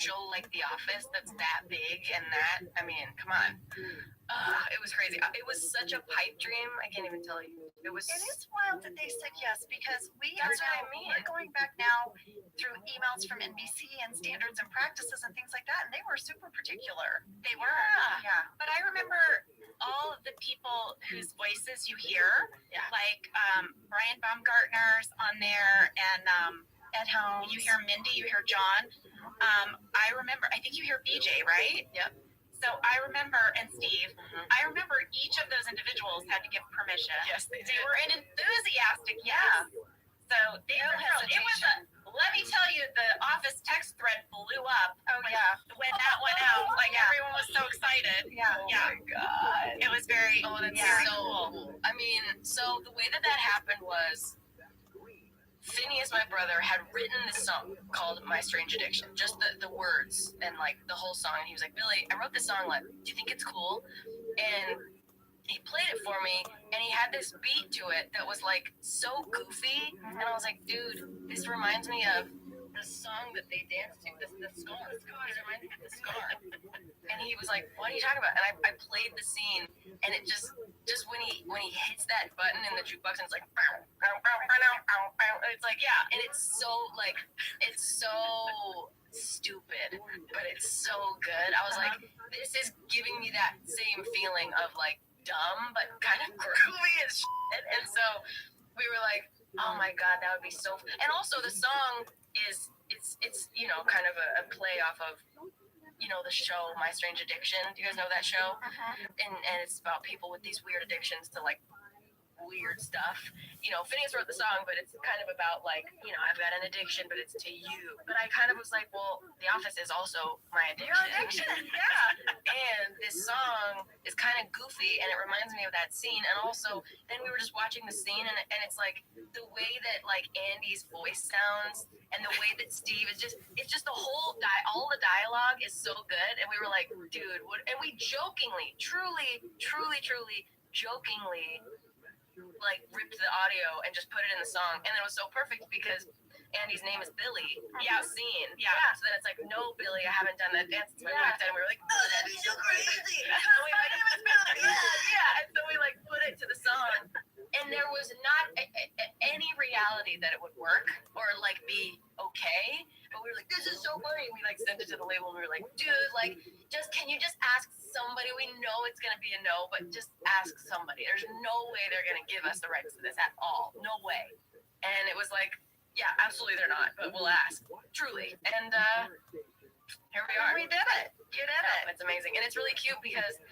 show like The Office that's that big and that, I mean, come on. It was crazy. It was such a pipe dream. I can't even tell you. It is wild that they said yes, because we're going back now through emails from NBC and standards and practices and things like that, and they were super particular. They were. Yeah. But I remember all of the people whose voices you hear, like Brian Baumgartner's on there, and At home, you hear Mindy, you hear John. I remember, I think you hear BJ, right? Yep. So I remember, and Steve, I remember each of those individuals had to give permission. Yes, they did. They were an enthusiastic yes. So they were thrilled. It was let me tell you, the Office text thread blew up. Oh, yeah. When that went out, like everyone was so excited. Yeah. Oh my God. It was very, that's very so cool. I mean, so the way that happened was Phineas, my brother, had written this song called My Strange Addiction. Just the words and like the whole song. And he was like, Billy, I wrote this song, like, do you think it's cool? And he played it for me, and he had this beat to it that was like so goofy. And I was like, dude, this reminds me of the song that they danced to, the scar. It reminds me of the scar. And he was like, what are you talking about? And I played the scene, and it just when he hits that button in the jukebox, and it's like, it's like, yeah, and it's so like, it's so stupid, but it's so good. I was like, this is giving me that same feeling of like dumb, but kind of groovy as shit. And so we were like, oh my God, that would be so. And also the song is it's you know, kind of a play off of, you know, the show My Strange Addiction. Do you guys know that show? And it's about people with these weird addictions to like weird stuff. You know, Phineas wrote the song, but it's kind of about like, you know, I've got an addiction, but it's to you. But I kind of was like, well, The Office is also my addiction. Your addiction, yeah. And this song is kind of goofy, and it reminds me of that scene. And also, then we were just watching the scene, and it's like the way that like Andy's voice sounds, and the way that Steve is it's just the whole all the dialogue is so good. And we were like, dude, what? And we jokingly, truly jokingly, like ripped the audio and just put it in the song, and it was so perfect because Andy's name is Billy. Yeah, scene. Yeah. So then it's like, no, Billy, I haven't done that dance since my life. And we were like, oh, that'd be so crazy. So we like, yeah. And so we like put it to the song, and there was not any reality that it would work or like be okay. But we were like, this is so funny. We like sent it to the label, and we were like, dude, like, can you just ask somebody? We know it's gonna be a no, but just ask somebody. There's no way they're gonna give us the rights to this at all. No way. And it was like, yeah, absolutely they're not, but we'll ask. Truly. And here we are. We did it. You did it. It's amazing. And it's really cute because,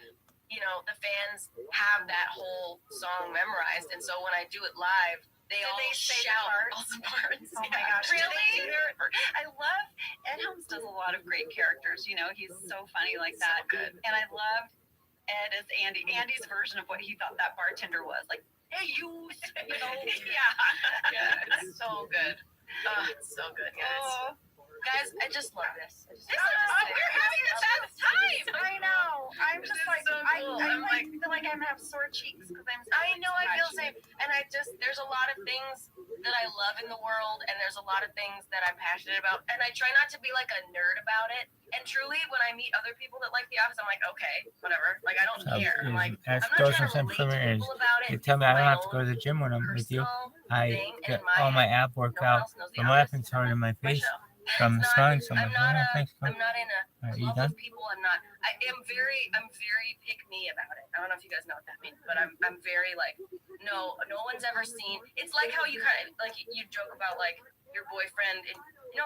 you know, the fans have that whole song memorized, and so when I do it live, they shout all the parts. Oh my gosh. Really? I love Ed Helms does a lot of great characters. You know, he's so funny like that. So good. And I loved Ed as Andy's version of what he thought that bartender was. Like, hey, you know. Yeah, it's so good. It's so good, guys. Guys, I just love this. We're having the best time. I know. I'm just like, so cool. I feel like I'm gonna have sore cheeks because I know, I feel the same. And there's a lot of things that I love in the world, and there's a lot of things that I'm passionate about. And I try not to be like a nerd about it. And truly, when I meet other people that like The Office, I'm like, okay, whatever. Like, I don't care. I'm like, I'm not trying to relate to people about it. You tell me I don't have to go to the gym when I'm with you. I get all my ab workout from laughing so hard in my face. From smiling so much. I'm not in a club of people. I am very pick me about it. I don't know if you guys know what that means, but I'm very like, no one's ever seen. It's like how you kind of like you joke about like your boyfriend, and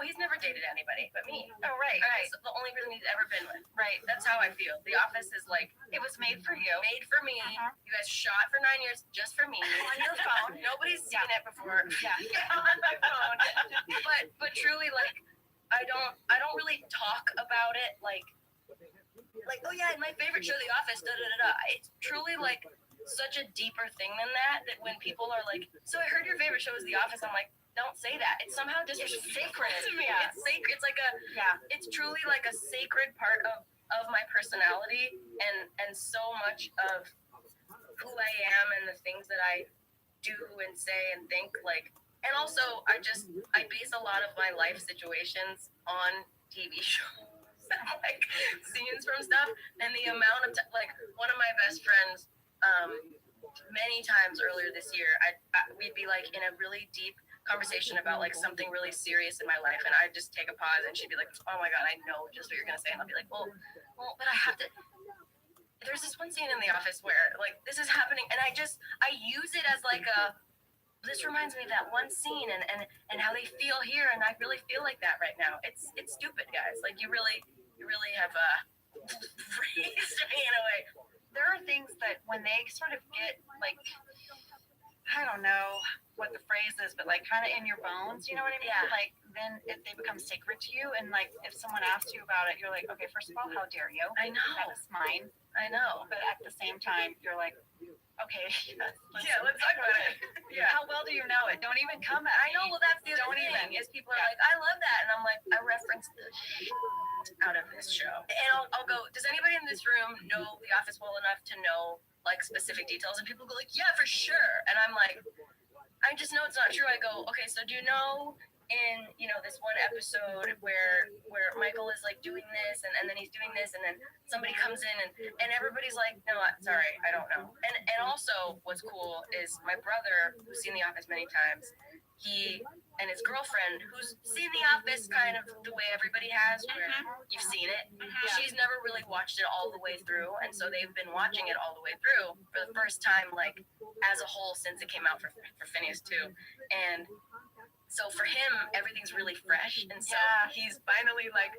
he's never dated anybody but me. Oh, right. It's the only person he's ever been with. Right. That's how I feel. The Office is like, it was made for you. Made for me. You guys shot for 9 years just for me. On your phone. Nobody's seen it before. Yeah. On my phone. But truly, like, I don't really talk about it like, oh yeah, my favorite show, The Office, It's truly like such a deeper thing than that when people are like, so I heard your favorite show is The Office. I'm like, don't say that. It's somehow just sacred to me. Yeah. It's sacred. It's like it's truly like a sacred part of my personality and so much of who I am and the things that I do and say and think, like. And also, I base a lot of my life situations on TV shows. like scenes from stuff, and the amount of like one of my best friends, many times earlier this year, we'd be like in a really deep conversation about like something really serious in my life, and I'd just take a pause, and she'd be like, "Oh my god, I know just what you're gonna say," and I'll be like, "Well, but I have to." There's this one scene in The Office where like this is happening, and I use it as like a. This reminds me of that one scene and how they feel here, and I really feel like that right now. It's stupid, guys. Like you really have raised me in a way. There are things that when they sort of get like, I don't know what the phrase is, but like kind of in your bones, you know what I mean? Yeah. Like then they become sacred to you, and like if someone asks you about it, you're like, okay, first of all, how dare you? I know. That was mine. I know. But at the same time, you're like, okay, Let's talk about it. Yeah. How well do you know it? Don't even come at I know. Well, that's the other thing is people are like, I love that, and I'm like, I referenced the out of this show, and I'll go. Does anybody in this room know The Office well enough to know like specific details? And people go like, yeah, for sure. And I'm like, I just know it's not true. I go, okay, so do you know in this one episode where Michael is like doing this and then he's doing this and then somebody comes in and everybody's like, no, sorry, I don't know. And also what's cool is my brother, who's seen The Office many times, he and his girlfriend, who's seen The Office kind of the way everybody has, where you've seen it. She's never really watched it all the way through, and so they've been watching it all the way through for the first time, like as a whole since it came out for Phineas too. And so for him, everything's really fresh, and so he's finally like,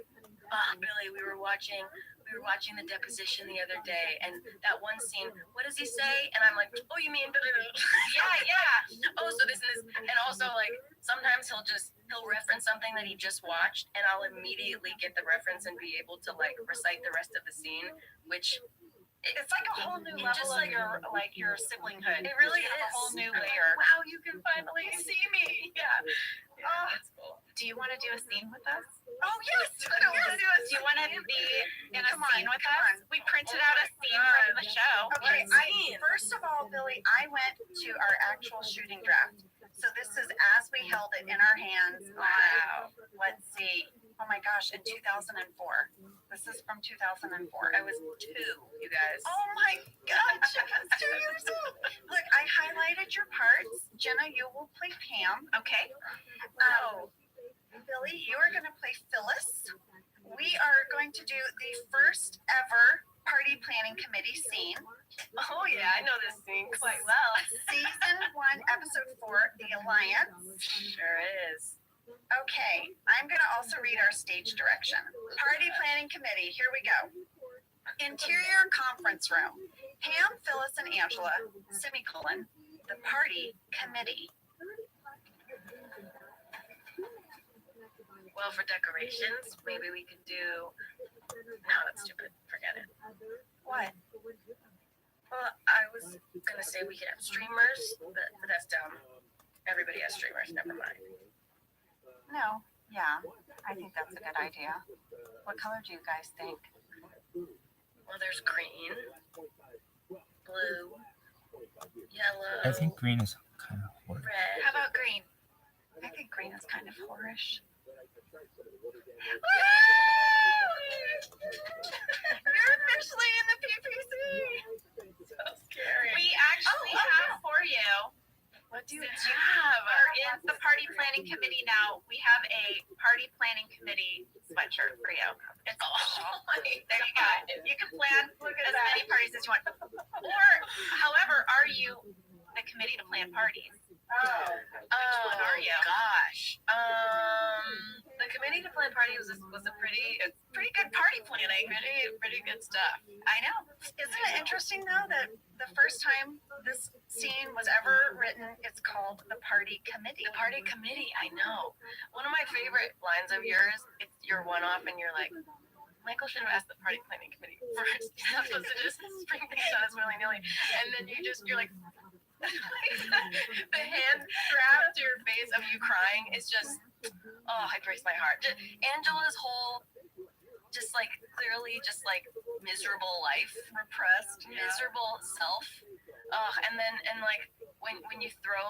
"Oh, Billy, we were watching the deposition the other day, and that one scene. What does he say?" And I'm like, "Oh, you mean?" Yeah. Oh, so this and this, and also like sometimes he'll reference something that he just watched, and I'll immediately get the reference and be able to like recite the rest of the scene, which. It's like a whole new level of your siblinghood. It really is a whole new layer. Wow, you can finally see me. Yeah. Oh, that's cool. Do you want to do a scene with us? Oh yes. Do you want to be in a scene with us? We printed out a scene from the show. Okay. First of all, Billy, I went to our actual shooting draft. So this is as we held it in our hands. Wow. Let's see. Oh my gosh, in 2004. This is from 2004. I was 2, you guys. Oh my gosh, I was 2 years old. Look, I highlighted your parts. Jenna, you will play Pam. Okay. Billy, you are going to play Phyllis. We are going to do the first ever party planning committee scene. Oh yeah, I know this scene quite well. Season 1, episode 4, The Alliance. Sure is. Okay, I'm going to also read our stage direction. Party planning committee, here we go. Interior conference room. Pam, Phyllis, and Angela, semicolon, the party committee. Well, for decorations, maybe we could do. No, that's stupid. Forget it. What? Well, I was gonna say we could have streamers, but that's dumb. Everybody has streamers. Never mind. No, yeah, I think that's a good idea. What color do you guys think? Well, there's green, blue, yellow. I think green is kind of horrible. Red. How about green? I think green is kind of whorish. You're officially in the PPC. So scary. We actually have for you. What do you Since you have? are in the party planning committee now, we have a party planning committee sweatshirt for you. It's there you go. You can plan as many parties as you want. Or, however, are you the committee to plan parties? Which one are you? Gosh. The committee to plan party was a pretty good party planning. Pretty good stuff. I know. Isn't it interesting though that the first time this scene was ever written, it's called the party committee. The party committee, I know. One of my favorite lines of yours, it's your one-off and you're like, Michael should have asked the party planning committee first. You're not supposed to just spring things on us willy-nilly. And then you're like, the hand grab to your face of you crying is just, oh, it breaks my heart. Angela's whole, clearly miserable life, repressed, miserable self. And when you throw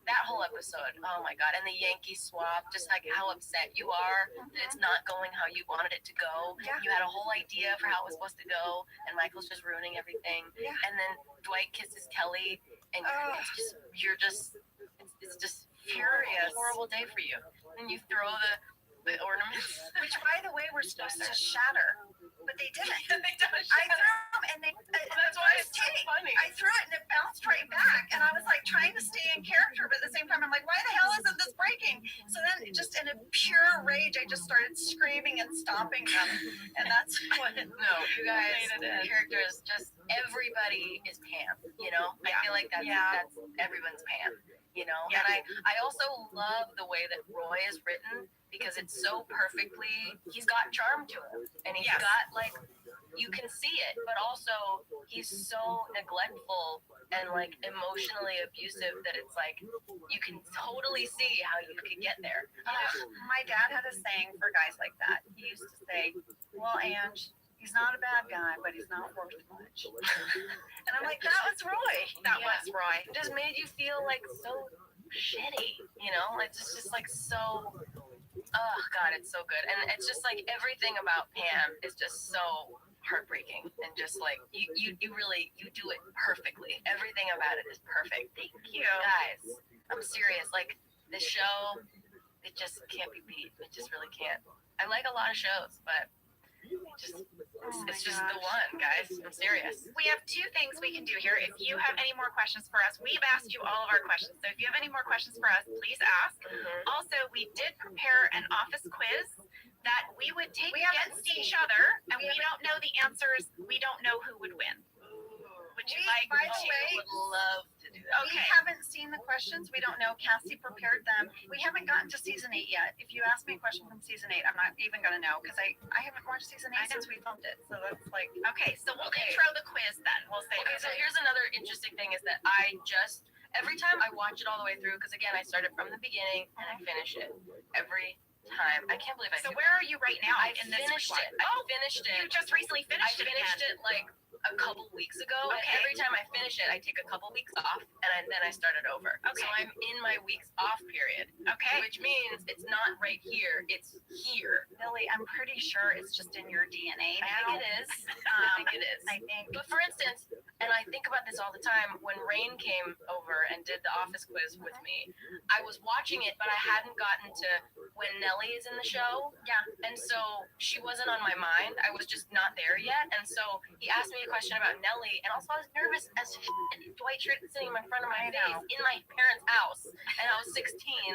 that whole episode, oh my god, and the Yankee swap, just like how upset you are that it's not going how you wanted it to go. Yeah. You had a whole idea for how it was supposed to go, and Michael's just ruining everything. Yeah. And then Dwight kisses Kelly, and it's just Furious. a horrible day for you. And you throw the ornaments. Which, by the way, were supposed to shatter, but they didn't. They don't I threw them, and That's why it's so funny. I threw it, and it bounced right back. And I was like trying to stay in character, but at the same time, I'm like, why the hell isn't this breaking? So then, just in a pure rage, I just started screaming and stomping them, and that's what. No, you guys, characters, just everybody is Pam. You know, I feel like that's everyone's Pam. You know, and I also love the way that Roy is written because it's so perfectly. He's got charm to him, and he's got like you can see it, but also he's so neglectful and like emotionally abusive that it's like you can totally see how you could get there. My dad had a saying for guys like that. He used to say, "Well, Ange, he's not a bad guy, but he's not worth much." And I'm like, that was Roy. That was Roy. It just made you feel like so shitty, you know? It's just like so. Oh God, it's so good, and it's just like everything about Pam is just so heartbreaking, and just like you really do it perfectly. Everything about it is perfect. Thank you, guys. I'm serious. Like the show, it just can't be beat. It just really can't. I like a lot of shows, but it's just the one, guys. I'm serious. We have two things we can do here. If you have any more questions for us, we've asked you all of our questions. So if you have any more questions for us, please ask. Also, we did prepare an office quiz that we would take against each other, and we don't know the answers. We don't know who would win. Would you like? By the way, I would love to do that. we haven't seen the questions. We don't know. Cassie prepared them. We haven't gotten to season 8 yet. If you ask me a question from season 8, I'm not even going to know because I haven't watched season 8 since we filmed it. So that's like, Okay, so we'll intro the quiz then. We'll say. Okay, so here's another interesting thing is that every time I watch it all the way through, because again, I started from the beginning and I finish it every time. I can't believe I So do where that. are you right now I in this finished one? it. I finished it. You just recently I finished it finished again. it like a couple weeks ago. Okay. And every time I finish it, I take a couple weeks off, and then I start it over. Okay. So I'm in my weeks off period, Okay. which means it's not right here. It's here. Billy, I'm pretty sure it's just in your DNA I now. think it is. I think it is. I think. But for instance, and I think about this all the time, when Rain came over and did the office quiz with me, I was watching it, but I hadn't gotten to when Nellie is in the show. Yeah. And so she wasn't on my mind. I was just not there yet. And so he asked me a question about Nellie, and also I was nervous as shit. Dwight Schrute sitting in front of my face in my parents' house, and I was 16.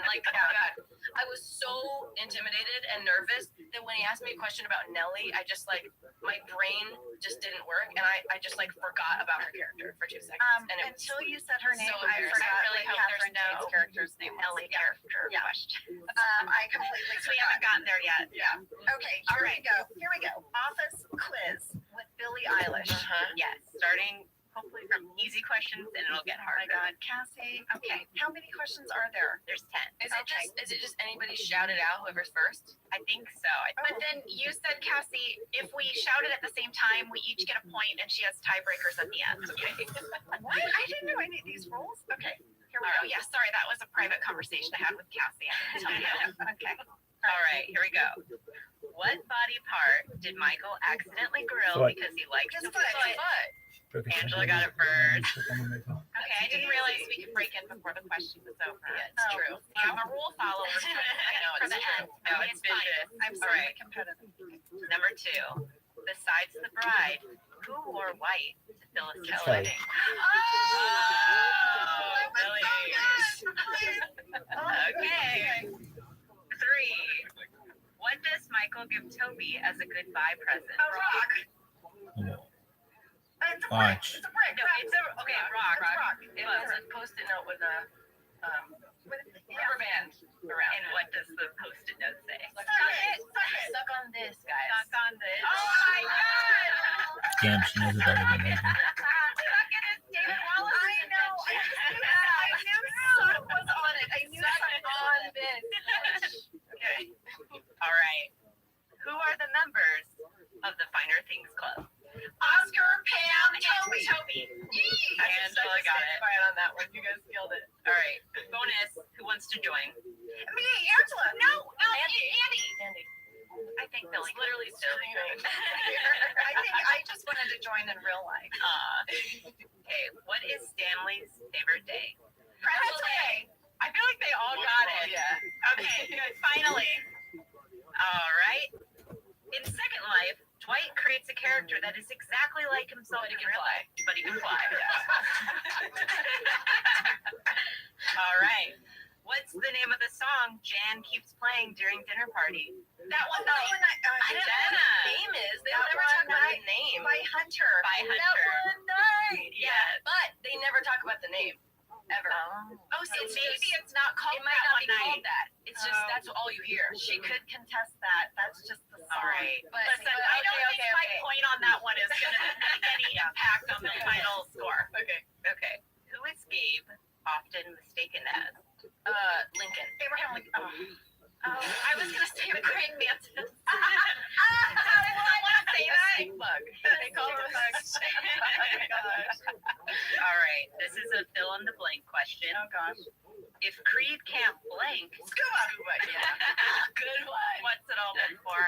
Like, oh my God. I was so intimidated and nervous that when he asked me a question about Nellie, I just like, my brain just didn't work, and I just like forgot about her character for 2 seconds. And it was Until you said her name, so I embarrassing. forgot I really what hope there's Catherine no Tate's character's name was. Ellie character Yeah. question. I completely So we haven't gotten there yet. Yeah. Okay, here we go. Here we go. Office quiz with Billie Eilish. Yes, starting hopefully from easy questions, and it'll get Oh my harder. God, Cassie. Okay, How many questions are there? there's 10. Is it just anybody shout it out, whoever's first? I think so. But then you said, Cassie, if we shout it at the same time, we each get a point, and she has tiebreakers at the end. What? I didn't know any of these rules. Okay, here we Oh go. yeah, sorry, that was a private conversation I had with Cassie. I didn't tell you. Okay. All right, here we go. What body part did Michael accidentally grill Foot. because he likes His to foot. foot? Angela got it first. Okay, I didn't realize we could break in before the question was over. Yeah, it's Oh. true. I'm a rule follower. I know, For it's the true. end. No, Okay, it's fine. vicious. I'm All sorry, right. competitive. Number 2, besides the bride, who wore white to Phyllis's Kelly. wedding? Oh, Billy. Okay. 3, what does Michael give Toby as a goodbye present? A rock. It's a brick. Watch. It's a brick. No, it's a okay, rock. It's a rock. It was a post-it note with a rubber band around. And what does the post-it note say? Suck it. Suck it. Suck on this, guys. Suck on this. Oh my God. Damn, she knows it better than me. Suck it is David Wallace. I know. I just knew that. I knew suck was on it. I knew Suck suck on this. Okay. All right. Who are the members of the Finer Things Club? Oscar, Pam, Toby. Angela got it. Quiet on that one. You guys streaming. I think I just wanted to join in real life. Okay, what is Stanley's favorite day? Pretzel day. I feel like they all got it. Yeah. Okay, good. Finally. All right. In Second Life, Dwight creates a character that is exactly like himself in real life, but he can fly. All right. What's the name of the song Jan keeps playing during dinner party? That one night. I don't know what the name is. They That never one talk about night. the name. By Hunter. By That Hunter. one night. Yes. But they never talk about the name. Ever. Oh, so It's maybe just- it's not called It might that not one be called night. that. It's just that's all you hear. She could contest that. That's just the song. All right. But Listen, I don't think my point on that one is going to make any impact on the final score. Okay. Who is Gabe often mistaken as? Lincoln. Abraham Lincoln. Oh, I was going to say Craig Manson. I want to say that. Stick bug. They call it a bug. Oh my gosh. All right. This is a fill in the blank question. Oh gosh. If Creed can't blank, Scuba. Yeah. Good one. what's it all been for?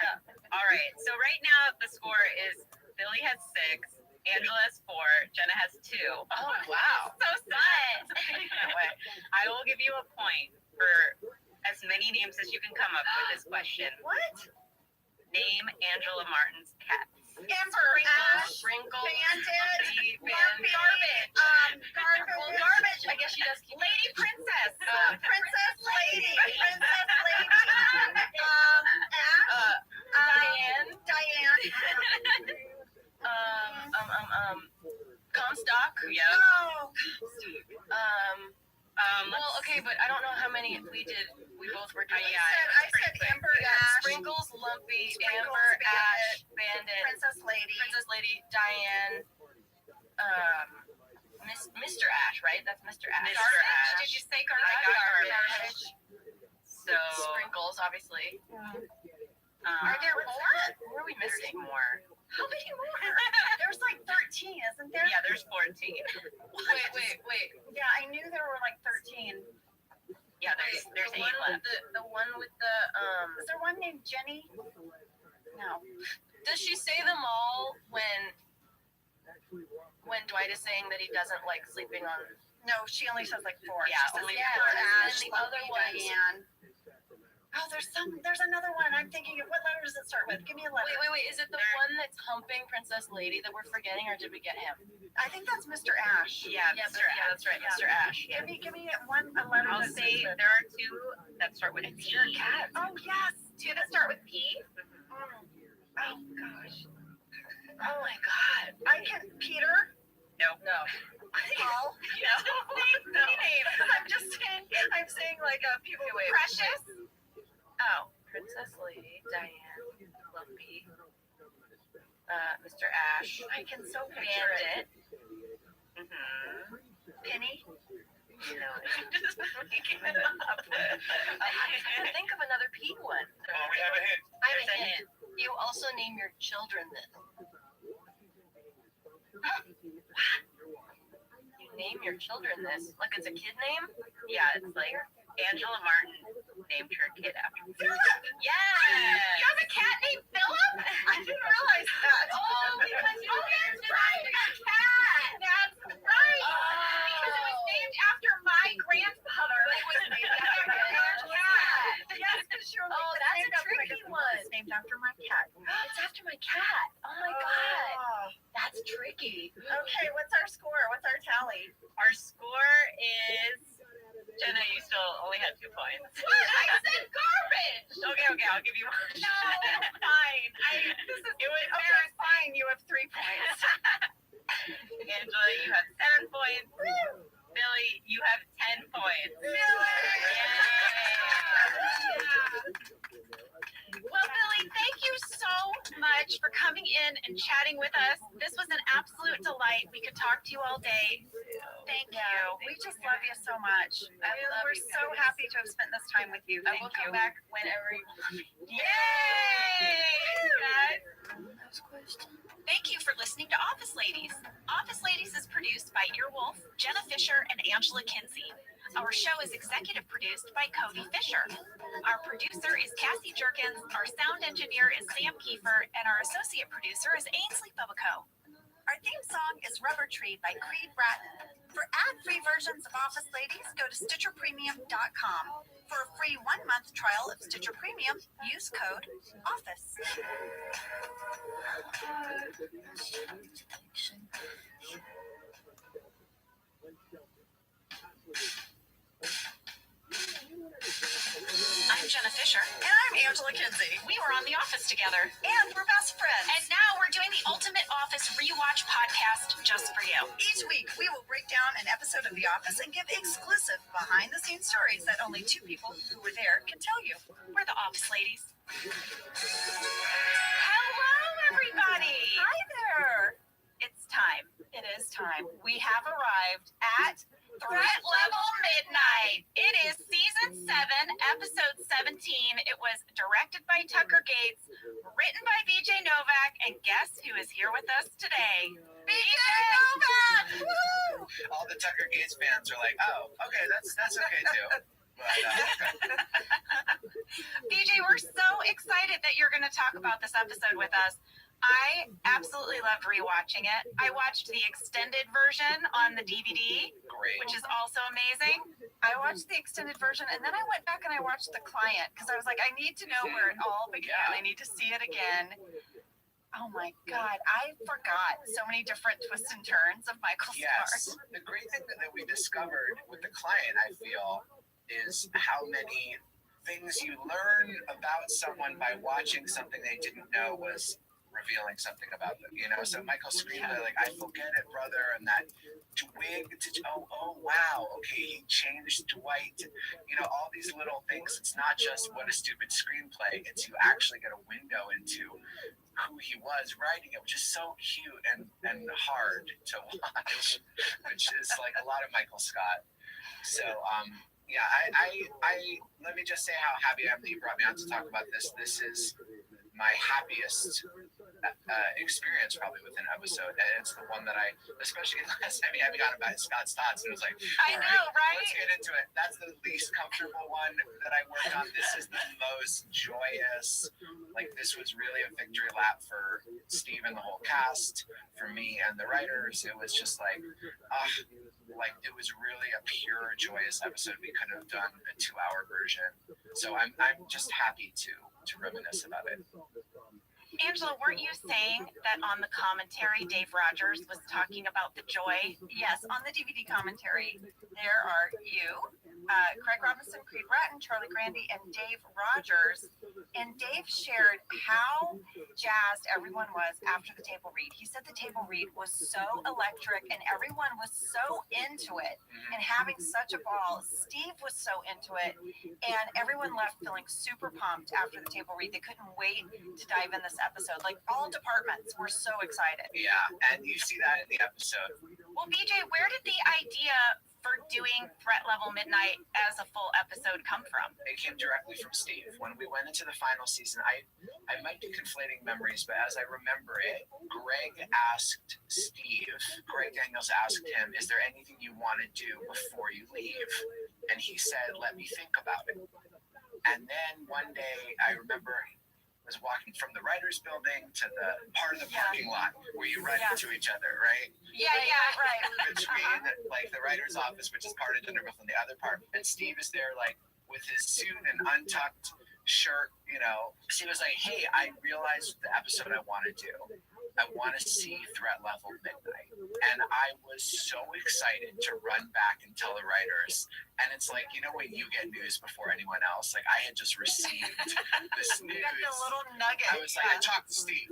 All right. So right now the score is Billy has 6, Angela has 4, Jenna has 2. Oh wow. So sad. I will give you a point for as many names as you can come up with this question. What? Name Angela Martin's cats. Amber. Ash. Sprinkle. Bandit. Barbie. Garbage. Garbage. I guess she does keep Lady Princess. Princess Lady. Princess Lady. Ash. Diane. Diane. Comstock. Yep. Oh. Well, okay, but I don't know how many we did. We both were doing. I said Amber. Ash. Sprinkles, Lumpy, Sprinkles, Amber, Ash, Bandit, Princess Lady. Princess Lady, Diane, Mr. Ash, right? That's Mr. Ash. Mr. Ash. Did you say I got garbage? So, Sprinkles, obviously. Are there more? Who are we missing? more? How many more? There's like 13, isn't there? Yeah, there's 14. Wait. Yeah, I knew there were like 13. Yeah, there's 8 the one with left. the one with the Is there one named Jenny? No. Does she say them all when Dwight is saying that he doesn't like sleeping on? No, she only says like 4. Yeah, She says only Amber, 4. Ash, And the other Lumpy, ones- Diane. Oh, there's another one. I'm thinking of what letter does it start with? Give me a letter. Wait. Is it the one that's humping Princess Lady that we're forgetting, or did we get him? I think that's Mr. Ash. Yeah, Mr. Ash. That's right, Yeah. Mr. Ash. Give me a letter. I'll that say starts with- there are 2 that start with P. Oh yes. 2 that start with P. Oh gosh. Oh my God. I can. Peter. No. Paul. No. I'm saying like people. Wait. Precious. Oh, Princess Lady, Diane, Lumpy, Mr. Ash, I can so picture it. Bandit. Penny. No, I'm just making it up. I can think of another P one. We have a hint. I have There's a a hint. You also name your children this. You name your children this? Like it's a kid name? Yeah, it's like Angela Martin named her kid after Philip. Yeah. You have a cat named Philip? I didn't realize that. Oh, because you that's right. A cat. That's right. Because it was named after my grandfather. It was named after my Angela's cat. Yes, because you're like, Oh, it's that's named a after my tricky grandfather. one. It's named after my cat. It's after my cat. Oh my God. Oh. That's tricky. Okay, what's our score? What's our tally? Our score is Jenna, you still only had 2 points. What? I said garbage. Okay, I'll give you one. No, fine. It was Okay, fine. You have 3 points. Angela, you have 7 points. Billy, you have 10 points. Well, Billy, thank you so much for coming in and chatting with us. This was an absolute delight. We could talk to you all day. Thank you. We just love you so much. We're so happy to have spent this time with you. I Thank will you. come back whenever you want. Yay! Guys. Question. Thank you for listening to Office Ladies. Office Ladies is produced by Earwolf, Jenna Fisher, and Angela Kinsey. Our show is executive produced by Cody Fisher. Our producer is Cassie Jerkins, our sound engineer is Sam Kiefer, and our associate producer is Ainsley Bubico. Our theme song is Rubber Tree by Creed Bratton. For ad-free versions of Office Ladies, go to StitcherPremium.com. For a free 1-month trial of Stitcher Premium, use code OFFICE. I'm Jenna Fisher. And I'm Angela Kinsey. We were on The Office together. And we're best friends. And now we're doing the Ultimate Office Rewatch podcast just for you. Each week, we will break down an episode of The Office and give exclusive behind-the-scenes stories that only 2 people who were there can tell you. We're the Office Ladies. Hello, everybody. Hi there. It's time. It is time. We have arrived at Threat Level Midnight. It is season 7, episode 17. It was directed by Tucker Gates, written by BJ Novak, and guess who is here with us today? BJ Novak! Woo! All the Tucker Gates fans are like, oh, okay, that's okay too. But, BJ, we're so excited that you're going to talk about this episode with us. I absolutely loved rewatching it. I watched the extended version on the DVD, great. which is also amazing. I watched the extended version, and then I went back and I watched the client because I was like, I need to know where it all began. Yeah. I need to see it again. Oh my God, I forgot so many different twists and turns of Michael Yes, Starr. the great thing that we discovered with the client, I feel, is how many things you learn about someone by watching something they didn't know was revealing something about them, you know? So Michael's screenplay, like, I forget it, brother, and that Dwight, oh wow, okay, he changed Dwight, you know, all these little things. It's not just what a stupid screenplay, it's you actually get a window into who he was writing it, which is so cute and hard to watch, which is like a lot of Michael Scott. So, yeah, I let me just say how happy I am that you brought me on to talk about this. This is my happiest experience probably with an episode, and it's the one that I, especially last time you had me on about Scott's thoughts, and it was like, I know, right? Let's get into it. That's the least comfortable one that I worked on. This is the most joyous. Like, this was really a victory lap for Steve and the whole cast, for me and the writers. It was just like, it was really a pure joyous episode. We could have done a 2-hour version, so I'm just happy to reminisce about it. Angela, weren't you saying that on the commentary, Dave Rogers was talking about the joy? Yes, on the DVD commentary, there are you, Craig Robinson, Creed Bratton, Charlie Grandy, and Dave Rogers. And Dave shared how jazzed everyone was after the table read. He said the table read was so electric and everyone was so into it and having such a ball. Steve was so into it, and everyone left feeling super pumped after the table read. They couldn't wait to dive in this episode. Like, all departments were so excited. Yeah, and you see that in the episode. Well, BJ, where did the idea for doing Threat Level Midnight as a full episode come from? It came directly from Steve. When we went into the final season, I might be conflating memories, but as I remember it, Greg Daniels asked him, is there anything you want to do before you leave? And he said, let me think about it. And then one day, I remember was walking from the writers' building to the part of the parking lot where you run into each other, right? Yeah, right. Between like the writer's office, which is part of Dunderville, and the other part. And Steve is there like with his suit and untucked shirt, you know. Steve was like, hey, I realized the episode I want to do. I want to see Threat Level Midnight. And I was so excited to run back and tell the writers. And it's like, you know, when you get news before anyone else, like I had just received this news. You got the little nugget. I was like, I talked to Steve.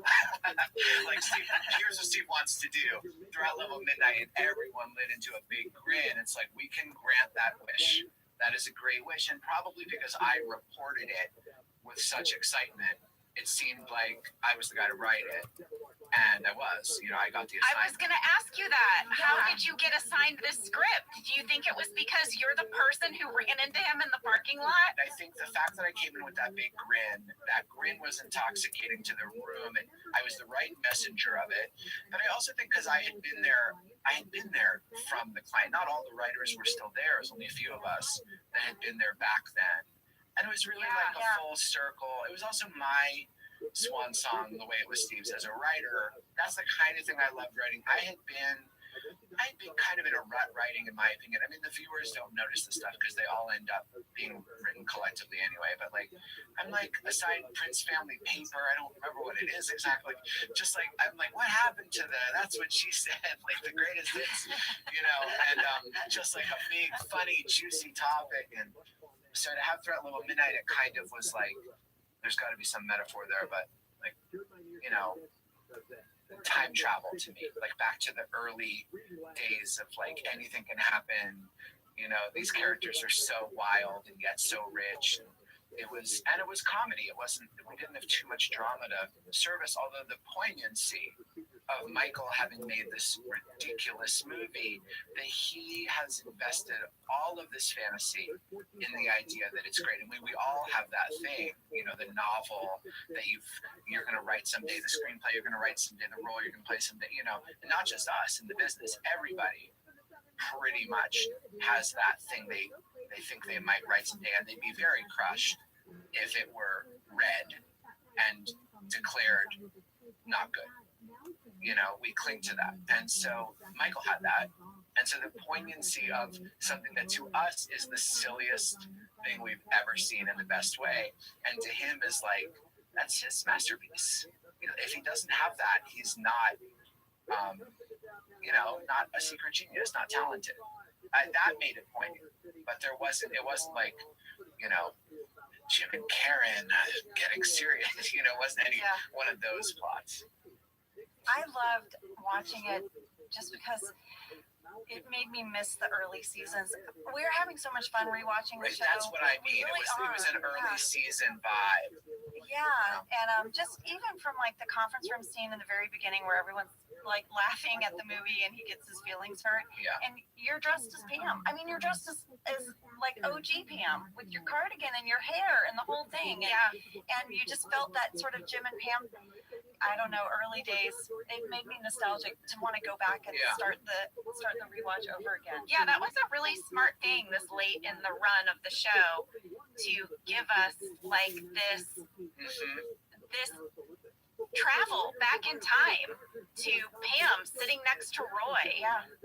Like, Steve, here's what Steve wants to do. Threat Level Midnight, and everyone lit into a big grin. It's like, we can grant that wish. That is a great wish. And probably because I reported it with such excitement, it seemed like I was the guy to write it. And I was, you know, I got the assignment. I was going to ask you that. How did you get assigned this script? Do you think it was because you're the person who ran into him in the parking lot? I think the fact that I came in with that grin was intoxicating to the room, and I was the right messenger of it. But I also think because I had been there I had been there from the client. Not all the writers were still there. It was only a few of us that had been there back then. And it was really like a full circle. It was also my swan song, the way it was Steve's as a writer. That's the kind of thing I loved writing. I had been kind of in a rut writing, in my opinion. I mean, the viewers don't notice the stuff because they all end up being written collectively anyway. But like, I'm like, aside Prince Family Paper, I don't remember what it is exactly. Just like, I'm like, what happened to that's what she said, like the greatest hits, you know, and just like a big, funny, juicy topic. And so to have Threat Level Midnight, it kind of was like, there's got to be some metaphor there, but like, you know, time travel to me, like back to the early days of like anything can happen. You know, these characters are so wild and yet so rich. It was comedy. We didn't have too much drama to service, although the poignancy of Michael having made this ridiculous movie, that he has invested all of this fantasy in the idea that it's great. And we all have that thing, you know, the novel that you're going to write someday, the screenplay you're going to write someday, the role you're going to play someday, you know, and not just us in the business, everybody pretty much has that thing they think they might write someday, and they'd be very crushed if it were read and declared not good. You know, we cling to that. And so Michael had that. And so the poignancy of something that to us is the silliest thing we've ever seen in the best way, and to him is like, that's his masterpiece. You know, if he doesn't have that, he's not, you know, not a secret genius, not talented. That made it poignant. But it wasn't like, you know, Jim and Karen getting serious, you know, wasn't any one of those plots. I loved watching it just because it made me miss the early seasons. We were having so much fun rewatching the show. That's what I mean. Really it was an early season vibe. Yeah, and just even from like the conference room scene in the very beginning where everyone's like laughing at the movie and he gets his feelings hurt. Yeah. And you're dressed as Pam. I mean, you're dressed as like OG Pam with your cardigan and your hair and the whole thing. And you just felt that sort of Jim and Pam, I don't know, early days. It made me nostalgic to want to go back and start the rewatch over again. Yeah, that was a really smart thing this late in the run of the show to give us like this travel back in time to Pam sitting next to Roy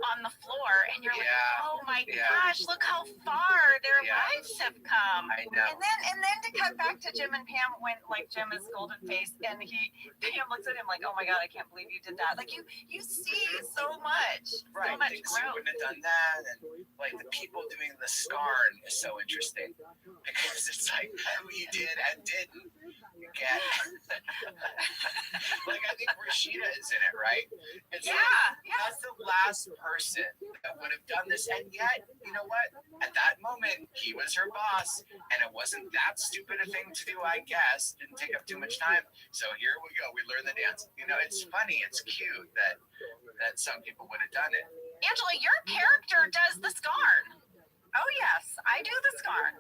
on the floor, and you're like, oh my gosh, look how far their lives have come. I know. And then to cut back to Jim and Pam when like Jim is golden faced and Pam looks at him like, oh my god, I can't believe you did that. Like you see so much, so much Things growth. you wouldn't have done that, and like the people doing the scarn is so interesting because it's like who you did and didn't get. Like I think Rashida is in it, right? It's that's the last person that would have done this, and yet you know what? At that moment, he was her boss, and it wasn't that stupid a thing to do. I guess didn't take up too much time. So here we go. We learn the dance. You know, it's funny. It's cute that some people would have done it. Angela, your character does the scarn. Oh yes, I do the scarn.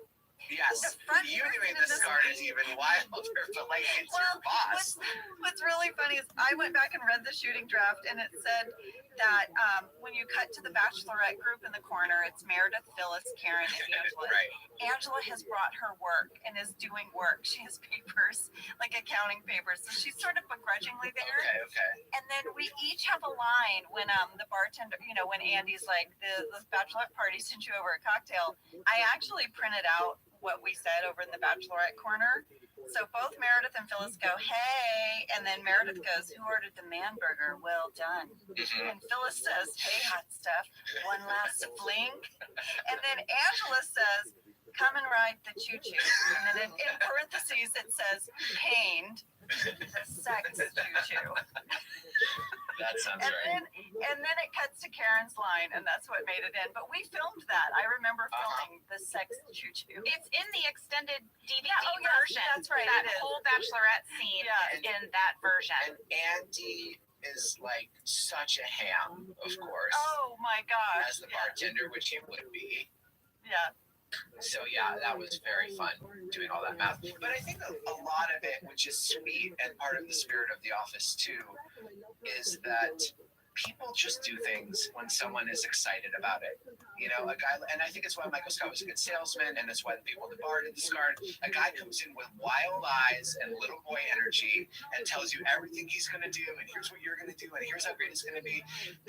Yes, you doing the scarn is even wilder, but like it's your boss. What's really funny is I went back and read the shooting draft, and it said that when you cut to the Bachelorette group in the corner, it's Meredith, Phyllis, Karen, and Angela. Right. Angela has brought her work and is doing work. She has papers, like accounting papers, so she's sort of begrudgingly there. Okay. And then we each have a line when the bartender, you know, when Andy's like, the Bachelorette party sent you over a cocktail. I actually printed out what we said over in the Bachelorette corner. So both Meredith and Phyllis go, hey, and then Meredith goes, who ordered the man burger? Well done. And Phyllis says, hey, hot stuff, one last fling. And then Angela says, come and ride the choo-choo. And then in parentheses it says, pained, the sex choo-choo. That sounds right. And then it cuts to Karen's line, and that's what made it in. But we filmed that. I remember filming the sex choo-choo. It's in the extended DVD yes, version. that's right. That whole Bachelorette scene is in that version. And Andy is like such a ham, of course. Oh my gosh. As the bartender, which he would be. Yeah. So yeah, that was very fun doing all that math. But I think a lot of it, which is sweet and part of the spirit of The Office too, is that people just do things when someone is excited about it. You know, a guy, and I think it's why Michael Scott was a good salesman, and that's why the people at the bar did discard. A guy comes in with wild eyes and little boy energy and tells you everything he's going to do, and here's what you're going to do, and here's how great it's going to be.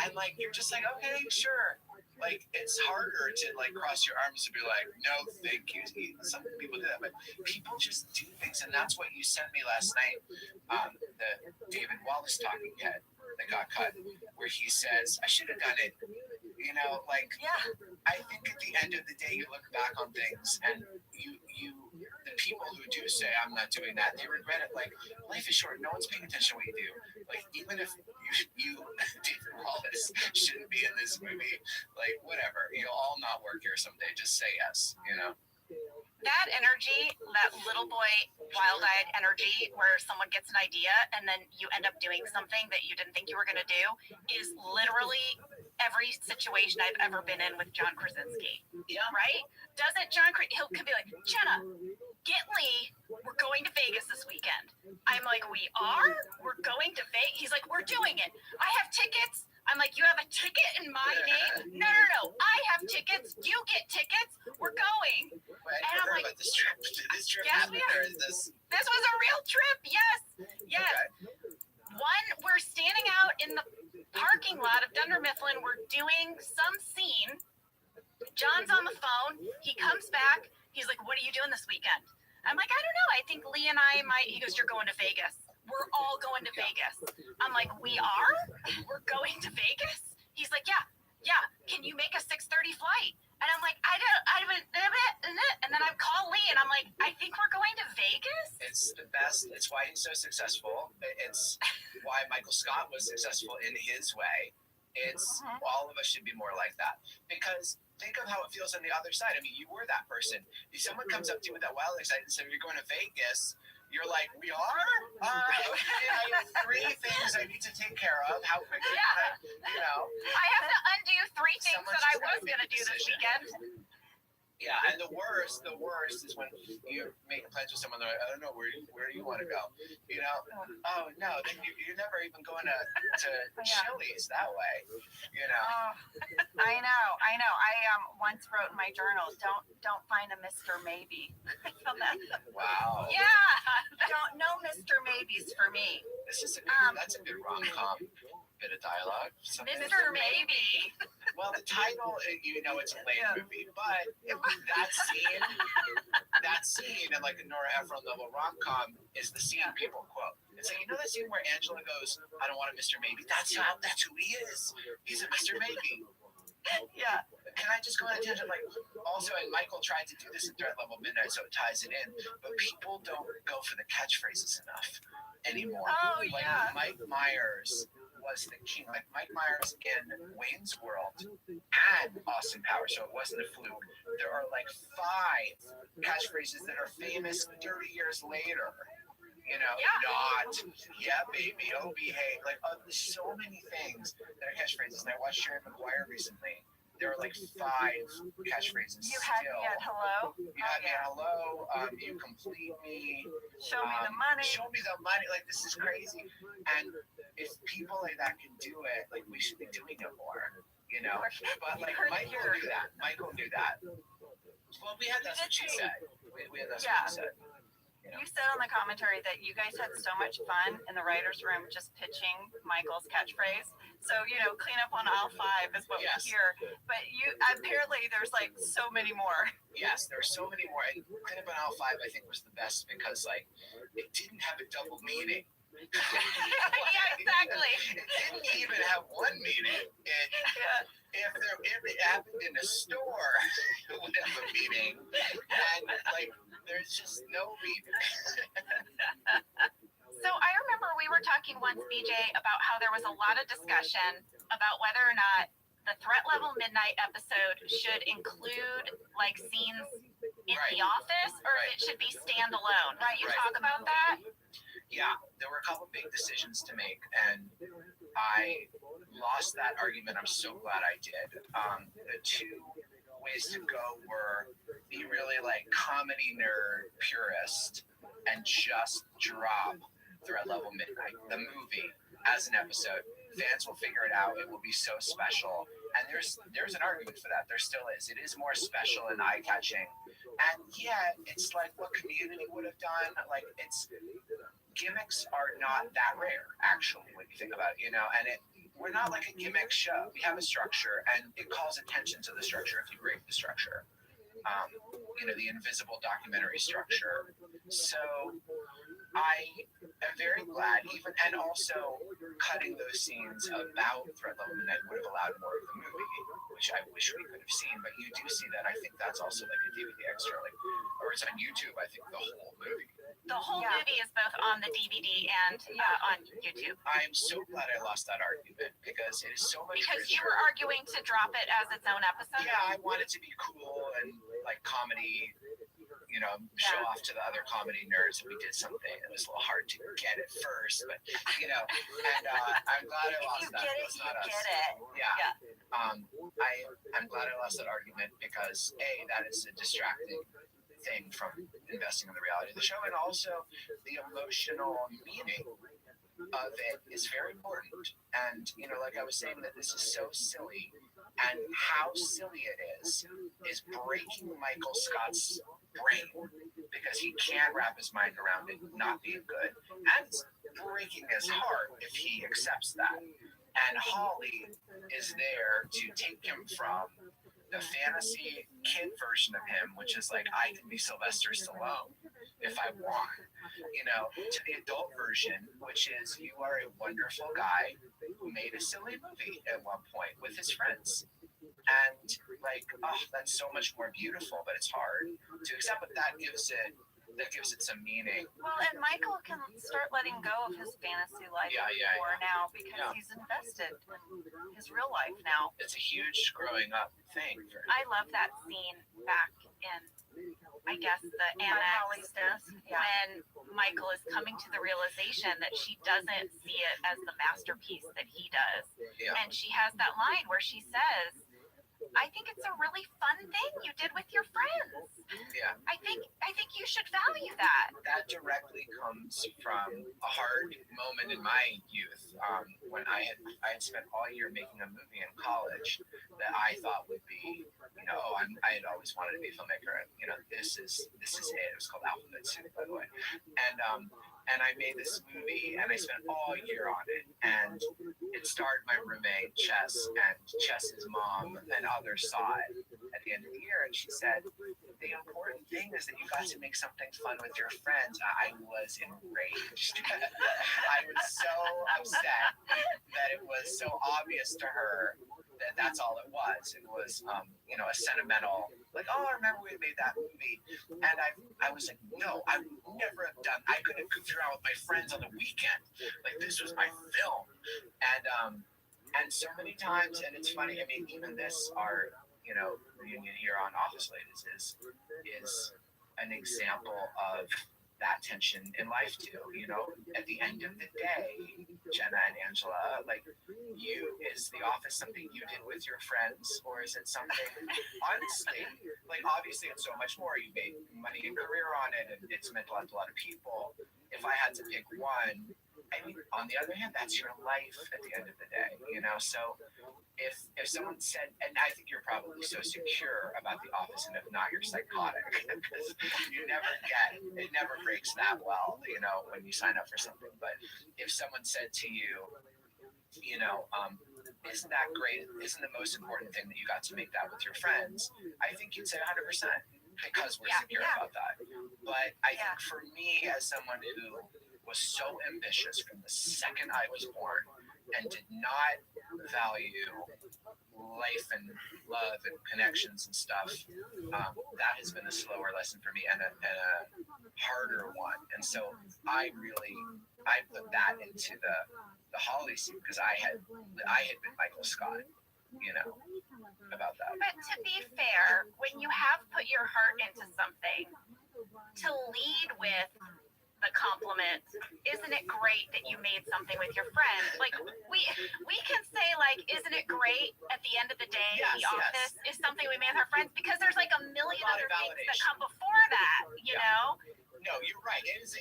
And like, you're just like, okay, sure. Like, it's harder to like cross your arms and be like, no, thank you. Some people do that, but people just do things, and that's what you sent me last night. The David Wallace talking head that got cut, where he says, I should have done it. You know, like, I think at the end of the day, you look back on things, and the people who do say, I'm not doing that, they regret it. Like, life is short. No one's paying attention to what you do. Like, even if you David Wallace, shouldn't be in this movie, like, whatever. You'll all not work here someday. Just say yes, you know? That energy, that little boy, wild-eyed energy, where someone gets an idea and then you end up doing something that you didn't think you were going to do, is literally every situation I've ever been in with John Krasinski. Yeah. Right? Doesn't John? He'll could be like, Jenna, get Lee. We're going to Vegas this weekend. I'm like, we are? We're going to Vegas? He's like, we're doing it. I have tickets. I'm like, you have a ticket in my name? No. I have tickets. You get tickets. We're going. Well, I heard about this trip. Did this trip Yes, happen, we or is this? This was a real trip. Yes. Okay. One, we're standing out in the parking lot of Dunder Mifflin. We're doing some scene. John's on the phone. He comes back. He's like, what are you doing this weekend? I'm like, I don't know. I think Lee and I might. He goes, you're going to Vegas. We're all going to Vegas. I'm like, we are? We're going to Vegas? He's like, yeah. Can you make a 6:30 flight? And I'm like, and then I call Lee and I'm like, I think we're going to Vegas. It's the best. It's why he's so successful. It's why Michael Scott was successful in his way. It's all of us should be more like that, because think of how it feels on the other side. I mean, you were that person. If someone comes up to you with that wild excitement and says, you're going to Vegas, you're like, we are? Okay, I have 3 things I need to take care of. How quickly can I, you know? I have to undo 3 things Someone's that I just was gotta make going to a do this decision. weekend. Yeah, and the worst is when you make plans with someone, they're like, I don't know, where do you want to go? You know? Oh, no, then you're never even going to Chili's that way, you know? I know. I once wrote in my journal, don't find a Mr. Maybe. I found that. Wow. Yeah. No Mr. Maybes for me. This is that's a good rom-com bit of dialogue. Mr. Maybe. Well, the title, you know, it's a lame movie, but that scene in like a Nora Ephron level rom-com is the scene people quote. It's like, you know that scene where Angela goes, I don't want a Mr. Maybe. That's who he is. He's a Mr. Maybe. Yeah. Can I just go on a tangent? Like, also, and Michael tried to do this in Threat Level Midnight, so it ties it in. But people don't go for the catchphrases enough anymore. Oh, like, yeah. Mike Myers was the king. Like, Mike Myers in Wayne's World and Austin Powers, so it wasn't a fluke. There are like 5 catchphrases that are famous 30 years later. You know, not, yeah, baby, oh, behave. Like, there's so many things that are catchphrases. And I watched Jerry Maguire recently. There are like 5 catchphrases. You had me at hello. You had me at hello. You complete me. Show me the money. Show me the money. Like, this is crazy. And if people like that can do it, like, we should be doing it more. You know, but like Michael knew that. Michael knew that. Well, we had that's what she said. We had that's what she said. You said on the commentary that you guys had so much fun in the writer's room just pitching Michael's catchphrase. So, you know, clean up on aisle 5 is what we hear. But you apparently there's like so many more. Yes, there are so many more. And clean up on aisle 5 I think was the best because like it didn't have a double meaning. Yeah, exactly. It didn't even have one meaning. If it happened in a store, it would have a meaning. And like there's just no meaning. So I remember we were talking once, BJ, about how there was a lot of discussion about whether or not the Threat Level Midnight episode should include like scenes in the office or if it should be standalone. Right? You talk about that? Yeah, there were a couple big decisions to make, and I lost that argument. I'm so glad I did. The 2 ways to go were be really like comedy nerd purist and just drop Threat Level Midnight, the movie, as an episode. fans will figure it out. It will be so special. And there's an argument for that. There still is. It is more special and eye-catching. And yeah, it's like what Community would have done. Like, it's gimmicks are not that rare, actually, when you think about it, and we're not like a gimmick show. We have a structure, and it calls attention to the structure if you break the structure. The invisible documentary structure. So I am very glad, and also cutting those scenes about TRILLIONAIRE would have allowed more of the movie, which I wish we could have seen. But you do see that. I think that's also like a DVD extra, or it's on YouTube. I think the whole movie. The whole movie is both on the DVD and on YouTube. I am so glad I lost that argument because it is so much. Because richer. you were arguing to drop it as its own episode. Yeah, I want it to be cool and like comedy. Show off to the other comedy nerds that we did something. It was a little hard to get at first, but and I'm glad I lost that. Get it. Yeah. I'm glad I lost that argument because that is a distracting thing from investing in the reality of the show, and also the emotional meaning of it is very important. And like I was saying, that this is so silly, and how silly it is breaking Michael Scott's brain because he can't wrap his mind around it not being good, and it's breaking his heart if he accepts that. And Holly is there to take him from the fantasy kid version of him, which is like, I can be Sylvester Stallone if I want, to the adult version, which is you are a wonderful guy who made a silly movie at one point with his friends. And that's so much more beautiful, but it's hard to accept, but that gives it some meaning. Well, and Michael can start letting go of his fantasy life now because he's invested in his real life now. It's a huge growing up thing for him. I love that scene back in, I guess, the annex when Michael is coming to the realization that she doesn't see it as the masterpiece that he does. Yeah. And she has that line where she says, I think it's a really fun thing you did with your friends. Yeah. I think you should value that. That directly comes from a hard moment in my youth, when I had spent all year making a movie in college that I thought would be, I had always wanted to be a filmmaker, and this is it. It was called Alphabet Soup, by the way, and I made this movie, and I spent all year on it, and it starred my roommate Chess, and Chess's mom and others saw it at the end of the year, and she said, the important thing is that you got to make something fun with your friends. I was enraged. I was so upset that it was so obvious to her that that's all it was. It was, a sentimental, like, oh, I remember we made that movie. And I was like, no, I would never have done, I couldn't have goofed around with my friends on the weekend. Like, this was my film. And so many times, and it's funny, I mean, even this, our, reunion here on Office Ladies is an example of that tension in life too. At the end of the day, Jenna and Angela, like, is the office something you did with your friends, or is it something, honestly, like, obviously it's so much more. You made money and career on it, and it's meant to a lot of people. If I had to pick one, I mean, on the other hand, that's your life at the end of the day, so if someone said, and I think you're probably so secure about the office, and if not, you're psychotic, because it never breaks that well, when you sign up for something. But if someone said to you, isn't that great? Isn't the most important thing that you got to make that with your friends? I think you'd say 100%, because we're secure about that. But I think for me, as someone who was so ambitious from the second I was born and did not value life and love and connections and stuff, that has been a slower lesson for me, and a harder one. And so I put that into the Holly scene, because I had been Michael Scott, about that. But to be fair, when you have put your heart into something, to lead with the compliment, isn't it great that you made something with your friends? Like, we can say, like, isn't it great at the end of the day, The Office is something we made with our friends, because there's like a million other things that come before that, you know? No, you're right. It is.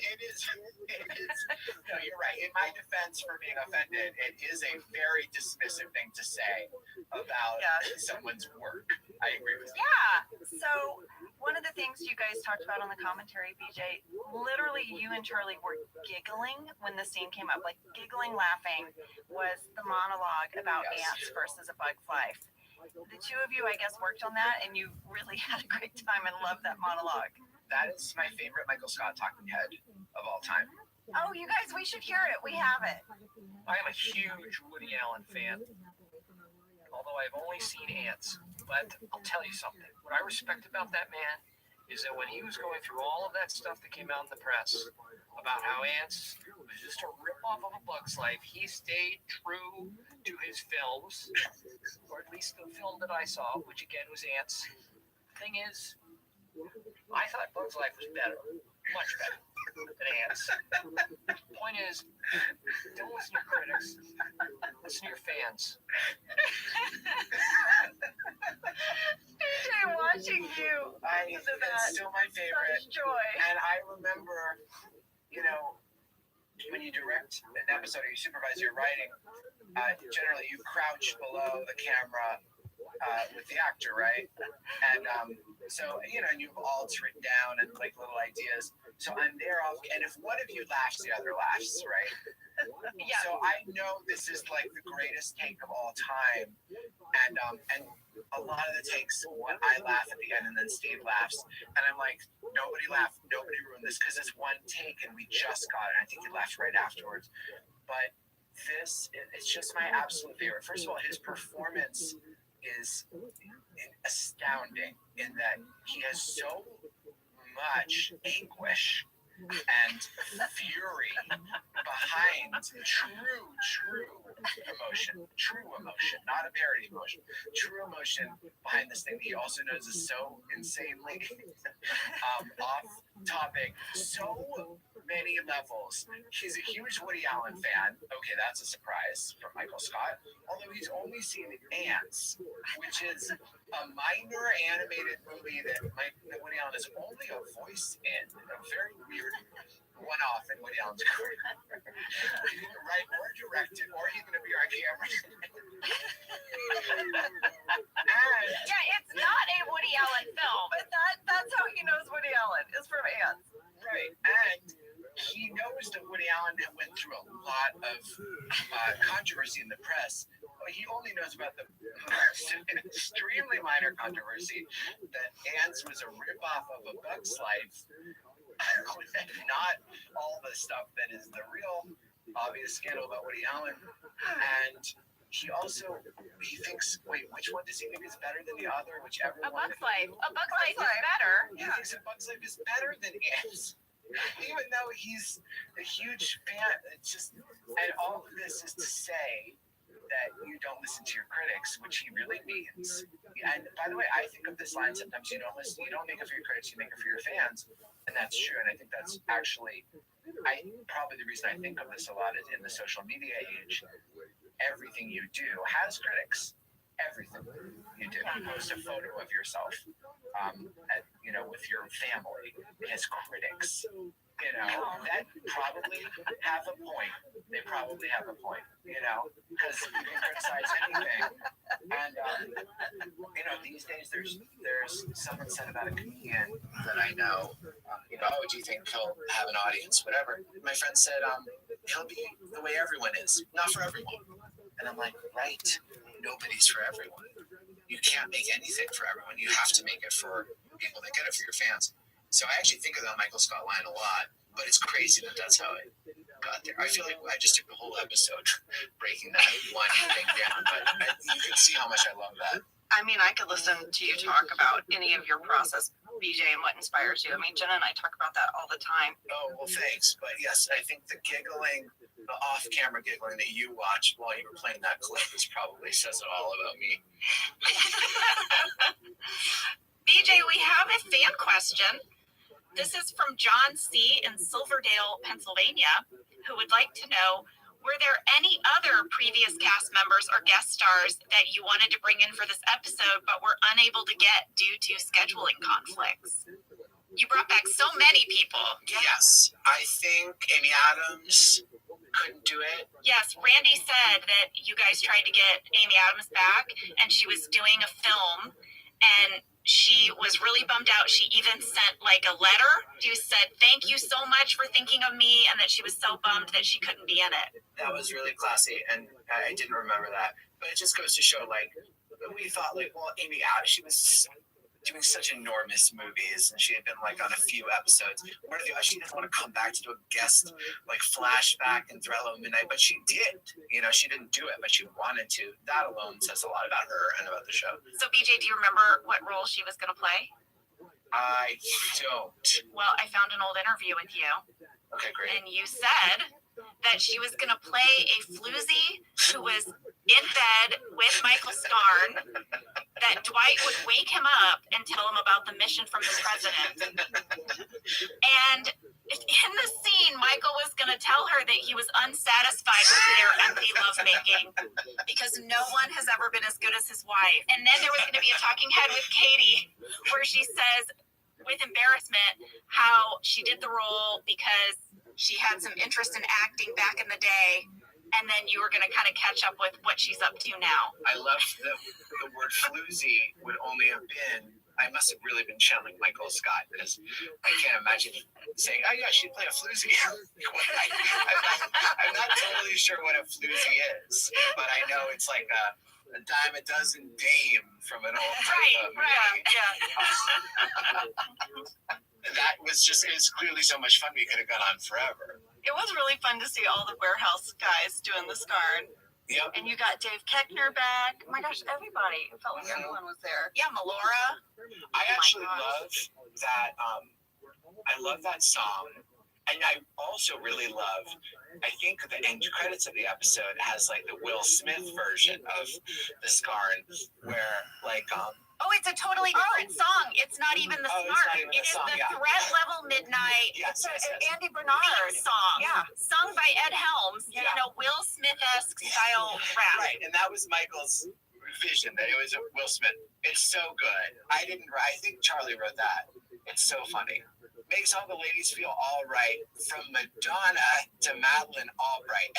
No, you're right. In my defense for being offended, it is a very dismissive thing to say about someone's work. I agree with you. Yeah. So one of the things you guys talked about on the commentary, BJ, literally you and Charlie were giggling when the scene came up, like giggling, laughing, was the monologue about ants versus a bug fly. The two of you, I guess, worked on that, and you really had a great time and loved that monologue. That is my favorite Michael Scott talking head of all time. Oh, you guys, we should hear it. We have it. I am a huge Woody Allen fan, although I've only seen Ants. But I'll tell you something. What I respect about that man is that when he was going through all of that stuff that came out in the press about how Ants was just a ripoff of A Bug's Life, he stayed true to his films, or at least the film that I saw, which again was Ants. Thing is, I thought Bug's Life was better, much better than Ants. Point is, don't listen to your critics, listen to your fans. BJ, watching you. It's still my favorite. Such joy. And I remember, when you direct an episode or you supervise your writing, generally you crouch below the camera with the actor, right? And so, and you've all written down and like little ideas. So I'm there off, and if one of you laughs, the other laughs, right? Yeah. So I know this is like the greatest take of all time, and a lot of the takes when I laugh at the end and then Steve laughs, and I'm like, nobody laugh, nobody ruin this because it's one take and we just got it. I think he laughed right afterwards, but it's just my absolute favorite. First of all, his performance is astounding in that he has so much anguish and fury behind true emotion, not a parody emotion, true emotion behind this thing that he also knows is so insanely off topic, so many levels. He's a huge Woody Allen fan. Okay, that's a surprise from Michael Scott, although he's only seen Ants, which is a minor animated movie that Woody Allen is only a voice in, a very weird one-off in Woody Allen's career. He didn't write or direct it, or he's going to be our camera. It's not a Woody Allen film. But that's how he knows Woody Allen is from Ants. Right, and he knows that Woody Allen went through a lot of controversy in the press. He only knows about the extremely minor controversy that Ants was a ripoff of A Bug's Life, not all the stuff that is the real obvious scandal about Woody Allen. And he thinks, wait, which one does he think is better than the other? Whichever A one. Bug's Life. A Bug's Life is better. He thinks A Bug's Life is better than Ants. Even though he's a huge fan, it's just, and all of this is to say that you don't listen to your critics, which he really means. And by the way, I think of this line sometimes: you don't make it for your critics, you make it for your fans, and that's true. And I think that's actually, probably the reason I think of this a lot is in the social media age, everything you do has critics. Everything you do, post a photo of yourself, with your family, has critics. That probably have a point. They probably have a point, because you can criticize anything. And these days there's someone said about a comedian that I know. Do you think he'll have an audience? Whatever. My friend said, he'll be the way everyone is, not for everyone. And I'm like, right. Nobody's for everyone. You can't make anything for everyone. You have to make it for people that get it, for your fans. So I actually think of that Michael Scott line a lot, but it's crazy that that's how it got there. I feel like I just took the whole episode breaking that one thing down, but you can see how much I love that. I mean, I could listen to you talk about any of your process, BJ, and what inspires you. I mean, Jenna and I talk about that all the time. Oh, well, thanks. But yes, I think the giggling, the off-camera giggling that you watched while you were playing that clip probably says it all about me. BJ, we have a fan question. This is from John C. in Silverdale, Pennsylvania, who would like to know, were there any other previous cast members or guest stars that you wanted to bring in for this episode but were unable to get due to scheduling conflicts? You brought back so many people. Yes, I think Amy Adams couldn't do it. Yes, Randy said that you guys tried to get Amy Adams back, and she was doing a film, and she was really bummed out. She even sent like a letter. She said, "Thank you so much for thinking of me," and that she was so bummed that she couldn't be in it. That was really classy, and I didn't remember that. But it just goes to show, like, we thought, like, well, Amy Adams, she was doing such enormous movies, and she had been like on a few episodes. What are the, she didn't want to come back to do a guest like flashback in Thriller Midnight, but she did. You know, she didn't do it, but she wanted to. That alone says a lot about her and about the show. So, BJ, do you remember what role she was going to play? I don't. Well, I found an old interview with you. Okay, great. And you said that she was going to play a floozy who was in bed with Michael Scarn, that Dwight would wake him up and tell him about the mission from the president. And in the scene, Michael was going to tell her that he was unsatisfied with their empty lovemaking because no one has ever been as good as his wife. And then there was going to be a talking head with Katie where she says, with embarrassment, how she did the role because she had some interest in acting back in the day, and then you were going to kind of catch up with what she's up to now. I love the word floozy would only have been, I must have really been channeling Michael Scott, because I can't imagine saying, oh yeah, she'd play a floozy. I'm not totally sure what a floozy is, but I know it's like a dime a dozen dame from an old type of movie. Right, yeah. That was just, it was clearly so much fun. We could have gone on forever. It was really fun to see all the warehouse guys doing the Scarn. Yep. And you got Dave Keckner back. Oh my gosh, everybody. It felt like everyone was there. Yeah, Melora. I actually love that. I love that song. And I also really love, I think the end credits of the episode has like the Will Smith version of the Scarn, where like, Oh, it's a totally different song. It's not even the Oh, it's Scarn. not even It the is song, the yeah. Threat Level Midnight. yes, yes, yes. Andy Bernard. Song. Yeah. Sung by Ed Helms. Yeah. You know, Will Smith-esque style rap. Right, and that was Michael's vision, that it was a Will Smith. It's so good. I think Charlie wrote that. It's so funny. Makes all the ladies feel all right, from Madonna to Madeleine Albright.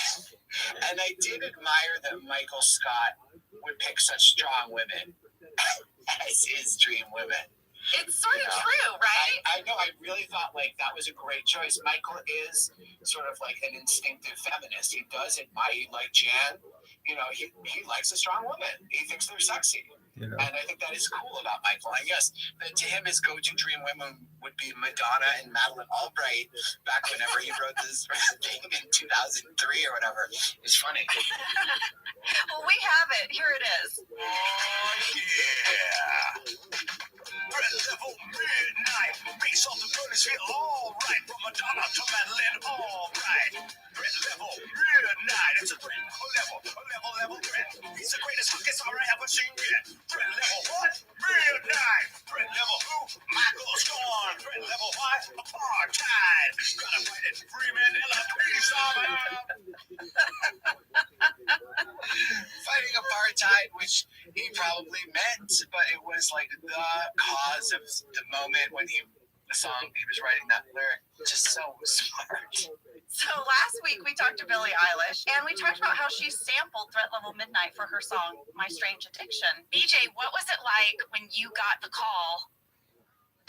And I did admire that Michael Scott would pick such strong women as his dream women. It's sort of true, right? I know. I really thought like that was a great choice. Michael is sort of like an instinctive feminist. He does admire, like Jan. You know, he likes a strong woman. He thinks they're sexy. You know. And I think that is cool about Michael. I guess that to him, his go-to dream women would be Madonna and Madeleine Albright back whenever he wrote this thing in 2003 or whatever. It's funny. Well, we have it. Here it is. Oh, yeah. Red level midnight, base on the furnace feel all right. From Madonna to Madeleine, all right. Red level midnight, it's a level threat. He's the greatest fucking star I ever seen yet. Red level what? Midnight. Red level who? Michael Scarn. Red level what? Apartheid. Gotta fight it. Freeman and a piece of it. Fighting apartheid, which he probably meant, but it was like the cause of the moment when he was writing that lyric. Just so smart. So last week we talked to Billie Eilish, and we talked about how she sampled Threat Level Midnight for her song My Strange Addiction. BJ, what was it like when you got the call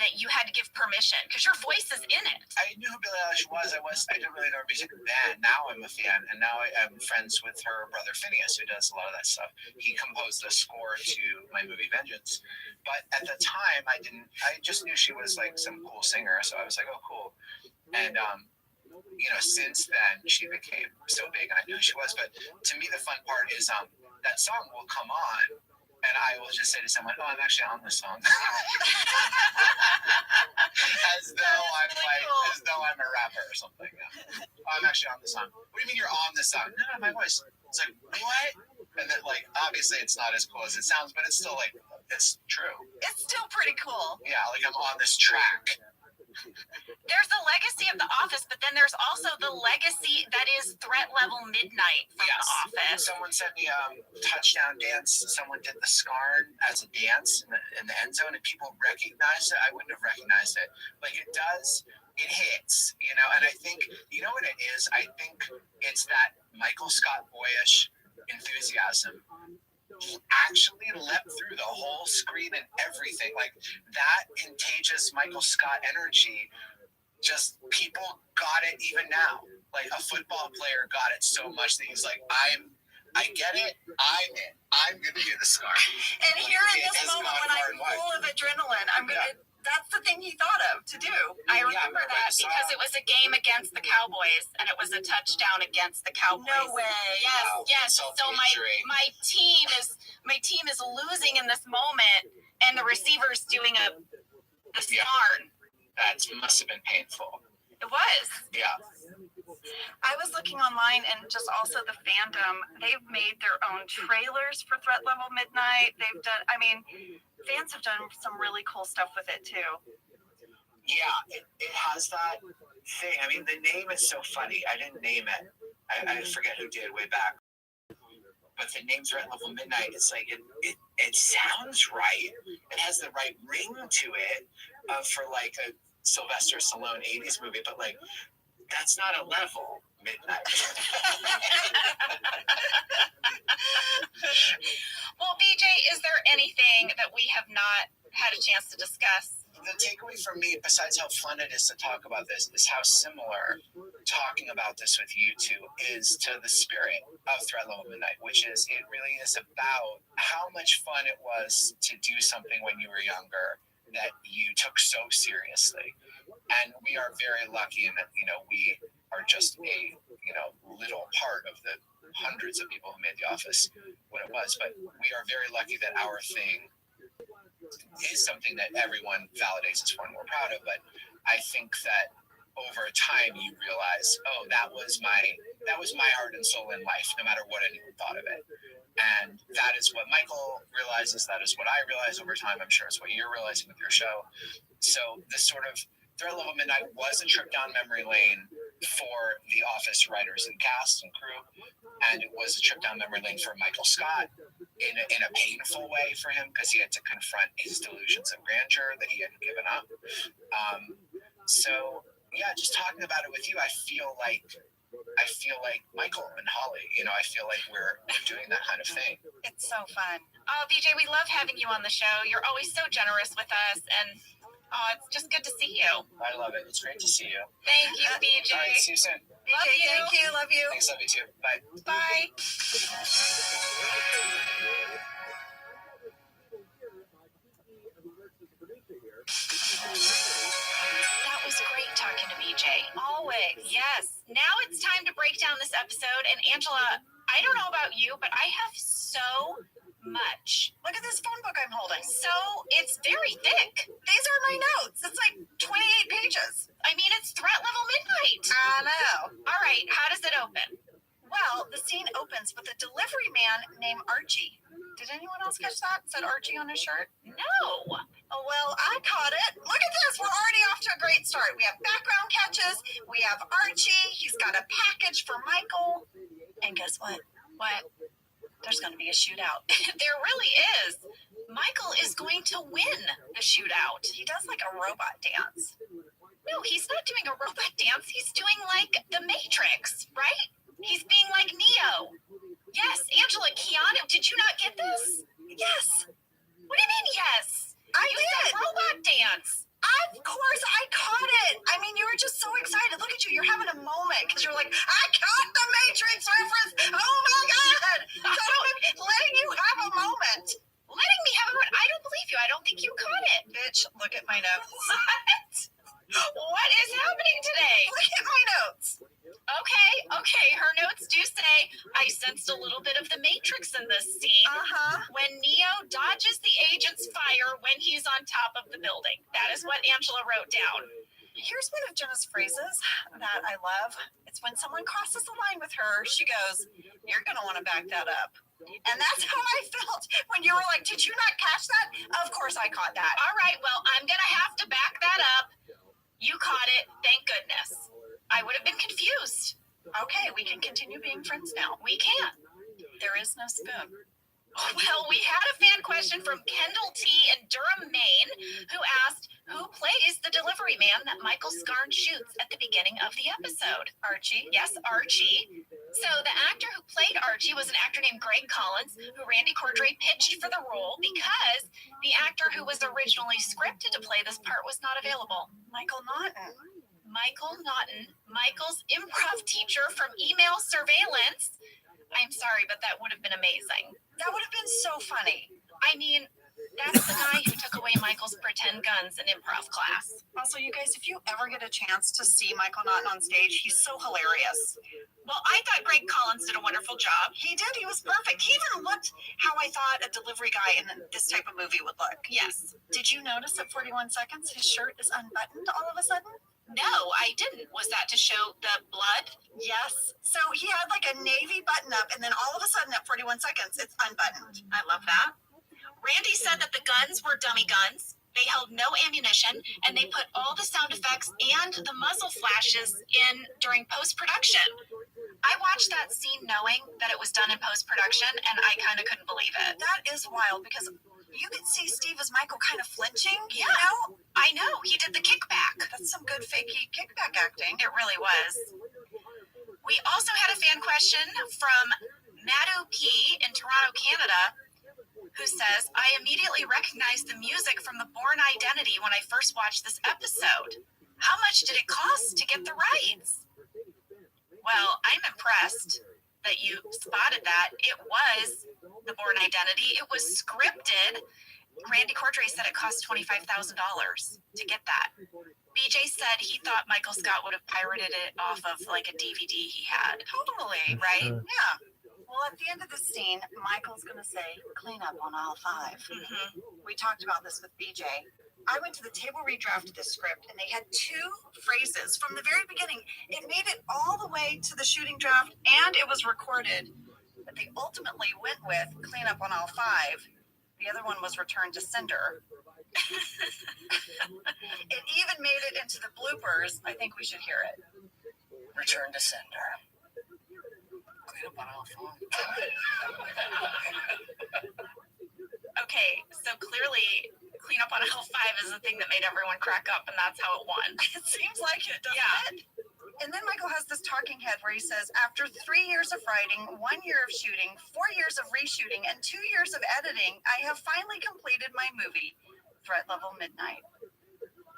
that you had to give permission? Because your voice is in it. I knew who Billie Eilish was. I didn't really know her music then. Now I'm a fan, and now I'm friends with her brother Phineas, who does a lot of that stuff. He composed the score to my movie Vengeance. But at the time, I just knew she was like some cool singer, so I was like, oh, cool. And you know, since then she became so big, and I knew who she was. But to me, the fun part is that song will come on, and I will just say to someone, "Oh, I'm actually on this song," as though I'm a rapper or something. Yeah. Oh, I'm actually on the song. What do you mean you're on the song? No, my voice. It's like, what? And then, like, obviously, it's not as cool as it sounds, but it's still like, it's true. It's still pretty cool. Yeah, like I'm on this track. there's the legacy of The Office, but then there's also the legacy that is Threat Level Midnight from Yes. The Office. Someone sent me touchdown dance. Someone did the scarn as a dance in the end zone, and people recognized it. I wouldn't have recognized it. Like, it does, it hits, you know. And I think, you know what it is? I think it's that Michael Scott boyish enthusiasm. He actually leapt through the whole screen and everything. Like, that contagious Michael Scott energy, just people got it even now. Like, a football player got it so much that he's like, I get it, I'm in. I'm going to do the scar. And here in this moment when I'm full of adrenaline, I'm going to, that's the thing he thought of to do. I remember that because it was a game against the Cowboys and it was a touchdown against the Cowboys. No way. Yes, Wow. yes. So my team is losing in this moment, and the receiver's doing the scarn. That must have been painful. It was. Yeah. I was looking online and just also the fandom, they've made their own trailers for Threat Level Midnight. They've done, I mean, fans have done some really cool stuff with it too. Yeah, it has that thing. I mean, the name is so funny. I didn't name it. I forget who did way back. But the name Threat Level Midnight, it's like, it sounds right. It has the right ring to it for like a Sylvester Stallone 80s movie, but like, that's not a level, midnight. Well, BJ, is there anything that we have not had a chance to discuss? The takeaway for me, besides how fun it is to talk about this, is how similar talking about this with you two is to the spirit of Threat Level Midnight, which is, it really is about how much fun it was to do something when you were younger that you took so seriously. And we are very lucky in that, you know, we are just a, you know, little part of the hundreds of people who made The Office what it was. But we are very lucky that our thing is something that everyone validates us for and we're proud of. But I think that over time you realize, oh, that was my heart and soul in life, no matter what anyone thought of it. And that is what Michael realizes. That is what I realize over time. I'm sure it's what you're realizing with your show. So this sort of Threat Level Midnight was a trip down memory lane for The Office writers and cast and crew. And it was a trip down memory lane for Michael Scott in a painful way for him, because he had to confront his delusions of grandeur that he hadn't given up. So yeah, just talking about it with you, I feel like Michael and Holly, you know, I feel like we're doing that kind of thing. It's so fun. Oh, BJ, we love having you on the show. You're always so generous with us, and it's just good to see you. I love it. It's great to see you. Thank you, BJ. All right, see you soon. Love you. Thank you. Love you. Thanks, love you too. Bye. Bye. That was great talking to BJ. Always. Yes. Now it's time to break down this episode. And Angela, I don't know about you, but I have so much. Look at this phone book I'm holding. So it's very thick. These are my notes. It's like 28 pages. I mean, it's Threat Level Midnight. I know. All right. How does it open? Well, the scene opens with a delivery man named Archie. Did anyone else catch that? It said Archie on his shirt? No. Oh, well, I caught it. Look at this. We're already off to a great start. We have background catches. We have Archie. He's got a package for Michael. And guess what? What? There's going to be a shootout. There really is. Michael is going to win the shootout. He does like a robot dance. No, he's not doing a robot dance. He's doing like the Matrix, right? He's being like Neo. Yes, Angela, Keanu, did you not get this? Yes. What do you mean, yes? I You did. said robot dance. Of course, I caught it. I mean, you were just so excited. Look at you. You're having a moment because you're like, I caught the Matrix reference. Oh, my God. So I'm letting you have a moment. Letting me have a moment. I don't believe you. I don't think you caught it. Bitch, look at my notes. What? What is happening today? Look at my notes. Okay. Her notes do say, I sensed a little bit of the Matrix in this scene. Uh-huh. When Neo dodges the agent's fire when he's on top of the building. That is what Angela wrote down. Here's one of Jenna's phrases that I love. It's when someone crosses the line with her, she goes, you're going to want to back that up. And that's how I felt when you were like, did you not catch that? Of course I caught that. All right, well, I'm going to have to back that up. You caught it. Thank goodness. I would have been confused. Okay, we can continue being friends now. We can't. There is no spoon. Well, we had a fan question from Kendall T. in Durham, Maine, who asked, who plays the delivery man that Michael Scarn shoots at the beginning of the episode? Archie? Yes, Archie. So the actor who played Archie was an actor named Greg Collins, who Randy Cordray pitched for the role because the actor who was originally scripted to play this part was not available. Michael Naughton. Michael Naughton, Michael's improv teacher from Email Surveillance. I'm sorry, but that would have been amazing. That would have been so funny. I mean, that's the guy who took away Michael's pretend guns in improv class. Also, you guys, if you ever get a chance to see Michael Naughton on stage, he's so hilarious. Well, I thought Greg Collins did a wonderful job. He did. He was perfect. He even looked how I thought a delivery guy in this type of movie would look. Yes. Did you notice at 41 seconds his shirt is unbuttoned all of a sudden? No, I didn't. Was that to show the blood? Yes. So he had like a navy button up, and then all of a sudden at 41 seconds, it's unbuttoned. I love that. Randy said that the guns were dummy guns. They held no ammunition, and they put all the sound effects and the muzzle flashes in during post-production. I watched that scene knowing that it was done in post-production, and I kind of couldn't believe it. That is wild because you could see Steve as Michael kind of flinching, you Yeah. know? I know. He did the kickback. That's some good fakey kickback acting. It really was. We also had a fan question from Madhu P. in Toronto, Canada, who says, I immediately recognized the music from the Bourne Identity when I first watched this episode. How much did it cost to get the rights? Well, I'm impressed that you spotted that. It was the Bourne Identity. It was scripted. Randy Cordray said it cost $25,000 to get that. BJ said he thought Michael Scott would have pirated it off of like a DVD he had. Totally. Right? Yeah. Well, at the end of the scene, Michael's going to say, clean up on aisle 5. Mm-hmm. We talked about this with BJ. I went to the table, redrafted the script, and they had 2 phrases from the very beginning. It made it all the way to the shooting draft, and it was recorded. But they ultimately went with clean up on aisle 5. The other one was return to sender. It even made it into the bloopers. I think we should hear it. Return to sender. Clean up on aisle 5. Okay, so clearly clean up on aisle 5 is the thing that made everyone crack up, and that's how it won. It seems like it, doesn't Yeah. it? And then Michael has this talking head where he says, after 3 years of writing, 1 year of shooting, 4 years of reshooting, and 2 years of editing, I have finally completed my movie, Threat Level Midnight.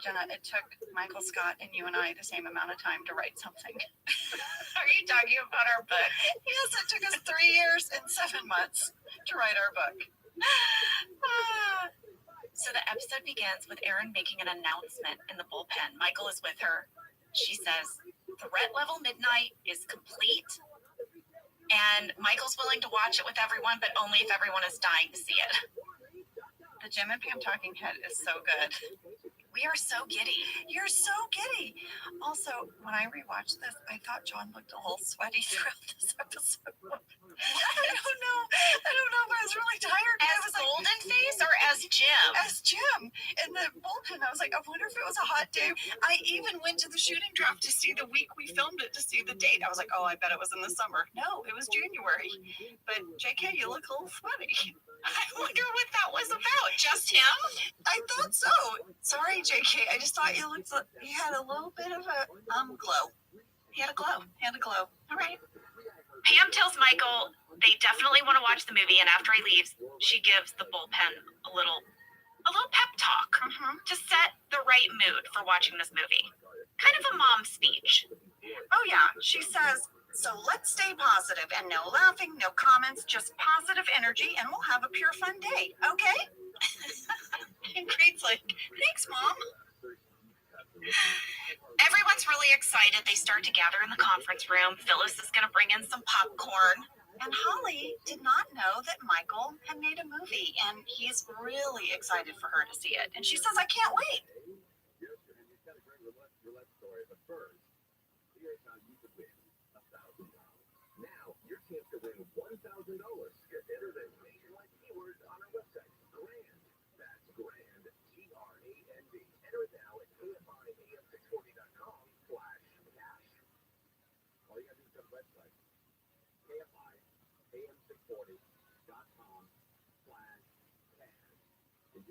Jenna, it took Michael Scott and you and I the same amount of time to write something. Are you talking about our book? Yes, it took us 3 years and 7 months to write our book. So the episode begins with Erin making an announcement in the bullpen. Michael is with her. She says, Threat Level Midnight is complete, and Michael's willing to watch it with everyone, but only if everyone is dying to see it. The Jim and Pam talking head is so good. We are so giddy. You're so giddy. Also, when I rewatched this, I thought John looked a little sweaty throughout this episode. I don't know if I was really tired. I As was like, Golden Face or as Jim? as Jim in the bullpen, I was like, I wonder if it was a hot day. I even went to the shooting draft to see the week we filmed it, to see the date. I was like, oh, I bet it was in the summer. No, it was January. But JK, you look a little sweaty. I wonder what that was about. Just him? I thought so. Sorry, JK. I just thought you looked. You had a little bit of a glow. He had a glow. He had a glow. All right. Pam tells Michael they definitely want to watch the movie, and after he leaves, she gives the bullpen a little pep talk to set the right mood for watching this movie. Kind of a mom speech. Oh yeah, she says, so let's stay positive and no laughing, no comments, just positive energy, and we'll have a pure fun day, okay? And Creed's like, thanks, Mom. Everyone's really excited. They start to gather in the conference room. Phyllis is going to bring in some popcorn. And Holly did not know that Michael had made a movie, and he's really excited for her to see it. And she says, I can't wait. Now, your chance to win $1,000. Just enter the nationwide keywords on our website. Grand. That's grand. GRAND. Enter it now at AFIAF640.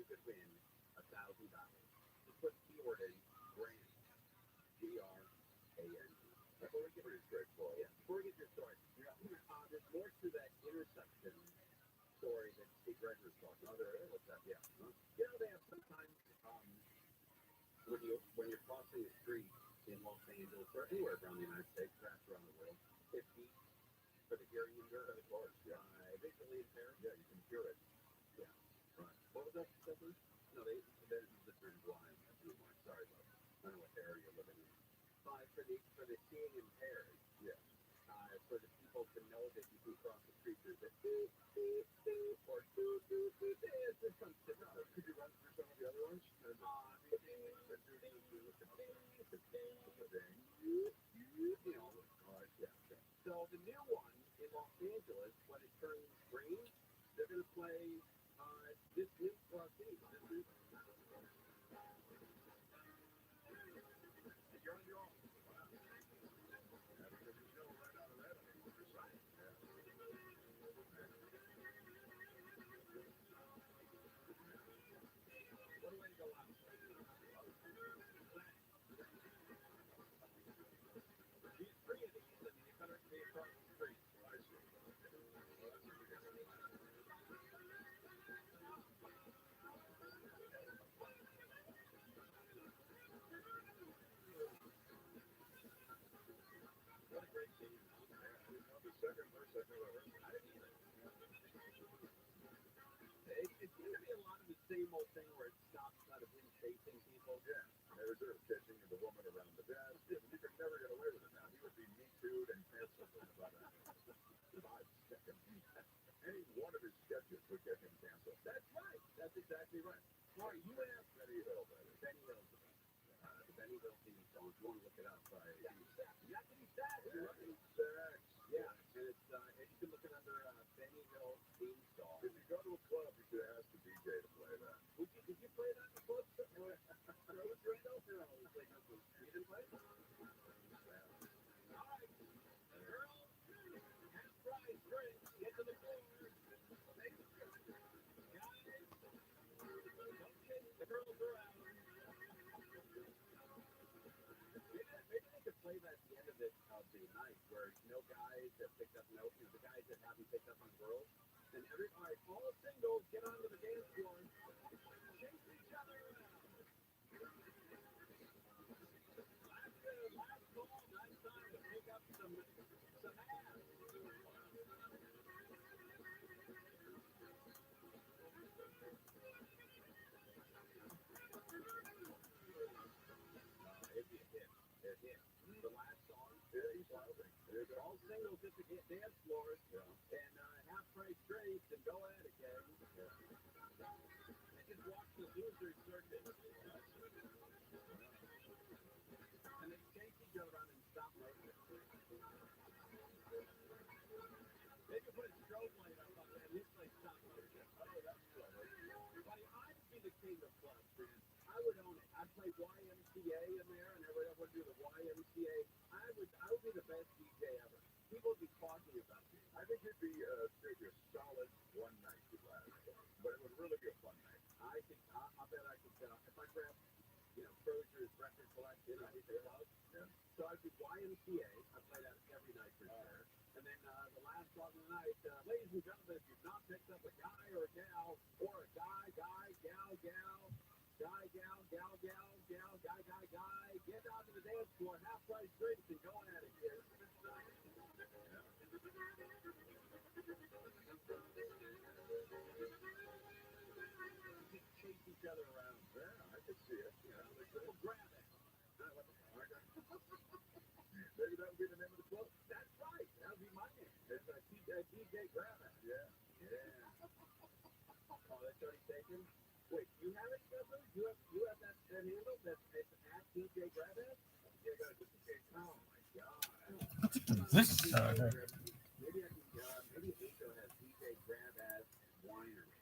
you could win $1,000. Just put keyword in brand, GRAND. Before we get pretty straightforward. Yeah. Before we get your story, there's more to that intersection story that Steve Greger's talking about. What's that? Yeah. You know, they have sometimes when you're crossing the street in Los Angeles or anywhere around the United States, perhaps around the world, it beeps for the hearing impaired, of course. Yeah. Visually impaired. Yeah, you can hear it. Yeah. Right. What was that? No, there's the term blind. Sorry about that. I don't know what area you're living in. For the seeing impaired. Yeah. So that people can know that you can cross the street. There's a beep, beep, beep, or doot, doot, doot. There's some different. Could you run through some of the other ones? So the new one in Los Angeles, when it turns green, they're going to play this new theme. You're on your own. Wow. That's because you know right out of that. Right. Yeah. What way to go out? She's free of these, and you cut her across the street. I see. What a great scene. The second verse I've ever heard. I didn't either. It's going to be a lot of the same old thing where it stops out of him chasing people. Yeah. There's her chasing the woman around the desk. You could never get away with it now. He would be Me Too'd and canceled in about 5 seconds. Any one of his sketches would get him canceled. That's right. That's exactly right. All right, you asked Benny Hill. Benny Hill's the best. The Benny Hill theme song. If you want to look it up, Yakety Sax. Yeah, and it's and you can look it under Benny Hill theme song. If you go to a club, you should ask the DJ to play that. Did you play that in the club? You didn't play it? All right, girl, half price drink. Get to the floor. Make it good. Guys, don't chase the girls around. Maybe they could play that at the end of the night where no guys have picked up the guys that haven't picked up on girls. And all singles get onto the dance floor. Chase each other around. Last call, nice time to pick up some ass. It'd be a hit. The last song, all singles at the dance floors, and half-price drinks, and go at it, gang. And just watch the losers circuit. And they chase each other around and stop motion. Maybe put a strobe light up on that. This like stop motion. Oh, that's clever. Buddy, I'd be the king of clubs, man. I would own it. I'd play YMCA in there, and everybody would do the YMCA. I would be the best DJ ever. People would be talking about me. I think it'd be a solid one night to last, but it would really be a fun night. I think I bet I could if I grab, Crozier's record collection, I think they're out. Yeah. So I'd do YMCA. I play that every night for sure. And then the last song of the night, ladies and gentlemen, if you've not picked up a guy or a gal, or a guy, gal, get out to the dance floor, half-price drinks, and go at it, kid. Just chase each other around. Yeah, I could see it. Well, grab it. Maybe that would be the name of the club. That's right. That would be my name. It's DJ Grab It. Yeah. Oh, that's already taken? Wait, you have it, Guzzler? You have that handle? That's at DJ Grab It? Yeah, guys, just in case. Oh, my God. This Maybe Aco has DJ Grab It Winery.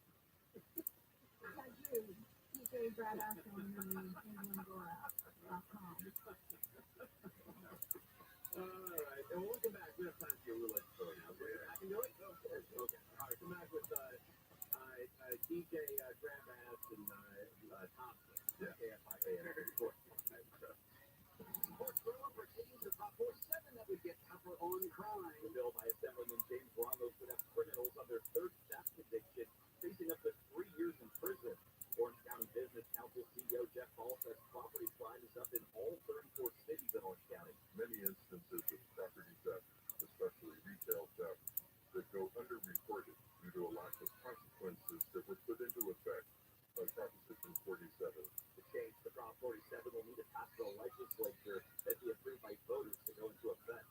DJ Grab It Winery.com. All right, and we'll come back. We have time for your roulette story now. I can do it? Oh, of course. Okay. All right, come back with DJ Grab Ass and top six. Yeah. KFIA and every foot. Sports thriller for teams of top 4-7 that would get tougher on crime. The bill by Assemblyman James Ramos would have criminals on their third theft conviction facing up to 3 years in prison. Orange County Business Council CEO Jeff Ball says property crime is up in all 34 cities in Orange County. Many instances of property theft, especially retail theft, that go underreported due to a lack of consequences that were put into effect by Proposition 47. The change to Prop 47 will need to pass the legislature and be approved by voters to go into effect.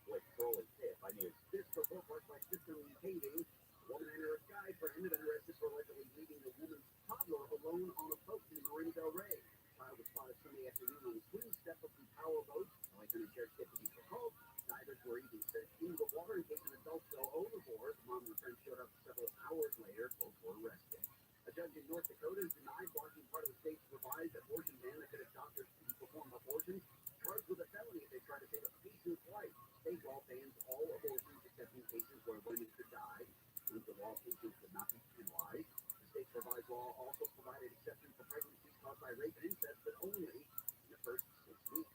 Blake Crowley, KFI News. This report marked by Sister Paving. A woman and her guy friend have been arrested for allegedly leaving the woman's toddler alone on a boat in Marina Del Rey. The child was spotted Sunday afternoon on the swing step of the power boat. Lincoln Sheriff's deputies were called. Divers were even sent into the water in case an adult fell overboard. The mom and her friend showed up several hours later. Both were arrested. A judge in North Dakota has denied blocking part of the state's revised abortion ban that could have doctors to perform abortions charged with a felony if they try to save a patient's life. State law bans all abortions except in cases where women could die. The law patients would not be penalized. The state's revised law also provided exceptions for pregnancies caused by rape and incest, but only in the first 6 weeks.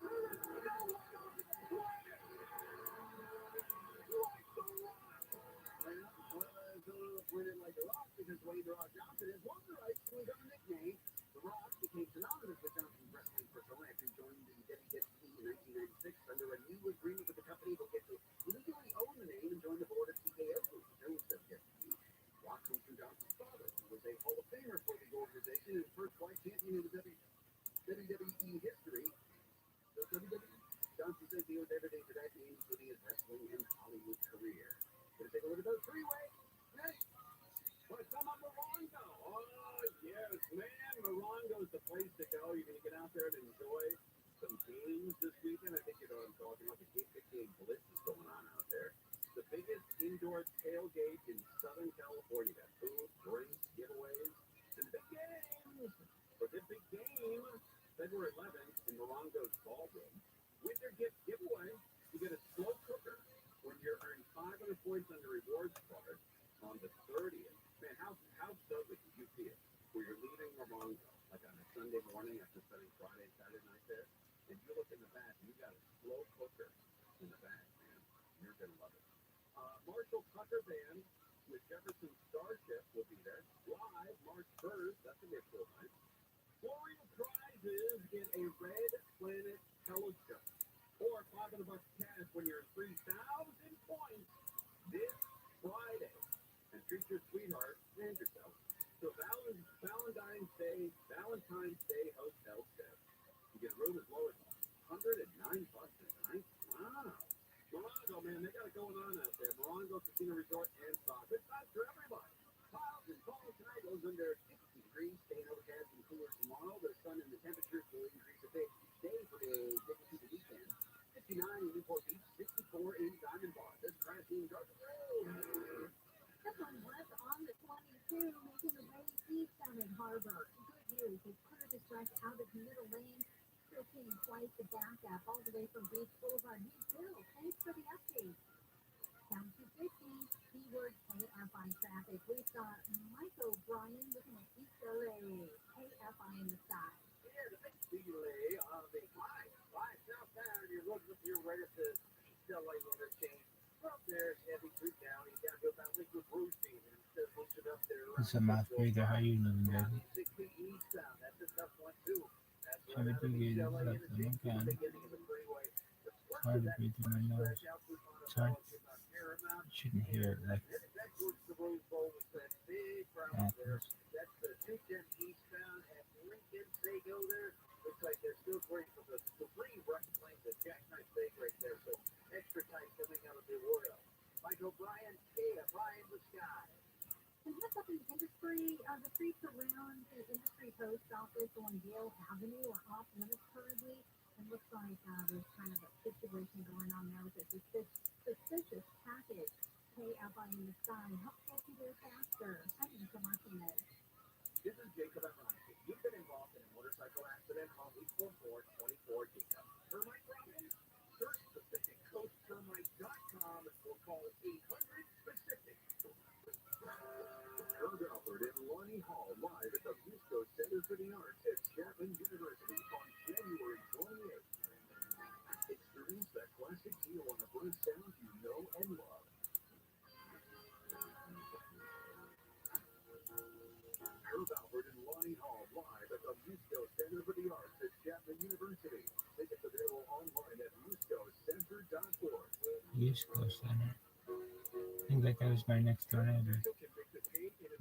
Winning like The Rock because Wayne The Rock Johnson has won the rights to his own nickname. The Rock became synonymous with Johnson's wrestling persona after he joined the WWE in 1996 under a new agreement with the company that gets to legally own the name and join the board of TKO Group, known as WWE. Rock comes from Johnson's father, who was a Hall of Famer for the organization and first white champion in the WWE history. The WWE. Johnson says he owns everything for that name, including his wrestling and Hollywood career. Gonna take a look at those three-way. Next. Let's come up Morongo. Oh, yes, man. Morongo's the place to go. You're going to get out there and enjoy some games this weekend. I think you know what I'm talking about. The Big Game Blitz is going on out there. The biggest indoor tailgate in Southern California. Got food, drinks, giveaways, and the big games. For this big game, February 11th in Morongo's ballroom. With your gift giveaway, you get a slow cooker when you're earning 500 points on the rewards card on the 30th. Man, how stoked would you feel where you're leaving Morongo, like on a Sunday morning after spending Friday and Saturday night there, and you look in the back and you got a slow cooker in the back, man. You're going to love it. Marshall Tucker Band with Jefferson Starship will be there live March 1st. That's going to be a cool night. Florida prizes get a Red Planet telescope or $500 cash when you're 3,000 points this Friday. And treat your sweetheart and yourself. So Valentine's Day hotel stay. You get a room as low as $109 a night. Wow. Morongo, man, they got it going on out there. Morongo Casino Resort and Spa. It's not for everybody. Clouds and fall tonight goes under 60 degrees. Staying overcast and cooler tomorrow. The sun and the temperatures will increase a bit each day for the weekend. 59 in Newport Beach, 64 in Diamond Bar. This crash in Garden Road. Someone was on the 22 making the way eastbound at Harbor. Good news, they cleared the stretch out of the middle lane. Still seeing quite the backup all the way from Beach Boulevard. Hey, Bill, thanks for the update. Down to 50, keyword KFI traffic. We saw Mike O'Brien looking at East LA. KFI in the sky. Yeah, the big delay on the 5 southbound. You're right at the East LA interchange. Up there, heavy creek down. You gotta go down Liquid Roofing and instead of pushing up there. It's a mouth breather. How you doing, baby? 60 eastbound. That's a tough one too. That's Should we do it? It's hard to breathe through my nose. It's hard. You shouldn't hear it like that. That's the 210 eastbound at Lincoln. They go there. Looks like they're still waiting for the free right lane, the Jackknife Bay right there. So extra tight coming out of the Royal. Mike O'Brien, KFI in the sky. And what's up in the industry? The streets around the industry post office on Yale Avenue are off limits currently. It looks like there's kind of a situation going on there with a suspicious package. KFI in the sky. Help get you there faster. I'm Lisa Martinez. This is Jacob at Rocky. You've been involved in a motorcycle accident. Call 844-24-JACOB. Termite problem? Search PacificCoastTermite.com or call 800-PACIFIC. Herb Alford and Lonnie Hall live at the Fusco Center for the Arts at Chapman University on January 28th. Experience that classic Tijuana blues sound you know and love. Herb Alpert and Lonnie Hall live at the Musco Center for the Arts at Chapman University. Tickets available online at muscocenter.org. Usco Center. I think that was my next door neighbor.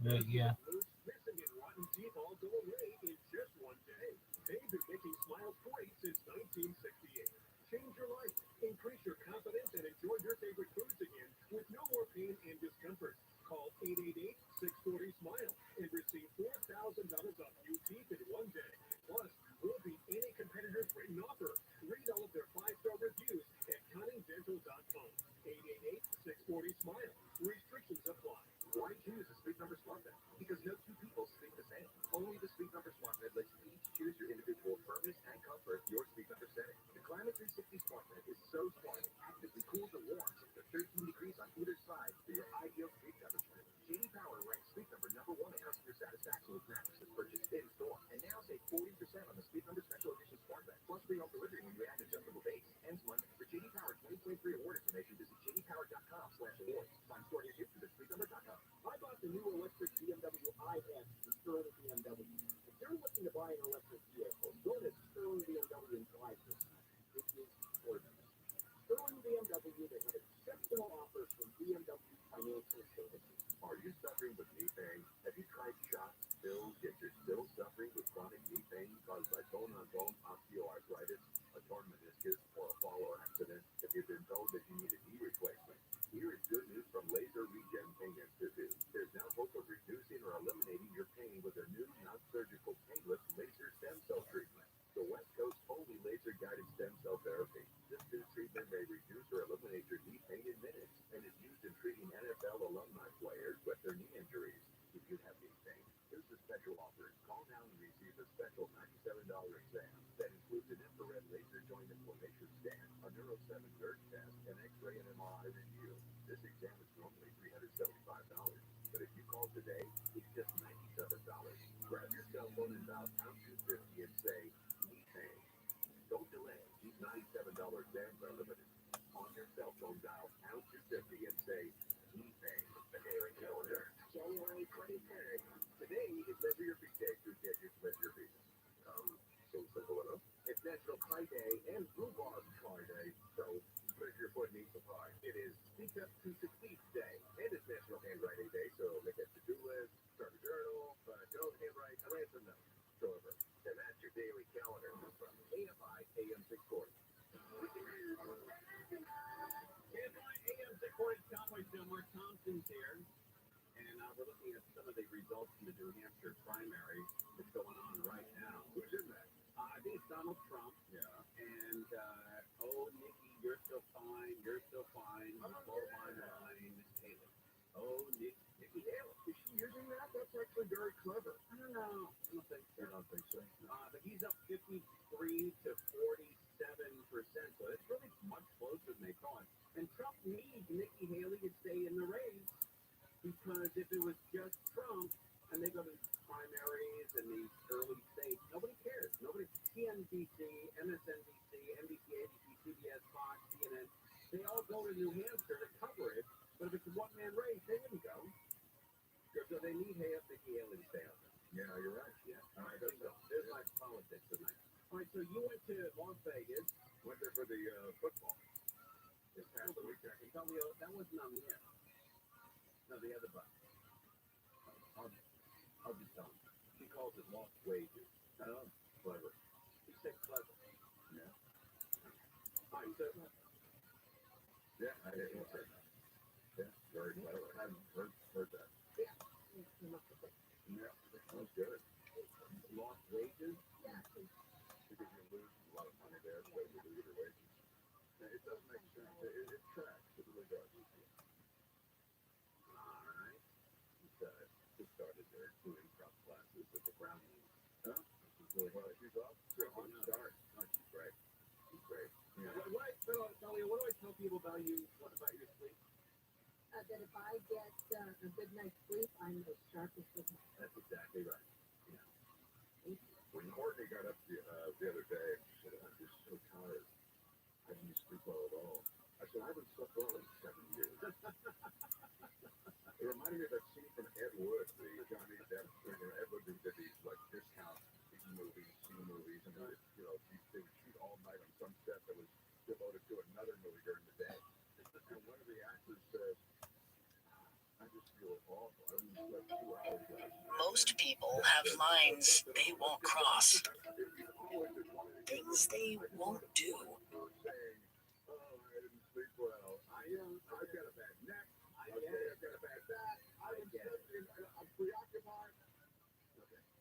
But yeah. Missing and rotten teeth all go away in just one day. They've been making smiles great since 1968. Change your life, increase your confidence, and enjoy your favorite foods again with no more pain and discomfort. Call 888-640-SMILE and receive $4,000 off new teeth in one day. Plus, we'll beat any competitor's written offer. Read all of their 5-star reviews at cunningdental.com. 888-640-SMILE. Restrictions apply. Why choose a Sleep Number Smart Bed? Because no two people sleep the same. Only the Sleep Number Smart Bed lets you each choose your individual firmness and comfort, your Sleep Number setting. The Climate 360 Smart Bed is so smart it actively cools and warms up to 13 degrees on either side for your ideal sleep temperature. JD Power ranks Sleep Number #1 in customer satisfaction with mattresses purchased in store. And now save 40% on the Sleep Number Special Edition Smart Bed. Plus free home delivery when you add an adjustable base. Ends Monday. For JD Power 2023 award information, visit jdpower.com/awards. Find store near you through sleepnumber.com. I bought the new electric BMW iX from Sterling BMW. If you're looking to buy an electric vehicle, go to Sterling BMW and drive this. It is gorgeous. Sterling BMW, they have exceptional offers from BMW Financial Services. Are you suffering with knee pain? Have you tried shots, pills, yet you're still suffering with chronic knee pain caused by bone-on-bone osteoarthritis, a torn meniscus, or a fall or accident? Have you been told that you need a knee replacement? Here is good news from Laser Regen Pain Institute. There's now hope of reducing or eliminating your pain with their new non-surgical painless laser stem cell treatment. The West Coast only laser-guided stem cell therapy. This new treatment may reduce or eliminate your knee pain in minutes and is used in treating NFL alumni players with their knee injuries. If you have knee pain, here's the special offer. Call now and receive a special $97 exam that includes an infrared laser joint inflammation scan, a Neuro 7 nerve test, an X-ray and MRI review. This exam is normally $375, but if you call today, it's just $97. Grab your cell phone and dial #250 and say, knee pain. Don't delay. These $97 exams are limited. On your cell phone, dial #250 and say, knee pain. The daily calendar, January 23rd. Today is Measure Your Feet Day through Get Your Measure Your Feet. So simple enough. It's National Cry Day and Rhubarb Cry Day, so measure your foot needs supply. It is Speak Up to Succeed Day, and it's National Handwriting Day, so make a to-do list, start a journal, but don't handwrite a ransom note. However, and that's your daily calendar from KFI AM 640. KFI AM 640, Conway Silver, Thompson's here, and we're looking at some of the results from the New Hampshire primary that's going on right now. Who's in that? I think it's Donald Trump. Yeah. And, Nikki, you're still fine. You're still fine. Blow my mind. Haley. Nikki Haley. Is she using that? That's actually very clever. I don't know. I don't think so. But he's up 53 to 47%. So it's really much closer than they thought. And Trump needs Nikki Haley to stay in the race because if it was just Trump and they go to primaries and these early states, nobody cares. Nobody. CNBC, MSNBC, NBC, ABC, CBS, Fox, CNN, they all go to New Hampshire to cover it. But if it's a one-man race, they wouldn't go. So they need Nikki Haley to stay out there. Yeah, you're right. Yeah. All right, so there's my politics tonight. All right, so you went to Las Vegas. Went there for the football. This past weekend. That wasn't on the air. No, the other button. I'll just tell him. She calls it lost wages. Oh, clever. He said clever. Yeah. All right, so. Yeah, I didn't say that. Yeah, very clever. I haven't heard that. Yeah. Yeah, that's good. Lost wages? Yeah. Because you lose a lot of money there, so you lose your wages. Now, it does make sense. It tracks. It really does. All right. Just started their doing prep classes at the Brownies. Huh? Well, she's off. Good start. Oh, she's great. She's great. Yeah. What do I tell people about you? What about your sleep? That if I get a good night's sleep, I'm the sharpest of my. That's exactly right. Yeah. Thank Most people have lines they won't cross. Things they won't do.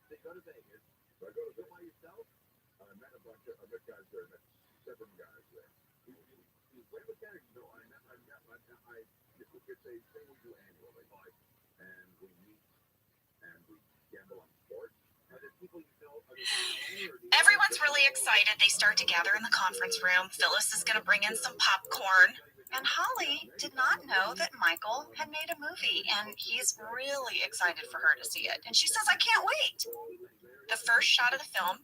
They go to Vegas. I go by yourself? I met guys there. I met 7 guys there. You went with that? No, it's a thing we do annually. And we meet and we gamble on sports. Are there people you know? Everyone's really excited. They start to gather in the conference room. Phyllis is going to bring in some popcorn. And Holly did not know that Michael had made a movie, and he's really excited for her to see it. And she says, I can't wait. The first shot of the film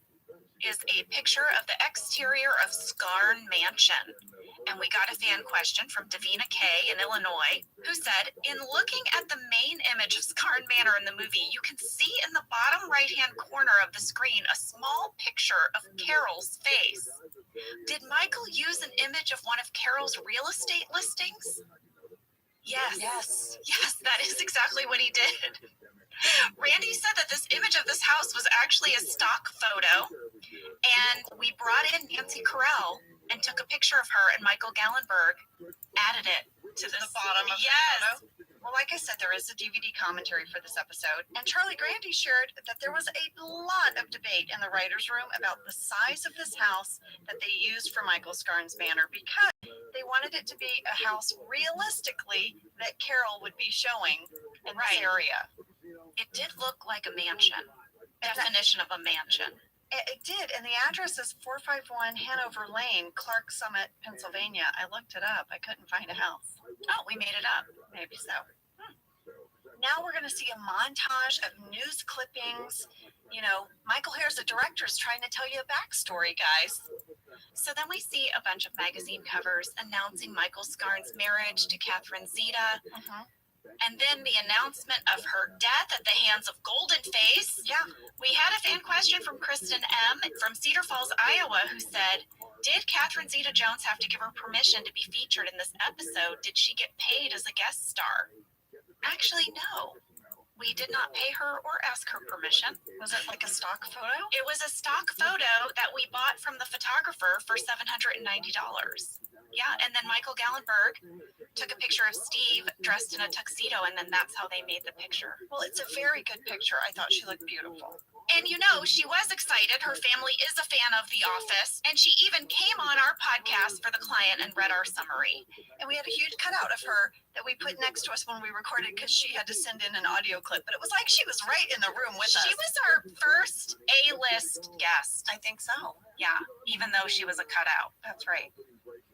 is a picture of the exterior of Scarn Mansion. And we got a fan question from Davina K in Illinois, who said, in looking at the main image of Scarn Manor in the movie, you can see in the bottom right-hand corner of the screen a small picture of Carol's face. Did Michael use an image of one of Carol's real estate listings? Yes, that is exactly what he did. Randy said that this image of this house was actually a stock photo, and we brought in Nancy Carell and took a picture of her, and Michael Gallenberg added it to the bottom of the photo. Well, like I said, there is a DVD commentary for this episode, and Charlie Grandy shared that there was a lot of debate in the writer's room about the size of this house that they used for Michael Scarn's Manor, because they wanted it to be a house realistically that Carol would be showing in this area. It did look like a mansion. Definition of a mansion. It did, and the address is 451 Hanover Lane, Clark Summit, Pennsylvania. I looked it up. I couldn't find a house. Oh, we made it up. Maybe so. Now we're going to see a montage of news clippings. You know, Michael here's the director is trying to tell you a backstory, guys. So then we see a bunch of magazine covers announcing Michael Scarn's marriage to Catherine Zeta. And then the announcement of her death at the hands of Golden Face. Yeah. We had a fan question from Kristen M. from Cedar Falls, Iowa, who said, did Catherine Zeta-Jones have to give her permission to be featured in this episode? Did she get paid as a guest star? Actually, no. We did not pay her or ask her permission. Was it like a stock photo? It was a stock photo that we bought from the photographer for $790. Yeah, and then Michael Gallenberg took a picture of Steve dressed in a tuxedo, and then that's how they made the picture. Well, it's a very good picture. I thought she looked beautiful. And you know, she was excited. Her family is a fan of The Office, and she even came on our podcast for the client and read our summary. And we had a huge cutout of her that we put next to us when we recorded because she had to send in an audio clip, but it was like she was right in the room with us. She was our first A-list guest. I think so. Yeah, even though she was a cutout. That's right.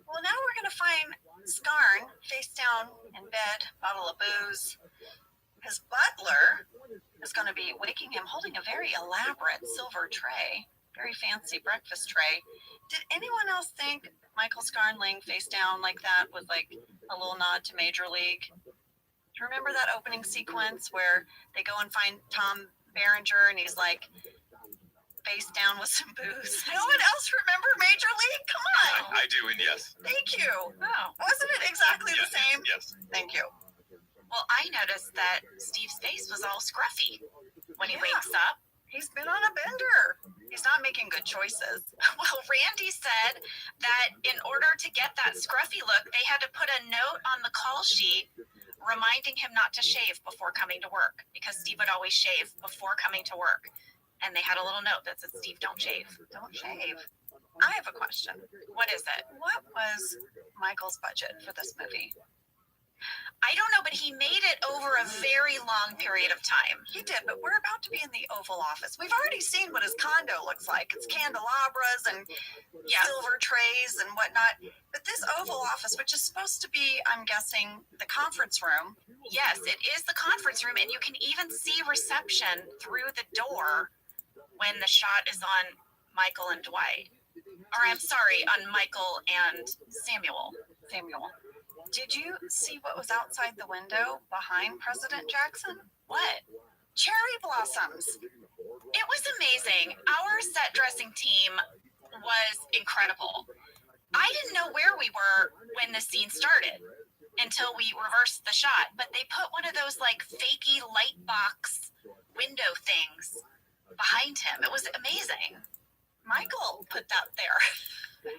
Well, now we're going to find Scarn face down in bed, bottle of booze. His butler is going to be waking him holding a very elaborate silver tray, very fancy breakfast tray. Did anyone else think Michael Scarn laying face down like that was like a little nod to Major League? Do you remember that opening sequence where they go and find Tom Berenger and he's like face down with some booze? No one else remember Major League? Come on. I do, and yes. Thank you. Oh, wasn't it exactly the same? Yes. Thank you. Well, I noticed that Steve's face was all scruffy when he wakes up. He's been on a bender. He's not making good choices. Well, Randy said that in order to get that scruffy look, they had to put a note on the call sheet reminding him not to shave before coming to work, because Steve would always shave before coming to work. And they had a little note that said, Steve, don't shave. Don't shave. I have a question. What is it? What was Michael's budget for this movie? I don't know, but he made it over a very long period of time. He did, but we're about to be in the Oval Office. We've already seen what his condo looks like. It's candelabras and silver trays and whatnot. But this Oval Office, which is supposed to be, I'm guessing, the conference room. Yes, it is the conference room, and you can even see reception through the door when the shot is on Michael and Dwight. Or I'm sorry, on Michael and Samuel. Did you see what was outside the window behind President Jackson? What? Cherry blossoms. It was amazing. Our set dressing team was incredible. I didn't know where we were when the scene started. until we reversed the shot. But they put one of those like fakey light box window things behind him. It was amazing. Michael put that there.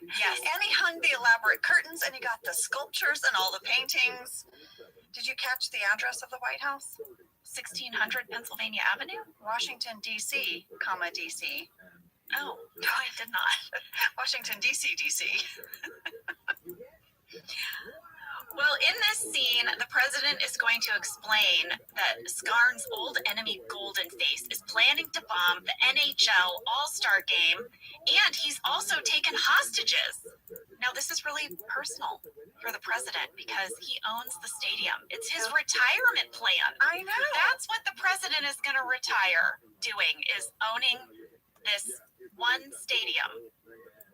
Yes. And he hung the elaborate curtains, and he got the sculptures and all the paintings. Did you catch the address of the White House? 1600 Pennsylvania Avenue? Washington, D.C., comma, D.C. Oh, no, I did not. Washington, D.C., D.C. Well, in this scene, the president is going to explain that Skarn's old enemy Golden Face is planning to bomb the NHL All-Star Game, and he's also taken hostages. Now, this is really personal for the president because he owns the stadium. It's his retirement plan. I know. That's what the president is going to retire doing, is owning this one stadium.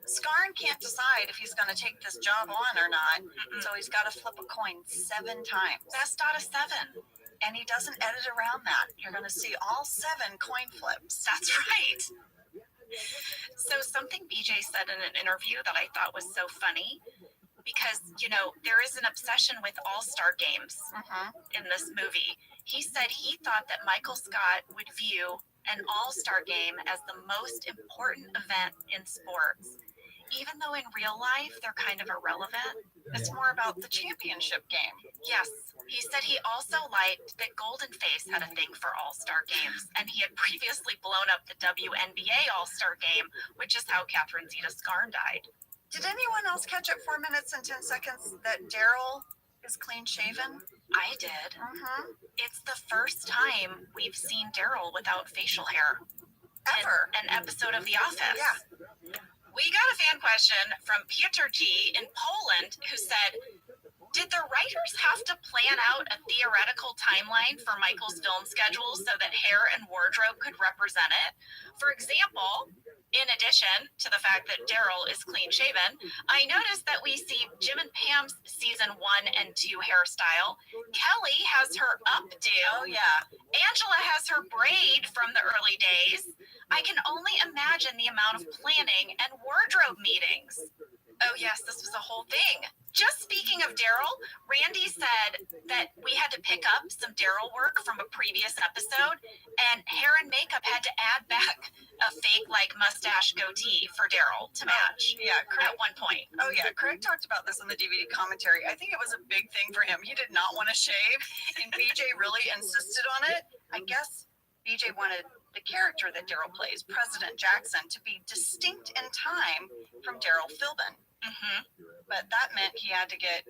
Skarn can't decide if he's going to take this job on or not, so he's got to flip a coin 7 times. Best out of 7. And he doesn't edit around that. You're going to see all 7 coin flips. That's right. So something BJ said in an interview that I thought was so funny, because, you know, there is an obsession with all-star games in this movie. He said he thought that Michael Scott would view an all-star game as the most important event in sports, even though in real life they're kind of irrelevant. It's more about the championship game. Yes. He said he also liked that Golden Face had a thing for all-star games, and he had previously blown up the WNBA all-star game, which is how Catherine Zeta-Skarn died. Did anyone else catch at 4 minutes and 10 seconds that Daryl is clean-shaven? I did. It's the first time we've seen Daryl without facial hair. Ever. In an episode of The Office. Yeah. We got a fan question from Piotr G in Poland who said, did the writers have to plan out a theoretical timeline for Michael's film schedule so that hair and wardrobe could represent it? For example, in addition to the fact that Daryl is clean-shaven, I noticed that we see Jim and Pam's season 1 and 2 hairstyle. Kelly has her updo. Oh, yeah. Angela has her braid from the early days. I can only imagine the amount of planning and wardrobe meetings. Oh, yes, this was a whole thing. Just speaking of Daryl, Randy said that we had to pick up some Daryl work from a previous episode, and hair and makeup had to add back a fake, like, mustache goatee for Daryl to match at one point. Oh, yeah. Craig talked about this in the DVD commentary. I think it was a big thing for him. He did not want to shave, and BJ really insisted on it. I guess BJ wanted the character that Daryl plays, President Jackson, to be distinct in time from Daryl Philbin. But that meant he had to get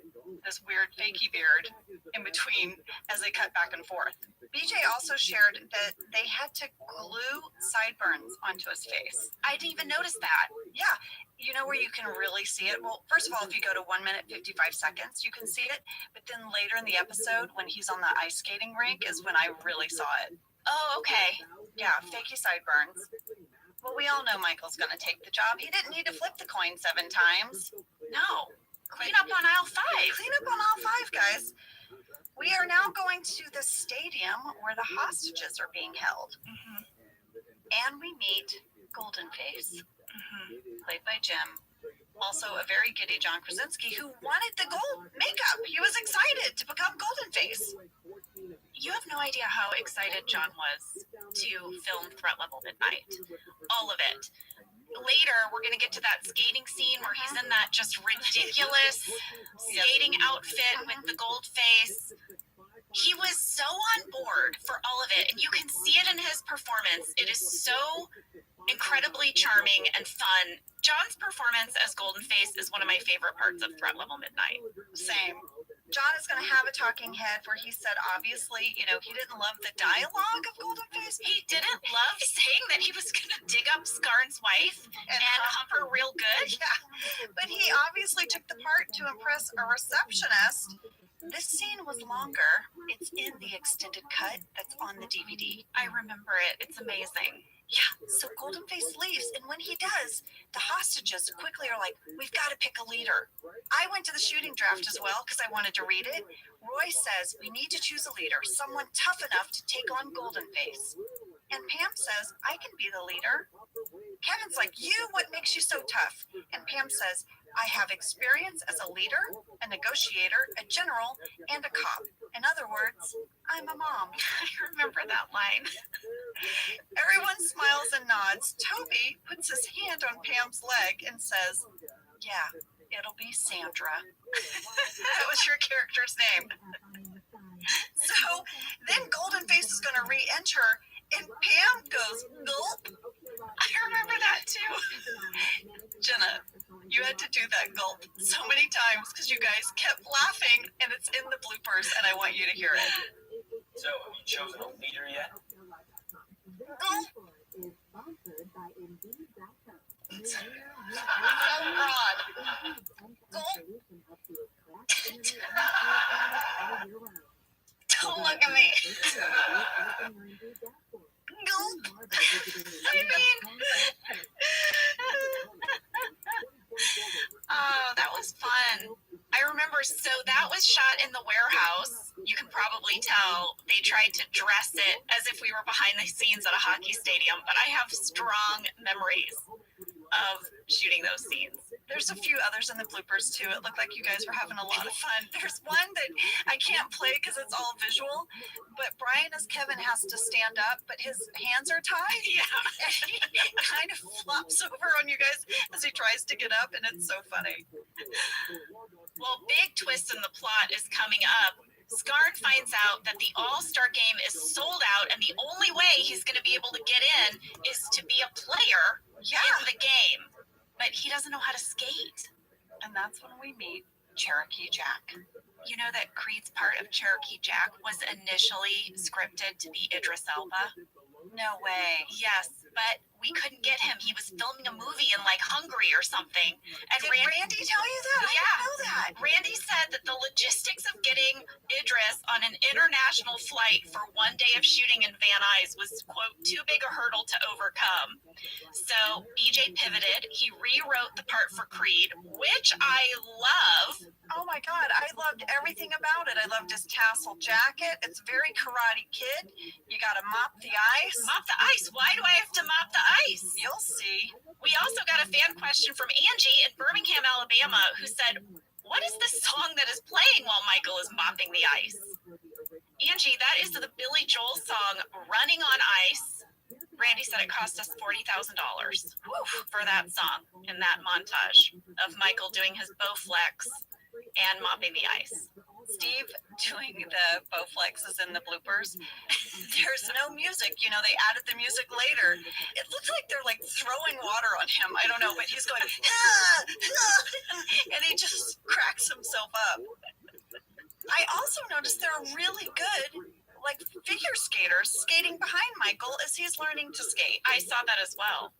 this weird fakey beard in between as they cut back and forth. BJ also shared that they had to glue sideburns onto his face. I didn't even notice that. Yeah. You know where you can really see it? Well, first of all, if you go to 1 minute, 55 seconds, you can see it. But then later in the episode, when he's on the ice skating rink, is when I really saw it. Oh, okay. Yeah, fakey sideburns. Well, we all know Michael's going to take the job. He didn't need to flip the coin 7 times. No. Clean up on aisle 5. Clean up on aisle 5, guys. We are now going to the stadium where the hostages are being held. And we meet Golden Face, played by Jim. Also a very giddy John Krasinski who wanted the gold makeup. He was excited to become Golden Face. You have no idea how excited John was to film Threat Level Midnight. All of it. Later, we're going to get to that skating scene where he's in that just ridiculous skating outfit with the gold face. He was so on board for all of it, and you can see it in his performance. It is so incredibly charming and fun. John's performance as Golden Face is one of my favorite parts of Threat Level Midnight. Same. John is going to have a talking head where he said, obviously, you know, he didn't love the dialogue of Golden Face. He didn't love saying that he was going to dig up Skarn's wife and hump her real good. Yeah, but he obviously took the part to impress a receptionist. This scene was longer. It's in the extended cut that's on the DVD. I remember it. It's amazing. Yeah, so Golden Face leaves, and when he does, the hostages quickly are like, we've got to pick a leader. I went to the shooting draft as well because I wanted to read it. Roy says we need to choose a leader, someone tough enough to take on Golden Face. And Pam says, I can be the leader. Kevin's like, what makes you so tough? And Pam says, I have experience as a leader, a negotiator, a general, and a cop. In other words, I'm a mom. I remember that line. Everyone smiles and nods. Toby puts his hand on Pam's leg and says, yeah, it'll be Sandra. That was your character's name. So then Golden Face is going to re-enter, and Pam goes, gulp. I remember that too. Jenna, you had to do that gulp so many times because you guys kept laughing, and it's in the bloopers, and I want you to hear it. So, have you chosen a leader yet? Gulp. Oh, God. Gulp. Don't look at me. Gulp. I mean, oh, that was fun. I remember, so that was shot in the warehouse. You can probably tell they tried to dress it as if we were behind the scenes at a hockey stadium, but I have strong memories of shooting those scenes. There's a few others in the bloopers too. It looked like you guys were having a lot of fun. There's one that I can't play because it's all visual, but Brian as Kevin has to stand up, but his hands are tied. Yeah. And he kind of flops over on you guys as he tries to get up, and it's so funny. Well, big twist in the plot is coming up. Skarn finds out that the All-Star game is sold out, and the only way he's going to be able to get in is to be a player in the game. But he doesn't know how to skate. And that's when we meet Cherokee Jack. You know that Creed's part of Cherokee Jack was initially scripted to be Idris Elba? No way. Yes, but we couldn't get him. He was filming a movie in like Hungary or something. And Did Randy tell you that? I didn't know that. Randy said that the logistics of getting Idris on an international flight for one day of shooting in Van Nuys was, quote, too big a hurdle to overcome. So BJ pivoted. He rewrote the part for Creed, which I love. Oh my God, I loved everything about it. I loved his tassel jacket. It's very Karate Kid. You got to mop the ice. Mop the ice? Why do I have to mop the ice? You'll see. We also got a fan question from Angie in Birmingham, Alabama, who said, what is the song that is playing while Michael is mopping the ice? Angie, that is the Billy Joel song, Running on Ice. Randy said it cost us $40,000 for that song in that montage of Michael doing his Bowflex and mopping the ice. Steve doing the Bowflexes in the bloopers. There's no music. You know, they added the music later. It looks like they're like throwing water on him. I don't know, but he's going, and he just cracks himself up. I also noticed there are really good like figure skaters skating behind Michael as he's learning to skate. I saw that as well.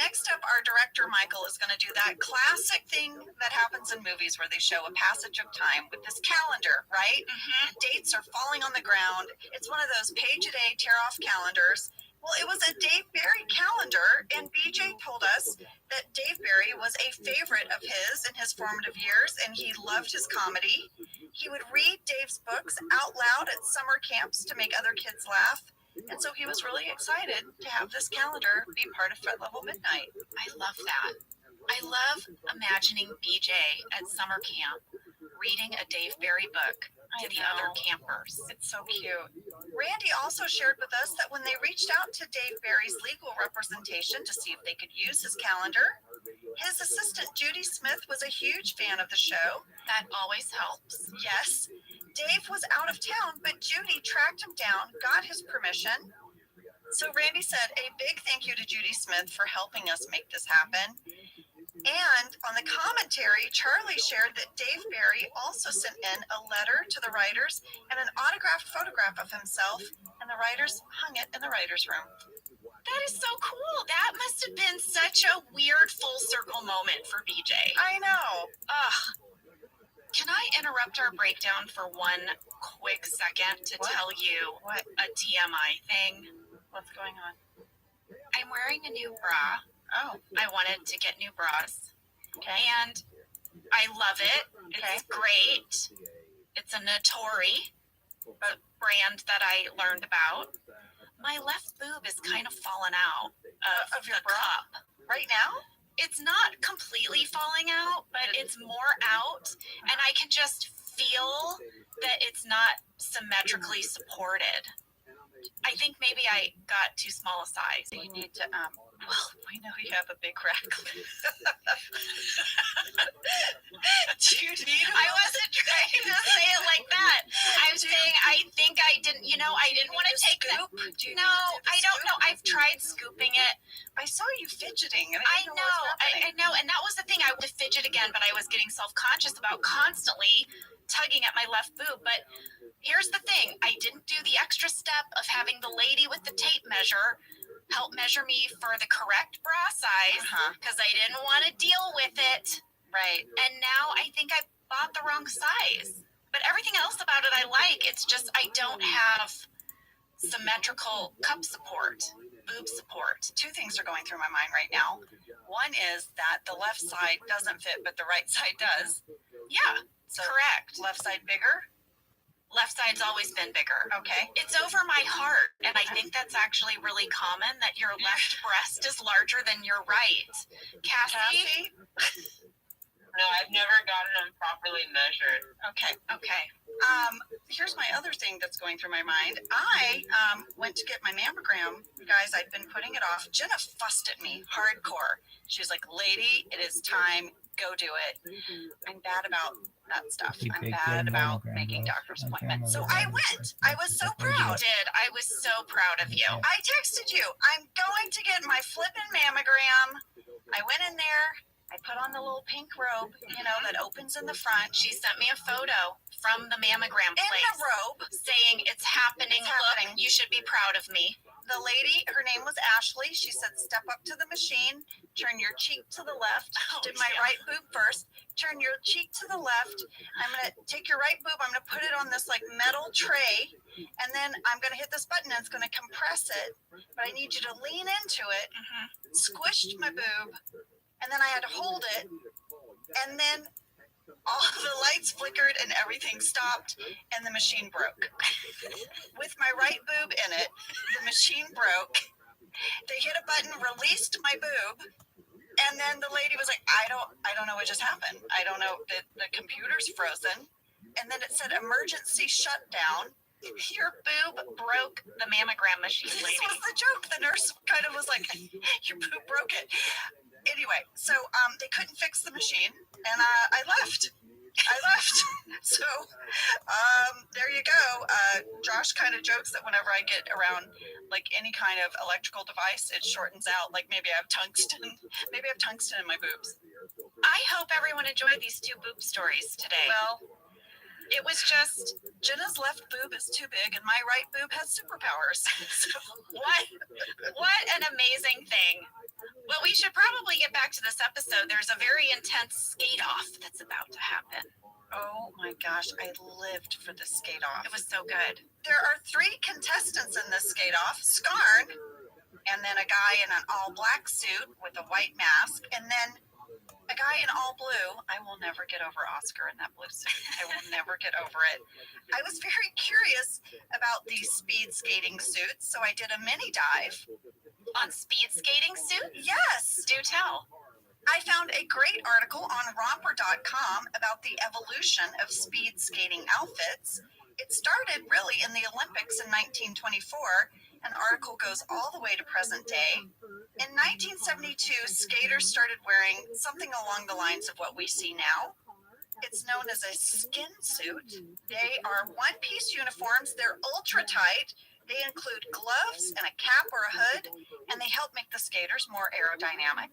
Next up, our director, Michael, is going to do that classic thing that happens in movies where they show a passage of time with this calendar, right? Mm-hmm. The dates are falling on the ground. It's one of those page-a-day tear-off calendars. Well, it was a Dave Barry calendar, and BJ told us that Dave Barry was a favorite of his in his formative years, and he loved his comedy. He would read Dave's books out loud at summer camps to make other kids laugh. And so he was really excited to have this calendar be part of Fred Level Midnight. I love that. I love imagining BJ at summer camp reading a Dave Barry book to the other campers. It's so cute. Randy also shared with us that when they reached out to Dave Barry's legal representation to see if they could use his calendar, his assistant Judy Smith was a huge fan of the show. That always helps. Yes. Dave was out of town, but Judy tracked him down, got his permission. So Randy said a big thank you to Judy Smith for helping us make this happen. And on the commentary, Charlie shared that Dave Barry also sent in a letter to the writers and an autographed photograph of himself, and the writers hung it in the writers' room. That is so cool. That must have been such a weird full circle moment for BJ. I know. Ugh. Can I interrupt our breakdown for one quick second to tell you a TMI thing? What's going on? I'm wearing a new bra. Oh. I wanted to get new bras. Okay. And I love it. It's great. It's a Natori, a brand that I learned about. my left boob is kind of fallen out Of your the bra? cup. Right now? It's not completely falling out, but it's more out, and I can just feel that it's not symmetrically supported. I think maybe I got too small a size. You need to, well, we know you have a big rack. Do you need I wasn't trying to say it like that. I'm saying I think I didn't, I didn't want to take that. No, I don't know. I've tried scooping it. I saw you fidgeting. And I know. And that was the thing. I would fidget again, but I was getting self-conscious about constantly tugging at my left boob. But here's the thing. I didn't do the extra step of having the lady with the tape measure help measure me for the correct bra size because I didn't want to deal with it. Right. And now I think I bought the wrong size. But everything else about it I like. It's just I don't have symmetrical cup support, boob support. Two things are going through my mind right now. One is that the left side doesn't fit, but the right side does. Yeah, So correct. left side bigger? Left side's always been bigger. Okay. It's over my heart, and I think that's actually really common that your left breast is larger than your right. Cassie? No, I've never gotten them properly measured. Okay. Okay. Here's my other thing that's going through my mind. I went to get my mammogram. Guys, I'd been putting it off. Jenna fussed at me hardcore. She was like, lady, it is time. Go do it. I'm bad about that stuff. Keep I'm it bad good about mammogram, making bro. doctor's My appointments. So grandmother I had went. it. I was so You proud. did. I was so proud of you. I texted you. I'm going to get my flippin' mammogram. I went in there. I put on the little pink robe, that opens in the front. She sent me a photo from the mammogram In place the robe, saying it's happening. It's happening. Look, you should be proud of me. the lady, her name was Ashley. She said, step up to the machine, turn your cheek to the left. Did my right boob first. Turn your cheek to the left. I'm going to take your right boob. I'm going to put it on this metal tray. And then I'm going to hit this button and it's going to compress it. But I need you to lean into it. Squished my boob. And then I had to hold it. And then all the lights flickered and everything stopped and the machine broke. With my right boob in it, the machine broke. They hit a button, released my boob, and then the lady was like, I don't know what just happened. I don't know. The computer's frozen. And then it said emergency shutdown. Your boob broke the mammogram machine, This lady. was the joke. The nurse kind of was like, your boob broke it. Anyway, so they couldn't fix the machine, and I left. So there you go. Josh kind of jokes that whenever I get around any kind of electrical device, it shortens out. Maybe I have tungsten. Maybe I have tungsten in my boobs. I hope everyone enjoyed these two boob stories today. Well, It was just Jenna's left boob is too big, and my right boob has superpowers. So, what an amazing thing. Well, we should probably get back to this episode. There's a very intense skate off that's about to happen. oh my gosh, I lived for the skate off. It was so good. There are 3 contestants in this skate off. Scarn, and then a guy in an all black suit with a white mask, and then a guy in all blue. I will never get over Oscar in that blue suit. I will never get over it. I was very curious about these speed skating suits, so I did a mini dive. On speed skating suit? Yes, Do tell. I found a great article on romper.com about the evolution of speed skating outfits. It started really in the Olympics in 1924. An article goes all the way to present day. In 1972, skaters started wearing something along the lines of what we see now. It's known as a skin suit. They are one-piece uniforms. They're ultra tight. They include gloves and a cap or a hood, and they help make the skaters more aerodynamic.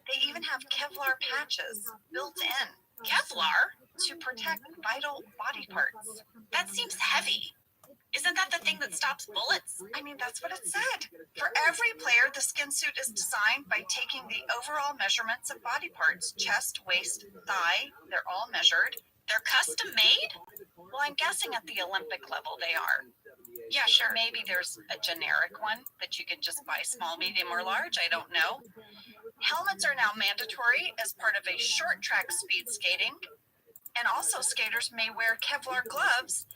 They even have Kevlar patches built in Kevlar? to protect vital body parts. That seems heavy. Isn't that the thing that stops bullets? I mean, that's what it said. For every player, the skin suit is designed by taking the overall measurements of body parts, chest, waist, thigh. They're all measured. They're custom made? Well, I'm guessing at the Olympic level they are. Yeah, sure. Maybe there's a generic one that you can just buy small, medium, or large. I don't know. Helmets are now mandatory as part of a short track speed skating. And also skaters may wear Kevlar gloves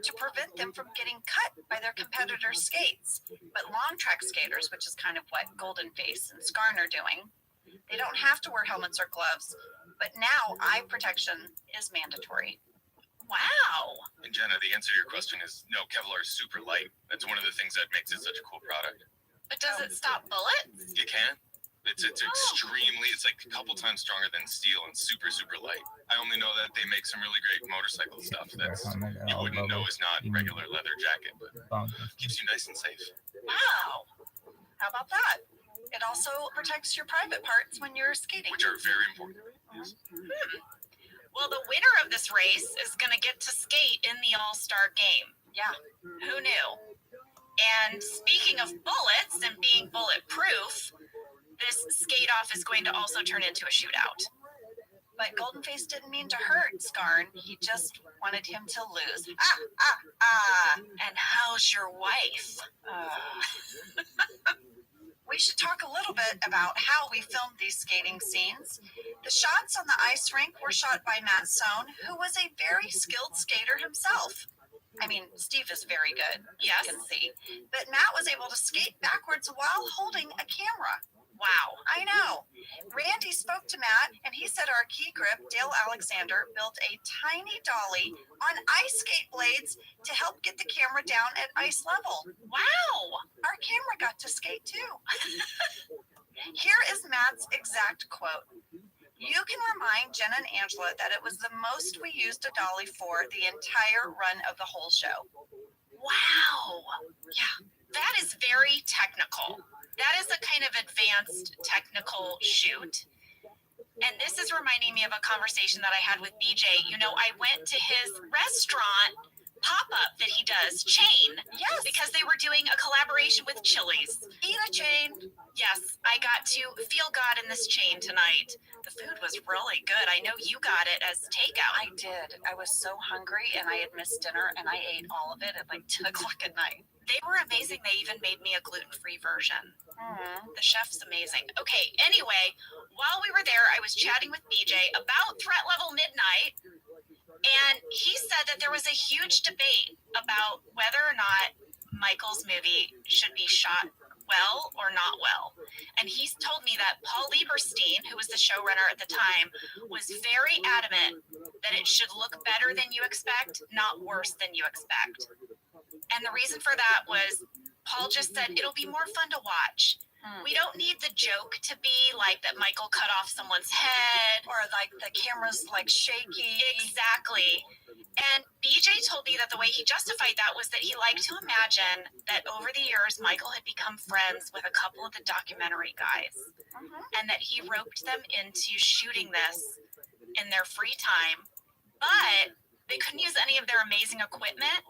to prevent them from getting cut by their competitors' skates. But long track skaters, which is kind of what Golden Face and Skarn are doing, they don't have to wear helmets or gloves, but now eye protection is mandatory. Wow. And Jenna, the answer to your question is no, Kevlar is super light. That's one of the things that makes it such a cool product. But does it stop bullets? It can. It's extremely, it's like a couple times stronger than steel and super, super light. I only know that they make some really great motorcycle stuff that's you wouldn't know is not regular leather jacket, but keeps you nice and safe. Wow. How about that? It also protects your private parts when you're skating. Which are very important. Yes. Well, the winner of this race is going to get to skate in the All-Star game. Yeah. Who knew? And speaking of bullets and being bulletproof, this skate-off is going to also turn into a shootout. But Golden Face didn't mean to hurt Skarn. He just wanted him to lose. And how's your wife? We should talk a little bit about how we filmed these skating scenes. The shots on the ice rink were shot by Matt Sohn, who was a very skilled skater himself. I mean, Steve is very good, Yes. you can see. But Matt was able to skate backwards while holding a camera. Wow. I know. Randy spoke to Matt, and he said our key grip, Dale Alexander, built a tiny dolly on ice skate blades to help get the camera down at ice level. Wow. Our camera got to skate too. Here is Matt's exact quote. You can remind Jenna and Angela that it was the most we used a dolly for the entire run of the whole show. Wow. Yeah. That is very technical. That is a kind of advanced technical shoot. And this is reminding me of a conversation that I had with BJ. You know, I went to his restaurant pop-up that he does, Chain. Yes. Because they were doing a collaboration with Chili's. Eat a chain. Yes, I got to feel God in this chain tonight. The food was really good. I know you got it as takeout. I did. I was so hungry, and I had missed dinner, and I ate all of it at like 10 o'clock at night. They were amazing. They even made me a gluten-free version. The chef's amazing. Okay, anyway, while we were there, I was chatting with BJ about Threat Level Midnight, and he said that there was a huge debate about whether or not Michael's movie should be shot well or not well. And he's told me that Paul Lieberstein, who was the showrunner at the time, was very adamant that it should look better than you expect, not worse than you expect. And the reason for that was Paul just said it'll be more fun to watch. We don't need the joke to be like that Michael cut off someone's head. Or like the camera's like shaky. Exactly. And BJ told me that the way he justified that was that he liked to imagine that over the years, Michael had become friends with a couple of the documentary guys. And that he roped them into shooting this in their free time. But they couldn't use any of their amazing equipment.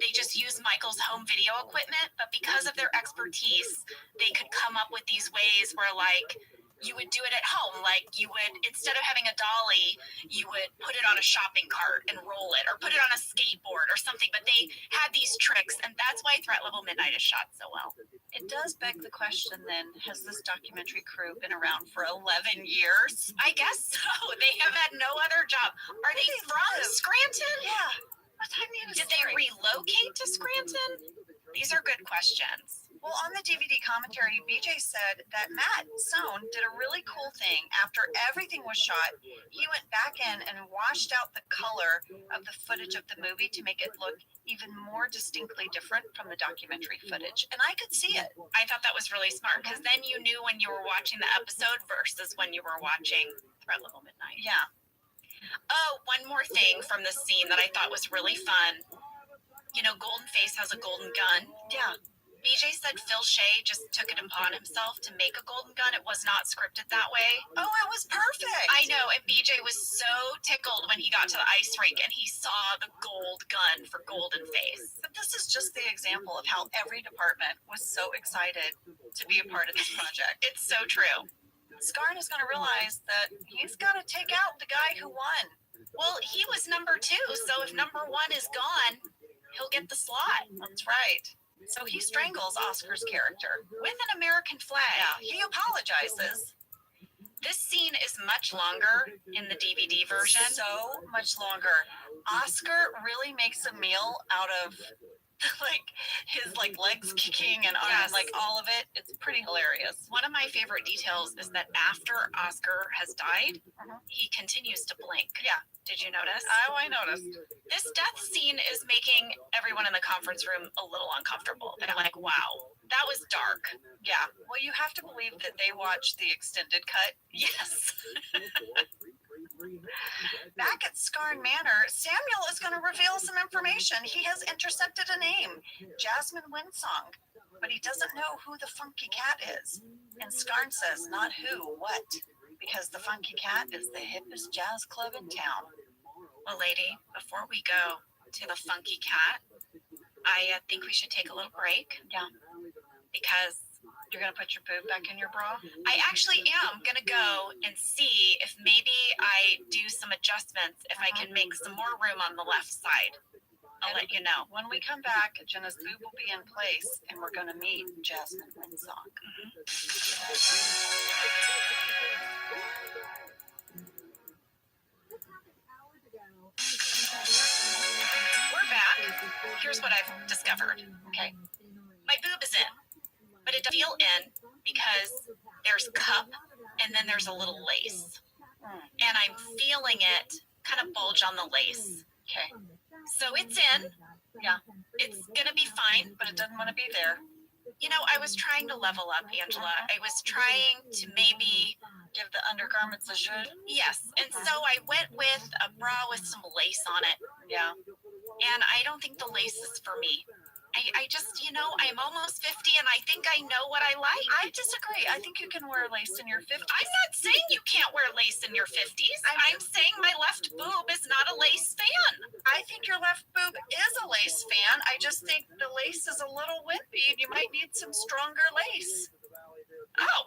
They just used Michael's home video equipment. But because of their expertise, they could come up with these ways where, like, you would do it at home. Like, you would, instead of having a dolly, you would put it on a shopping cart and roll it, or put it on a skateboard or something. But they had these tricks, and that's why Threat Level Midnight is shot so well. It does beg the question then, has this documentary crew been around for 11 years? I guess so. They have had no other job. Are they from Scranton? Yeah. What time Did they relocate to Scranton? These are good questions. Well, on the DVD commentary, BJ said that Matt Sohn did a really cool thing. After everything was shot, he went back in and washed out the color of the footage of the movie to make it look even more distinctly different from the documentary footage. And I could see it. I thought that was really smart, because then you knew when you were watching the episode versus when you were watching Threat Level Midnight. Yeah. Oh, one more thing from this scene that I thought was really fun. You know, Golden Face has a golden gun. Yeah. BJ said Phil Shea just took it upon himself to make a golden gun. It was not scripted that way. Oh, it was perfect. I know, and BJ was so tickled when he got to the ice rink and he saw the gold gun for Golden Face. But this is just the example of how every department was so excited to be a part of this project. It's so true. Skarn is going to realize that he's got to take out the guy who won. Well, he was number 2, so if number 1 is gone, he'll get the slot. That's right. So he strangles Oscar's character with an American flag. Yeah, he apologizes. This scene is much longer in the DVD version. So much longer. Oscar really makes a meal out of like his like legs kicking and Yes. like all of it. It's pretty hilarious. One of my favorite details is that after Oscar has died, he continues to blink. Yeah. Did you notice? Oh, I noticed. This death scene is making everyone in the conference room a little uncomfortable. They're like, wow, that was dark. Yeah. Well, you have to believe that they watched the extended cut. Yes. Back at Scarn Manor, Samuel is going to reveal some information. He has intercepted a name, Jasmine Winsong, but he doesn't know who the Funky Cat is. And Scarn says, not who, what? Because the Funky Cat is the hippest jazz club in town. Well, lady, before we go to the Funky Cat, I think we should take a little break. Yeah. Because You're going to put your boob back in your bra? I actually am going to go and see if maybe I do some adjustments, if I can make some more room on the left side. I'll let you know. When we come back, Jenna's boob will be in place, and we're going to meet Jasmine Winsong. We're back. Here's what I've discovered. Okay. My boob is in, but it doesn't feel in because there's cup and then there's a little lace. And I'm feeling it kind of bulge on the lace. Okay. So it's in. Yeah. It's going to be fine. But it doesn't want to be there. You know, I was trying to level up, Angela. I was trying to maybe Give the undergarments a should. yes. And so I went with a bra with some lace on it. Yeah. And I don't think the lace is for me. I just, you know, I'm almost 50 and I think I know what I like. I disagree. I think you can wear lace in your 50s. I'm not saying you can't wear lace in your 50s. I'm saying my left boob is not a lace fan. I think your left boob is a lace fan. I just think the lace is a little wimpy and you might need some stronger lace. Oh,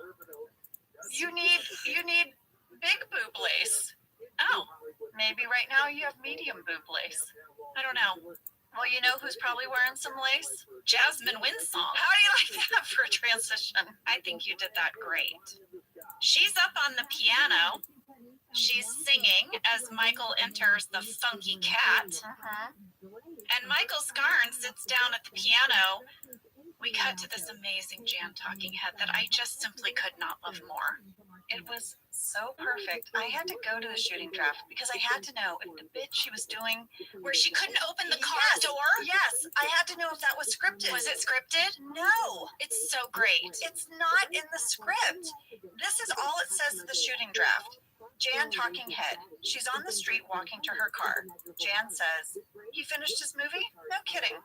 You need big boob lace. oh, Maybe right now you have medium boob lace. I don't know. Well, you know who's probably wearing some lace? Jasmine Winsong. How do you like that for a transition? I think you did that great. She's up on the piano. She's singing as Michael enters the Funky Cat. And Michael Scarn sits down at the piano. We cut to this amazing Jan talking head that I just simply could not love more. It was so perfect. I had to go to the shooting draft because I had to know if the bit she was doing. Where she couldn't open the car Yes, door? Yes, I had to know if that was scripted. Was it scripted? No, It's so great. it's not in the script. This is all it says at the shooting draft. Jan talking head. She's on the street walking to her car. Jan says, "He finished his movie? No kidding.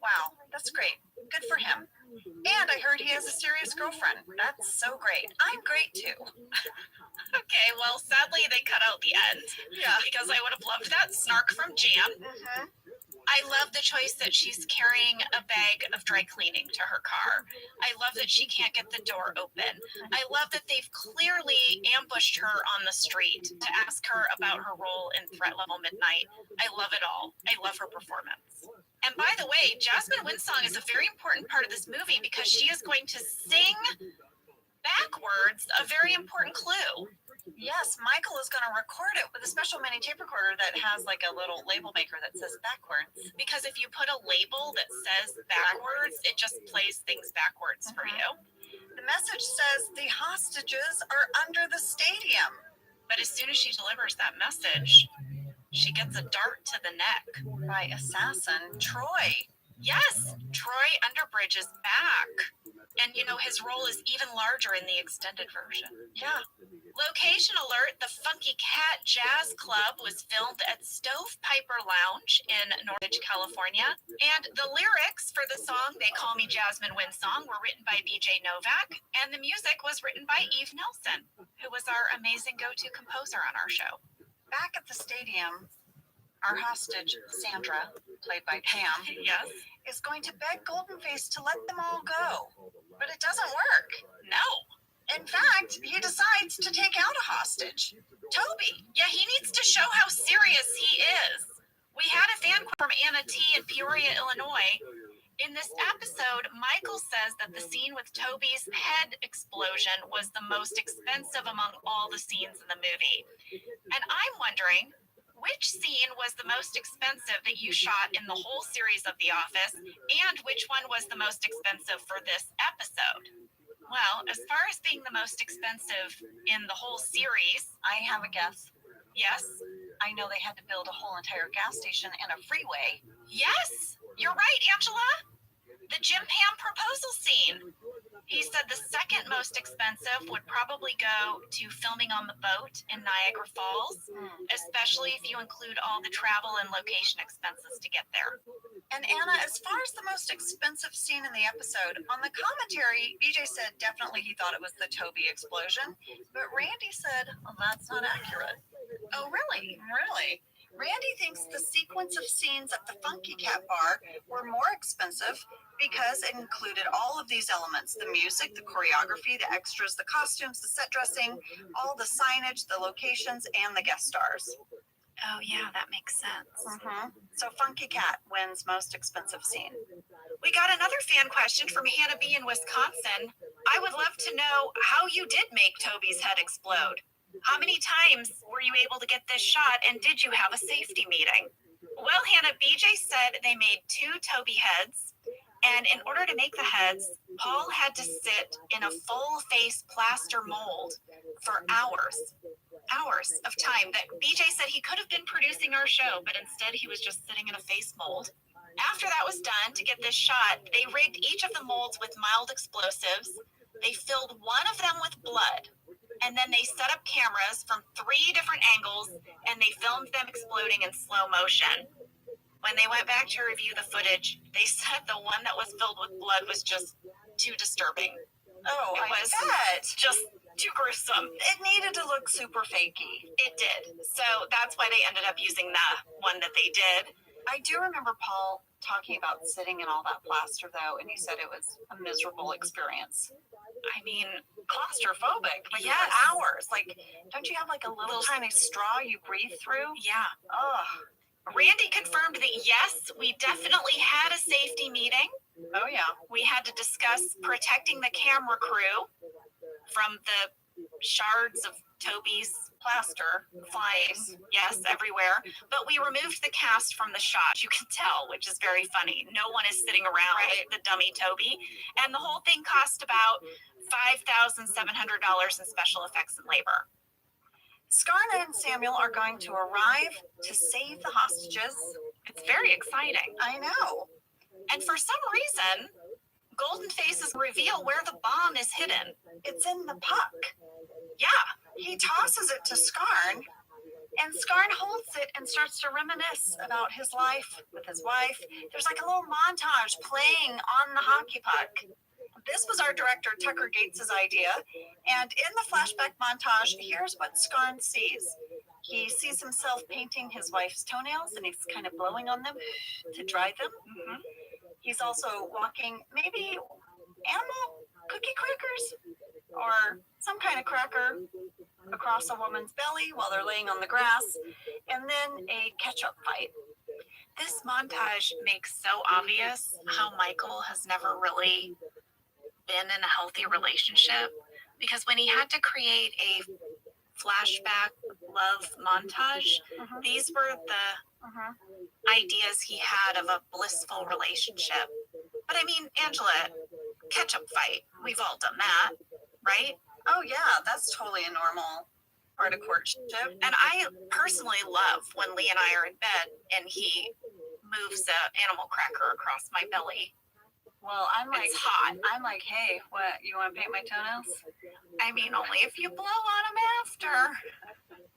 Wow, that's great. Good for him. And I heard he has a serious girlfriend. That's so great. I'm great too." Okay, well, sadly they cut out the end. Yeah. Because I would have loved that snark from Jan. I love the choice that she's carrying a bag of dry cleaning to her car. I love that she can't get the door open. I love that they've clearly ambushed her on the street to ask her about her role in Threat Level Midnight. I love it all. I love her performance. And by the way, Jasmine Winsong is a very important part of this movie because she is going to sing backwards a very important clue. Yes, Michael is going to record it with a special mini tape recorder that has like a little label maker that says backwards. Because if you put a label that says backwards, it just plays things backwards for you. The message says the hostages are under the stadium. But as soon as she delivers that message, she gets a dart to the neck. By assassin Troy. Yes, Troy Underbridge is back. And you know, his role is even larger in the extended version. Yeah. Location alert, the Funky Cat Jazz Club was filmed at Stovepiper Lounge in Northridge, California. And the lyrics for the song, They Call Me Jasmine Winsong, were written by BJ Novak. And the music was written by Eve Nelson, who was our amazing go-to composer on our show. Back at the stadium, our hostage, Sandra, played by Pam, Yes. is going to beg Goldenface to let them all go. But it doesn't work. No. In fact, he decides to take out a hostage, Toby. Yeah, he needs to show how serious he is. We had a fan from Anna T in Peoria, Illinois. In this episode, Michael says that the scene with Toby's head explosion was the most expensive among all the scenes in the movie. And I'm wondering, which scene was the most expensive that you shot in the whole series of The Office, and which one was the most expensive for this episode? Well, as far as being the most expensive in the whole series, I have a guess. yes, I know they had to build a whole entire gas station and a freeway. yes, you're right, Angela. The Jim Pam proposal scene. He said the second most expensive would probably go to filming on the boat in Niagara Falls, especially if you include all the travel and location expenses to get there. And Anna, as far as the most expensive scene in the episode, on the commentary, BJ said definitely he thought it was the Toby explosion, but Randy said, well, that's not accurate. Oh, really? Really? Randy thinks the sequence of scenes at the Funky Cat Bar were more expensive because it included all of these elements: the music, the choreography, the extras, the costumes, the set dressing, all the signage, the locations, and the guest stars. Oh, yeah, that makes sense. So Funky Cat wins most expensive scene. We got another fan question from Hannah B. in Wisconsin. I would love to know how you did make Toby's head explode. How many times were you able to get this shot, and did you have a safety meeting? Well, Hannah, BJ said they made 2 Toby heads, and in order to make the heads, Paul had to sit in a full-face plaster mold for hours of time that BJ said he could have been producing our show, but instead he was just sitting in a face mold. After that was done, to get this shot, they rigged each of the molds with mild explosives. They filled one of them with blood, and then they set up cameras from 3 different angles, and they filmed them exploding in slow motion. When they went back to review the footage, they said the one that was filled with blood was just too disturbing. Oh, It I was bet. just too gruesome. It needed to look super fakey. It did. So that's why they ended up using the one that they did. I do remember Paul talking about sitting in all that plaster, though, and he said it was a miserable experience. I mean, Claustrophobic, like Yes. for hours. Like, don't you have like a little tiny straw you breathe through? yeah. Ugh. Randy confirmed that yes, we definitely had a safety meeting. Oh yeah. We had to discuss protecting the camera crew from the shards of Toby's plaster flying, yes, everywhere. But we removed the cast from the shot, you can tell, which is very funny. No one is sitting around the dummy Toby. And the whole thing cost about $5,700 in special effects and labor. Scarlett and Samuel are going to arrive to save the hostages. It's very exciting. I know. And for some reason, Golden Faces reveal where the bomb is hidden. It's in the puck. Yeah, He tosses it to Scarn, and Scarn holds it and starts to reminisce about his life with his wife. There's like a little montage playing on the hockey puck. This was our director Tucker Gates' idea, and in the flashback montage, here's what Scarn sees. He sees himself painting his wife's toenails, and he's kind of blowing on them to dry them. He's also walking maybe animal cookie crackers or some kind of cracker across a woman's belly while they're laying on the grass, and then a ketchup fight. this montage makes so obvious how Michael has never really been in a healthy relationship, because when he had to create a flashback love montage, these were the ideas he had of a blissful relationship. But I mean, Angela, ketchup fight, we've all done that, right? Oh yeah, that's totally a normal part of courtship. And I personally love when Lee and I are in bed and he moves an animal cracker across my belly. Well, I'm like, It's hot. I'm like, hey, what? You want to paint my toenails? I mean, only if you blow on him after.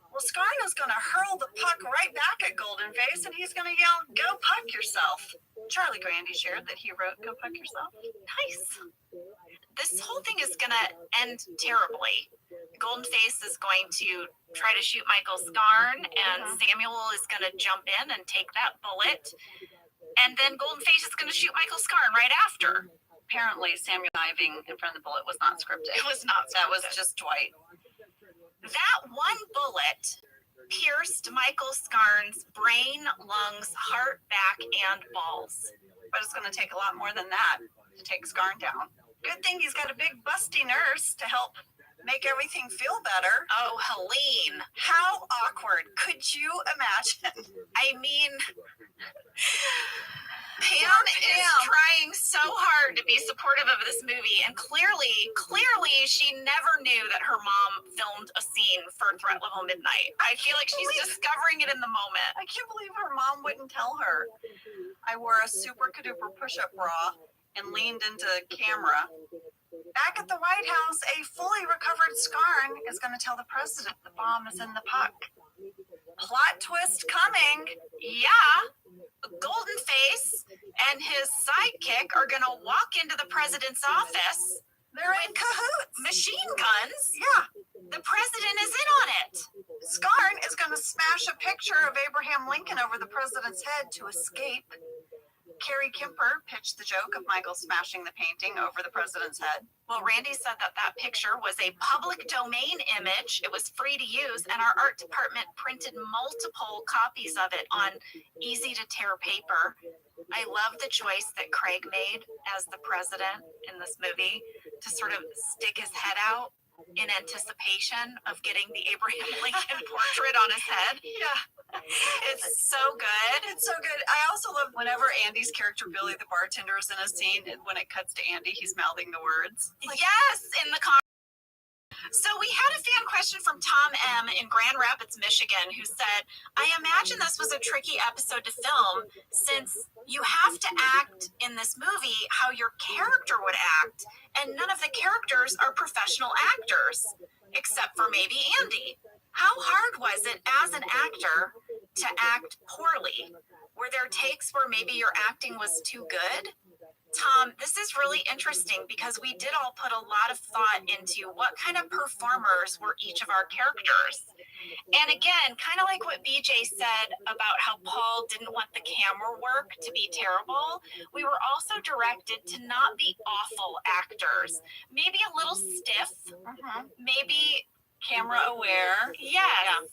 Well, Scarno's gonna hurl the puck right back at Golden Face, and he's gonna yell, "Go puck yourself!" Charlie Grandy shared that he wrote, "Go puck yourself." Nice. This whole thing is gonna end terribly. Golden Face is going to try to shoot Michael Scarn, and Samuel is gonna jump in and take that bullet. And then Golden Face is going to shoot Michael Scarn right after. Apparently, Samuel diving in front of the bullet was not scripted. It was not That was scripted. just Dwight. That one bullet pierced Michael Scarn's brain, lungs, heart, back, and balls. but it's going to take a lot more than that to take Scarn down. Good thing he's got a big busty nurse to help make everything feel better. Oh, Helene. How awkward. Could you imagine? I mean, Pam is trying so hard to be supportive of this movie, and clearly she never knew that her mom filmed a scene for Threat Level Midnight. I feel like she's discovering it in the moment. I can't believe her mom wouldn't tell her. I wore a super caduper push-up bra and leaned into camera. Back at the White House, a fully recovered Scarn is going to tell the president the bomb is in the puck. Plot twist coming. Yeah. Golden Face and his sidekick are going to walk into the president's office. They're in cahoots. Machine guns. Yeah. The president is in on it. Scarn is going to smash a picture of Abraham Lincoln over the president's head to escape. Carrie Kimper pitched the joke of Michael smashing the painting over the president's head. Well, Randy said that picture was a public domain image. It was free to use, and our art department printed multiple copies of it on easy-to-tear paper. I love the choice that Craig made as the president in this movie to sort of stick his head out in anticipation of getting the Abraham Lincoln portrait on his head. Yeah. It's so good. It's so good. I also love whenever Andy's character, Billy the bartender, is in a scene, and when it cuts to Andy, he's mouthing the words. Yes, in the So we had a fan question from Tom M. in Grand Rapids, Michigan, who said, I imagine this was a tricky episode to film since you have to act in this movie how your character would act, and none of the characters are professional actors, except for maybe Andy. How hard was it as an actor to act poorly? Were there takes where maybe your acting was too good? Tom, this is really interesting because we did all put a lot of thought into what kind of performers were each of our characters. And again, kind of like what BJ said about how Paul didn't want the camera work to be terrible, we were also directed to not be awful actors. Maybe a little stiff, maybe camera aware. Yes. Yeah.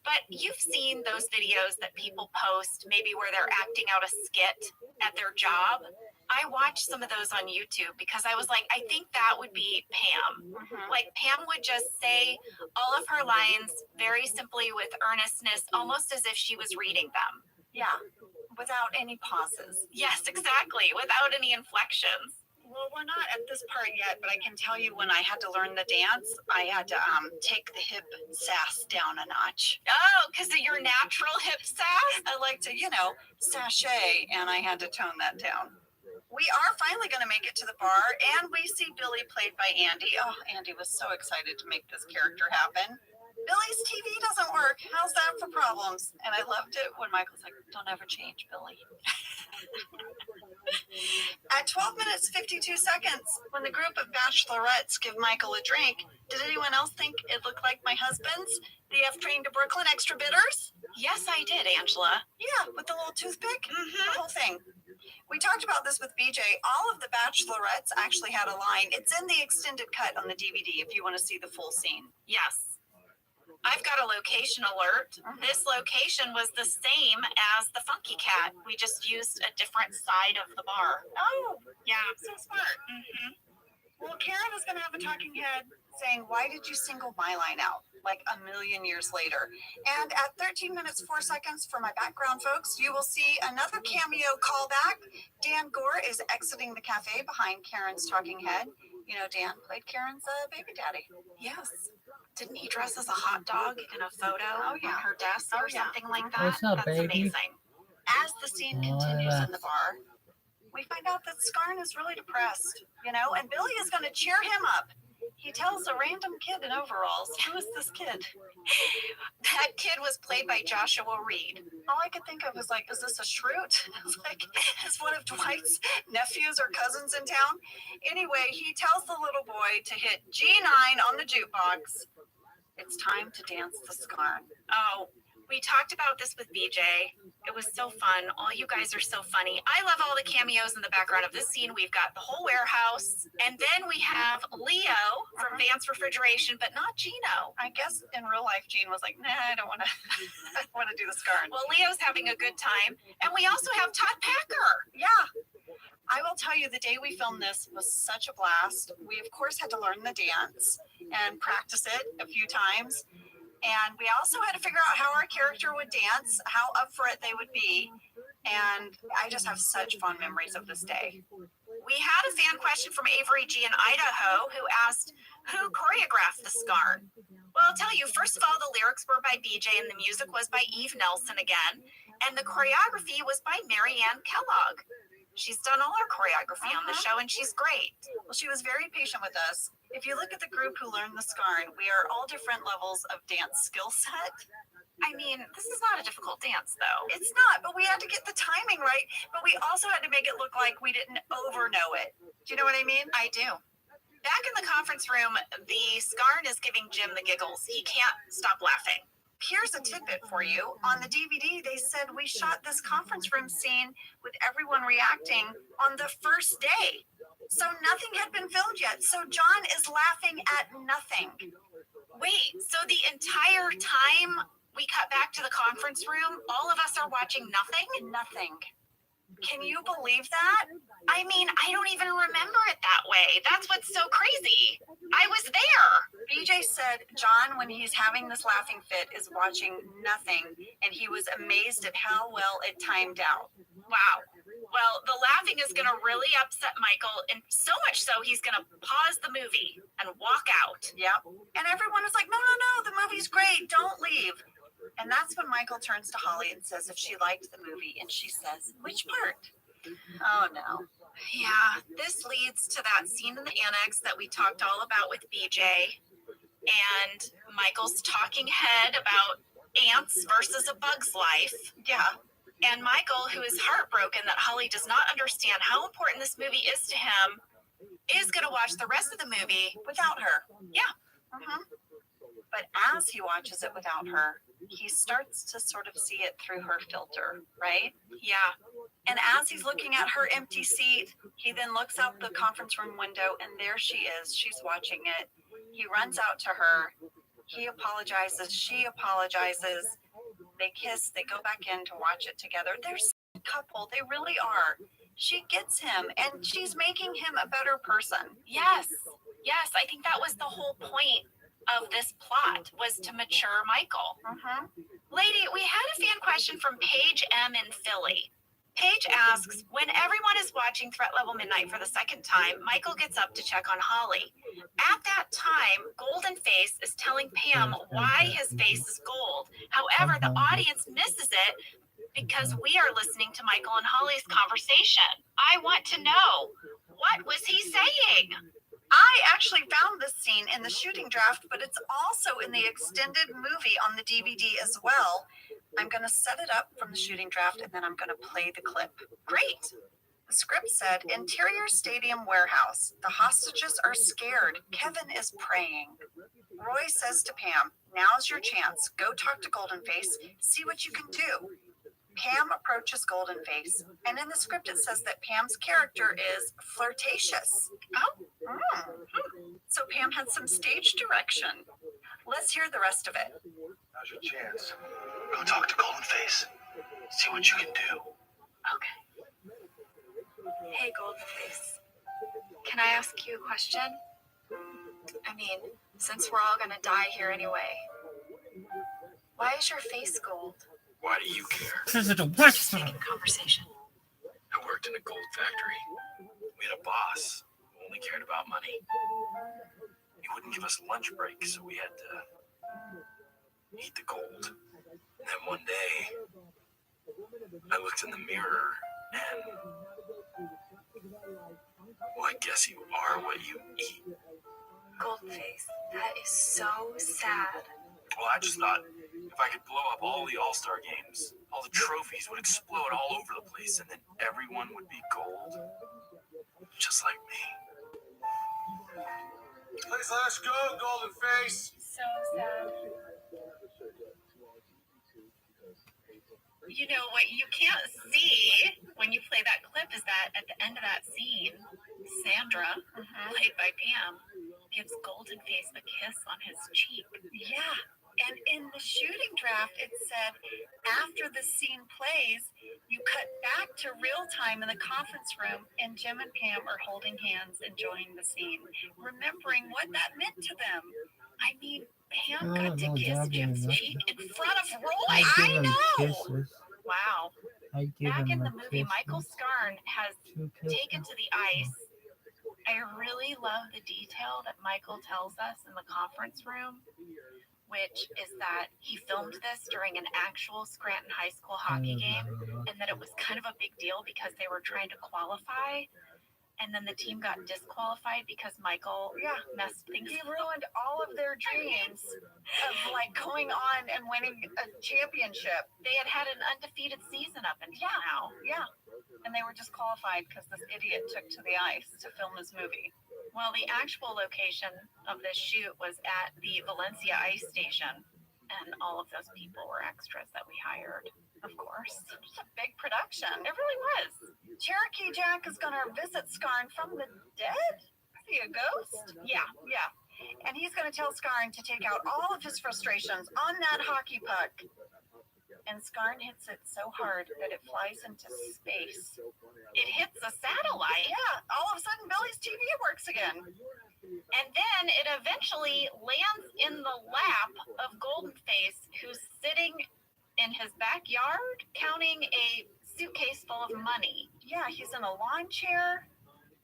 But you've seen those videos that people post, maybe where they're acting out a skit at their job. I watched some of those on YouTube because I was like, I think that would be Pam. Like Pam would just say all of her lines very simply with earnestness, almost as if she was reading them. Yeah. Without any pauses. Yes, exactly. Without any inflections. Well, we're not at this part yet, but I can tell you when I had to learn the dance, I had to take the hip sass down a notch. Oh, because of your natural hip sass? I like to, sashay, and I had to tone that down. We are finally going to make it to the bar, and we see Billy played by Andy. Oh, Andy was so excited to make this character happen. Billy's TV doesn't work. How's that for problems? And I loved it when Michael's like, don't ever change, Billy. At 12 minutes, 52 seconds, when the group of bachelorettes give Michael a drink, did anyone else think it looked like my husband's? The F train to Brooklyn extra bitters? Yes, I did, Angela. Yeah, with the little toothpick? The whole thing. We talked about this with BJ. All of the bachelorettes actually had a line. It's in the extended cut on the DVD if you want to see the full scene. Yes. I've got a location alert. This location was the same as the Funky Cat. We just used a different side of the bar. Oh, yeah. So smart. Well, Karen is going to have a talking head saying, why did you single my line out? Like a million years later. And at 13 minutes, 4 seconds for my background folks, you will see another cameo callback. Dan Gore is exiting the cafe behind Karen's talking head. You know, Dan played Karen's baby daddy. Yes. Didn't he dress as a hot dog in a photo on her desk or something like that? What's up, That's baby? amazing. As the scene continues in the bar, we find out that Scarn is really depressed, and Billy is going to cheer him up. He tells a random kid in overalls, who is this kid? That kid was played by Joshua Reed. All I could think of was like, is this a shroot? It's like, is one of Dwight's nephews or cousins in town? Anyway, he tells the little boy to hit G9 on the jukebox. It's time to dance the Scarn. Oh, we talked about this with BJ. It was so fun. All you guys are so funny. I love all the cameos in the background of this scene. We've got the whole warehouse. And then we have Leo from Vance Refrigeration, but not Gino. I guess in real life, Gene was like, nah, I don't want to I want to do the Scarn. Well, Leo's having a good time. And we also have Todd Packer. Yeah. I will tell you, the day we filmed this was such a blast. We, of course, had to learn the dance and practice it a few times. And we also had to figure out how our character would dance, how up for it they would be. And I just have such fond memories of this day. We had a fan question from Avery G in Idaho who asked, who choreographed the scarn? Well, I'll tell you, first of all, the lyrics were by BJ and the music was by Eve Nelson again. And the choreography was by Marianne Kellogg. She's done all our choreography on the show and she's great. Well, she was very patient with us. If you look at the group who learned the scarn, we are all different levels of dance skill set. I mean, this is not a difficult dance, though. It's not, but we had to get the timing right. But we also had to make it look like we didn't overknow it. Do you know what I mean? I do. Back in the conference room, the scarn is giving Jim the giggles. He can't stop laughing. Here's a tidbit for you. On the DVD, they said we shot this conference room scene with everyone reacting on the first day. So nothing had been filmed yet. So John is laughing at nothing. Wait, so the entire time we cut back to the conference room, all of us are watching nothing? Nothing. Can you believe that? I mean, I don't even remember it that way. That's what's so crazy. I was there. BJ said John, when he's having this laughing fit, is watching nothing, and he was amazed at how well it timed out. Wow. Well, the laughing is going to really upset Michael, and so much so he's going to pause the movie and walk out. Yep. And everyone is like, no, no, no, the movie's great. Don't leave. And that's when Michael turns to Holly and says if she liked the movie, and she says, which part? Oh, no. Yeah, this leads to that scene in the annex that we talked all about with BJ, and Michael's talking head about ants versus a bug's life. Yeah. And Michael, who is heartbroken that Holly does not understand how important this movie is to him, is going to watch the rest of the movie without her. Yeah. Mm-hmm. But as he watches it without her, he starts to sort of see it through her filter, right? Yeah. And as he's looking at her empty seat, he then looks out the conference room window, and there she is. She's watching it. He runs out to her. He apologizes. She apologizes. They kiss. They go back in to watch it together. They're a couple. They really are. She gets him, and she's making him a better person. Yes. Yes, I think that was the whole point of this plot, was to mature Michael. Mm-hmm. Lady, we had a fan question from Paige M in Philly. Paige asks, when everyone is watching Threat Level Midnight for the second time, Michael gets up to check on Holly. At that time, Golden Face is telling Pam why his face is gold. However, the audience misses it because we are listening to Michael and Holly's conversation. I want to know, what was he saying? I actually found this scene in the shooting draft, but it's also in the extended movie on the DVD as well. I'm going to set it up from the shooting draft, and then I'm going to play the clip. Great. The script said, interior stadium warehouse. The hostages are scared. Kevin is praying. Roy says to Pam, now's your chance. Go talk to Golden Face. See what you can do. Pam approaches Golden Face, and in the script it says that Pam's character is flirtatious. Oh. So Pam had some stage direction. Let's hear the rest of it. Now's your chance. Go talk to Golden Face. See what you can do. Okay. Hey, Golden Face. Can I ask you a question? I mean, since we're all gonna die here anyway, why is your face gold? Why do you care? This is a watch Taking conversation. I worked in a gold factory. We had a boss who only cared about money. He wouldn't give us lunch break, so we had to eat the gold. And then one day, I looked in the mirror and, well, I guess you are what you eat. Golden Face, that is so sad. Well, I just thought if I could blow up all the All-Star games, all the trophies would explode all over the place, and then everyone would be gold. Just like me. Please let us go, Golden Face. So sad. You know, what you can't see when you play that clip is that at the end of that scene, Sandra, played by Pam, gives Golden Face a kiss on his cheek. Yeah. And in the shooting draft, it said after the scene plays, you cut back to real time in the conference room, and Jim and Pam are holding hands, enjoying the scene, remembering what that meant to them. I mean, Pam got to kiss Jim's cheek in front of Roy. I know. Wow. Back in the movie, Michael kisses. Scarn has 2 kisses. taken to the ice. I really love the detail that Michael tells us in the conference room, which is that he filmed this during an actual Scranton High School hockey game, and that it was kind of a big deal because they were trying to qualify, and then the team got disqualified because Michael messed things He ruined all of their dreams of like going on and winning a championship. They had had an undefeated season up until now. Yeah. And they were disqualified because this idiot took to the ice to film his movie. Well, the actual location of this shoot was at the Valencia Ice Station, and all of those people were extras that we hired, of course. It's a big production. It really was. Cherokee Jack is going to visit Scarn from the dead? Is he a ghost? Yeah. Yeah. And he's going to tell Scarn to take out all of his frustrations on that hockey puck. And Scarn hits it so hard that it flies into space. It hits a satellite. Yeah, all of a sudden Billy's TV works again. And then it eventually lands in the lap of Goldenface, who's sitting in his backyard counting a suitcase full of money. Yeah, he's in a lawn chair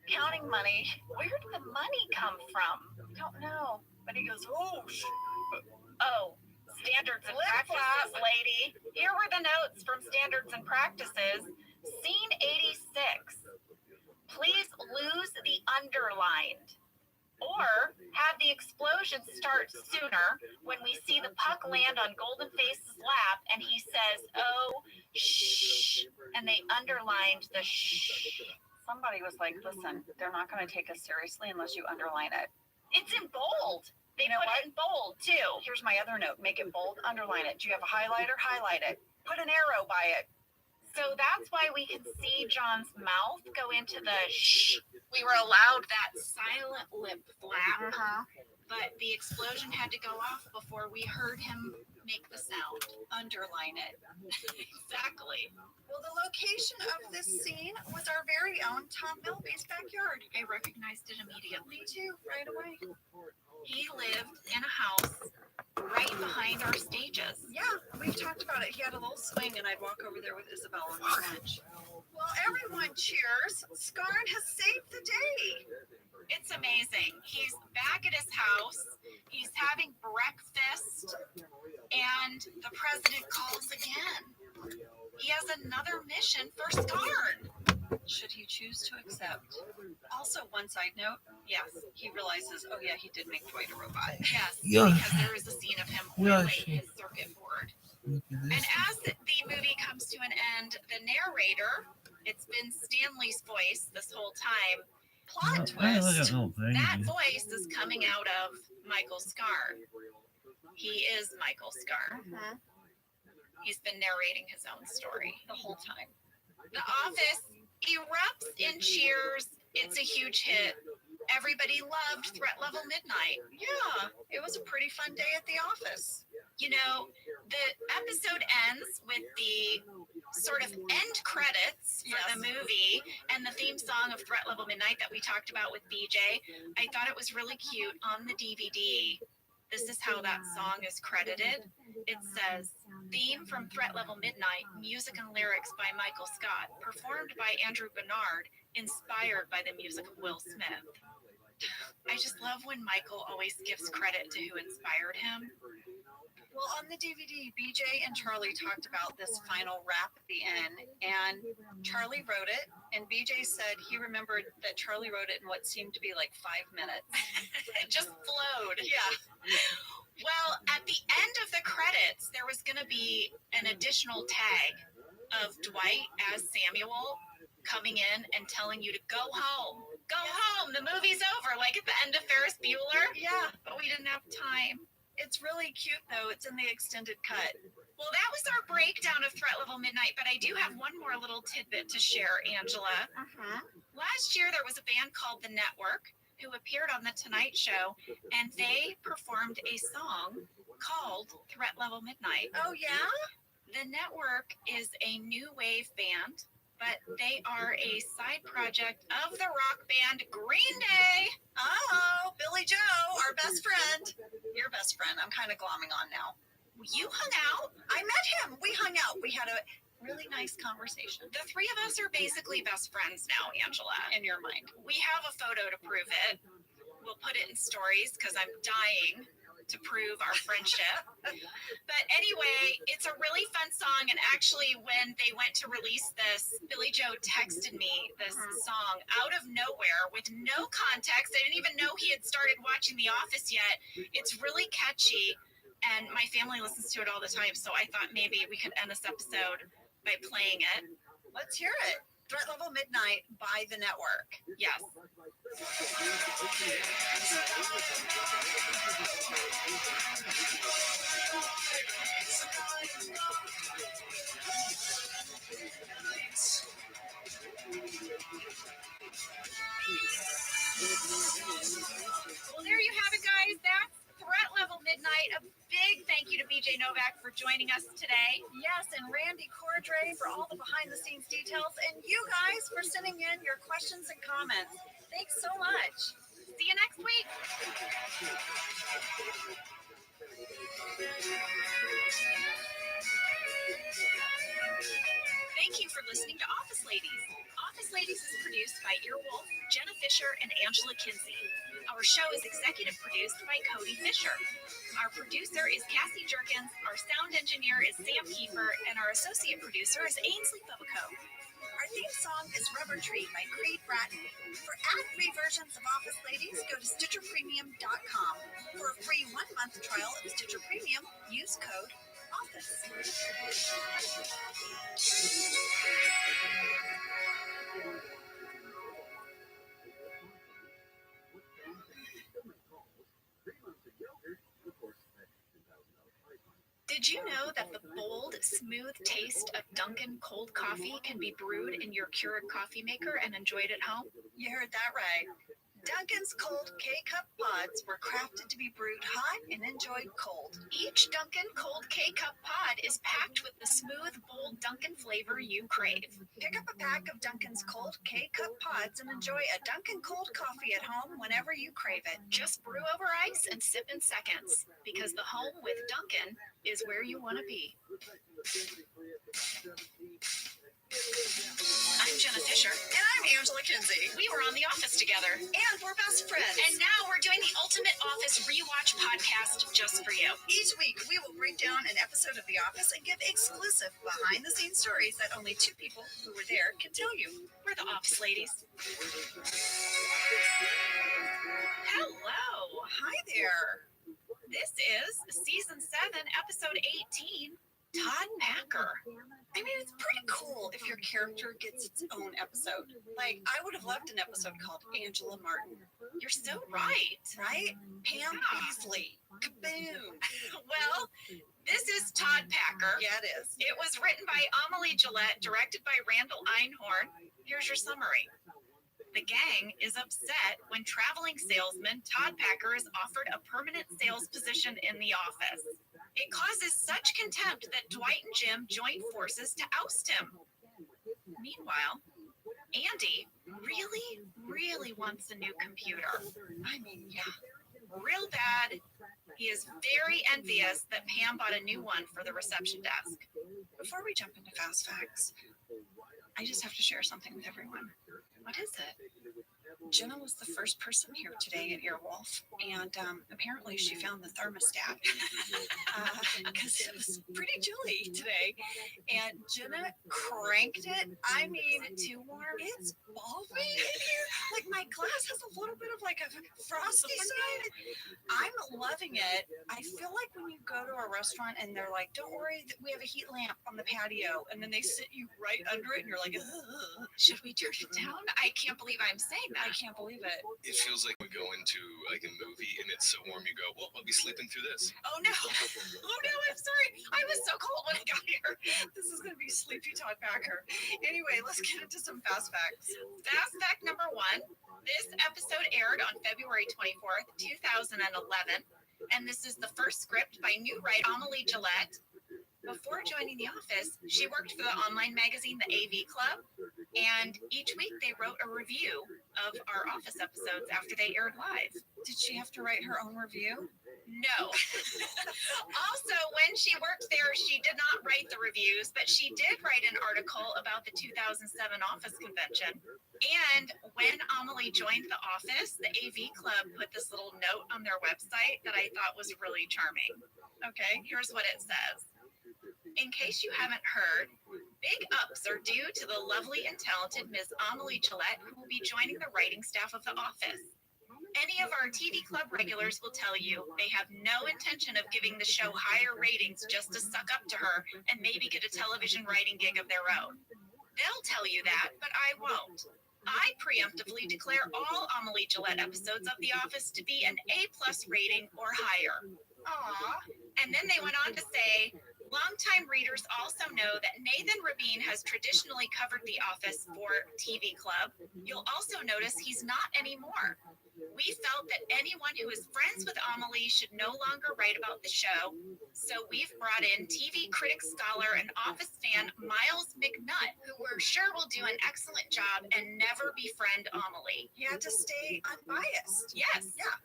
counting money. Where did the money come from? Don't know. But he goes, Oh, standards and practices, lady. Here were the notes from standards and practices. Scene 86. Please lose the underlined. Or have the explosion start sooner when we see the puck land on Goldenface's lap and he says, oh, shh. And they underlined the shh. Somebody was like, listen, they're not going to take us seriously unless you underline it. It's in bold. They put it in bold, too. Here's my other note. Make it bold, underline it. Do you have a highlighter? Highlight it. Put an arrow by it. So that's why we can see John's mouth go into the shh. We were allowed that silent lip flap, but the explosion had to go off before we heard him make the sound. Underline it. Exactly. Well, the location of this scene was our very own Tom Milby's backyard. I recognized it immediately. Me too, right away. He lived in a house right behind our stages. Yeah, we've talked about it. He had a little swing, and I'd walk over there with Isabel on the bench. Well, everyone cheers. Scarn has saved the day. It's amazing. He's back at his house. He's having breakfast, and the president calls again. He has another mission for Scarn. Should he choose to accept? Also, one side note, yes, he realizes, oh yeah, he did make Dwight a robot. Yes, Yeah. because there is a scene of him oiling his circuit board. And as the movie comes to an end, the narrator, it's been Stanley's voice this whole time. Plot twist, that voice is coming out of Michael Scarn. He is Michael Scarn. He's been narrating his own story the whole time. The Office erupts in cheers. It's a huge hit. Everybody loved Threat Level Midnight. Yeah, it was a pretty fun day at the office. You know, the episode ends with the sort of end credits for the movie and the theme song of Threat Level Midnight that we talked about with BJ. I thought it was really cute. On the DVD, this is how that song is credited. It says, theme from Threat Level Midnight, music and lyrics by Michael Scott, performed by Andrew Bernard, inspired by the music of Will Smith. I just love when Michael always gives credit to who inspired him. Well, on the DVD, BJ and Charlie talked about this final rap at the end, and Charlie wrote it, and BJ said he remembered that Charlie wrote it in what seemed to be like 5 minutes. It just flowed. Yeah. Well, at the end of the credits, there was going to be an additional tag of Dwight as Samuel coming in and telling you to go home. Go home. The movie's over, like at the end of Ferris Bueller. Yeah. But we didn't have time. It's really cute, though. It's in the extended cut. Well, that was our breakdown of Threat Level Midnight, but I do have one more little tidbit to share, Angela. Last year, there was a band called The Network who appeared on The Tonight Show, and they performed a song called Threat Level Midnight. Oh, yeah? The network is a new wave band, but they are a side project of the rock band Green Day. Oh, Billy Joe, our best friend. Your best friend. I'm kind of glomming on now. You hung out. I met him. We hung out. We had a really nice conversation. The three of us are basically best friends now, Angela. In your mind. We have a photo to prove it. We'll put it in stories because I'm dying to prove our friendship. But anyway, it's a really fun song. And actually, when they went to release this, Billy Joe texted me this song out of nowhere with no context. I didn't even know he had started watching The Office yet. It's really catchy. And my family listens to it all the time. So I thought maybe we could end this episode by playing it. Let's hear it. Threat Level Midnight by the network. Yes. Well, there you have it, guys. That's Threat Level Midnight. A big thank you to BJ Novak for joining us today. Yes, and Randy Cordray for all the behind-the-scenes details, and you guys for sending in your questions and comments. Thanks so much. See you next week. Thank you for listening to Office Ladies. Office Ladies is produced by Earwolf, Jenna Fisher, and Angela Kinsey. Our show is executive produced by Cody Fisher. Our producer is Cassie Jerkins, our sound engineer is Sam Kiefer, and our associate producer is Ainsley Bobico. Our theme song is Rubber Tree by Creed Bratton. For ad-free versions of Office Ladies, go to StitcherPremium.com. For a free 1-month trial of Stitcher Premium, use code OFFICE. Did you know that the bold, smooth taste of Dunkin' cold coffee can be brewed in your Keurig coffee maker and enjoyed at home? You heard that right. Dunkin's cold K-Cup pods were crafted to be brewed hot and enjoyed cold. Each Dunkin' cold K-Cup pod is packed with the smooth, bold Dunkin' flavor you crave. Pick up a pack of Dunkin's cold K-Cup pods and enjoy a Dunkin' cold coffee at home whenever you crave it. Just brew over ice and sip in seconds, because the home with Dunkin' is where you want to be. I'm Jenna Fisher. And I'm Angela Kinsey. We were on The Office together. And we're best friends. And now we're doing the Ultimate Office Rewatch podcast just for you. Each week, we will break down an episode of The Office and give exclusive behind-the-scenes stories that only two people who were there can tell you. We're the Office Ladies. Hello. Hi there. This is Season 7, Episode 18, Todd Packer. I mean, it's pretty cool if your character gets its own episode. Like, I would have loved an episode called Angela Martin. You're so right. Right? Pam Beasley. Kaboom. Well, this is Todd Packer. Yeah, it is. It was written by Amelie Gillette, directed by Randall Einhorn. Here's your summary. The gang is upset when traveling salesman Todd Packer is offered a permanent sales position in the office. It causes such contempt that Dwight and Jim join forces to oust him. Meanwhile, Andy really wants a new computer. I mean, yeah. Real bad. He is very envious that Pam bought a new one for the reception desk. Before we jump into Fast Facts, I just have to share something with everyone. What is it? Jenna was the first person here today at Earwolf, and apparently she found the thermostat because it was pretty chilly today. And Jenna cranked it. I mean, too warm. It's balmy in here. Like, my glass has a little bit of like a frosty side. I'm loving it. I feel like when you go to a restaurant and they're like, "Don't worry, we have a heat lamp on the patio," and then they sit you right under it, and you're like, "Ugh. Should we turn it down? I can't believe I'm saying that. I can't believe it." It feels like we go into like a movie and it's so warm you go, well, I'll be sleeping through this. Oh no. Oh no, I'm sorry. I was so cold when I got here. This is going to be Sleepy Todd Packer. Anyway, let's get into some Fast Facts. Fast fact number 1. This episode aired on February 24th, 2011. And this is the first script by new writer Amelie Gillette. Before joining The Office, she worked for the online magazine, the AV Club, and each week they wrote a review of our Office episodes after they aired live. Did she have to write her own review? No. Also, when she worked there, she did not write the reviews, but she did write an article about the 2007 Office convention. And when Amelie joined The Office, the AV Club put this little note on their website that I thought was really charming. Okay, here's what it says. In case you haven't heard, big ups are due to the lovely and talented Ms. Amelie Gillette, who will be joining the writing staff of The Office. Any of our TV Club regulars will tell you they have no intention of giving the show higher ratings just to suck up to her and maybe get a television writing gig of their own. They'll tell you that, but I won't. I preemptively declare all Amelie Gillette episodes of The Office to be an A+ rating or higher. Aww. And then they went on to say, longtime readers also know that Nathan Rabin has traditionally covered The Office for TV Club. You'll also notice he's not anymore. We felt that anyone who is friends with Amelie should no longer write about the show, so we've brought in TV critic, scholar, and Office fan Miles McNutt, who we're sure will do an excellent job and never befriend Amelie. He had to stay unbiased. Yes. Yeah.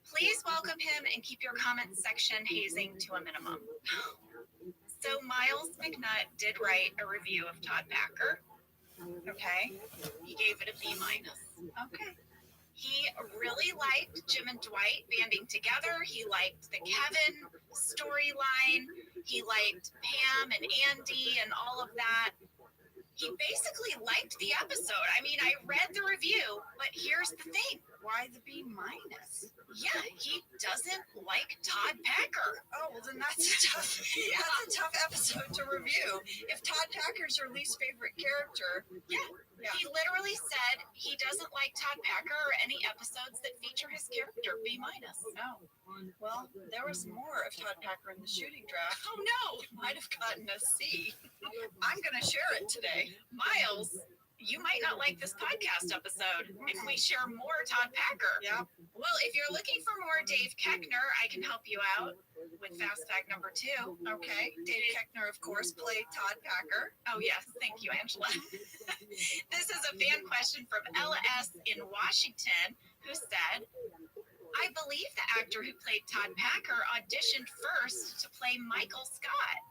Please welcome him and keep your comments section hazing to a minimum. So Miles McNutt did write a review of Todd Packer. Okay. He gave it a B-. Okay. He really liked Jim and Dwight banding together. He liked the Kevin storyline. He liked Pam and Andy and all of that. He basically liked the episode. I mean, I read the review, but here's the thing. Why the B-? Yeah, he doesn't like Todd Packer. Oh, well, then that's a tough episode to review. If Todd Packer's your least favorite character, Yeah. He literally said he doesn't like Todd Packer or any episodes that feature his character, B-. no. Well, there was more of Todd Packer in the shooting draft. Oh no, Might have gotten a C. I'm going to share it today. Miles, you might not like this podcast episode if we share more Todd Packer. Yeah. Well, if you're looking for more Dave Keckner, I can help you out with fast fact number 2. Okay. Dave Keckner, of course, played Todd Packer. Oh, yes. Thank you, Angela. This is a fan question from Ella S. in Washington, who said, I believe the actor who played Todd Packer auditioned first to play Michael Scott.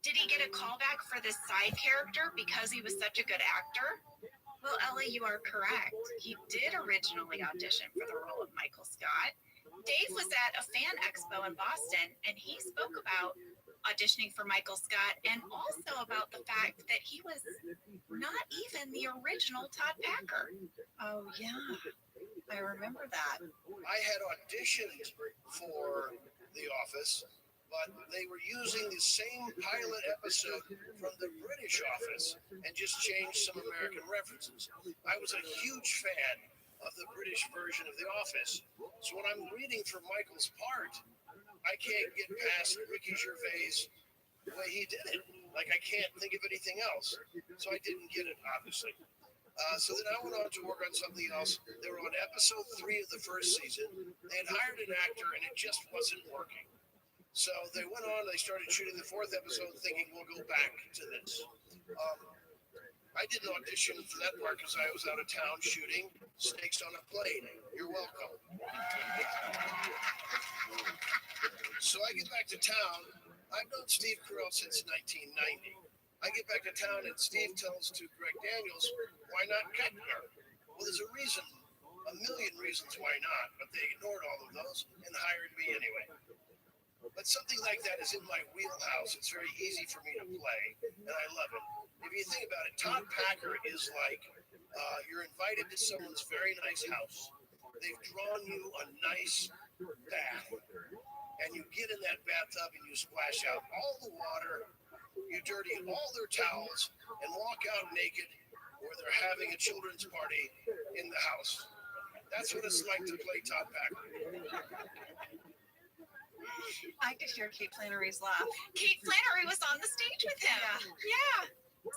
Did he get a callback for this side character because he was such a good actor? Well, Ella, you are correct. He did originally audition for the role of Michael Scott. Dave was at a fan expo in Boston, and he spoke about auditioning for Michael Scott and also about the fact that he was not even the original Todd Packer. Oh, yeah. I remember that. I had auditioned for The Office, but they were using the same pilot episode from the British Office and just changed some American references. I was a huge fan of the British version of The Office. So when I'm reading for Michael's part, I can't get past Ricky Gervais the way he did it. Like, I can't think of anything else. So I didn't get it, obviously. So then I went on to work on something else. They were on episode 3 of the first season. They had hired an actor, and it just wasn't working. So they went on, they started shooting the 4th episode thinking we'll go back to this. I didn't audition for that part because I was out of town shooting Snakes on a Plane. You're welcome. So I get back to town. I've known Steve Carell since 1990. I get back to town and Steve tells to Greg Daniels, why not Keckner? Well, there's a reason, a million reasons why not, but they ignored all of those and hired me anyway. But something like that is in my wheelhouse. It's very easy for me to play, and I love it. If you think about it, Todd Packer is like you're invited to someone's very nice house. They've drawn you a nice bath, and you get in that bathtub and you splash out all the water, you dirty all their towels, and walk out naked, or they're having a children's party in the house. That's what it's like to play Todd Packer. I could hear Kate Flannery's laugh. Kate Flannery was on the stage with him. Yeah.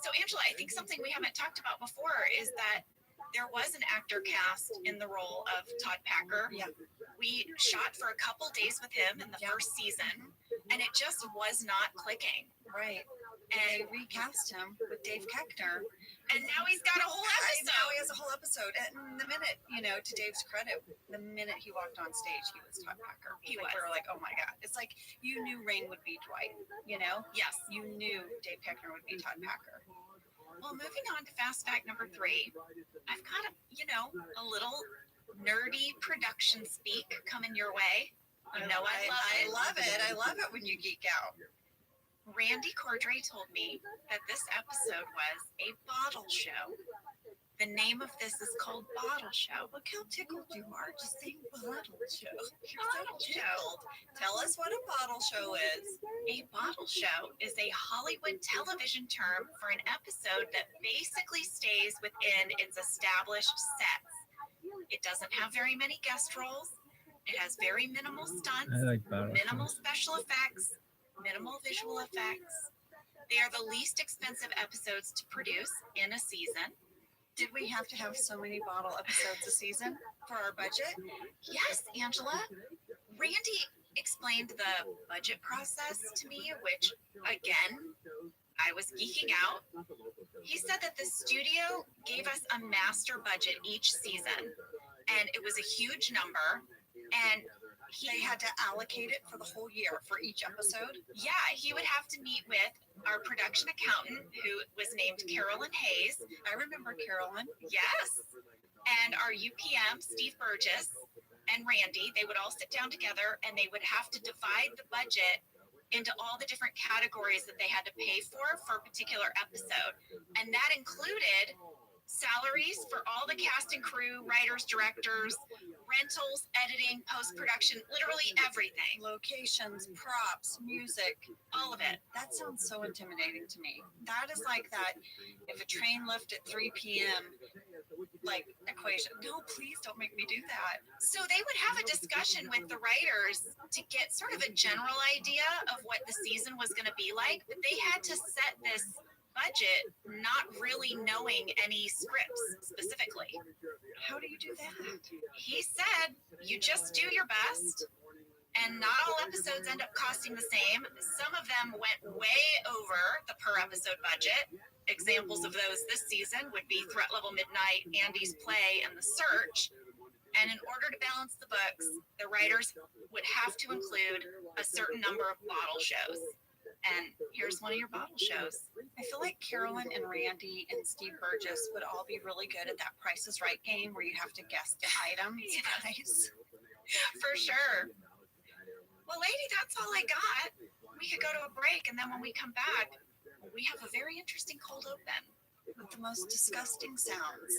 So, Angela, I think something we haven't talked about before is that there was an actor cast in the role of Todd Packer. Yeah. We shot for a couple days with him in the first season, and it just was not clicking. Right. And They recast him with Dave Koechner. and now he's got a whole Now episode. he has a whole episode. And the minute, to Dave's credit, the minute he walked on stage, he was Todd Packer. He We was. were like, oh my God. It's like you knew Rain would be Dwight, Yes. You knew Dave Koechner would be Todd Packer. Well, moving on to fast fact number 3, I've got a little nerdy production speak coming your way. You know I love it. I love it when you geek out. Randy Cordray told me that this episode was a bottle show. The name of this is called Bottle Show. Look how tickled you are just saying bottle show. Bottle Show. Tell us what a bottle show is. A bottle show is a Hollywood television term for an episode that basically stays within its established sets. It doesn't have very many guest roles. It has very minimal stunts, I like bottle minimal shows. special effects, minimal visual effects. They are the least expensive episodes to produce in a season. Did we have to have so many bottle episodes a season for our budget? Yes, Angela. Randy explained the budget process to me, which, again, I was geeking out. He said that the studio gave us a master budget each season, and it was a huge number, and They had to allocate it for the whole year for each episode. yeah, he would have to meet with our production accountant, who was named Carolyn Hayes. I remember Carolyn. Yes. And our UPM, Steve Burgess, and Randy, they would all sit down together and they would have to divide the budget into all the different categories that they had to pay for a particular episode. And that included salaries for all the cast and crew, writers, directors, rentals, editing, post-production, literally everything. Locations, props, music, All of it. that sounds so intimidating to me. That is like that if a train left at 3 p.m. like equation. No, please don't make me do that. So they would have a discussion with the writers to get sort of a general idea of what the season was going to be like, but they had to set this budget not really knowing any scripts specifically. How do you do that? He said, you just do your best, and not all episodes end up costing the same. Some of them went way over the per episode budget. Examples of those this season would be Threat Level Midnight, Andy's Play, and The Search. And in order to balance the books, the writers would have to include a certain number of bottle shows. And here's one of your bottle shows. I feel like Carolyn and Randy and Steve Burgess would all be really good at that Price is Right game where you have to guess the items. Yes. For sure. Well, lady, that's all I got. We could go to a break, and then when we come back, we have a very interesting cold open. With the most disgusting sounds.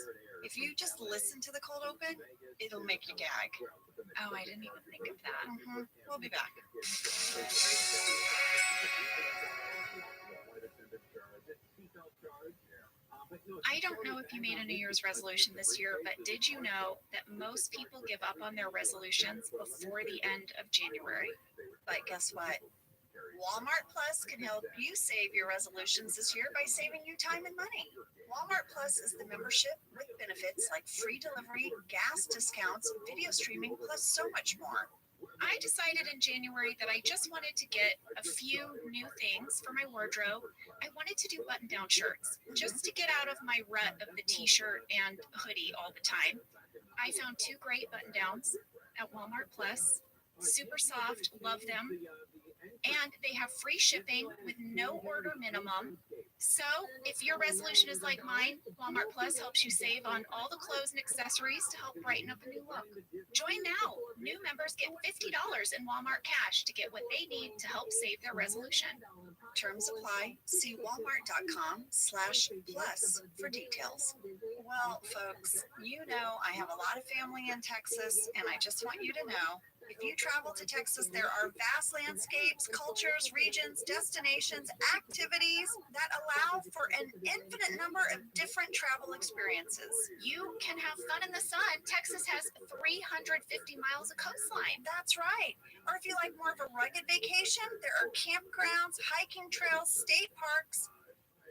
If you just listen to the cold open, it'll make you gag. Oh, I didn't even think of that. We'll be back. I don't know if you made a New Year's resolution this year, but did you know that most people give up on their resolutions before the end of January? But guess what? Walmart Plus can help you save your resolutions this year by saving you time and money. Walmart Plus is the membership with benefits like free delivery, gas discounts, video streaming, plus so much more. I decided in January that I just wanted to get a few new things for my wardrobe. I wanted to do button-down shirts just to get out of my rut of the t-shirt and hoodie all the time. I found 2 great button-downs at Walmart Plus. Super soft, love them. And they have free shipping with no order minimum. So if your resolution is like mine, Walmart Plus helps you save on all the clothes and accessories to help brighten up a new look. Join now. New members get $50 in Walmart cash to get what they need to help save their resolution. Terms apply. See walmart.com/plus for details. Well, folks, you know I have a lot of family in Texas, and I just want you to know, if you travel to Texas, there are vast landscapes, cultures, regions, destinations, activities that allow for an infinite number of different travel experiences. You can have fun in the sun. Texas has 350 miles of coastline. That's right. Or if you like more of a rugged vacation, there are campgrounds, hiking trails, state parks.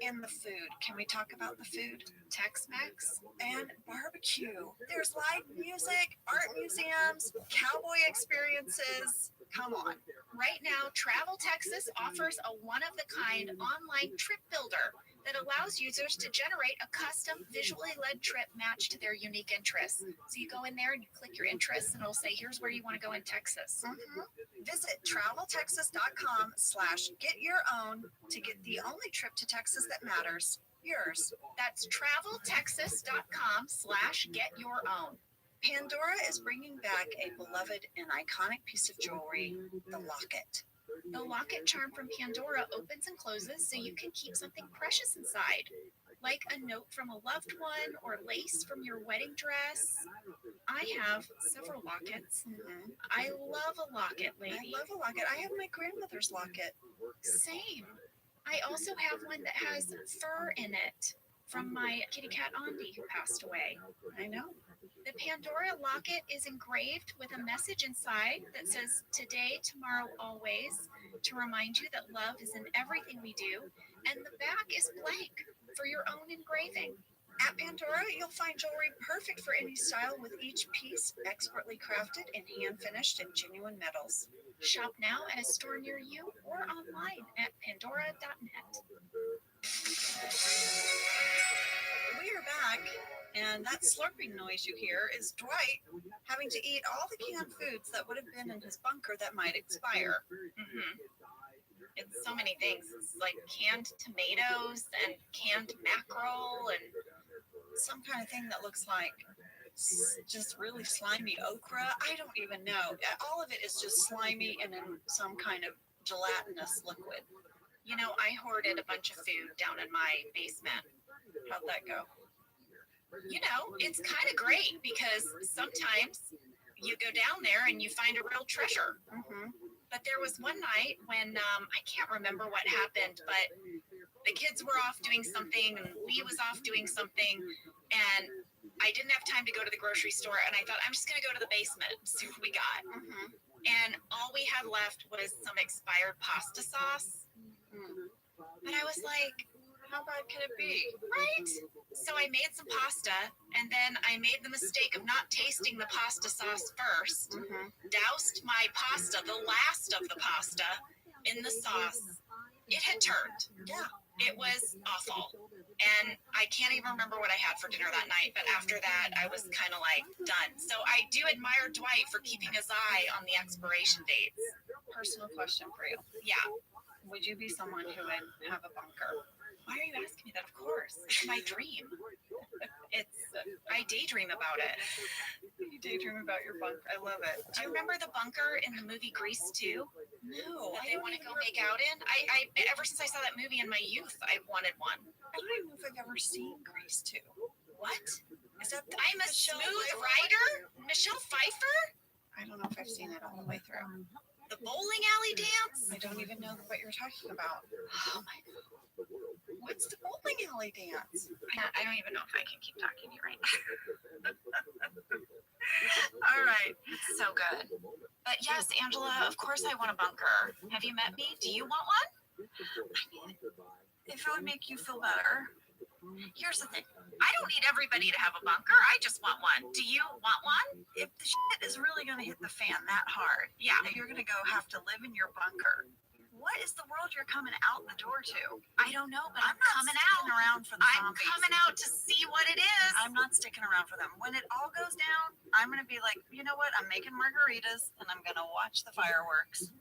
And the food. Can we talk about the food? Tex-Mex. And barbecue. There's live music, art museums, cowboy experiences. Come on. Right now, Travel Texas offers a one-of-the-kind online trip builder that allows users to generate a custom visually led trip matched to their unique interests. So you go in there and you click your interests and it'll say, here's where you want to go in Texas. Visit traveltexas.com/getyourown to get the only trip to Texas that matters, yours. That's traveltexas.com/getyourown. Pandora is bringing back a beloved and iconic piece of jewelry, the locket. The locket charm from Pandora opens and closes so you can keep something precious inside, like a note from a loved one or lace from your wedding dress. I have several lockets. I love a locket, lady. I love a locket. I have my grandmother's locket. Same. I also have one that has fur in it from my kitty cat Andy who passed away. I know. The Pandora locket is engraved with a message inside that says, today, tomorrow, always, to remind you that love is in everything we do, and the back is blank for your own engraving. At Pandora, you'll find jewelry perfect for any style with each piece expertly crafted and hand-finished in genuine metals. Shop now at a store near you or online at pandora.net. We are back, and that slurping noise you hear is Dwight having to eat all the canned foods that would have been in his bunker that might expire. It's so many things. It's like canned tomatoes and canned mackerel and some kind of thing that looks like just really slimy okra. I don't even know. All of it is just slimy and in some kind of gelatinous liquid. You know, I hoarded a bunch of food down in my basement. How'd that go? You know, it's kind of great because sometimes you go down there and you find a real treasure. But there was one night when I can't remember what happened, but the kids were off doing something and Lee was off doing something, and I didn't have time to go to the grocery store, and I thought, I'm just going to go to the basement and see what we got. And all we had left was some expired pasta sauce. But I was like, how bad can it be? Right? So I made some pasta, and then I made the mistake of not tasting the pasta sauce first, doused my pasta, the last of the pasta, in the sauce. It had turned. Yeah. It was awful. And I can't even remember what I had for dinner that night, but after that, I was kind of like done. So I do admire Dwight for keeping his eye on the expiration dates. Personal question for you. Yeah. Would you be someone who would have a bunker? Why are you asking me that? Of course. It's my dream. I daydream about it. You daydream about your bunker. I love it. Do you remember the bunker in the movie Grease 2? No. That they want to go make out in? I ever since I saw that movie in my youth, I wanted one. I don't even know if I've ever seen Grease 2. What? Is that the I'm a Michelle smooth Pfeiffer? rider? Michelle Pfeiffer? I don't know if I've seen it all the way through. The bowling alley dance? I don't even know what you're talking about. Oh my God. What's the bowling alley dance? I don't even know if I can keep talking to you right now. All right. So good. But yes, Angela, of course I want a bunker. Have you met me? Do you want one? If it would make you feel better. Here's the thing. I don't need everybody to have a bunker. I just want one. Do you want one? If the shit is really going to hit the fan that hard, Yeah. that you're going to go have to live in your bunker, what is the world you're coming out the door to? I don't know, but I'm not coming sticking out. around for the I'm zombies. coming out to see what it is. I'm not sticking around for them. When it all goes down, I'm going to be like, you know what? I'm making margaritas and I'm going to watch the fireworks.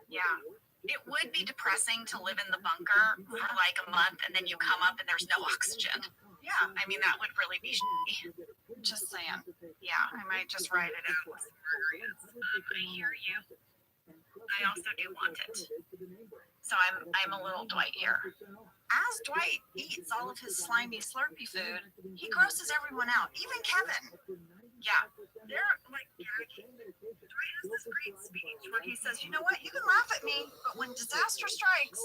Yeah. It would be depressing to live in the bunker for like a month and then you come up and there's no oxygen. Yeah, I mean, that would really be shitty. just saying. Yeah. I might just ride it out with some margaritas. I hear you. I also do want it. So I'm a little Dwight here. As Dwight eats all of his slimy Slurpee food, he grosses everyone out, even Kevin. Yeah. They're like, Dwight has this great speech where he says, you know what, you can laugh at me, but when disaster strikes,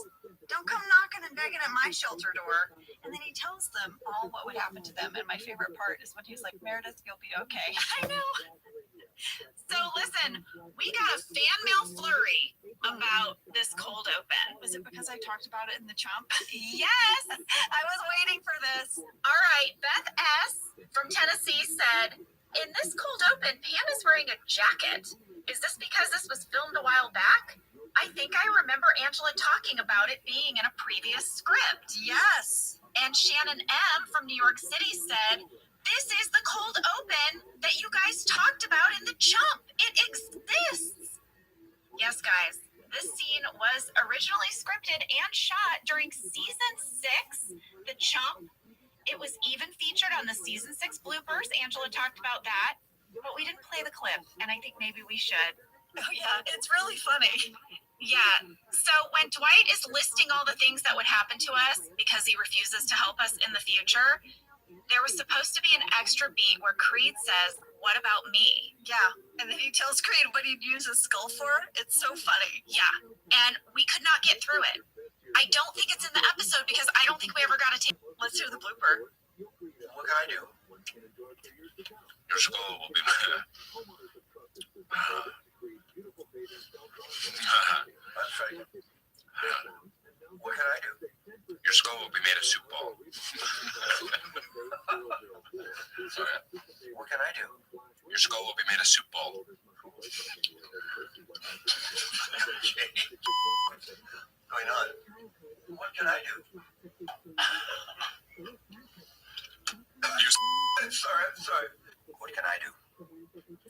don't come knocking and begging at my shelter door. And then he tells them all what would happen to them. And my favorite part is when he's like, Meredith, you'll be okay. I know. So listen, we got a fan mail flurry about this cold open. Was it because I talked about it in the chump? Yes. I was waiting for this. All right, Beth S. from Tennessee said, in this cold open, Pam is wearing a jacket. Is this because this was filmed a while back? I think I remember Angela talking about it being in a previous script. Yes. And Shannon M. from New York City said, this is the cold open that you guys talked about in the jump. It exists. Yes, guys, this scene was originally scripted and shot during season 6, the jump. It was even featured on the season 6 bloopers. Angela talked about that, but we didn't play the clip, and I think maybe we should. Oh yeah, it's really funny. Yeah. So when Dwight is listing all the things that would happen to us because he refuses to help us in the future, there was supposed to be an extra beat where Creed says, what about me? Yeah, and then he tells Creed what he'd use his skull for. It's so funny. Yeah, and we could not get through it. I don't think it's in the episode because I don't think we ever got a tape. Let's hear the blooper. What can I do? Your skull will be made. That's right. What can I do? Your skull will be made a soup ball. Sorry. What can I do? Your skull will be made a soup ball. Going on. What can I do? I'm sorry. What can I do?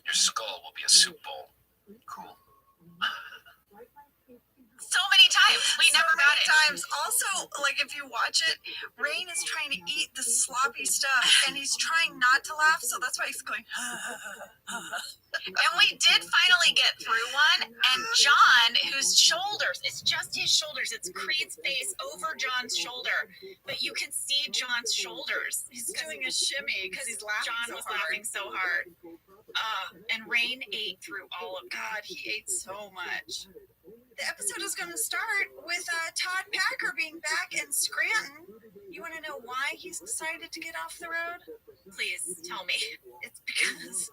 Your skull will be a soup bowl. Cool. So many times. We never got it. Times. Also, like if you watch it, Rain is trying to eat the sloppy stuff, and he's trying not to laugh, so that's why he's going. And we did finally get through one. And John, whose shoulders, it's just his shoulders. It's Creed's face over John's shoulder, but you can see John's shoulders. He's doing a shimmy because he's laughing. John was laughing so hard. And Rain ate through all of God, he ate so much. The episode is going to start with Todd Packer being back in Scranton. You want to know why he's decided to get off the road? Please tell me. It's because,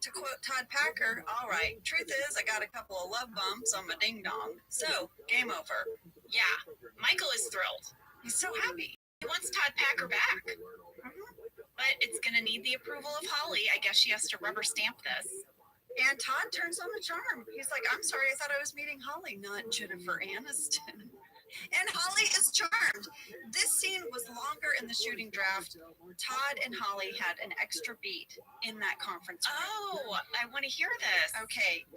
to quote Todd Packer, all right, truth is I got a couple of love bumps on my ding-dong. So, game over. Yeah, Michael is thrilled. He's so happy. He wants Todd Packer back. But it's going to need the approval of Holly. I guess she has to rubber stamp this. And Todd turns on the charm. He's like, I'm sorry, I thought I was meeting Holly, not Jennifer Aniston. And Holly is charmed. This scene was longer in the shooting draft. Todd and Holly had an extra beat in that conference room. Oh, I want to hear this. Okay.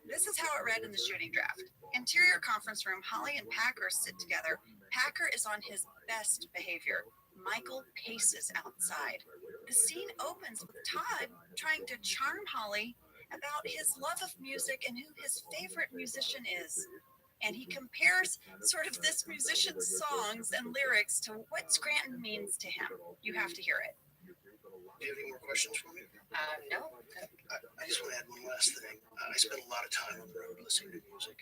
This is how it read in the shooting draft. Interior conference room, Holly and Packer sit together. Packer is on his best behavior. Michael paces outside. The scene opens with Todd trying to charm Holly about his love of music and who his favorite musician is. And he compares sort of this musician's songs and lyrics to what Scranton means to him. You have to hear it. Do you have any more questions for me? No. I just want to add one last thing. I spend a lot of time on the road listening to music.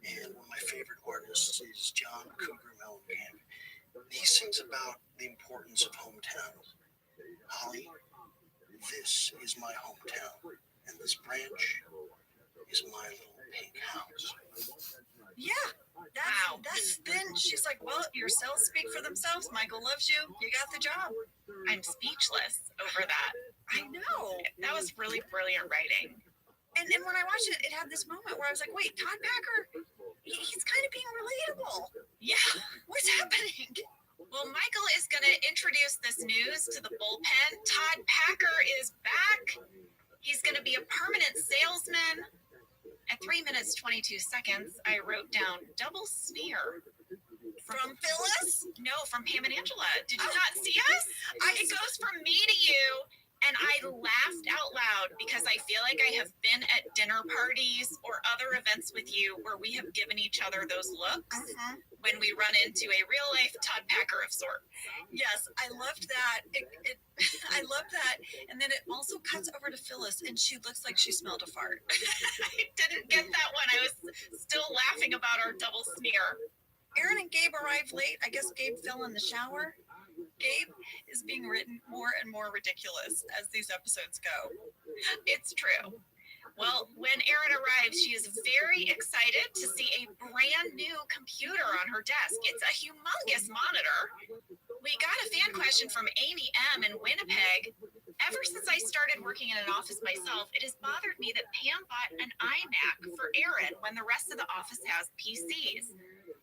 And one of my favorite artists is John Cougar Mellencamp. He sings about the importance of hometown. Holly, this is my hometown, and this branch is my little pink house. Yeah, that's then she's like, well, your cells speak for themselves. Michael loves you. You got the job. I'm speechless over that. I know. That was really brilliant writing. And when I watched it, it had this moment where I was like, wait, Todd Packer, he's kind of being relatable. Yeah. What's happening? Well, Michael is going to introduce this news to the bullpen. Todd Packer is back. He's going to be a permanent salesman. At 3 minutes, 22 seconds, I wrote down double smear. From Phyllis? No, from Pam and Angela. Did you not see us? It goes from me to you. And I laughed out loud because I feel like I have been at dinner parties or other events with you where we have given each other those looks when we run into a real life Todd Packer of sorts. Yes, I loved that. I love that. And then it also cuts over to Phyllis and she looks like she smelled a fart. I didn't get that one. I was still laughing about our double smear. Aaron and Gabe arrived late. I guess Gabe fell in the shower. Gabe is being written more and more ridiculous as these episodes go. It's true. Well, when Erin arrives, she is very excited to see a brand new computer on her desk. It's a humongous monitor. We got a fan question from Amy M. in Winnipeg. Ever since I started working in an office myself, it has bothered me that Pam bought an iMac for Erin when the rest of the office has PCs.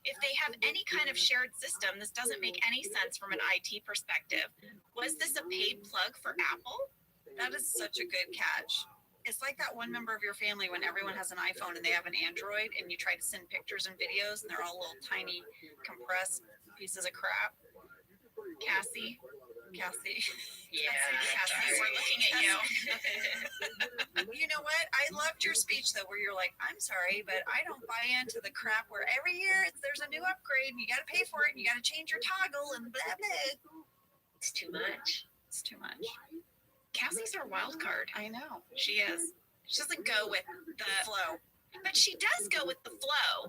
If they have any kind of shared system, this doesn't make any sense from an IT perspective. Was this a paid plug for Apple? That is such a good catch. It's like that one member of your family when everyone has an iPhone and they have an Android and you try to send pictures and videos and they're all little tiny compressed pieces of crap. Cassie. Yeah, Cassie, we're looking at you. You know what? I loved your speech though, where you're like, I'm sorry, but I don't buy into the crap where every year there's a new upgrade and you got to pay for it and you got to change your toggle and blah, blah. It's too much. It's too much. Cassie's our wild card. I know. She is. She doesn't go with the Flow. but she does go with the flow.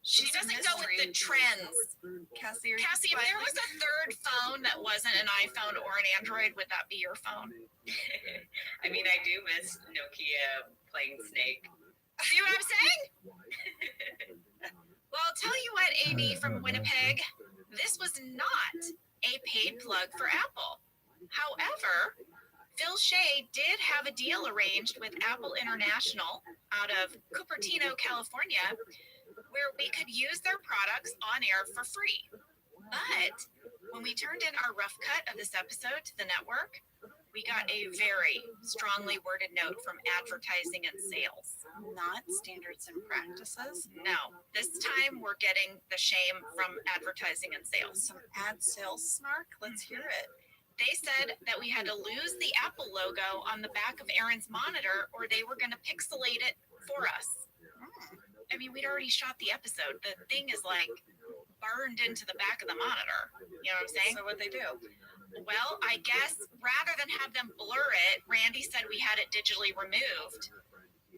She doesn't go with the trends. Cassie, Cassie, if there was a third phone that wasn't an iPhone or an Android, would that be your phone? I mean, I do miss Nokia playing Snake. See what I'm saying? Well, I'll tell you what, Amy from Winnipeg, this was not a paid plug for Apple. However, Phil Shea did have a deal arranged with Apple International out of Cupertino, California, where we could use their products on air for free. But when we turned in our rough cut of this episode to the network, we got a very strongly worded note from advertising and sales. Not standards and practices. No, this time we're getting the shame from advertising and sales. Some ad sales snark. Let's hear it. They said that we had to lose the Apple logo on the back of Erin's monitor or they were going to pixelate it for us. I mean, we'd already shot the episode. The thing is like burned into the back of the monitor. You know what I'm saying? So what'd they do? Well, I guess rather than have them blur it, Randy said we had it digitally removed.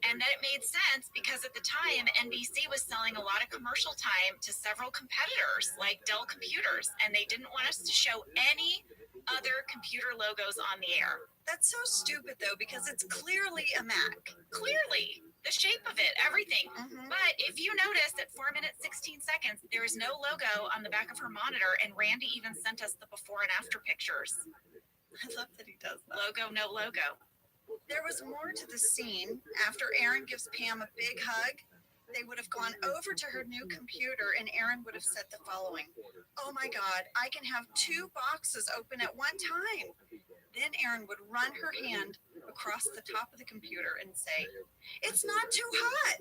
And that it made sense because at the time, NBC was selling a lot of commercial time to several competitors like Dell Computers, and they didn't want us to show any other computer logos on the air. That's so stupid though, because it's clearly a Mac. Clearly, the shape of it, everything. Mhm. But if you notice at 4 minutes, 16 seconds, there is no logo on the back of her monitor, and Randy even sent us the before and after pictures. I love that he does that. Logo, no logo. There was more to the scene. After Erin gives Pam a big hug, they would have gone over to her new computer and Erin would have said the following: "Oh my God, I can have 2 boxes open at one time." Then Erin would run her hand across the top of the computer and say, "It's not too hot."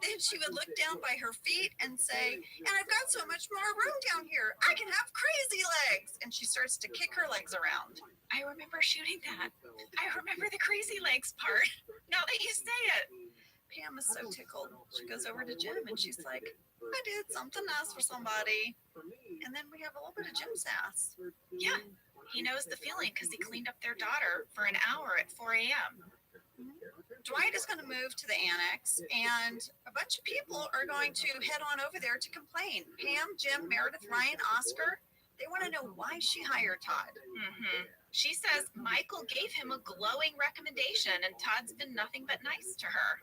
Then she would look down by her feet and say, "And I've got so much more room down here. I can have crazy legs." And she starts to kick her legs around. I remember shooting that. I remember the crazy legs part. Now that you say it. Pam is so tickled. She goes over to Jim and she's like, "I did something else for somebody." And then we have a little bit of Jim sass. Yeah, he knows the feeling because he cleaned up their daughter for an hour at 4 a.m. Dwight is going to move to the annex, and a bunch of people are going to head on over there to complain. Pam, Jim, Meredith, Ryan, Oscar, they want to know why she hired Todd. Mm-hmm. She says Michael gave him a glowing recommendation, and Todd's been nothing but nice to her.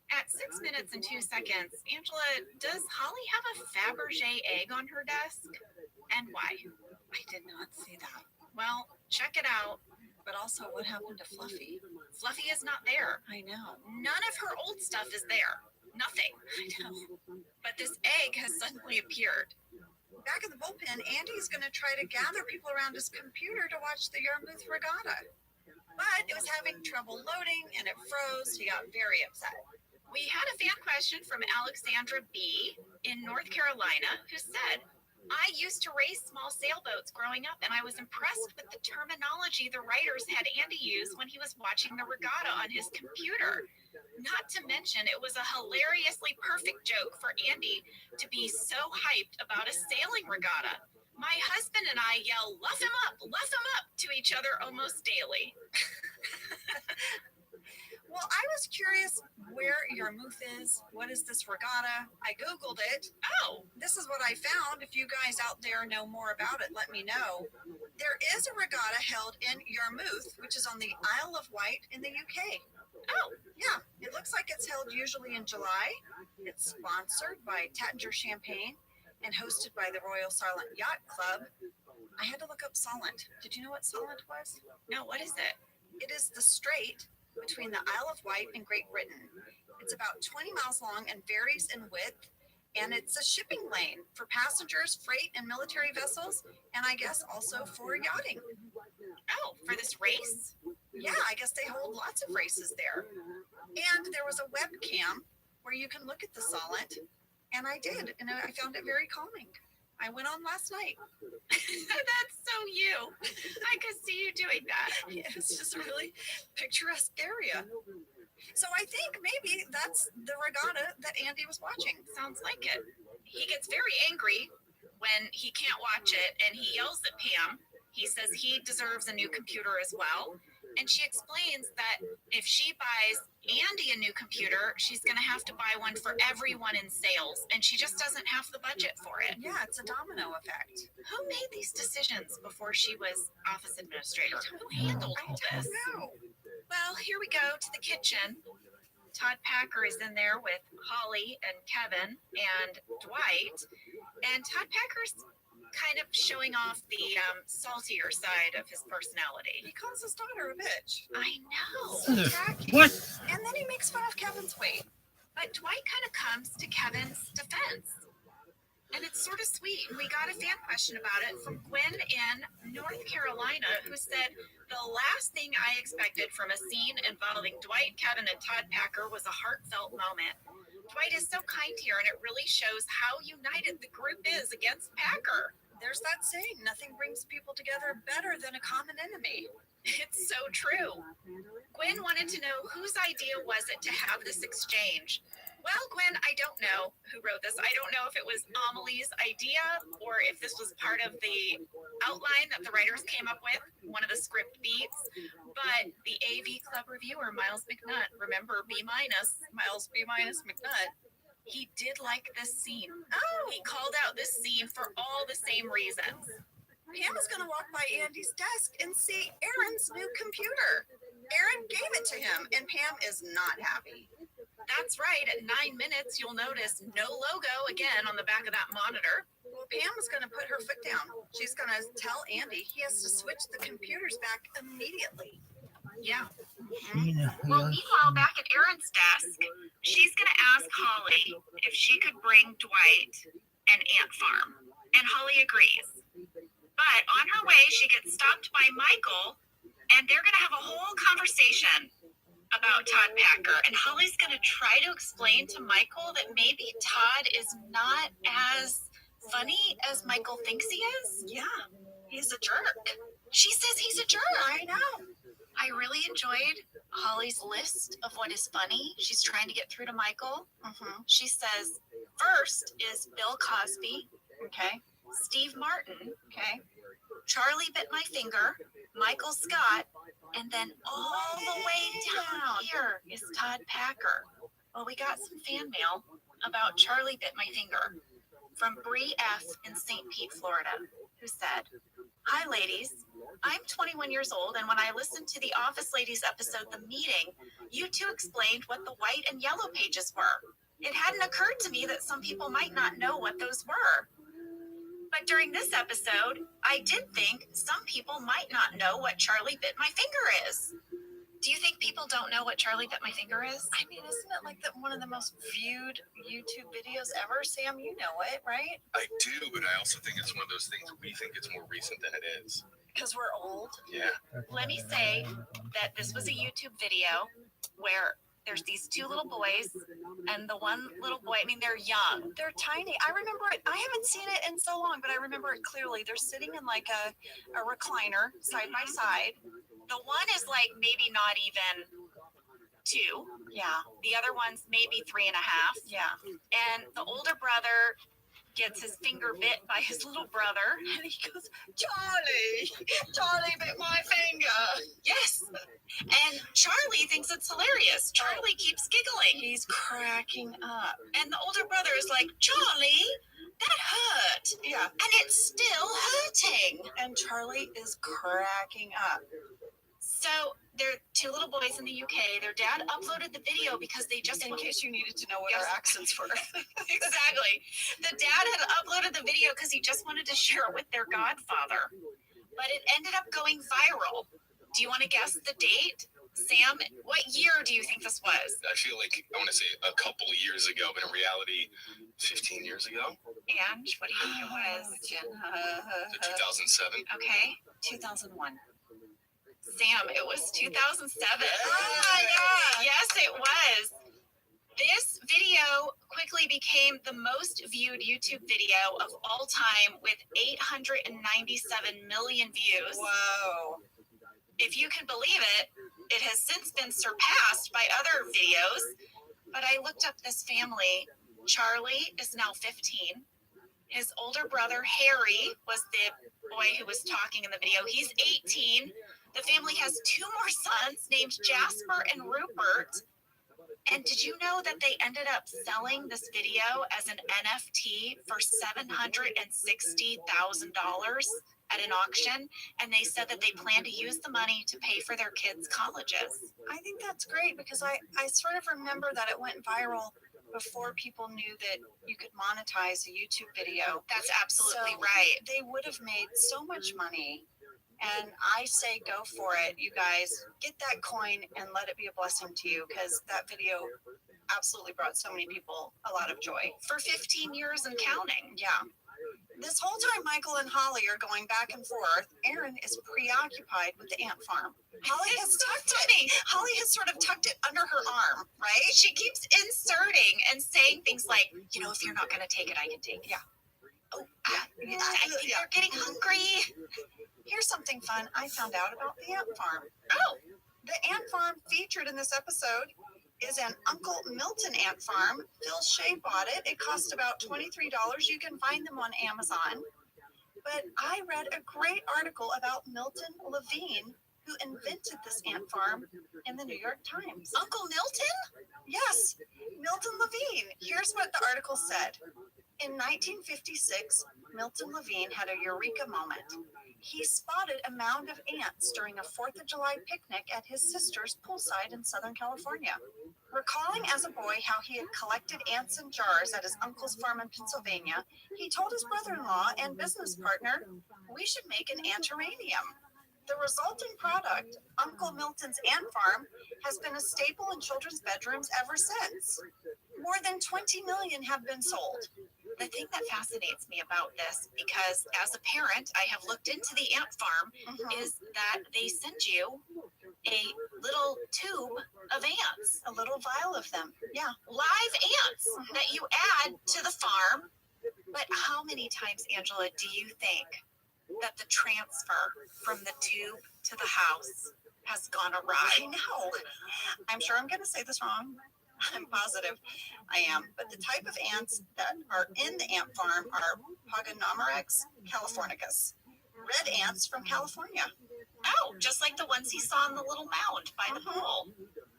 At 6 minutes and 2 seconds, Angela, does Holly have a Fabergé egg on her desk? And why? I did not see that. Well, check it out. But also, what happened to Fluffy? Fluffy is not there. I know. None of her old stuff is there. Nothing. I know. But this egg has suddenly appeared. Back in the bullpen, Andy's going to try to gather people around his computer to watch the Yarmouth Regatta. But it was having trouble loading and it froze. He got very upset. We had a fan question from Alexandra B. in North Carolina who said, "I used to race small sailboats growing up, and I was impressed with the terminology the writers had Andy use when he was watching the regatta on his computer. Not to mention, it was a hilariously perfect joke for Andy to be so hyped about a sailing regatta. My husband and I yell, 'Luff him up,' to each other almost daily." Well, I was curious where Yarmouth is. What is this regatta? I Googled it. Oh, This is what I found. If you guys out there know more about it, let me know. There is a regatta held in Yarmouth, which is on the Isle of Wight in the UK. Oh, yeah. It looks like it's held usually in July. It's sponsored by Tattinger Champagne and hosted by the Royal Solent Yacht Club. I had to look up Solent. Did you know what Solent was? No, what is it? It is the strait between the Isle of Wight and Great Britain. It's about 20 miles long and varies in width. And it's a shipping lane for passengers, freight, and military vessels, and I guess also for yachting. Oh, for this race? Yeah, I guess they hold lots of races there. And there was a webcam where you can look at the Solent, and I did, and I found it very calming. I went on last night. That's so you. I could see you doing that. Yeah, it's just a really picturesque area. So I think maybe that's the regatta that Andy was watching. Sounds like it. He gets very angry when he can't watch it, and he yells at Pam. He says he deserves a new computer as well. And she explains that if she buys Andy a new computer, she's going to have to buy one for everyone in sales, and she just doesn't have the budget for it. Yeah, it's a domino effect. Who made these decisions before she was office administrator? Who handled all this? No. Well, here we go to the kitchen. Todd Packer is in there with Holly and Kevin and Dwight. And Todd Packer's kind of showing off the saltier side of his personality. He calls his daughter a bitch. I know. What? And then he makes fun of Kevin's weight. But Dwight kind of comes to Kevin's defense. And it's sort of sweet. We got a fan question about it from Gwen in North Carolina, who said, the last thing I expected from a scene involving Dwight, Kevin, and Todd Packer was a heartfelt moment. Dwight is so kind here, and it really shows how united the group is against Packer. There's that saying, nothing brings people together better than a common enemy. It's so true. Gwen wanted to know whose idea was it to have this exchange. Well, Gwen, I don't know who wrote this. I don't know if it was Amelie's idea or if this was part of the outline that the writers came up with, one of the script beats. But the AV Club reviewer, Miles McNutt, remember B-, Miles B- McNutt, he did like this scene. Oh, He called out this scene for all the same reasons. Pam is going to walk by Andy's desk and see Aaron's new computer. Aaron gave it to him, and Pam is not happy. That's right. At 9 minutes, you'll notice no logo again on the back of that monitor. Well, Pam is going to put her foot down. She's going to tell Andy he has to switch the computers back immediately. Yeah. Gina, Well, meanwhile, back at Erin's desk, she's going to ask Holly if she could bring Dwight an ant farm. And Holly agrees. But on her way, she gets stopped by Michael, and they're going to have a whole conversation about Todd Packer. And Holly's going to try to explain to Michael that maybe Todd is not as funny as Michael thinks he is. Yeah, He's a jerk. She says he's a jerk. I know. I really enjoyed Holly's list of what is funny. She's trying to get through to Michael. She says, first is Bill Cosby. Okay. Steve Martin. Okay. Charlie Bit My Finger. Michael Scott. And then all the way down here is Todd Packer. Well, we got some fan mail about Charlie Bit My Finger from Bree F. in St. Pete, Florida, who said, hi, ladies. I'm 21 years old, and when I listened to the Office Ladies episode, The Meeting, you two explained what the white and yellow pages were. It hadn't occurred to me that some people might not know what those were. But during this episode, I did think some people might not know what Charlie Bit My Finger is. Do you think people don't know what Charlie Bit My Finger is? I mean, isn't it like one of the most viewed YouTube videos ever? Sam, you know it, right? I do, but I also think it's one of those things we think it's more recent than it is. Because we're old. Yeah. Let me say that this was a YouTube video where there's these two little boys, and the one little boy, I mean, they're young. They're tiny. I remember it. I haven't seen it in so long, but I remember it clearly. They're sitting in like a recliner side by side. The one is like maybe not even 2. Yeah. The other one's maybe 3.5. Yeah. And the older brother gets his finger bit by his little brother. And he goes, Charlie bit my finger. Yes. And Charlie thinks it's hilarious. Charlie keeps giggling. He's cracking up. And the older brother is like, Charlie, that hurt. Yeah. And it's still hurting. And Charlie is cracking up. So they're two little boys in the UK. Their dad uploaded the video because they just In case you needed to know what our accents were. Exactly. The dad had uploaded the video because he just wanted to share it with their godfather. But it ended up going viral. Do you want to guess the date? Sam, what year do you think this was? I feel like I want to say a couple years ago, but in reality, 15 years ago. And what do you think it was? So 2007. Okay, 2001. Sam, it was 2007. Oh my God. Yes, it was. This video quickly became the most viewed YouTube video of all time with 897 million views. Whoa. If you can believe it, it has since been surpassed by other videos. But I looked up this family. Charlie is now 15. His older brother, Harry, was the boy who was talking in the video. He's 18. The family has two more sons named Jasper and Rupert. And did you know that they ended up selling this video as an NFT for $760,000 at an auction? And they said that they plan to use the money to pay for their kids' colleges. I think that's great because I sort of remember that it went viral before people knew that you could monetize a YouTube video. That's absolutely So right. They would have made so much money. And I say go for it. You guys get that coin and let it be a blessing to you because that video absolutely brought so many people a lot of joy. For 15 years and counting. Yeah. This whole time Michael and Holly are going back and forth, Erin is preoccupied with the ant farm. Holly has tucked it. Holly has sort of tucked it under her arm, right? She keeps inserting and saying things like, you know, if you're not going to take it, I can take it. Yeah. Oh, I think they're getting hungry. Here's something fun I found out about the ant farm. Oh, The ant farm featured in this episode is an Uncle Milton ant farm. Phil Shea bought it. It cost about $23. You can find them on Amazon. But I read a great article about Milton Levine, who invented this ant farm in the New York Times. Uncle Milton? Yes, Milton Levine. Here's what the article said. In 1956, Milton Levine had a eureka moment. He spotted a mound of ants during a 4th of July picnic at his sister's poolside in Southern California. Recalling as a boy how he had collected ants in jars at his uncle's farm in Pennsylvania, he told his brother-in-law and business partner, "We should make an antirrhenium." The resulting product, Uncle Milton's ant farm, has been a staple in children's bedrooms ever since. More than 20 million have been sold. The thing that fascinates me about this, because as a parent, I have looked into the ant farm, is that they send you a little tube of ants. A little vial of them. Yeah. Live ants that you add to the farm. But how many times, Angela, do you think that the transfer from the tube to the house has gone awry? I know. I'm sure I'm going to say this wrong. I'm positive I am. But the type of ants that are in the ant farm are Poganomerex californicus, red ants from California. Oh, just like the ones he saw in the little mound by the pool.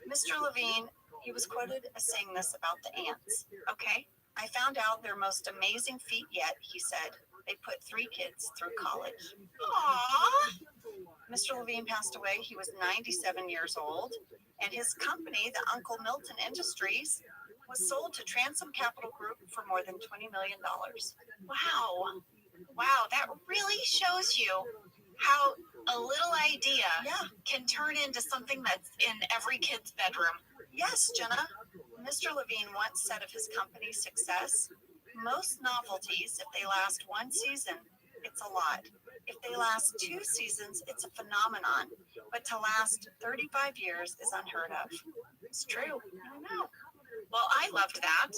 Mr. Levine, he was quoted as saying this about the ants. Okay. I found out their most amazing feat yet, he said. They put 3 kids through college. Aww. Mr. Levine passed away. He was 97 years old, and his company, the Uncle Milton Industries, was sold to Transom Capital Group for more than $20 million. Wow. Wow, that really shows you how a little idea can turn into something that's in every kid's bedroom. Yes, Jenna. Mr. Levine once said of his company's success, most novelties, if they last 1 season, it's a lot. If they last 2 seasons, it's a phenomenon. But to last 35 years is unheard of. It's true. I know. Well, I loved that.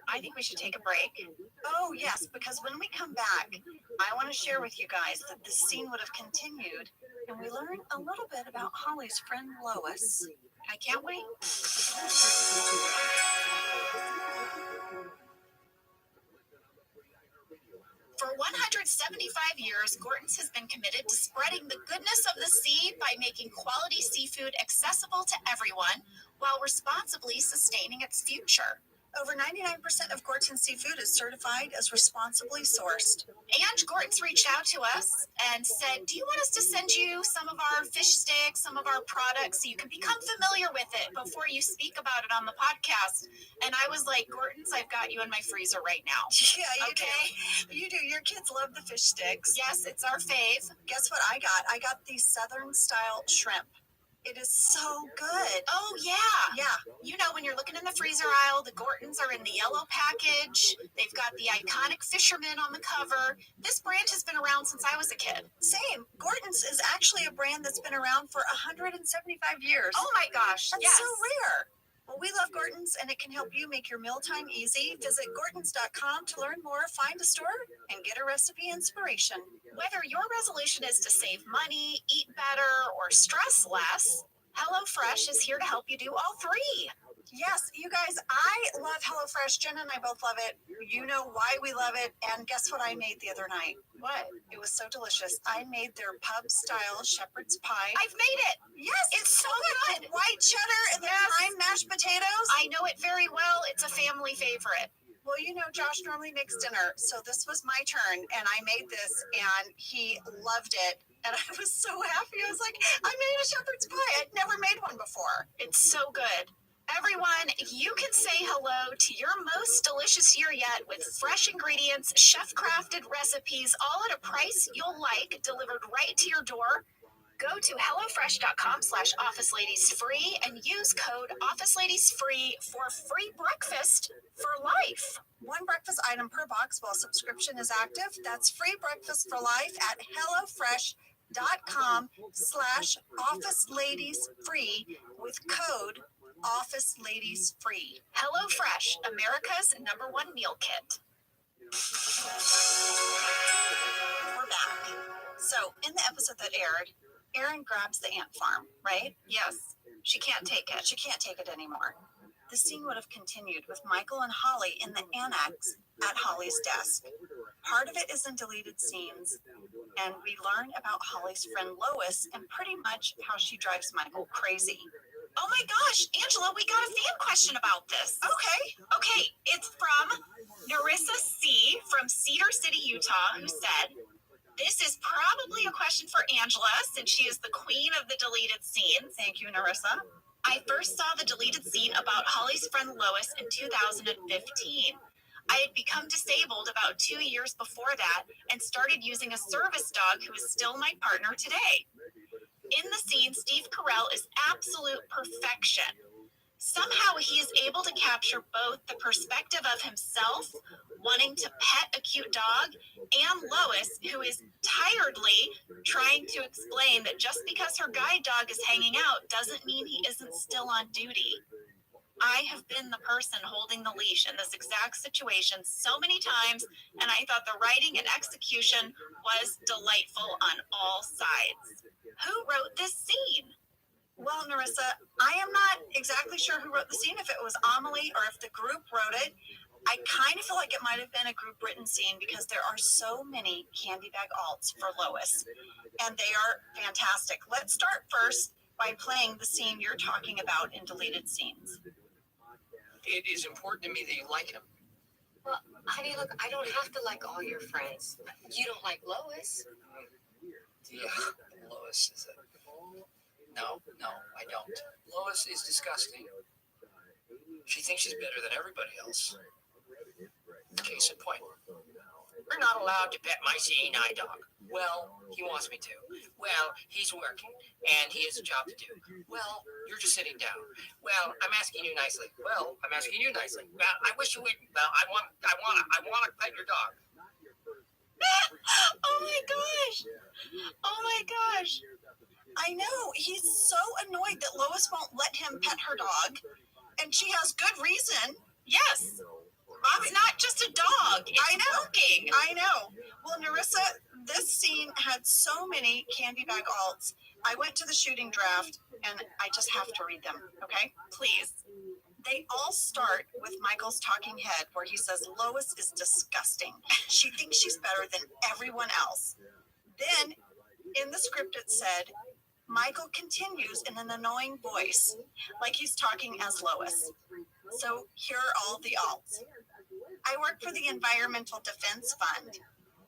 I think we should take a break. Oh, yes, because when we come back, I want to share with you guys that this scene would have continued, and we learn a little bit about Holly's friend Lois. I can't wait. For 175 years, Gorton's has been committed to spreading the goodness of the sea by making quality seafood accessible to everyone while responsibly sustaining its future. Over 99% of Gorton's seafood is certified as responsibly sourced. And Gorton's reached out to us and said, do you want us to send you some of our fish sticks, some of our products, so you can become familiar with it before you speak about it on the podcast? And I was like, Gorton's, I've got you in my freezer right now. Yeah, you do. You do. Your kids love the fish sticks. Yes, it's our fave. Guess what I got? I got these Southern style shrimp. It is so good. Oh, yeah. Yeah. You know, when you're looking in the freezer aisle, the Gortons are in the yellow package. They've got the iconic fisherman on the cover. This brand has been around since I was a kid. Same. Gorton's is actually a brand that's been around for 175 years. Oh, my gosh. That's so rare. Well, we love Gorton's, and it can help you make your mealtime easy. Visit Gortons.com to learn more, find a store, and get a recipe inspiration. Whether your resolution is to save money, eat better, or stress less, HelloFresh is here to help you do all three. Yes, you guys, I love HelloFresh. Jenna and I both love it. You know why we love it. And guess what I made the other night? What? It was so delicious. I made their pub-style shepherd's pie. I've made it. Yes, It's so good. white cheddar and the prime mashed potatoes. I know it very well. It's a family favorite. Well, you know, Josh normally makes dinner, so this was my turn, and I made this, and he loved it. And I was so happy. I was like, I made a shepherd's pie. I'd never made one before. It's so good. Everyone, you can say hello to your most delicious year yet with fresh ingredients, chef-crafted recipes, all at a price you'll like, delivered right to your door. Go to HelloFresh.com/OfficeLadiesFree and use code OfficeLadiesFree for free breakfast for life. One breakfast item per box while subscription is active. That's free breakfast for life at HelloFresh.com/OfficeLadiesFree with code OfficeLadiesFree. HelloFresh, America's #1 meal kit. We're back. So, in the episode that aired, Erin grabs the ant farm, right? Yes, she can't take it. She can't take it anymore. The scene would have continued with Michael and Holly in the annex at Holly's desk. Part of it is in deleted scenes, and we learn about Holly's friend Lois and pretty much how she drives Michael crazy. Oh my gosh, Angela, we got a fan question about this. Okay, it's from Narissa C. from Cedar City, Utah, who said, this is probably a question for Angela, since she is the queen of the deleted scenes. Thank you, Narissa. I first saw the deleted scene about Holly's friend Lois in 2015. I had become disabled about 2 years before that and started using a service dog who is still my partner today. In the scene, Steve Carell is absolute perfection. Somehow he is able to capture both the perspective of himself, wanting to pet a cute dog, and Lois, who is tiredly trying to explain that just because her guide dog is hanging out doesn't mean he isn't still on duty. I have been the person holding the leash in this exact situation so many times, and I thought the writing and execution was delightful on all sides. Who wrote this scene? Well, Narissa, I am not exactly sure who wrote the scene, if it was Amelie or if the group wrote it. I kind of feel like it might have been a group written scene because there are so many candy bag alts for Lois, and they are fantastic. Let's start first by playing the scene you're talking about in deleted scenes. It is important to me that you like him. Well, honey, look, I don't have to like all your friends. You don't like Lois. Yeah, Lois is a... No, I don't. Lois is disgusting. She thinks she's better than everybody else. Case in point. You're not allowed to pet my seeing eye dog. Well, he wants me to. Well, he's working, and he has a job to do. Well, you're just sitting down. Well, I'm asking you nicely. Well, I'm asking you nicely. Well, I wish you wouldn't. Well, I want to pet your dog. Oh my gosh. I know. He's so annoyed that Lois won't let him pet her dog, and she has good reason. Yes. It's not just a dog. It's working. I know. Well, Narissa, this scene had so many candy bag alts. I went to the shooting draft, and I just have to read them, okay? Please. They all start with Michael's talking head where he says Lois is disgusting. She thinks she's better than everyone else. Then, in the script it said, Michael continues in an annoying voice, like he's talking as Lois. So here are all the alts. I work for the Environmental Defense Fund.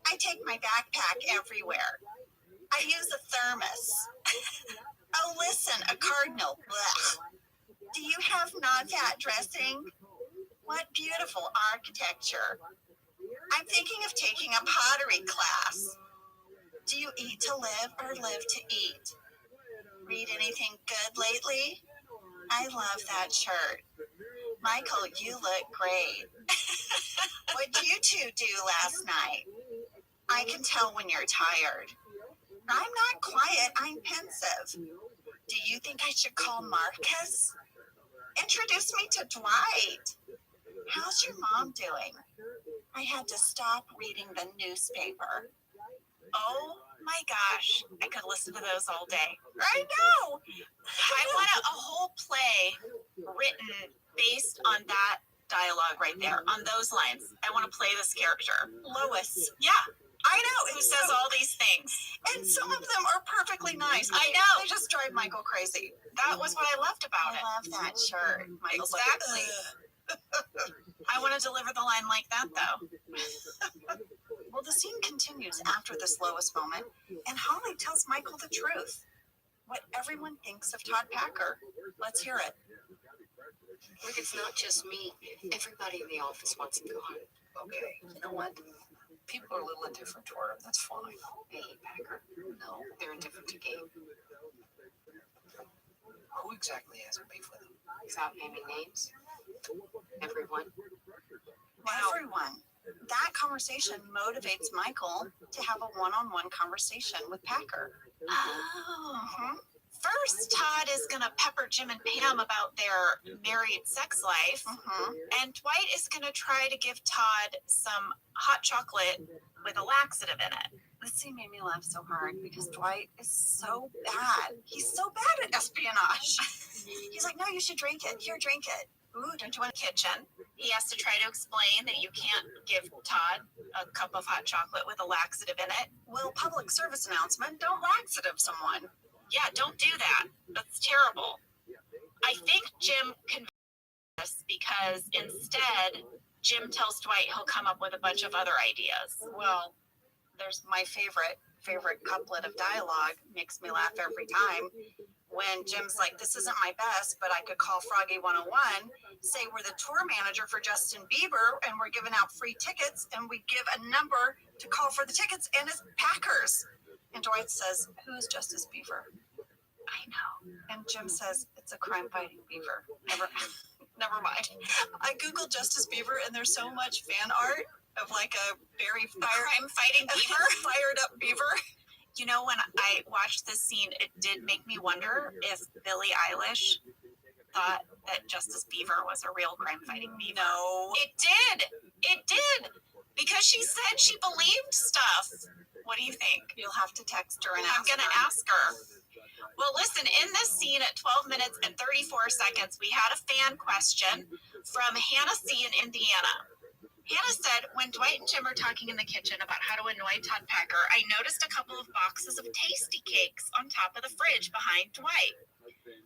I take my backpack everywhere. I use a thermos. Oh, listen, a cardinal. Blech. Do you have non-fat dressing? What beautiful architecture. I'm thinking of taking a pottery class. Do you eat to live or live to eat? Read anything good lately? I love that shirt. Michael, you look great. What'd you two do last night? I can tell when you're tired. I'm not quiet, I'm pensive. Do you think I should call Marcus? Introduce me to Dwight. How's your mom doing? I had to stop reading the newspaper. Oh my gosh, I could listen to those all day. I know. I want a whole play written based on that dialogue right there, on those lines. I want to play this character. Lois. Yeah. I know. Who says all these things. And some of them are perfectly nice. I know. They just drive Michael crazy. That was what I loved about it. I love that shirt. Michael's Exactly. Like, I want to deliver the line like that, though. well, the scene continues after this Lois moment, and Holly tells Michael the truth. What everyone thinks of Todd Packer. Let's hear it. Look, it's not just me. Everybody in the office wants him gone. Okay, you know what? People are a little indifferent toward him. That's fine. Hey, Packer. No, they're indifferent to Gabe. Who exactly has a beef with him? Without naming names. Everyone. Everyone. That conversation motivates Michael to have a one-on-one conversation with Packer. Oh. First, Todd is going to pepper Jim and Pam about their married sex life. And Dwight is going to try to give Todd some hot chocolate with a laxative in it. This scene made me laugh so hard because Dwight is so bad. He's so bad at espionage. He's like, no, you should drink it. Here, drink it. Ooh, don't you want a kitchen? He has to try to explain that you can't give Todd a cup of hot chocolate with a laxative in it. Well, public service announcement, don't laxative someone. Yeah, don't do that. That's terrible. I think Jim can this because instead, Jim tells Dwight he'll come up with a bunch of other ideas. Well, there's my favorite couplet of dialogue, makes me laugh every time. When Jim's like, this isn't my best, but I could call Froggy 101, say we're the tour manager for Justin Bieber, and we're giving out free tickets, and we give a number to call for the tickets, and it's Packers. And Dwight says, who's Justice Beaver? I know. And Jim says, it's a crime-fighting beaver. Never mind. I Googled Justice Beaver, and there's so much fan art of like a very crime-fighting beaver? Fired-up beaver. You know, when I watched this scene, it did make me wonder if Billie Eilish thought that Justice Beaver was a real crime-fighting beaver. No. It did. It did. Because she said she believed stuff. What do you think? You'll have to text her and I'm going to ask her. Well, listen, in this scene at 12 minutes and 34 seconds, we had a fan question from Hannah C. in Indiana. Hannah said, when Dwight and Jim are talking in the kitchen about how to annoy Todd Packer, I noticed a couple of boxes of tasty cakes on top of the fridge behind Dwight.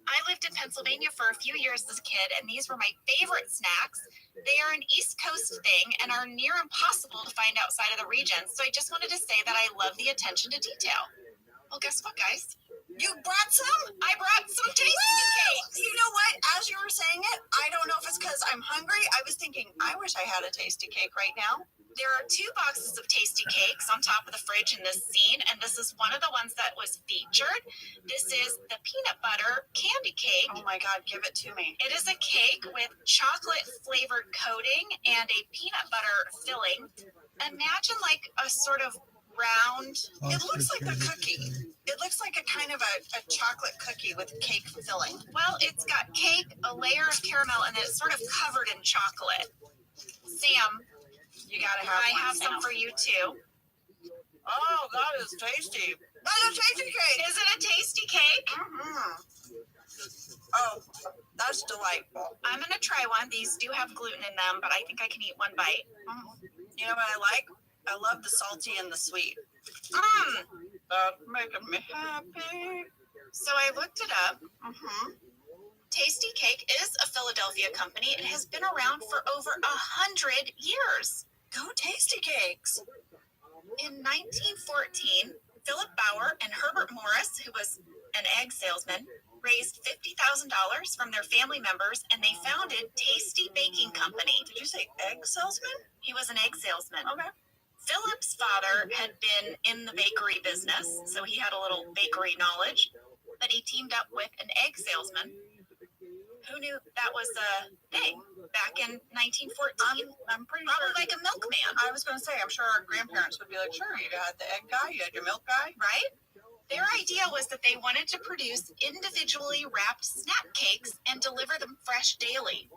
I lived in Pennsylvania for a few years as a kid, and these were my favorite snacks. They are an East Coast thing and are near impossible to find outside of the region, so I just wanted to say that I love the attention to detail. Well, guess what, guys? You brought some? I brought some tasty cakes. You know what? As you were saying it, I don't know if it's because I'm hungry. I was thinking, I wish I had a tasty cake right now. There are 2 boxes of tasty cakes on top of the fridge in this scene, and this is one of the ones that was featured. This is the peanut butter candy cake. Oh my God, give it to me. It is a cake with chocolate flavored coating and a peanut butter filling. Imagine like a sort of round. It looks like a cookie. It looks like a kind of a chocolate cookie with cake filling. Well, it's got cake, a layer of caramel, and then it's sort of covered in chocolate. Sam, you gotta have I have some for you too. Oh, that is tasty. That's a tasty cake. Is it a tasty cake? Oh, that's delightful. I'm gonna try one. These do have gluten in them, but I think I can eat one bite. You know what I like? I love the salty and the sweet. That's making me happy. So I looked it up. Tasty Cake is a Philadelphia company and has been around for over 100 years. Go Tasty Cakes! In 1914, Philip Bauer and Herbert Morris, who was an egg salesman, raised $50,000 from their family members, and they founded Tasty Baking Company. Did you say egg salesman? He was an egg salesman. Okay. Philip's father had been in the bakery business, so he had a little bakery knowledge, but he teamed up with an egg salesman. Who knew that was a thing back in 1914? I'm pretty Probably sure. like a milkman. I was going to say, I'm sure our grandparents would be like, sure, you had the egg guy, you had your milk guy. Right? Their idea was that they wanted to produce individually wrapped snack cakes and deliver them fresh daily.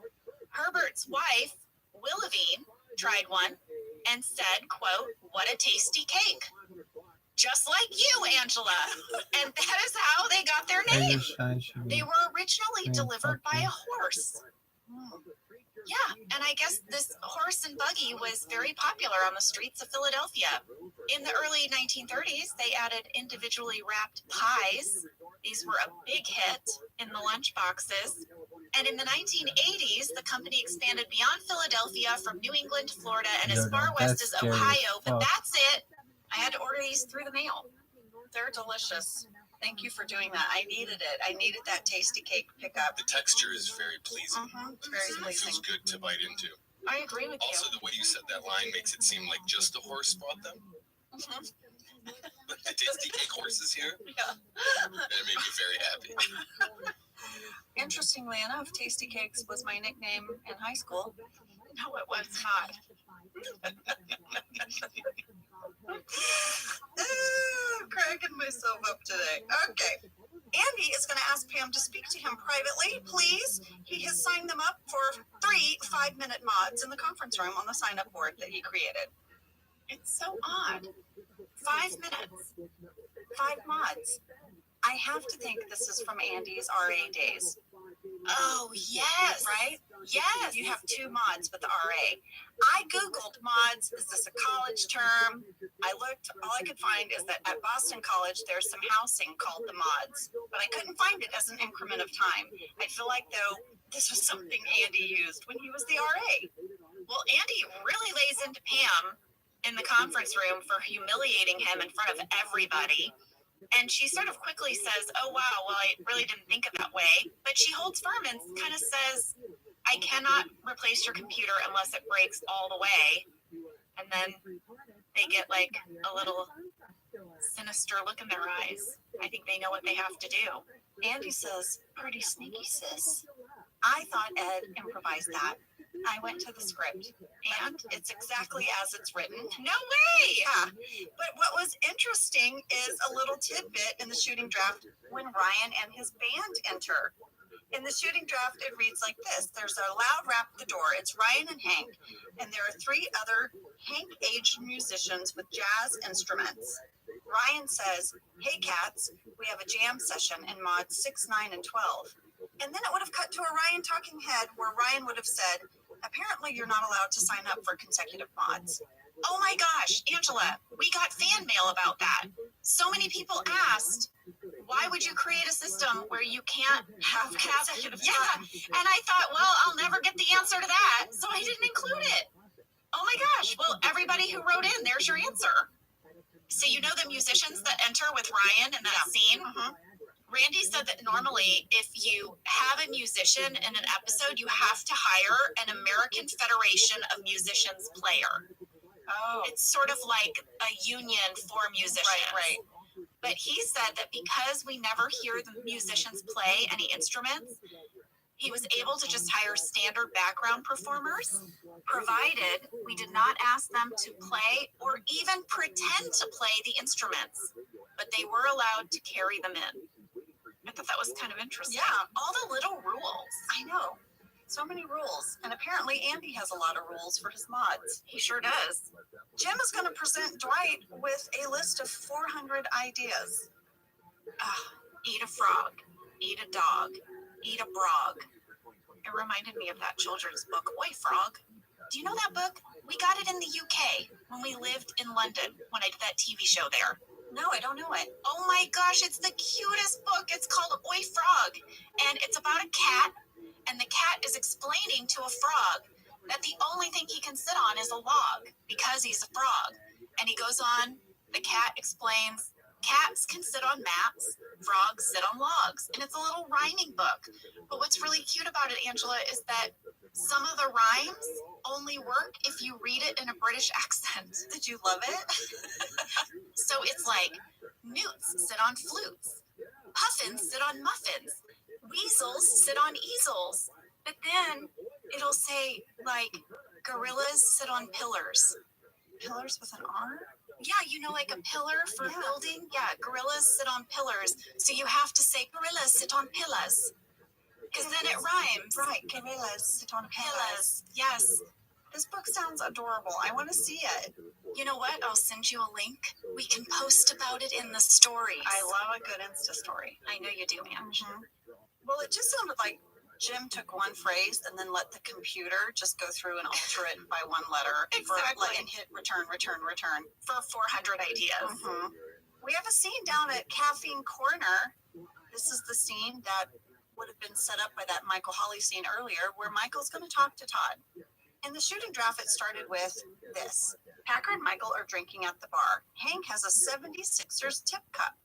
Herbert's wife, Willivine, tried one and said, quote, "What a tasty cake." Just like you, Angela. And that is how they got their name. They were originally delivered by a horse. Yeah, and I guess this horse and buggy was very popular on the streets of Philadelphia. In the early 1930s, they added individually wrapped pies. These were a big hit in the lunch boxes. And in the 1980s, the company expanded beyond Philadelphia from New England to Florida and as far west as Ohio. But that's it. I had to order these through the mail. They're delicious. Thank you for doing that. I needed it. I needed that tasty cake pickup. The texture is very pleasing. It's very It pleasing. feels good to bite into. I agree with Also, you. the way you said that line makes it seem like just a horse bought them. The tasty cake horses here. Yeah. And it made me very happy. Interestingly enough, Tasty Cakes was my nickname in high school. No, it was not. I'm cracking myself up today. Okay. Andy is going to ask Pam to speak to him privately, please. He has signed them up for 3 5-minute mods in the conference room on the sign-up board that he created. It's so odd. 5 minutes. 5 mods. I have to think this is from Andy's RA days. Oh, yes. Right? Yes. You have 2 mods with the RA. I Googled mods. Is this a college term? I looked. All I could find is that at Boston College, there's some housing called the mods, but I couldn't find it as an increment of time. I feel like, though, this was something Andy used when he was the RA. Well, Andy really lays into Pam in the conference room for humiliating him in front of everybody. And she sort of quickly says, "Oh, wow, well, I really didn't think of that way." But she holds firm and kind of says, "I cannot replace your computer unless it breaks all the way." And then they get like a little sinister look in their eyes. I think they know what they have to do. Andy says, "Pretty sneaky, sis." I thought Ed improvised that. I went to the script, and it's exactly as it's written. No way! Yeah. But what was interesting is a little tidbit in the shooting draft when Ryan and his band enter. In the shooting draft, it reads like this. There's a loud rap at the door. It's Ryan and Hank, and there are 3 other Hank-aged musicians with jazz instruments. Ryan says, "Hey, cats, we have a jam session in mods 6, 9, and 12. And then it would have cut to a Ryan talking head where Ryan would have said, "Apparently you're not allowed to sign up for consecutive mods." Oh my gosh, Angela, we got fan mail about that. So many people asked, why would you create a system where you can't have consecutive time? Yeah, and I thought, well, I'll never get the answer to that, so I didn't include it. Oh my gosh, well, everybody who wrote in, there's your answer. So you know the musicians that enter with Ryan in that scene? Mm-hmm. Randy said that normally if you have a musician in an episode, you have to hire an American Federation of Musicians player. Oh. It's sort of like a union for musicians. Right. But he said that because we never hear the musicians play any instruments, he was able to just hire standard background performers, provided we did not ask them to play or even pretend to play the instruments, but they were allowed to carry them in. I thought that was kind of interesting. Yeah. All the little rules. I know. So many rules. And apparently Andy has a lot of rules for his mods. He sure does. Jim is going to present Dwight with a list of 400 ideas. Eat a frog, eat a dog, eat a brog. It reminded me of that children's book, Oi Frog. Do you know that book? We got it in the UK when we lived in London when I did that TV show there. No, I don't know it. Oh my gosh, it's the cutest book. It's called Oi Frog. And it's about a cat, and the cat is explaining to a frog that the only thing he can sit on is a log because he's a frog. And he goes on, the cat explains, cats can sit on mats, frogs sit on logs. And it's a little rhyming book. But what's really cute about it, Angela, is that some of the rhymes only work if you read it in a British accent. Did you love it? So it's like, newts sit on flutes, puffins sit on muffins, weasels sit on easels. But then it'll say, like, gorillas sit on pillars. Pillars with an R? Yeah, you know, like a pillar for building? Yeah, gorillas sit on pillars. So you have to say, gorillas sit on pillars. Because then it rhymes. Right, gorillas sit on pillars. Yes. This book sounds adorable. I want to see it. You know what? I'll send you a link. We can post about it in the stories. I love a good Insta story. I know you do, Ange. Well, it just sounded like Jim took one phrase and then let the computer just go through and alter it by one letter. Exactly. And hit return for 400 ideas. We have a scene down at Caffeine Corner. This is the scene that would have been set up by that Michael Holly scene earlier, where Michael's going to talk to Todd. In the shooting draft, it started with this. Packer and Michael are drinking at the bar. Hank has a 76ers tip cup.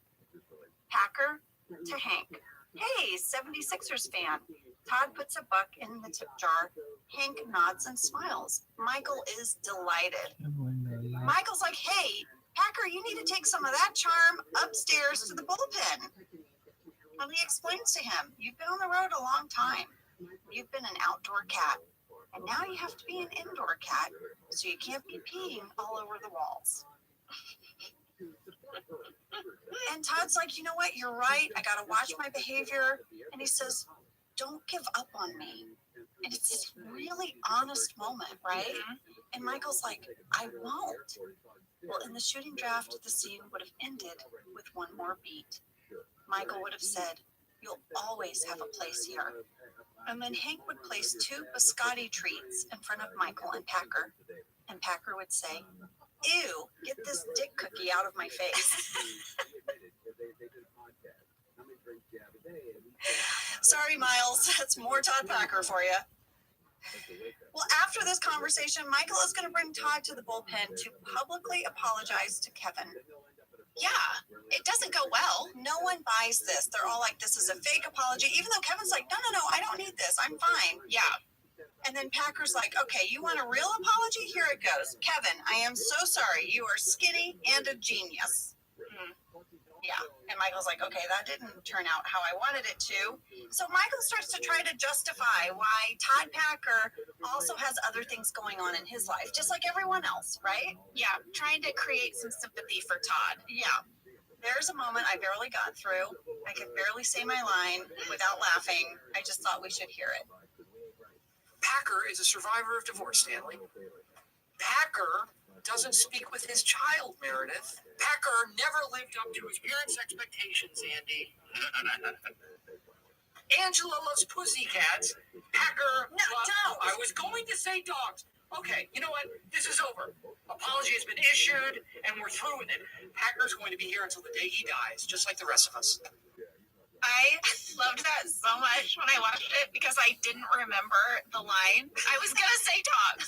Packer to Hank. Hey, 76ers fan. Todd puts a buck in the tip jar. Hank nods and smiles. Michael is delighted. Michael's like, hey, Packer, you need to take some of that charm upstairs to the bullpen. And he explains to him, you've been on the road a long time. You've been an outdoor cat. And now you have to be an indoor cat, so you can't be peeing all over the walls. And Todd's like, you know what? You're right. I got to watch my behavior. And he says, don't give up on me. And it's this really honest moment, right? And Michael's like, I won't. Well, in the shooting draft, the scene would have ended with one more beat. Michael would have said, you'll always have a place here. And then Hank would place 2 biscotti treats in front of Michael and Packer. And Packer would say, ew, get this dick cookie out of my face. Sorry, Miles. That's more Todd Packer for you. Well, after this conversation, Michael is going to bring Todd to the bullpen to publicly apologize to Kevin. Yeah, it doesn't go well. No one buys this. They're all like, this is a fake apology, even though Kevin's like, no, I don't need this. I'm fine. Yeah. And then Packer's like, okay, you want a real apology? Here it goes. Kevin, I am so sorry. You are skinny and a genius. Yeah. And Michael's like, okay, that didn't turn out how I wanted it to. So Michael starts to try to justify why Todd Packer also has other things going on in his life, just like everyone else, right? Yeah, trying to create some sympathy for Todd. Yeah. There's a moment I barely got through. I could barely say my line without laughing. I just thought we should hear it. Packer is a survivor of divorce, Stanley. Packer doesn't speak with his child, Meredith. Packer never lived up to his parents' expectations, Andy. Angela loves pussycats. Packer... No, I was going to say dogs. Okay, you know what? This is over. Apology has been issued, and we're through with it. Packer's going to be here until the day he dies, just like the rest of us. I loved that so much when I watched it because I didn't remember the line. I was going to say dogs.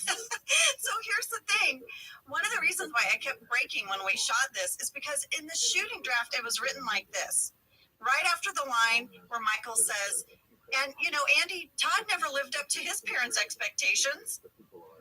So here's the thing. One of the reasons why I kept breaking when we shot this is because in the shooting draft, it was written like this. Right after the line where Michael says, and, you know, Andy, Todd never lived up to his parents' expectations.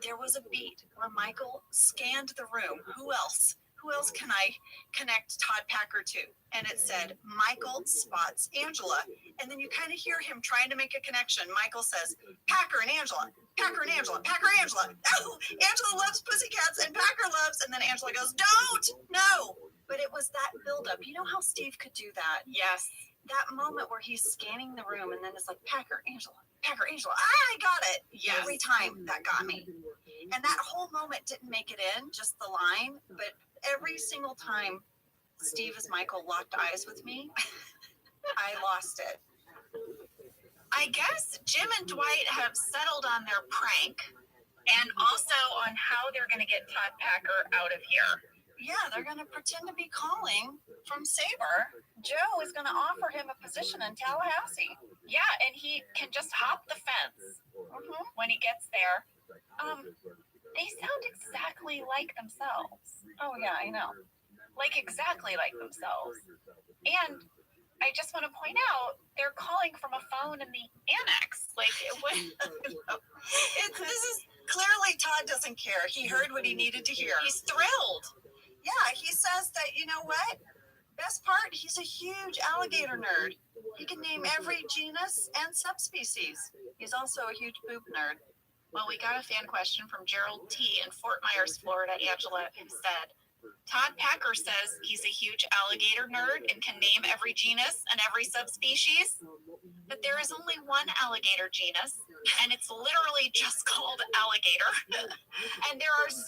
There was a beat where Michael scanned the room. Who else? Who else can I connect Todd Packer to? And it said, Michael spots Angela. And then you kind of hear him trying to make a connection. Michael says, Packer and Angela, Packer and Angela, Packer and Angela. Oh, Angela loves pussycats and Packer loves. And then Angela goes, don't, no. But it was that buildup. You know how Steve could do that? Yes. That moment where he's scanning the room and then it's like, Packer, Angela, I got it. Yes. Every time that got me. And that whole moment didn't make it in, just the line, but every single time Steve as Michael locked eyes with me, I lost it. I guess Jim and Dwight have settled on their prank and also on how they're going to get Todd Packer out of here. Yeah, they're going to pretend to be calling from Sabre. Joe is going to offer him a position in Tallahassee. Yeah, and he can just hop the fence when he gets there. They sound exactly like themselves. Oh, yeah, I know. Like exactly like themselves. And I just want to point out, they're calling from a phone in the annex. Like, This is clearly Todd doesn't care. He heard what he needed to hear. he's thrilled. Yeah, he says that, you know what? Best part, he's a huge alligator nerd. He can name every genus and subspecies. He's also a huge poop nerd. Well, we got a fan question from Gerald T. in Fort Myers, Florida, Angela, who said, Todd Packer says he's a huge alligator nerd and can name every genus and every subspecies, but there is only one alligator genus, and it's literally just called alligator, and there are 0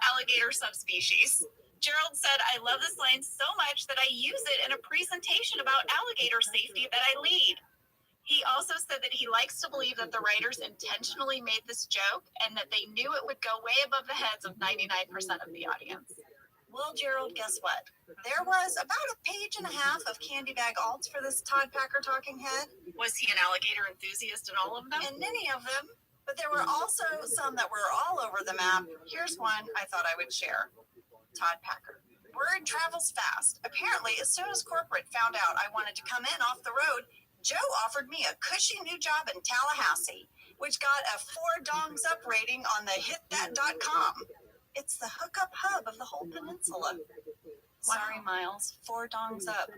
alligator subspecies. Gerald said, I love this line so much that I use it in a presentation about alligator safety that I lead. He also said that he likes to believe that the writers intentionally made this joke and that they knew it would go way above the heads of 99% of the audience. Well, Gerald, guess what? There was about a page and a half of candy bag alts for this Todd Packer talking head. Was he an alligator enthusiast in all of them? In many of them, but there were also some that were all over the map. Here's one I thought I would share. Todd Packer. Word travels fast. Apparently, as soon as corporate found out I wanted to come in off the road, Joe offered me a cushy new job in Tallahassee, which got a 4 dongs up rating on the hitthat.com. It's the hookup hub of the whole peninsula. Sorry, Miles. 4 dongs up.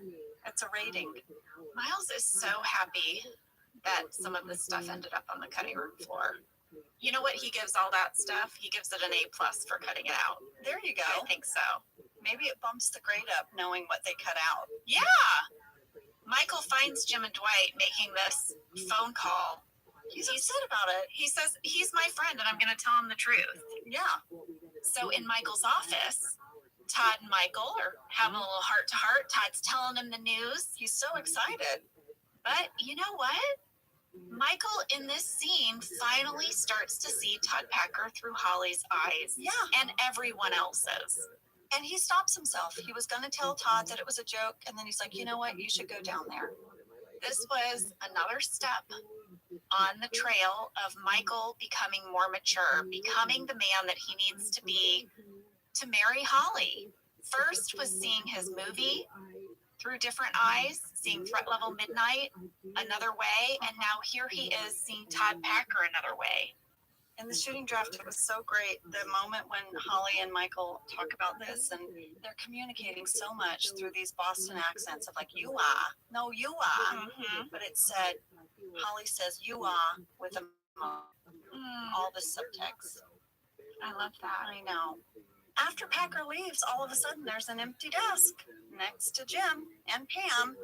That's a rating. Miles is so happy that some of this stuff ended up on the cutting room floor. You know what he gives all that stuff? He gives it an A+ for cutting it out. There you go. I think so. Maybe it bumps the grade up knowing what they cut out. Yeah! Michael finds Jim and Dwight making this phone call. He's upset about it. He says, he's my friend and I'm going to tell him the truth. Yeah. So in Michael's office, Todd and Michael are having a little heart-to-heart. Todd's telling him the news. He's so excited. But you know what? Michael in this scene finally starts to see Todd Packer through Holly's eyes. Yeah. And everyone else's. And he stops himself. He was going to tell Todd that it was a joke, and then he's like, you know what? You should go down there. This was another step on the trail of Michael becoming more mature, becoming the man that he needs to be to marry Holly. First was seeing his movie through different eyes, seeing Threat Level Midnight another way, and now here he is seeing Todd Packer another way. In the shooting draft, it was so great. The moment when Holly and Michael talk about this, and they're communicating so much through these Boston accents of like, you are. No, you are. Mm-hmm. But it said, Holly says, you are, with a all the subtext. I love that. I know. After Packer leaves, all of a sudden there's an empty desk next to Jim and Pam.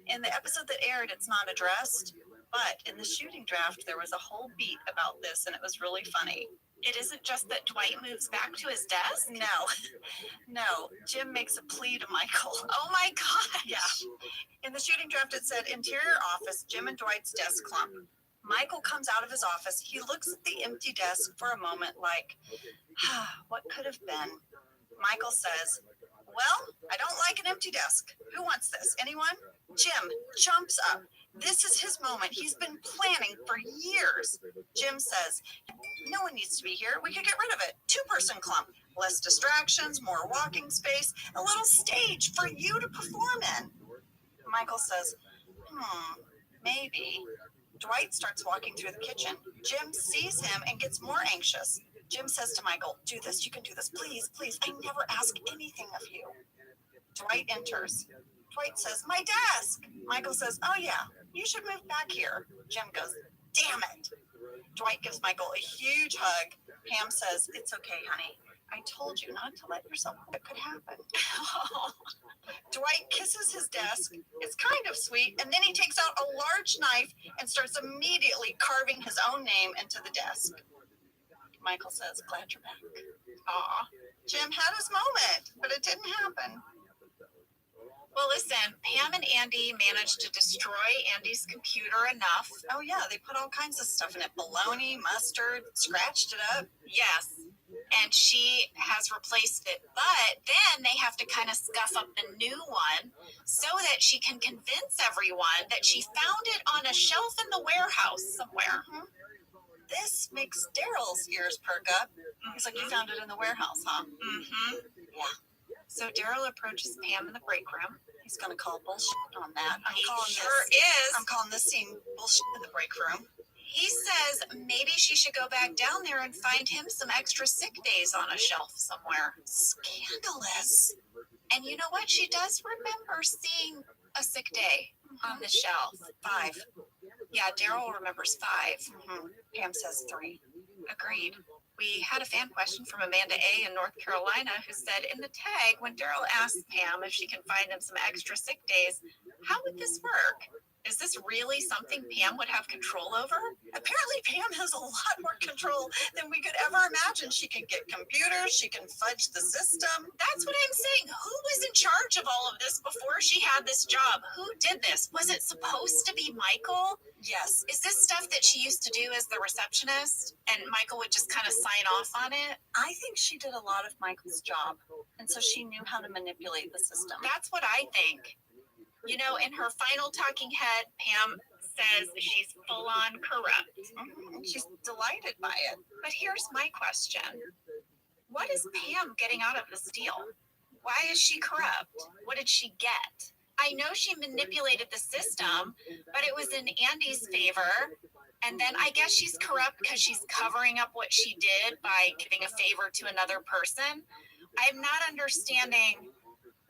In the episode that aired, it's not addressed. But in the shooting draft, there was a whole beat about this, and it was really funny. It isn't just that Dwight moves back to his desk? No. Jim makes a plea to Michael. Oh my gosh. Yeah. In the shooting draft, it said, interior office, Jim and Dwight's desk clump. Michael comes out of his office. He looks at the empty desk for a moment like, what could have been? Michael says, well, I don't like an empty desk. Who wants this? Anyone? Jim jumps up. This is his moment. He's been planning for years. Jim says, no one needs to be here. We could get rid of it. 2-person clump. Less distractions, more walking space, a little stage for you to perform in. Michael says, maybe. Dwight starts walking through the kitchen. Jim sees him and gets more anxious. Jim says to Michael, do this. You can do this. Please, please. I never ask anything of you. Dwight enters. Dwight says, my desk. Michael says, oh yeah, you should move back here. Jim goes, damn it. Dwight gives Michael a huge hug. Pam says, it's okay, honey. I told you not to let yourself know what could happen. Dwight kisses his desk. It's kind of sweet. And then he takes out a large knife and starts immediately carving his own name into the desk. Michael says, glad you're back. Aw. Jim had his moment, but it didn't happen. Well, listen, Pam and Andy managed to destroy Andy's computer enough. Oh, yeah, they put all kinds of stuff in it. Bologna, mustard, scratched it up. Yes. and she has replaced it. But then they have to kind of scuff up the new one so that she can convince everyone that she found it on a shelf in the warehouse somewhere. This makes Daryl's ears perk up. It's like you found it in the warehouse, huh? Mm-hmm. Yeah. So Daryl approaches Pam in the break room. He's gonna call bullshit on that. He sure is. I'm calling this scene bullshit in the break room. He says maybe she should go back down there and find him some extra sick days on a shelf somewhere. Scandalous. And you know what? She does remember seeing a sick day on the shelf. 5. Yeah, Daryl remembers 5. Pam says 3. Agreed. We had a fan question from Amanda A. in North Carolina who said, in the tag, when Daryl asked Pam if she can find him some extra sick days, how would this work? Is this really something Pam would have control over? Apparently, Pam has a lot more control than we could ever imagine. She can get computers. She can fudge the system. That's what I'm saying. Who was in charge of all of this before she had this job? Who did this? Was it supposed to be Michael? Yes. Is this stuff that she used to do as the receptionist and Michael would just kind of sign off on it? I think she did a lot of Michael's job, and so she knew how to manipulate the system. That's what I think. You know, in her final talking head, Pam says she's full on corrupt. She's delighted by it. But here's my question. What is Pam getting out of this deal? Why is she corrupt? What did she get? I know she manipulated the system, but it was in Andy's favor. And then I guess she's corrupt because she's covering up what she did by giving a favor to another person. I'm not understanding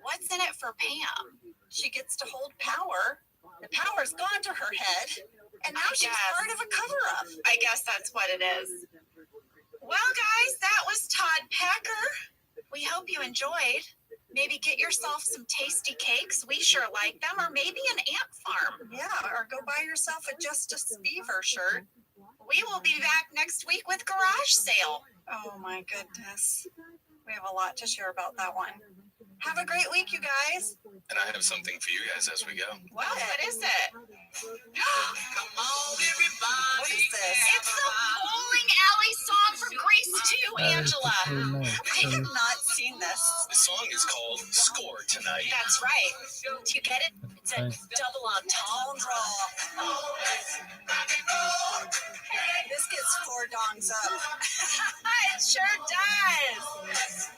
what's in it for Pam. She gets to hold power. The power's gone to her head, and now she's part of a cover-up. I guess that's what it is. Well, guys, that was Todd Packer. We hope you enjoyed. Maybe get yourself some tasty cakes. We sure like them. Or maybe an ant farm. Yeah, or go buy yourself a Justice Beaver shirt. We will be back next week with Garage Sale. Oh, my goodness. We have a lot to share about that one. Have a great week, you guys. And I have something for you guys as we go. What is it? Come on, everybody. What is this? It's the bowling alley song from Grease 2, Angela. I have not seen this. The song is called Score Tonight. That's right. Do you get it? It's a double entendre. This gets 4 dongs up. It sure does.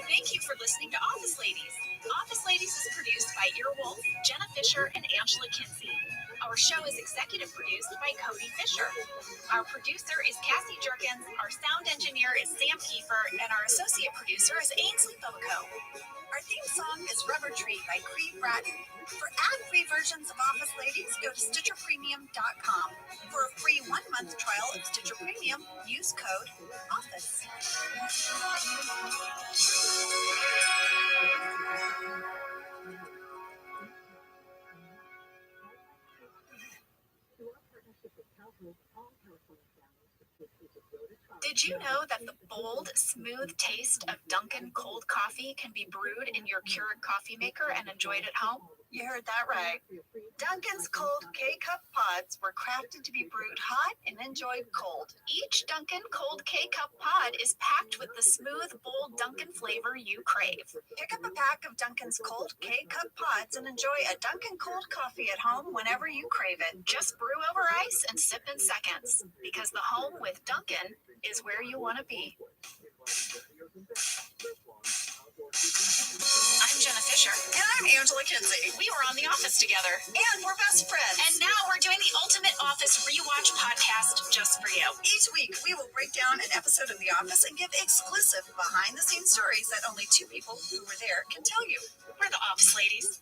Thank you for listening to Office Ladies. Office Ladies is produced by Earwolf, Jenna Fisher, and Angela Kinsey. Our show is executive produced by Cody Fisher. Our producer is Cassie Jerkins, our sound engineer is Sam Kiefer, and our associate producer is Ainsley Boco. Our theme song is Rubber Tree by Creed Bratton. For ad-free versions of Office Ladies, go to StitcherPremium.com. For a free 1-month trial of Stitcher Premium, use code OFFICE. Did you know that the bold, smooth taste of Dunkin' cold coffee can be brewed in your Keurig coffee maker and enjoyed at home? You heard that right. Dunkin's cold K-Cup pods were crafted to be brewed hot and enjoyed cold. Each Dunkin' cold K-Cup pod is packed with the smooth, bold Dunkin' flavor you crave. Pick up a pack of Dunkin's cold K-Cup pods and enjoy a Dunkin' cold coffee at home whenever you crave it. Just brew over ice and sip in seconds, because the home with Dunkin' is where you want to be. I'm Jenna Fisher. And I'm Angela Kinsey. We were on The Office together. And we're best friends. And now we're doing the Ultimate Office Rewatch podcast just for you. Each week, we will break down an episode of The Office and give exclusive behind-the-scenes stories that only 2 people who were there can tell you. We're the Office Ladies.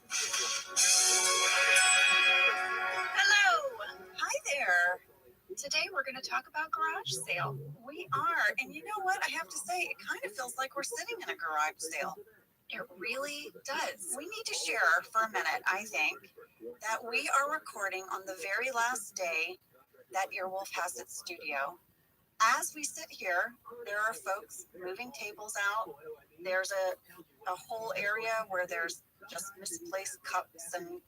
Hello. Hi there. Today we're going to talk about Garage Sale. We are. And you know what? I have to say, it kind of feels like we're sitting in a garage sale. It really does. We need to share for a minute, I think, that we are recording on the very last day that Earwolf has its studio. As we sit here, there are folks moving tables out. There's a whole area where there's just misplaced cups and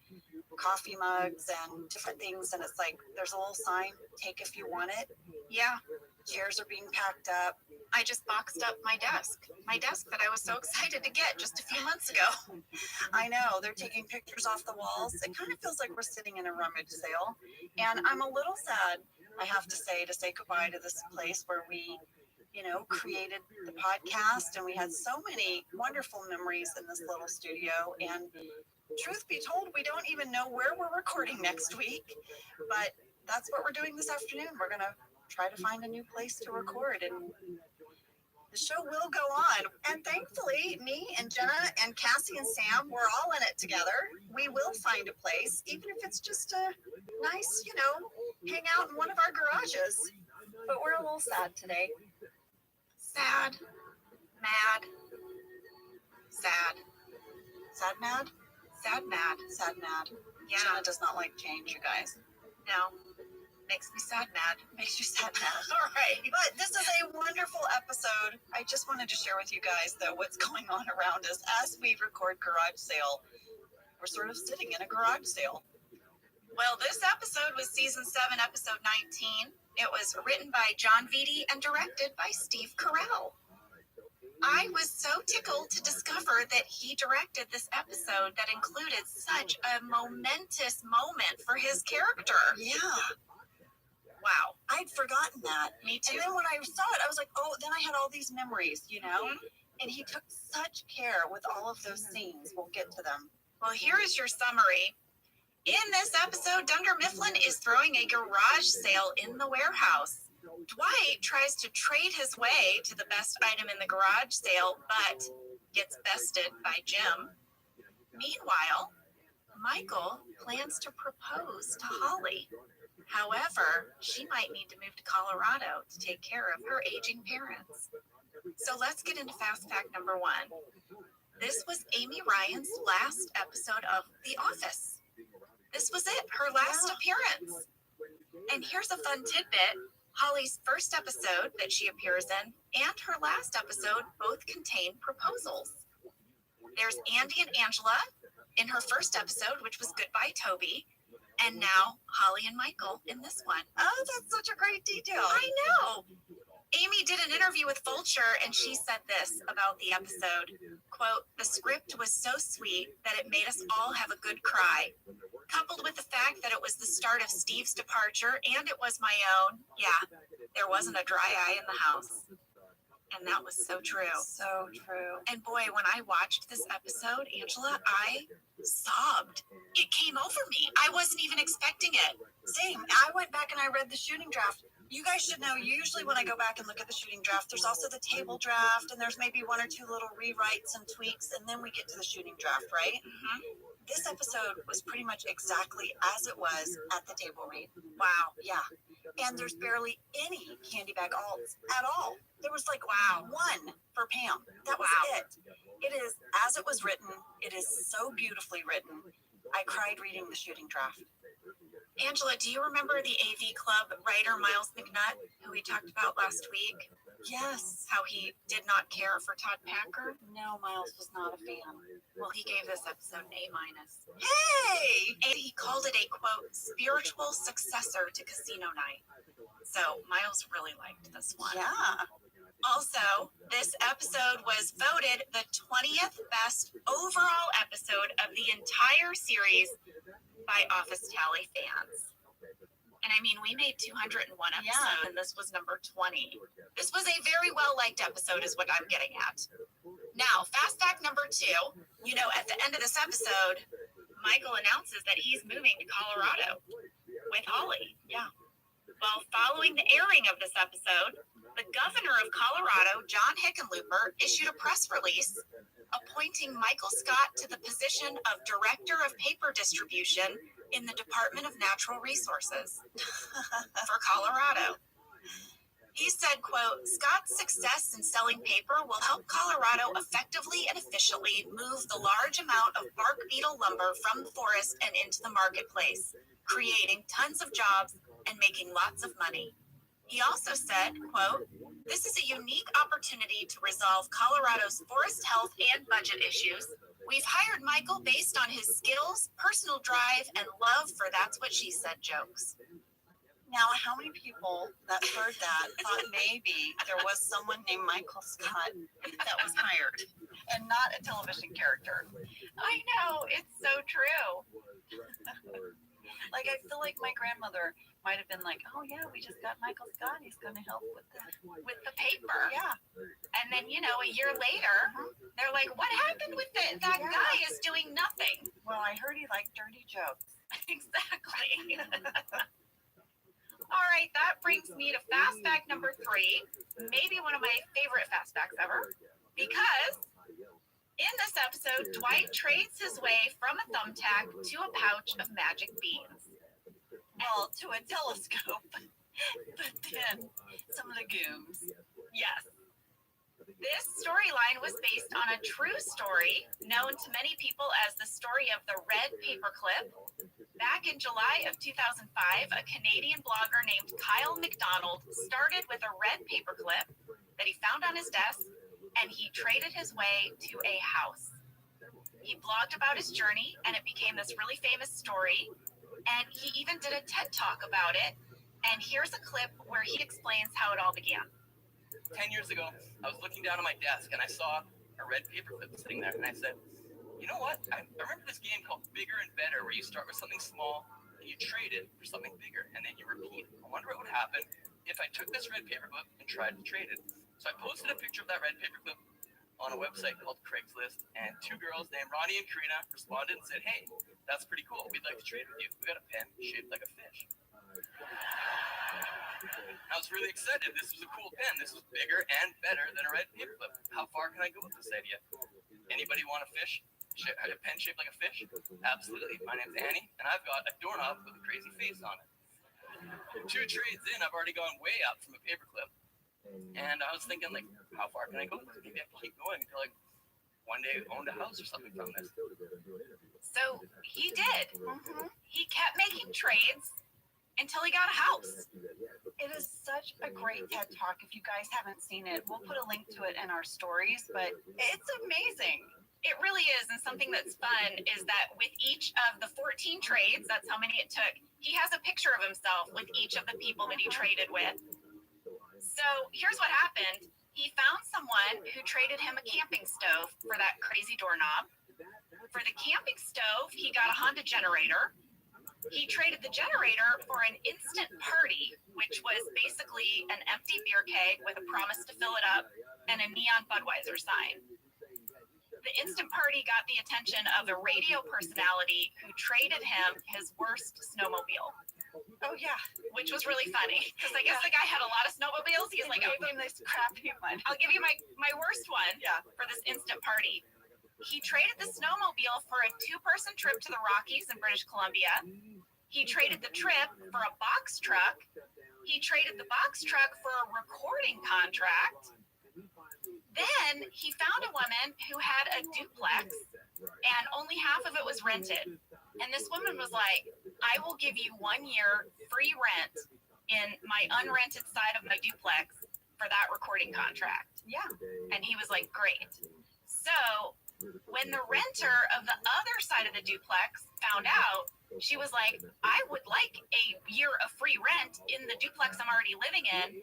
coffee mugs and different things. And it's like, there's a little sign, take if you want it. Yeah, Chairs are being packed up. I just boxed up my desk that I was so excited to get just a few months ago. I know, they're taking pictures off the walls. It kind of feels like we're sitting in a rummage sale. And I'm a little sad, I have to say goodbye to this place where we, created the podcast, and we had so many wonderful memories in this little studio. And truth be told, we don't even know where we're recording next week, but that's what we're doing this afternoon. We're going to try to find a new place to record, and the show will go on. And thankfully, me and Jenna and Cassie and Sam, we're all in it together. We will find a place, even if it's just a nice, hang out in one of our garages. But we're a little sad today. Sad, mad, sad, Sad mad? sad, mad. Sad mad. Yeah, Jenna does not like change, you guys. no, makes me sad, mad. Makes you sad mad. All right. But this is a wonderful episode. I just wanted to share with you guys, though, what's going on around us as we record Garage Sale. We're sort of sitting in a garage sale. Well, this episode was season 7, episode 19. It was written by John Vitti and directed by Steve Carell. I was so tickled to discover that he directed this episode that included such a momentous moment for his character. Yeah. Wow. I'd forgotten that. Me too. And then when I saw it, I was like, oh, then I had all these memories, Mhm. And he took such care with all of those scenes. We'll get to them. Well, here is your summary. In this episode, Dunder Mifflin is throwing a garage sale in the warehouse. Dwight tries to trade his way to the best item in the garage sale, but gets bested by Jim. Meanwhile, Michael plans to propose to Holly. However, she might need to move to Colorado to take care of her aging parents. So let's get into fast fact number 1. This was Amy Ryan's last episode of The Office. This was it, her last appearance. And here's a fun tidbit. Holly's first episode that she appears in and her last episode both contain proposals. There's Andy and Angela in her first episode, which was Goodbye Toby, and now Holly and Michael in this one. Oh, that's such a great detail. I know. Amy did an interview with Vulture, and she said this about the episode, quote, "The script was so sweet that it made us all have a good cry. Coupled with the fact that it was the start of Steve's departure and it was my own, there wasn't a dry eye in the house." And that was so true. So true. And boy, when I watched this episode, Angela, I sobbed. It came over me. I wasn't even expecting it. Same. I went back and I read the shooting draft. You guys should know, usually when I go back and look at the shooting draft, there's also the table draft, and there's maybe 1 or 2 little rewrites and tweaks, and then we get to the shooting draft, right? Mm-hmm. This episode was pretty much exactly as it was at the table read. Wow. Yeah. And there's barely any candy bag alts at all. There was like, 1 for Pam. That was it. It is, as it was written, it is so beautifully written. I cried reading the shooting draft. Angela, do you remember the AV Club writer Miles McNutt, who we talked about last week? Yes. How he did not care for Todd Packer? No, Miles was not a fan. Well, he gave this episode an A-. Hey! And he called it a, quote, spiritual successor to Casino Night. So Miles really liked this one. Yeah. Also, this episode was voted the 20th best overall episode of the entire series by Office Tally fans. And I mean, we made 201 episodes, and this was number 20. This was a very well-liked episode is what I'm getting at. Now, fast fact number 2, at the end of this episode, Michael announces that he's moving to Colorado with Holly. Yeah. Well, following the airing of this episode, the governor of Colorado, John Hickenlooper, issued a press release appointing Michael Scott to the position of Director of Paper Distribution in the Department of Natural Resources for Colorado. He said, quote, "Scott's success in selling paper will help Colorado effectively and efficiently move the large amount of bark beetle lumber from the forest and into the marketplace, creating tons of jobs and making lots of money." He also said, quote, "This is a unique opportunity to resolve Colorado's forest health and budget issues. We've hired Michael based on his skills, personal drive, and love for That's What She Said jokes." Now, how many people that heard that thought maybe there was someone named Michael Scott that was hired and not a television character? I know, it's so true. Like, I feel like my grandmother might have been like, "Oh yeah, we just got Michael Scott. He's going to help with With the paper. Yeah. And then, you know, a year later, they're like, what happened with it? That guy is doing nothing. Well, I heard he liked dirty jokes. Exactly. All right, that brings me to fast fact number 3, maybe one of my favorite fast facts ever, because in this episode, Dwight trades his way from a thumbtack to a pouch of magic beans. Well, to a telescope, but then some legumes. Yes. This storyline was based on a true story known to many people as the story of the red paperclip. Back in July of 2005, a Canadian blogger named Kyle McDonald started with a red paperclip that he found on his desk, and he traded his way to a house. He blogged about his journey, and it became this really famous story, and he even did a TED Talk about it, and here's a clip where he explains how it all began. 10 years ago, I was looking down at my desk, and I saw a red paperclip sitting there, and I said, you know what? I remember this game called Bigger and Better, where you start with something small, and you trade it for something bigger, and then you repeat. I wonder what would happen if I took this red paperclip and tried to trade it. So I posted a picture of that red paperclip on a website called Craigslist, and 2 girls named Ronnie and Karina responded and said, hey, that's pretty cool. We'd like to trade with you. We got a pen shaped like a fish. I was really excited. This was a cool pen. This was bigger and better than a red paperclip. How far can I go with this idea? Anybody want a fish? A pen shaped like a fish? Absolutely. My name's Annie, and I've got a doorknob with a crazy face on it. 2 trades in, I've already gone way up from a paperclip. And I was thinking, like, how far can I go? Maybe I can keep going until, like, one day owned a house or something from this. So he did. He kept making trades until he got a house. It is such a great TED Talk. If you guys haven't seen it, we'll put a link to it in our stories, but it's amazing. It really is, and something that's fun is that with each of the 14 trades, that's how many it took, he has a picture of himself with each of the people that he traded with. So here's what happened. He found someone who traded him a camping stove for that crazy doorknob. For the camping stove, he got a Honda generator. He traded the generator for an instant party, which was basically an empty beer keg with a promise to fill it up and a neon Budweiser sign. The instant party got the attention of a radio personality who traded him his worst snowmobile. Oh yeah, which was really funny because I guess the guy had a lot of snowmobiles. He's like, I gave him this crappy one. I'll give you my worst one for this instant party. He traded the snowmobile for a 2-person trip to the Rockies in British Columbia. He traded the trip for a box truck. He traded the box truck for a recording contract. Then he found a woman who had a duplex and only half of it was rented. And this woman was like, I will give you 1 year free rent in my unrented side of my duplex for that recording contract. Yeah. And he was like, great. So when the renter of the other side of the duplex found out, she was like, I would like a year of free rent in the duplex I'm already living in.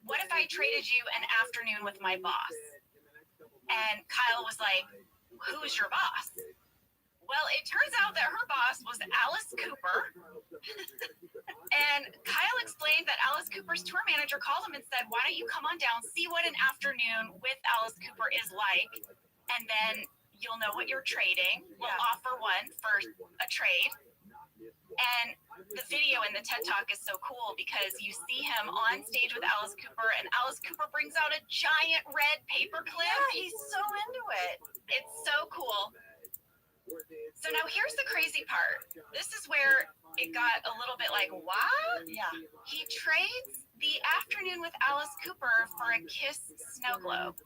What if I traded you an afternoon with my boss? And Kyle was like, who's your boss? Well, it turns out that her boss was Alice Cooper. And Kyle explained that Alice Cooper's tour manager called him and said, why don't you come on down, see what an afternoon with Alice Cooper is like, and then you'll know what you're trading. We'll offer one for a trade. And the video in the TED Talk is so cool because you see him on stage with Alice Cooper, and Alice Cooper brings out a giant red paperclip. Yeah, he's so into it. It's so cool. So now here's the crazy part. This is where it got a little bit like, what? Yeah. He trades the afternoon with Alice Cooper for a Kiss snow globe.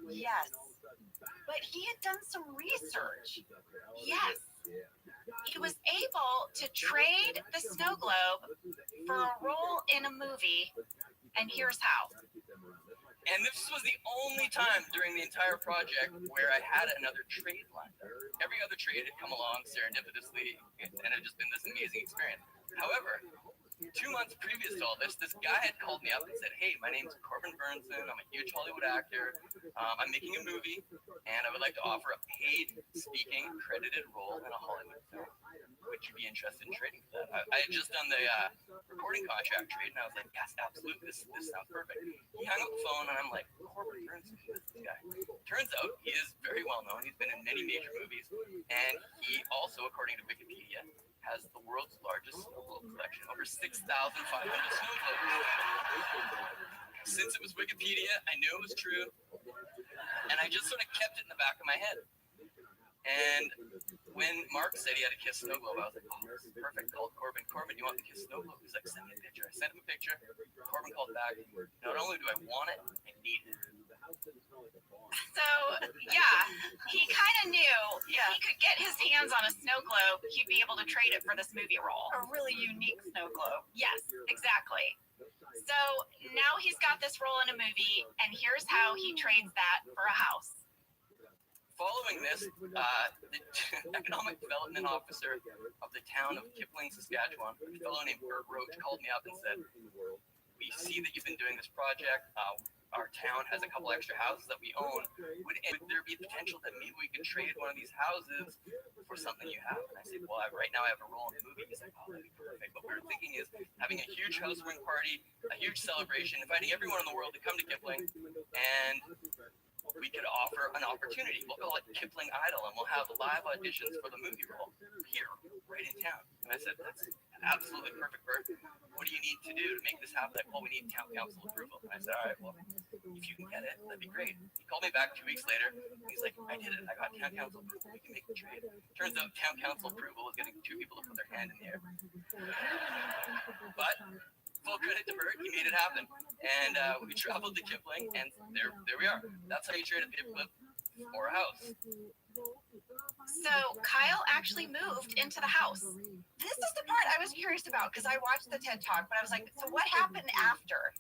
Yes. But he had done some research. Yes. he was able to trade the snow globe for a role in a movie, and here's how. And this was the only time during the entire project where I had another trade lined up. Every other trade had come along serendipitously and had just been this amazing experience. However, 2 months previous to all this guy had called me up and said, "Hey, my name's Corbin Burnson. I'm a huge Hollywood actor. I'm making a movie, and I would like to offer a paid speaking credited role in a Hollywood film. Would you be interested in trading for that?" I had just done the recording contract trade, and I was like, "Yes, absolutely. This sounds perfect." He hung up the phone, and I'm like, "Corbin Burnson, who is this guy?" Turns out he is very well known. He's been in many major movies, and he also, according to Wikipedia, has the world's largest snow globe collection, over 6,500 snow globes. Since it was Wikipedia, I knew it was true, and I just sort of kept it in the back of my head. And when Mark said he had a Kiss snow globe, I was like, "Oh, this is perfect." Called Corbin. "Corbin, you want the Kiss snow globe?" He's like, "Send me a picture." I sent him a picture. Corbin called back. "Not only do I want it, I need it." So, yeah, he kind of knew if he could get his hands on a snow globe, he'd be able to trade it for this movie role. A really unique snow globe. Yes, exactly. So now he's got this role in a movie, and here's how he trades that for a house. Following this, the economic development officer of the town of Kipling, Saskatchewan, a fellow named Bert Roach, called me up and said, "We see that you've been doing this project. Our town has a couple extra houses that we own. Would there be potential that maybe we could trade one of these houses for something you have?" And I said, "Well, right now I have a role in the movie." He's like, "Oh, that'd be perfect." What we were thinking is having a huge housewarming party, a huge celebration, inviting everyone in the world to come to Kipling, and we could offer an opportunity. We'll call it Kipling Idol, and we'll have live auditions for the movie role here, right in town. And I said, "That's absolutely perfect, Bert. What do you need to do to make this happen?" Like, "Well, we need town council approval." And I said, "All right, well, if you can get it, that'd be great." He called me back 2 weeks later. He's like, "I did it. I got town council approval. We can make the trade." Turns out town council approval is getting 2 people to put their hand in the air. But full credit to Bert, he made it happen. And we traveled to Kipling, and there we are. That's how you trade a paperclip for a house. So Kyle actually moved into the house. This is the part I was curious about because I watched the TED Talk, but I was like, so what happened after?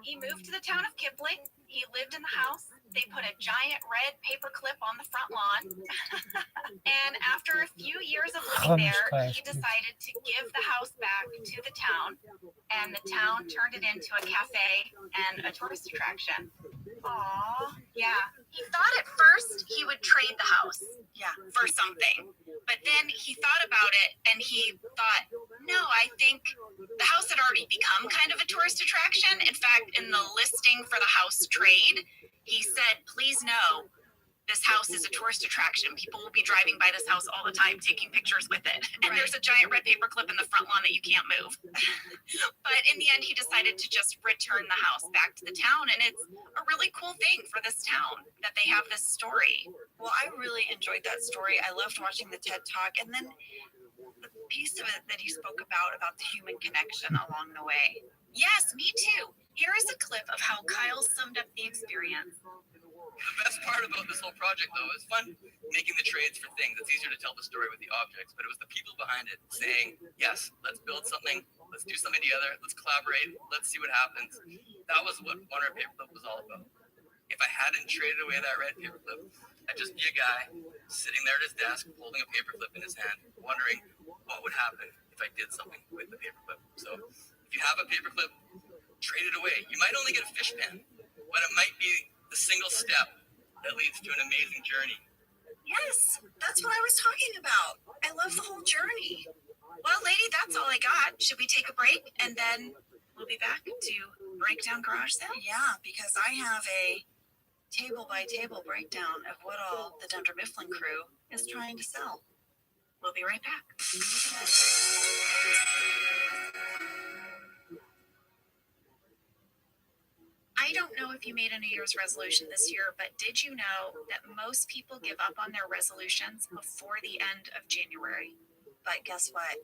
He moved to the town of Kipling. He lived in the house. They put a giant red paper clip on the front lawn. And after a few years of living there, he decided to give the house back to the town. And the town turned it into a cafe and a tourist attraction. Aww. Yeah. He thought at first he would trade the house for something. But then he thought about it and he thought, no, I think the house had already become kind of a tourist attraction. In fact, in the listing for the house trade, he said, "Please know, this house is a tourist attraction. People will be driving by this house all the time, taking pictures with it. And there's a giant red paper clip in the front lawn that you can't move." But in the end, he decided to just return the house back to the town. And it's a really cool thing for this town that they have this story. Well, I really enjoyed that story. I loved watching the TED Talk. And then the piece of it that he spoke about the human connection along the way. Yes, me too. Here is a clip of how Kyle summed up the experience. The best part about this whole project, though, is fun making the trades for things. It's easier to tell the story with the objects, but it was the people behind it saying, "Yes, let's build something. Let's do something together. Let's collaborate. Let's see what happens." That was what One Red Paperclip was all about. If I hadn't traded away that red paperclip, I'd just be a guy sitting there at his desk holding a paperclip in his hand, wondering what would happen if I did something with the paperclip. So if you have a paperclip, trade it away. You might only get a fish pen, but it might be the single step that leads to an amazing journey. Yes, that's what I was talking about. I love the whole journey. Well, lady, that's all I got. Should we take a break? And then we'll be back to break down garage sale? Yeah, because I have a table by table breakdown of what all the Dunder Mifflin crew is trying to sell. We'll be right back. I don't know if you made a New Year's resolution this year, but did you know that most people give up on their resolutions before the end of January? But guess what?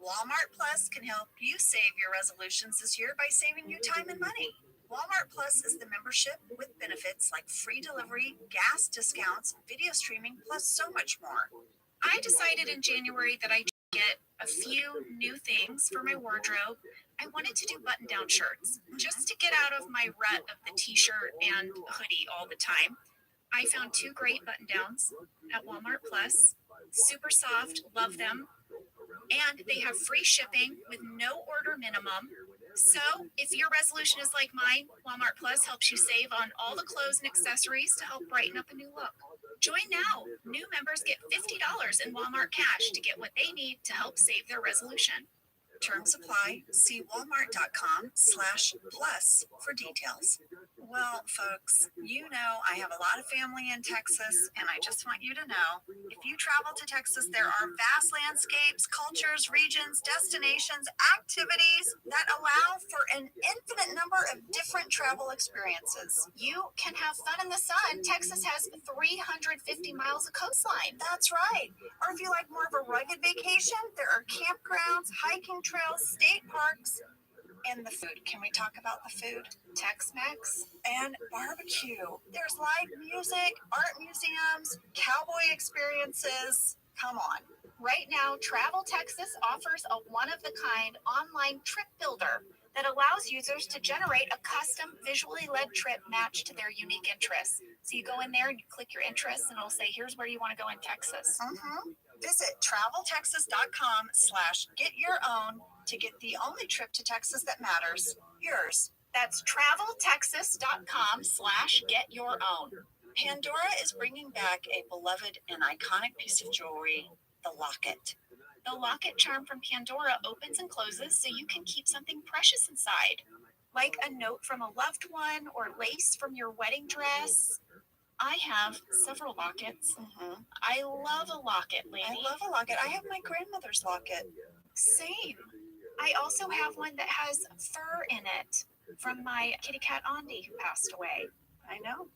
Walmart Plus can help you save your resolutions this year by saving you time and money. Walmart Plus is the membership with benefits like free delivery, gas discounts, video streaming, plus so much more. I decided in January that I get a few new things for my wardrobe. I wanted to do button-down shirts just to get out of my rut of the t-shirt and hoodie all the time. I found 2 great button-downs at Walmart Plus. Super soft, love them. And they have free shipping with no order minimum. So if your resolution is like mine, Walmart Plus helps you save on all the clothes and accessories to help brighten up a new look. Join now. New members get $50 in Walmart cash to get what they need to help save their resolution. Terms apply. See walmart.com/plus for details. Well, folks, you know I have a lot of family in Texas, and I just want you to know, if you travel to Texas, there are vast landscapes, cultures, regions, destinations, activities that allow for an infinite number of different travel experiences. You can have fun in the sun. Texas has 350 miles of coastline. That's right. Or if you like more of a rugged vacation, there are campgrounds, hiking trails, state parks, and the food. Can we talk about the food? Tex-Mex and barbecue. There's live music, art museums, cowboy experiences. Come on. Right now, Travel Texas offers a one-of-the-kind online trip builder that allows users to generate a custom visually led trip matched to their unique interests. So you go in there and you click your interests and it'll say, here's where you want to go in Texas. Visit traveltexas.com/get-your-own to get the only trip to Texas that matters, yours. That's traveltexas.com/get-your-own. Pandora is bringing back a beloved and iconic piece of jewelry, the locket. The locket charm from Pandora opens and closes so you can keep something precious inside, like a note from a loved one or lace from your wedding dress. I have several lockets. I love a locket, lady. I love a locket. I have my grandmother's locket. Same. I also have one that has fur in it from my kitty cat Andy who passed away. I know.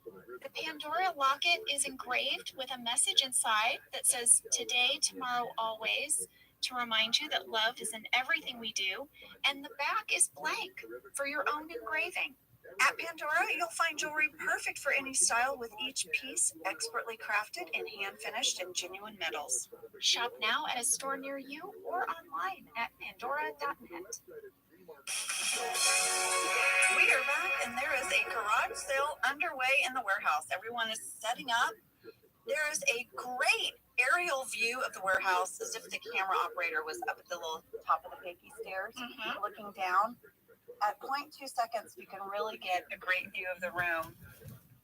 The Pandora locket is engraved with a message inside that says, today, tomorrow, always, to remind you that love is in everything we do, and the back is blank for your own engraving. At Pandora, you'll find jewelry perfect for any style with each piece expertly crafted and hand-finished in genuine metals. Shop now at a store near you or online at pandora.net. We are back, and there is a garage sale underway in the warehouse. Everyone is setting up. There is a great aerial view of the warehouse, as if the camera operator was up at the little top of the fakey stairs, looking down. At 0.2 seconds, you can really get a great view of the room.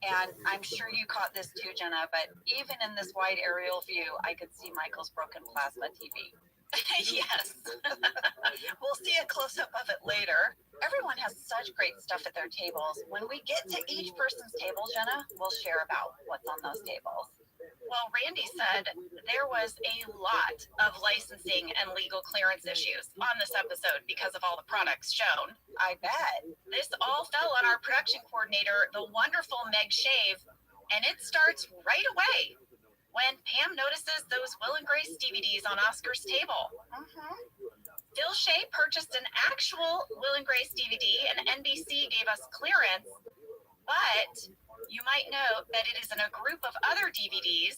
And I'm sure you caught this too, Jenna, but even in this wide aerial view, I could see Michael's broken plasma TV. Yes. We'll see a close-up of it later. Everyone has such great stuff at their tables. When we get to each person's table, Jenna, we'll share about what's on those tables. Well, Randy said there was a lot of licensing and legal clearance issues on this episode because of all the products shown. I bet. This all fell on our production coordinator, the wonderful Meg Shave, and it starts right away when Pam notices those Will and Grace DVDs on Oscar's table. Phil Shea purchased an actual Will and Grace DVD, and NBC gave us clearance, but you might note that it is in a group of other DVDs,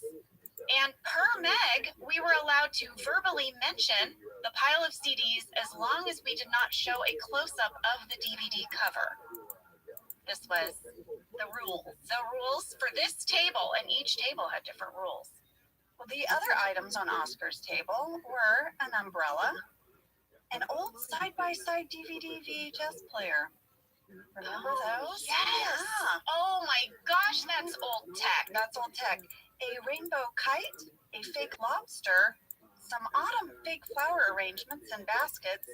and per Meg, we were allowed to verbally mention the pile of CDs as long as we did not show a close-up of the DVD cover. This was the rules. The rules for this table, and each table had different rules. Well, the other items on Oscar's table were an umbrella, an old side-by-side DVD VHS player. Remember those? Yes. Yeah. Oh my gosh, that's old tech. That's old tech. A rainbow kite, a fake lobster, some autumn fake flower arrangements in baskets,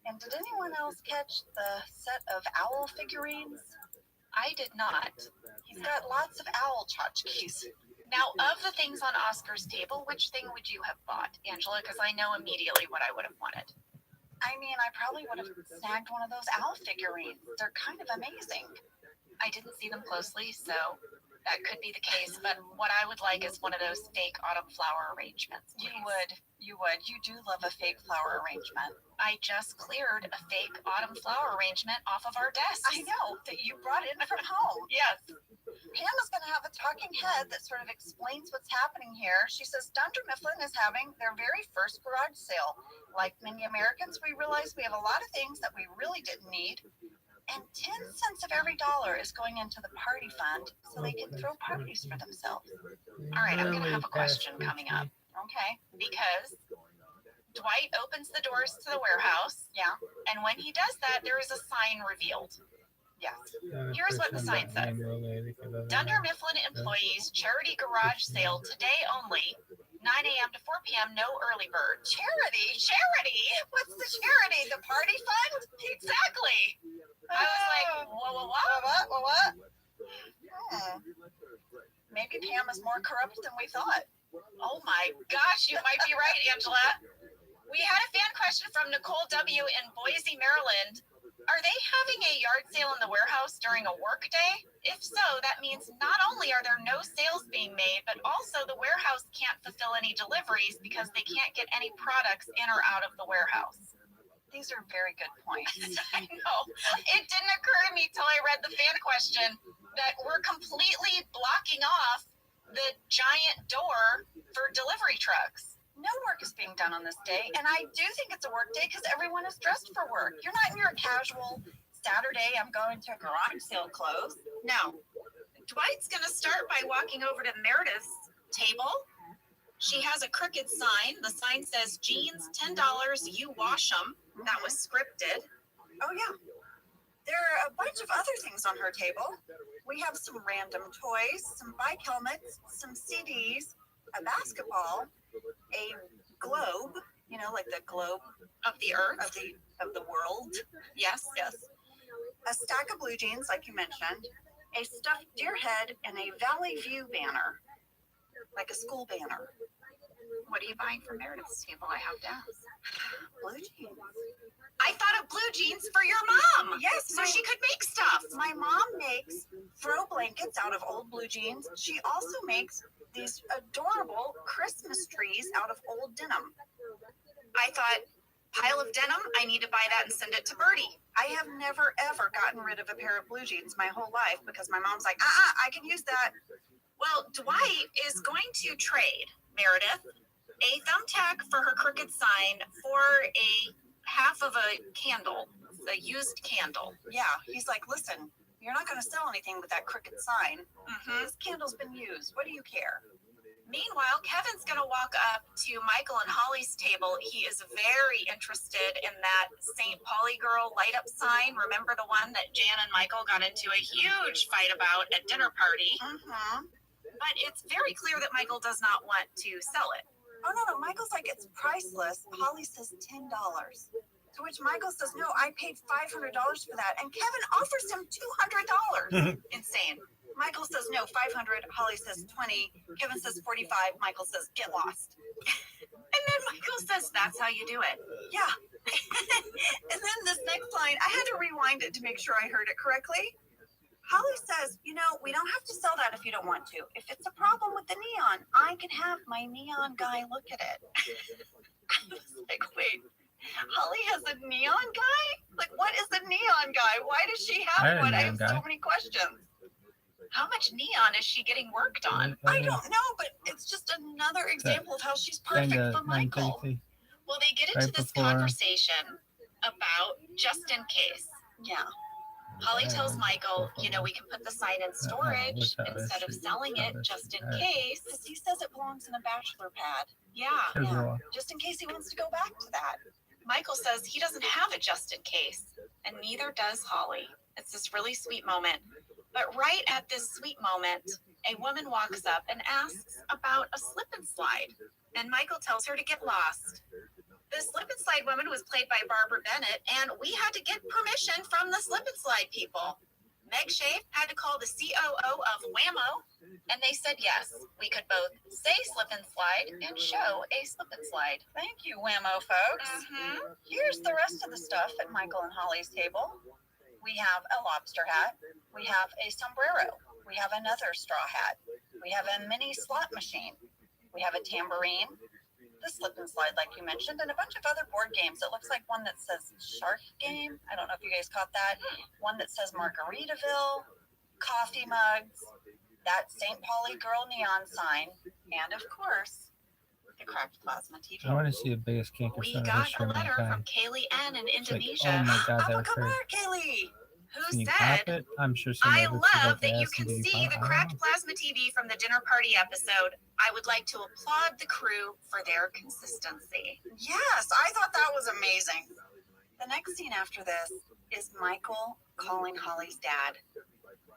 and did anyone else catch the set of owl figurines? I did not. He's got lots of owl tchotchkes. Now, of the things on Oscar's table, which thing would you have bought, Angela? Because I know immediately what I would have wanted. I mean, I probably would have snagged one of those owl figurines. They're kind of amazing. I didn't see them closely, so that could be the case. But what I would like is one of those fake autumn flower arrangements. Please. You would. You do love a fake flower arrangement. I just cleared a fake autumn flower arrangement off of our desk. I know, that you brought in from home. Yes. Pam is going to have a talking head that sort of explains what's happening here. She says Dunder Mifflin is having their very first garage sale. Like many Americans, we realize we have a lot of things that we really didn't need. And 10 cents of every dollar is going into the party fund so they can throw parties for themselves. All right, I'm going to have a question coming up. Okay. Because Dwight opens the doors to the warehouse. Yeah. And when he does that, there is a sign revealed. Yes. Here's what the sign says. Dunder Mifflin employees charity garage sale today only, 9 a.m. to 4 p.m. No early bird. Charity? Charity? What's the charity? The party fund? Exactly. I was like, What? Maybe Pam is more corrupt than we thought. Oh my gosh, you might be right, Angela. We had a fan question from Nicole W. in Boise, Maryland. Are they having a yard sale in the warehouse during a work day? If so, that means not only are there no sales being made, but also the warehouse can't fulfill any deliveries because they can't get any products in or out of the warehouse. These are very good points. I know. It didn't occur to me till I read the fan question that we're completely blocking off the giant door for delivery trucks. No work is being done on this day, and I do think it's a work day because everyone is dressed for work. You're not in your casual Saturday, I'm going to a garage sale clothes. No. Dwight's going to start by walking over to Meredith's table. She has a crooked sign. The sign says, jeans, $10, you wash them. That was scripted. Oh, yeah. There are a bunch of other things on her table. We have some random toys, some bike helmets, some CDs, a basketball, a globe, you know, like the globe of the earth, of the world. Yes. A stack of blue jeans, like you mentioned, a stuffed deer head, and a Valley View banner, like a school banner. What are you buying for Meredith's table? I have to ask. Blue jeans. I thought of blue jeans for your mom. Yes, so she could make stuff. My mom makes throw blankets out of old blue jeans. She also makes these adorable Christmas trees out of old denim. I thought, pile of denim, I need to buy that and send it to Birdie. I have never, ever gotten rid of a pair of blue jeans my whole life because my mom's like, I can use that. Well, Dwight is going to trade Meredith a thumbtack for her crooked sign for a half of a candle, a used candle. Yeah, he's like, listen, you're not going to sell anything with that crooked sign. This candle's been used. What do you care? Meanwhile, Kevin's going to walk up to Michael and Holly's table. He is very interested in that St. Pauli girl light up sign. Remember the one that Jan and Michael got into a huge fight about at dinner party? But it's very clear that Michael does not want to sell it. Oh, no. Michael's like, it's priceless. Holly says $10. To which Michael says, no, I paid $500 for that. And Kevin offers him $200. Insane. Michael says, no, 500. Holly says 20. Kevin says 45. Michael says, get lost. And then Michael says, that's how you do it. Yeah. And then this next line, I had to rewind it to make sure I heard it correctly. Holly says, you know, we don't have to sell that if you don't want to. If it's a problem with the neon, I can have my neon guy look at it. I was like, wait, Holly has a neon guy? Like, what is a neon guy? Why does she have one? I have so many questions. How much neon is she getting worked on? I don't know, but it's just another example of how she's perfect for Michael. Well, they get into this conversation about just in case. Yeah. Holly tells Michael, you know, we can put the sign in storage instead of selling it just in case. Because he says it belongs in a bachelor pad. Yeah. Just in case he wants to go back to that. Michael says he doesn't have a just in case, and neither does Holly. It's this really sweet moment. But right at this sweet moment, a woman walks up and asks about a slip and slide, and Michael tells her to get lost. The slip and slide woman was played by Barbara Bennett, and we had to get permission from the slip and slide people. Meg Schaaf had to call the COO of Whammo, and they said yes, we could both say slip and slide and show a slip and slide. Thank you, Whammo folks. Here's the rest of the stuff at Michael and Holly's table. We have a lobster hat. We have a sombrero. We have another straw hat. We have a mini slot machine. We have a tambourine, the slip and slide, like you mentioned, and a bunch of other board games. It looks like one that says Shark Game. I don't know if you guys caught that. One that says Margaritaville, coffee mugs, that St. Pauli girl neon sign, and of course, the cracked plasma TV. I want to see the biggest canker We in the got history a of letter from mankind. Kaylee N in It's like, Indonesia, oh my god, that Apa was her. kabar, Kaylee? who Can you said, pop it? I'm sure some I other people love that you asked can him, did see he the pop? I don't cracked know. plasma TV from the dinner party episode. I would like to applaud the crew for their consistency. Yes, I thought that was amazing. The next scene after this is Michael calling Holly's dad.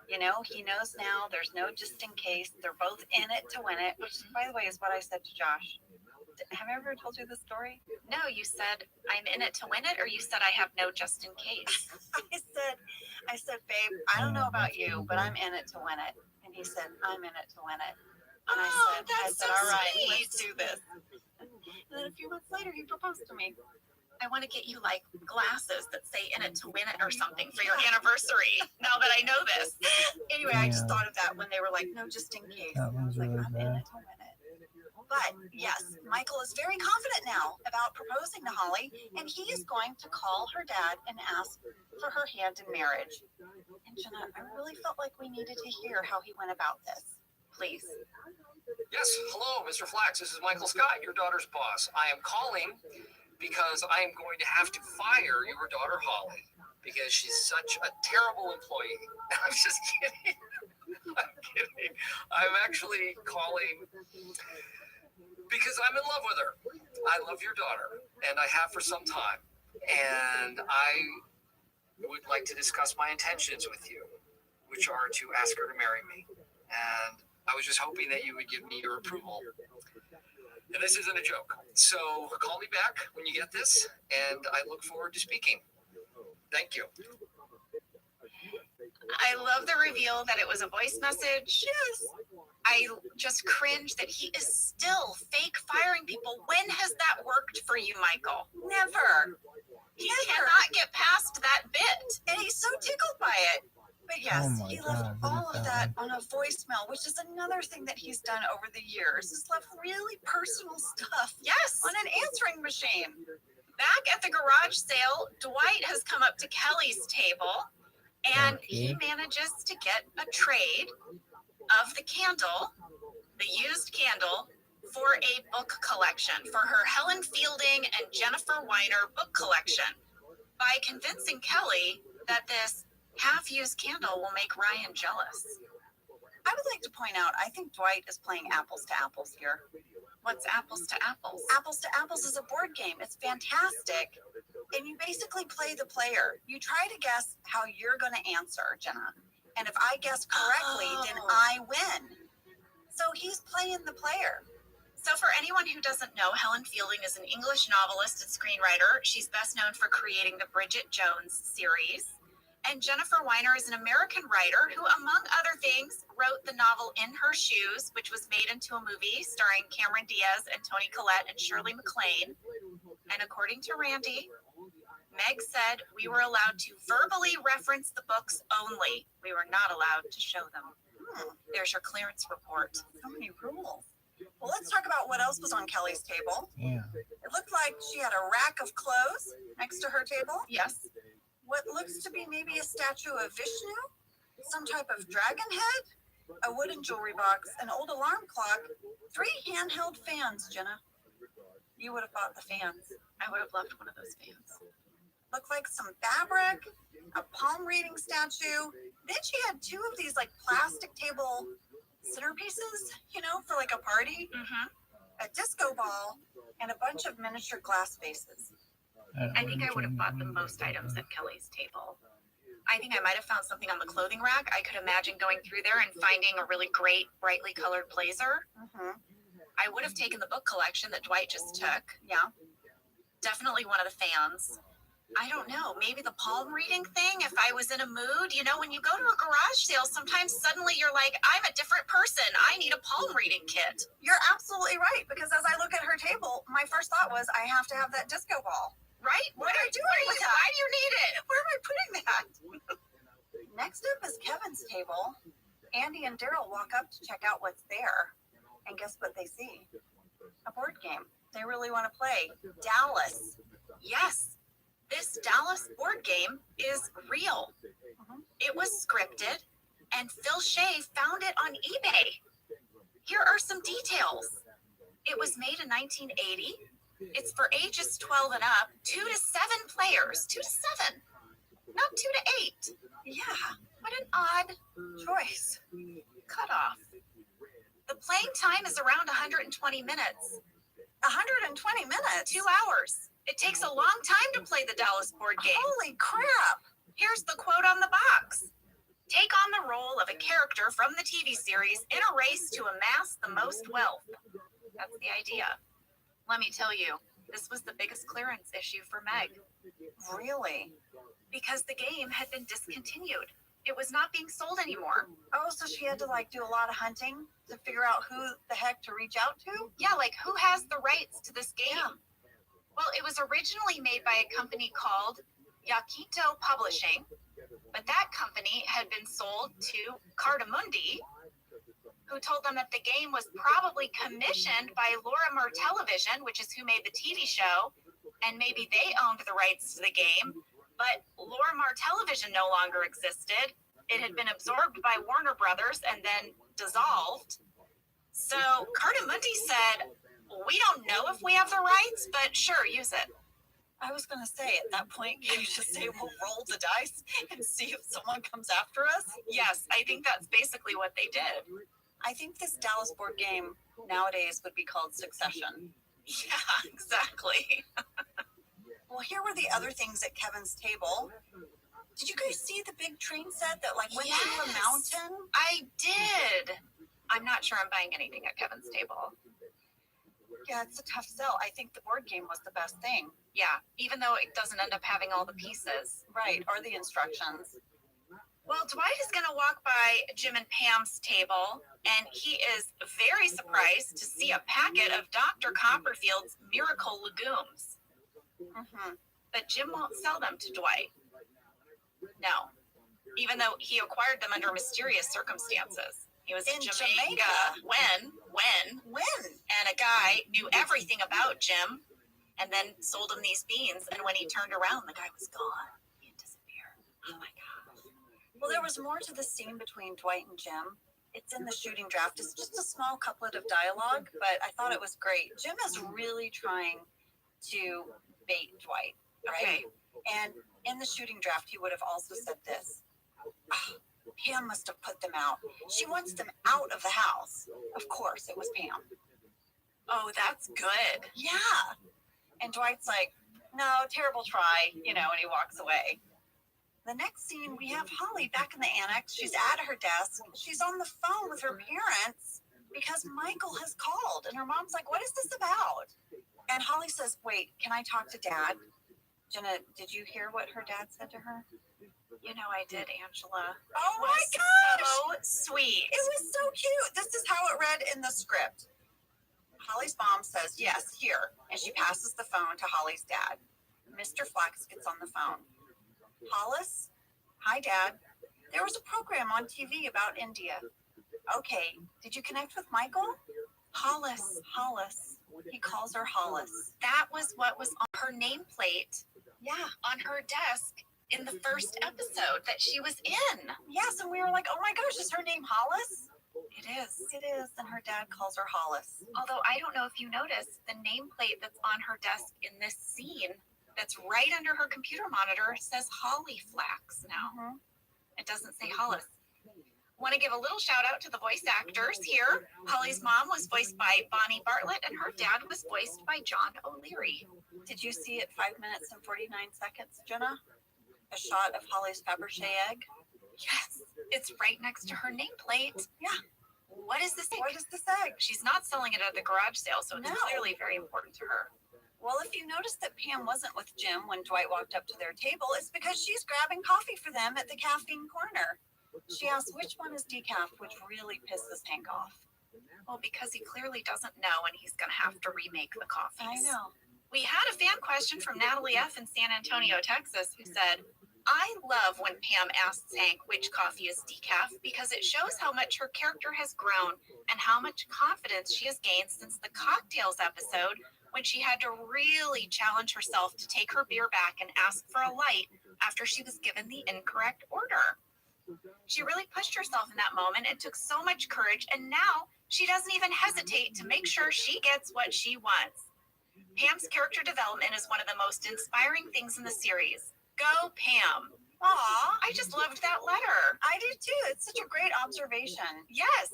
You know, he knows now there's no just in case. They're both in it to win it, which, by the way, is what I said to Josh. Have I ever told you this story? No, you said, I'm in it to win it, or you said I have no just in case? I said, babe, I don't know about you, but I'm in it to win it. And he said, I'm in it to win it. And I that's said, so all right, sweet. let's do this. And then a few months later, he proposed to me. I want to get you like glasses that say in it to win it or something for your anniversary. Now that I know this. Anyway, I just thought of that when they were like, no, just in case. That one's Like, really I'm in bad. it to win it. But yes, Michael is very confident now about proposing to Holly, and he is going to call her dad and ask for her hand in marriage. And Jenna, I really felt like we needed to hear how he went about this. Please. Yes, hello, Mr. Flax. This is Michael Scott, your daughter's boss. I am calling because I am going to have to fire your daughter, Holly, because she's such a terrible employee. I'm just kidding. I'm kidding. I'm actually calling because I'm in love with her. I love your daughter, and I have for some time. And I would like to discuss my intentions with you, which are to ask her to marry me. And I was just hoping that you would give me your approval. And this isn't a joke. So call me back when you get this, and I look forward to speaking. Thank you. I love the reveal that it was a voice message. Yes. I just cringe that he is still fake firing people. When has that worked for you, Michael? Never. He cannot get past that bit. And he's so tickled by it. But yes, Oh my he left God, look all at of that that on a voicemail, which is another thing that he's done over the years. He's left really personal stuff Yes. on an answering machine. Back at the garage sale, Dwight has come up to Kelly's table and he manages to get a trade of the candle, the used candle, for a book collection for her Helen Fielding and Jennifer Weiner book collection by convincing Kelly that this half-used candle will make Ryan jealous. I would like to point out, I think Dwight is playing apples to apples here. What's apples to apples? Apples to Apples is a board game. It's fantastic. And you basically play the player. You try to guess how you're going to answer, Jenna. And if I guess correctly, then I win. So he's playing the player. So for anyone who doesn't know, Helen Fielding is an English novelist and screenwriter. She's best known for creating the Bridget Jones series. And Jennifer Weiner is an American writer who, among other things, wrote the novel In Her Shoes, which was made into a movie starring Cameron Diaz and Toni Collette and Shirley MacLaine. And according to Randy, Meg said we were allowed to verbally reference the books only. We were not allowed to show them. There's your clearance report. So many rules. Well, let's talk about what else was on Kelly's table. Yeah. It looked like she had a rack of clothes next to her table. Yes. What looks to be maybe a statue of Vishnu, some type of dragon head, a wooden jewelry box, an old alarm clock, 3 handheld fans, Jenna. You would have bought the fans. I would have loved one of those fans. Looked like some fabric, a palm reading statue. Then she had 2 of these like plastic table centerpieces, you know, for like a party, a disco ball, and a bunch of miniature glass vases. I think I would have bought the most items at Kelly's table. I think I might have found something on the clothing rack. I could imagine going through there and finding a really great, brightly colored blazer. I would have taken the book collection that Dwight just took. Yeah. Definitely one of the fans. I don't know, maybe the palm reading thing if I was in a mood. You know, when you go to a garage sale, sometimes suddenly you're like, I'm a different person. I need a palm reading kit. You're absolutely right, because as I look at her table, my first thought was I have to have that disco ball. Right? What are you doing with that? Why do you need it? Where am I putting that? Next up is Kevin's table. Andy and Daryl walk up to check out what's there. And guess what they see? A board game. They really want to play. Dallas. Yes. This Dallas board game is real. It was scripted, and Phil Shea found it on eBay. Here are some details. It was made in 1980. It's for ages 12 and up, 2 to 7 players. 2 to 7, not 2 to 8. Yeah, what an odd choice. Cutoff. The playing time is around 120 minutes. 120 minutes? 2 hours. It takes a long time to play the Dallas board game. Holy crap! Here's the quote on the box. Take on the role of a character from the TV series in a race to amass the most wealth. That's the idea. Let me tell you, this was the biggest clearance issue for Meg. Really? Because the game had been discontinued. It was not being sold anymore. Oh, so she had to do a lot of hunting to figure out who the heck to reach out to? Yeah, who has the rights to this game? Yeah. Well, it was originally made by a company called Yaquito Publishing, but that company had been sold to Cardamundi, who told them that the game was probably commissioned by Lorimar Television, which is who made the TV show, and maybe they owned the rights to the game, but Lorimar Television no longer existed. It had been absorbed by Warner Brothers and then dissolved. So Cardamundi said, we don't know if we have the rights, but sure, use it. I was going to say, at that point, can you just say, we'll roll the dice and see if someone comes after us? Yes, I think that's basically what they did. I think this Dallas board game nowadays would be called Succession. Yeah, exactly. Well, here were the other things at Kevin's table. Did you guys see the big train set that went through a mountain? I did. I'm not sure I'm buying anything at Kevin's table. Yeah, it's a tough sell. I think the board game was the best thing. Yeah, even though it doesn't end up having all the pieces. Right, or the instructions. Well, Dwight is going to walk by Jim and Pam's table, and he is very surprised to see a packet of Dr. Copperfield's Miracle Legumes. Mm-hmm. But Jim won't sell them to Dwight. No, even though he acquired them under mysterious circumstances. He was in Jamaica when, and a guy knew everything about Jim, and then sold him these beans, and when he turned around, the guy was gone. He had disappeared. Oh my gosh. Well, there was more to the scene between Dwight and Jim. It's in the shooting draft. It's just a small couplet of dialogue, but I thought it was great. Jim is really trying to bait Dwight, right? Okay. And in the shooting draft, he would have also said this. Pam must have put them out. She wants them out of the house. Of course, it was Pam. Oh, that's good. Yeah. And Dwight's like, no, terrible try, and he walks away. The next scene, we have Holly back in the annex. She's at her desk. She's on the phone with her parents because Michael has called. And her mom's like, what is this about? And Holly says, wait, can I talk to Dad? Jenna, did you hear what her dad said to her? I did, Angela. Oh my gosh! So sweet. It was so cute. This is how it read in the script. Holly's mom says, yes, here. And she passes the phone to Holly's dad. Mr. Flax gets on the phone. Hollis? Hi, Dad. There was a program on TV about India. Okay. Did you connect with Michael? Hollis. He calls her Hollis. That was what was on her nameplate. Yeah. On her desk in the first episode that she was in. Yes, and we were like, oh my gosh, is her name Hollis? It is. It is, and her dad calls her Hollis. Although I don't know if you noticed, the nameplate that's on her desk in this scene, that's right under her computer monitor, says Holly Flax now. Mm-hmm. It doesn't say Hollis. Want to give a little shout out to the voice actors here. Holly's mom was voiced by Bonnie Bartlett, and her dad was voiced by John O'Leary. Did you see it 5 minutes and 49 seconds, Jenna? A shot of Holly's Fabergé egg? Yes, it's right next to her nameplate. Yeah. What is this egg? What is this egg? She's not selling it at the garage sale, so it's clearly very important to her. Well, if you noticed that Pam wasn't with Jim when Dwight walked up to their table, it's because she's grabbing coffee for them at the caffeine corner. She asks which one is decaf, which really pisses Hank off. Well, because he clearly doesn't know, and he's going to have to remake the coffees. I know. We had a fan question from Natalie F. in San Antonio, Texas, who said, I love when Pam asks Hank which coffee is decaf because it shows how much her character has grown and how much confidence she has gained since the cocktails episode when she had to really challenge herself to take her beer back and ask for a light after she was given the incorrect order. She really pushed herself in that moment and took so much courage, and now she doesn't even hesitate to make sure she gets what she wants. Pam's character development is one of the most inspiring things in the series. Go Pam! Aw, I just loved that letter. I do too. It's such a great observation. Yes.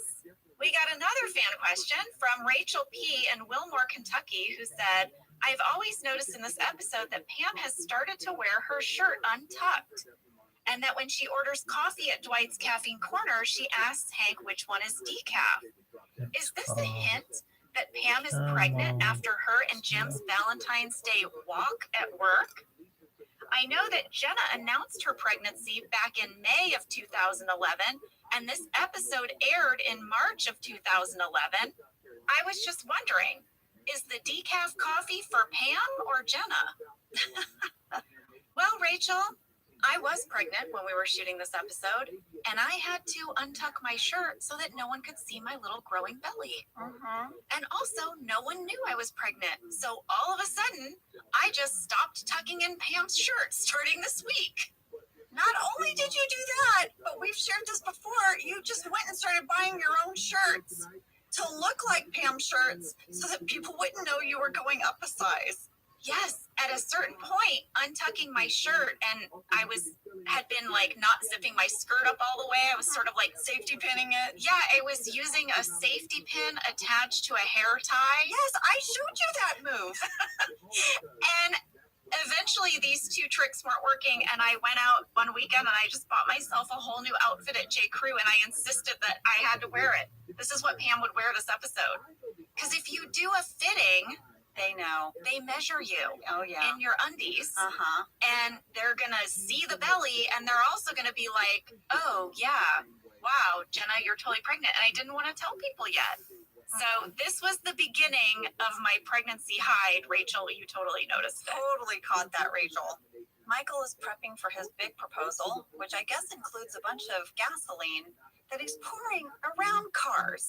We got another fan question from Rachel P. in Wilmore, Kentucky, who said, I've always noticed in this episode that Pam has started to wear her shirt untucked, and that when she orders coffee at Dwight's Caffeine Corner, she asks Hank which one is decaf. Is this a hint that Pam is pregnant after her and Jim's Valentine's Day walk at work? I know that Jenna announced her pregnancy back in May of 2011, and this episode aired in March of 2011. I was just wondering, is the decaf coffee for Pam or Jenna? Well, Rachel, I was pregnant when we were shooting this episode, and I had to untuck my shirt so that no one could see my little growing belly. And also, no one knew I was pregnant. So all of a sudden, I just stopped tucking in Pam's shirt starting this week. Not only did you do that, but we've shared this before, you just went and started buying your own shirts to look like Pam shirts so that people wouldn't know you were going up a size. Yes, at a certain point, untucking my shirt, and I had been like not zipping my skirt up all the way. I was sort of like Safety pinning it. yeah, I was using a safety pin attached to a hair tie. Yes, I showed you that move. And eventually these two tricks weren't working, and I went out one weekend and I just bought myself a whole new outfit at J. Crew, and I insisted that I had to wear it. This is what Pam would wear this episode. Because if you do a fitting, They know. they measure you Oh, yeah. in your undies, Uh-huh. and they're gonna see the belly, and they're also gonna be like, oh yeah, wow, Jenna, you're totally pregnant, and I didn't want to tell people yet. So this was the beginning of my pregnancy hide. Rachel, you totally noticed it. Totally caught that, Rachel. Michael is prepping for his big proposal, which I guess includes a bunch of gasoline that he's pouring around cars.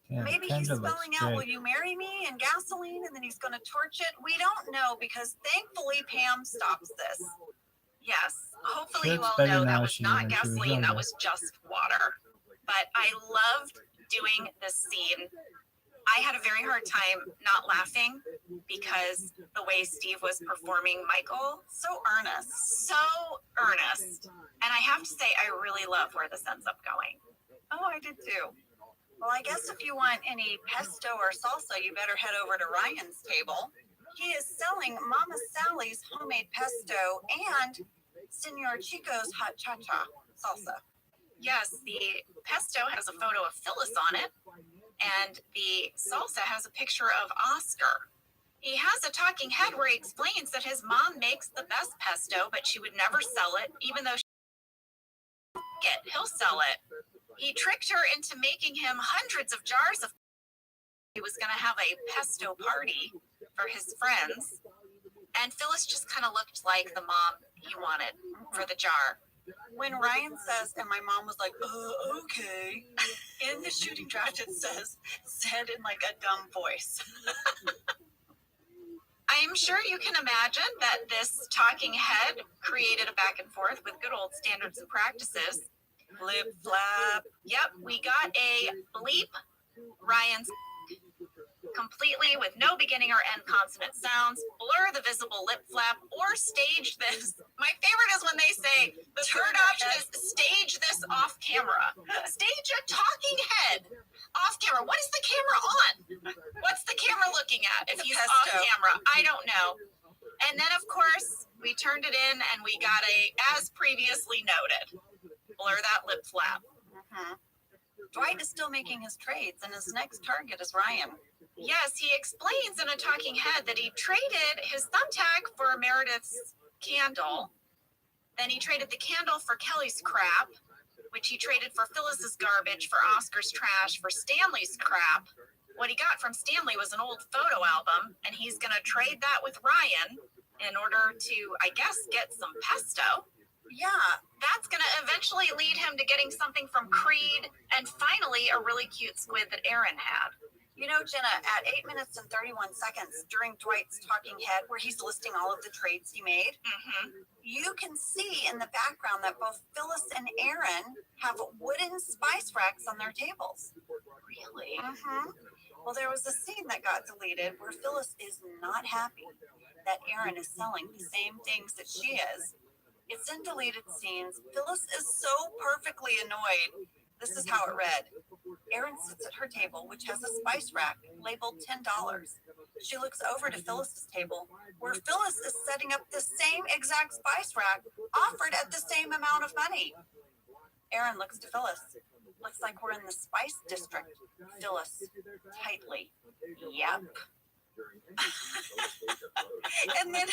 Yeah, Maybe kinda he's looks spelling out, great. will you marry me, and gasoline, and then he's going to torch it. We don't know, because thankfully Pam stops this. Yes, hopefully She you looks all better know now that was she not than she was gasoline, that younger. was just water. But I loved doing this scene. I had a very hard time not laughing because the way Steve was performing Michael, So earnest. so earnest. And I have to say, I really love where this ends up going. Oh, I did too. Well, I guess if you want any pesto or salsa, you better head over to Ryan's table. He is selling Mama Sally's homemade pesto and Senor Chico's hot cha-cha salsa. Yes, the pesto has a photo of Phyllis on it, and the salsa has a picture of Oscar. He has a talking head where he explains that his mom makes the best pesto, but she would never sell it, even though he'll sell it. He tricked her into making him hundreds of jars of. He was going to have a pesto party for his friends, and Phyllis just kind of looked like the mom he wanted for the jar. When Ryan says, and my mom was like, okay, in the shooting draft it said in like a dumb voice. I am sure you can imagine that this talking head created a back and forth with good old standards and practices. Lip flap. Yep, we got a bleep Ryan's completely with no beginning or end consonant sounds, blur the visible lip flap, or stage this. My favorite is when they say the third option is stage this off camera. Stage a talking head off camera. What is the camera on? What's the camera looking at if he's off pesto. camera? I don't know. And then, of course, we turned it in and we got a, as previously noted, blur that lip flap. Mm-hmm. Dwight is still making his trades, and his next target is Ryan. Yes, he explains in a talking head that he traded his thumbtack for Meredith's candle. Then he traded the candle for Kelly's crap, which he traded for Phyllis's garbage, for Oscar's trash, for Stanley's crap. What he got from Stanley was an old photo album, and he's going to trade that with Ryan in order to, I guess, get some pesto. Yeah, That's going to eventually lead him to getting something from Creed, and finally a really cute squid that Aaron had. You know, Jenna, at 8 minutes and 31 seconds during Dwight's talking head, where he's listing all of the trades he made, you can see in the background that both Phyllis and Aaron have wooden spice racks on their tables. Really? Well, there was a scene that got deleted where Phyllis is not happy that Aaron is selling the same things that she is. It's in deleted scenes. Phyllis is so perfectly annoyed. This is how it read. Erin sits at her table, which has a spice rack labeled $10. She looks over to Phyllis's table, where Phyllis is setting up the same exact spice rack offered at the same amount of money. Erin looks to Phyllis. Looks like we're in the spice district. Phyllis, tightly. Yep. And then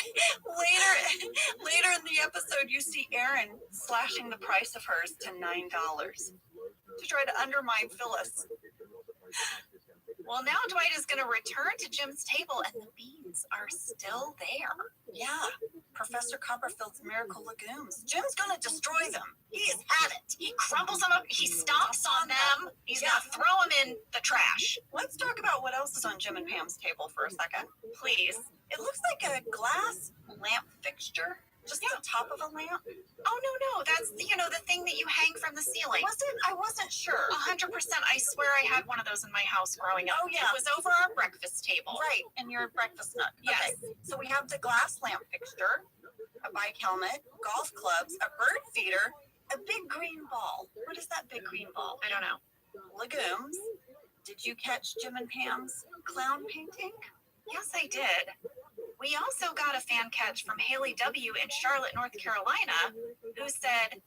later in the episode, you see Erin slashing the price of hers to $9 to try to undermine Phyllis. Well, now Dwight is going to return to Jim's table, and the beans are still there. Yeah, Professor Copperfield's miracle legumes. Jim's going to destroy them. He's had it. He crumbles them up. He stomps on them. He's going to throw them in the trash. Let's talk about what else is on Jim and Pam's table for a second. Please. It looks like a glass lamp fixture. Just the top of a lamp? Oh, no. That's, the thing that you hang from the ceiling. Was it? I wasn't sure. 100%. I swear I had one of those in my house growing up. Oh, yeah. It was over our breakfast table. Right, and your breakfast nut. Yes. Okay. So we have the glass lamp fixture, a bike helmet, golf clubs, a bird feeder, a big green ball. What is that big green ball? I don't know. Legumes. Did you catch Jim and Pam's clown painting? Yes, I did. We also got a fan catch from Haley W. in Charlotte, North Carolina, who said,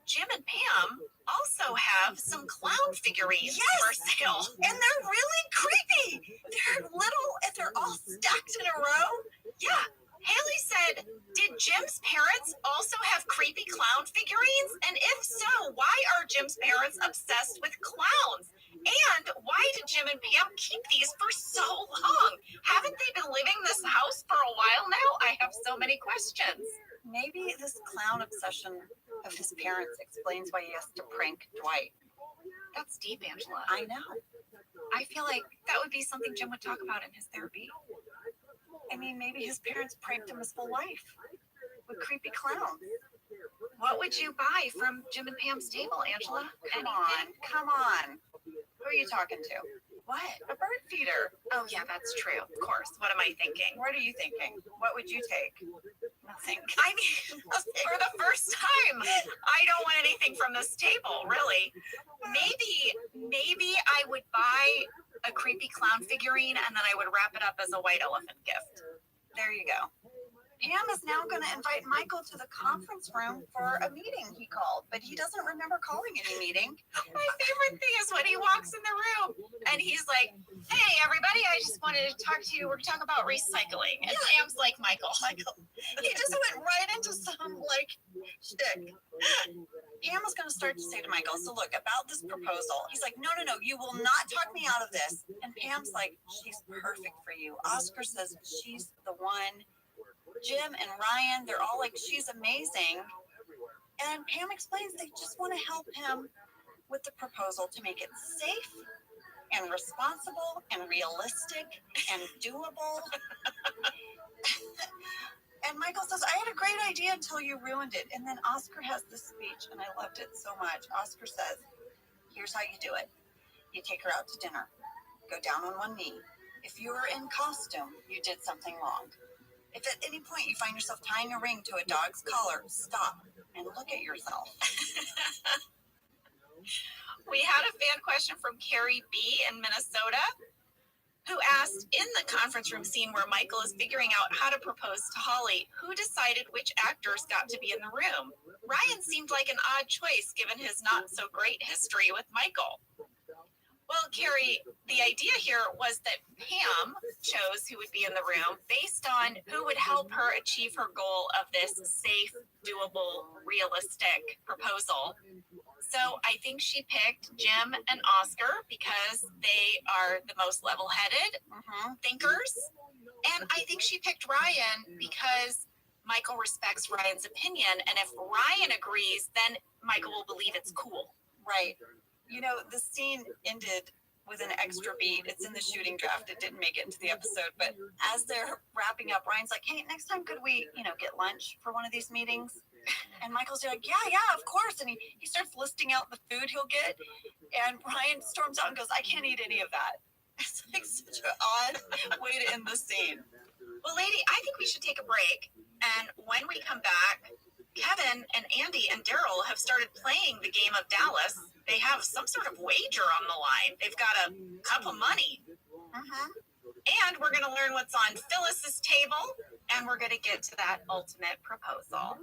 Jim and Pam also have some clown figurines for sale. And they're really creepy. They're little and they're all stacked in a row. Yeah. Haley said, did Jim's parents also have creepy clown figurines? And if so, why are Jim's parents obsessed with clowns? And why did Jim and Pam keep these for so long? Haven't they been living in this house for a while now? I have so many questions. Maybe this clown obsession of his parents explains why he has to prank Dwight. That's deep, Angela. I know. I feel like that would be something Jim would talk about in his therapy. I mean, maybe his parents pranked him his whole life with creepy clowns. What would you buy from Jim and Pam's table, Angela? Come on. Who are you talking to? What? A bird feeder. Oh, yeah, that's true. Of course. What am I thinking? What are you thinking? What would you take? Nothing. I mean, for the first time, I don't want anything from this table, really. Maybe I would buy a creepy clown figurine and then I would wrap it up as a white elephant gift. There you go. Pam is now going to invite Michael to the conference room for a meeting he called, but he doesn't remember calling any meeting. My favorite thing is when he walks in the room and he's like, hey, everybody, I just wanted to talk to you. We're talking about recycling. And Pam's like, Michael. He just went right into some, shtick. Pam was going to start to say to Michael, so look, about this proposal. He's like, no, you will not talk me out of this. And Pam's like, she's perfect for you. Oscar says she's the one. Jim and Ryan, they're all like, she's amazing. And Pam explains they just want to help him with the proposal to make it safe and responsible and realistic and doable. And Michael says, I had a great idea until you ruined it. And then Oscar has this speech, and I loved it so much. Oscar says, here's how you do it. You take her out to dinner. Go down on one knee. If you were in costume, you did something wrong. If at any point you find yourself tying a ring to a dog's collar, stop and look at yourself. We had a fan question from Carrie B. in Minnesota, who asked, in the conference room scene where Michael is figuring out how to propose to Holly, who decided which actors got to be in the room? Ryan seemed like an odd choice given his not so great history with Michael. Well, Carrie, the idea here was that Pam chose who would be in the room based on who would help her achieve her goal of this safe, doable, realistic proposal. So I think she picked Jim and Oscar because they are the most level-headed thinkers. And I think she picked Ryan because Michael respects Ryan's opinion. And if Ryan agrees, then Michael will believe it's cool. Right. You know, the scene ended with an extra beat. It's in the shooting draft. It didn't make it into the episode, but as they're wrapping up, Ryan's like, "Hey, next time could we, get lunch for one of these meetings?" And Michael's like, yeah, of course. And he starts listing out the food he'll get. And Ryan storms out and goes, "I can't eat any of that." It's like such an odd way to end the scene. Well, lady, I think we should take a break. And when we come back, Kevin and Andy and Daryl have started playing the game of Dallas. They have some sort of wager on the line. They've got a cup of money. And we're going to learn what's on Phyllis's table. And we're going to get to that ultimate proposal.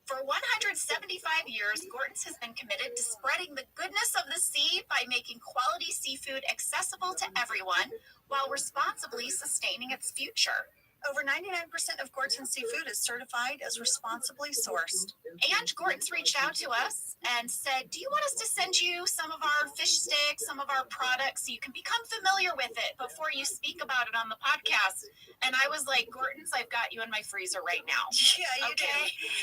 For 175 years, Gorton's has been committed to spreading the goodness of the sea by making quality seafood accessible to everyone while responsibly sustaining its future. Over 99% of Gorton's seafood is certified as responsibly sourced. And Gorton's reached out to us and said, "Do you want us to send you some of our fish sticks, some of our products, so you can become familiar with it before you speak about it on the podcast?" And I was like, "Gorton's, I've got you in my freezer right now." Yeah, you do.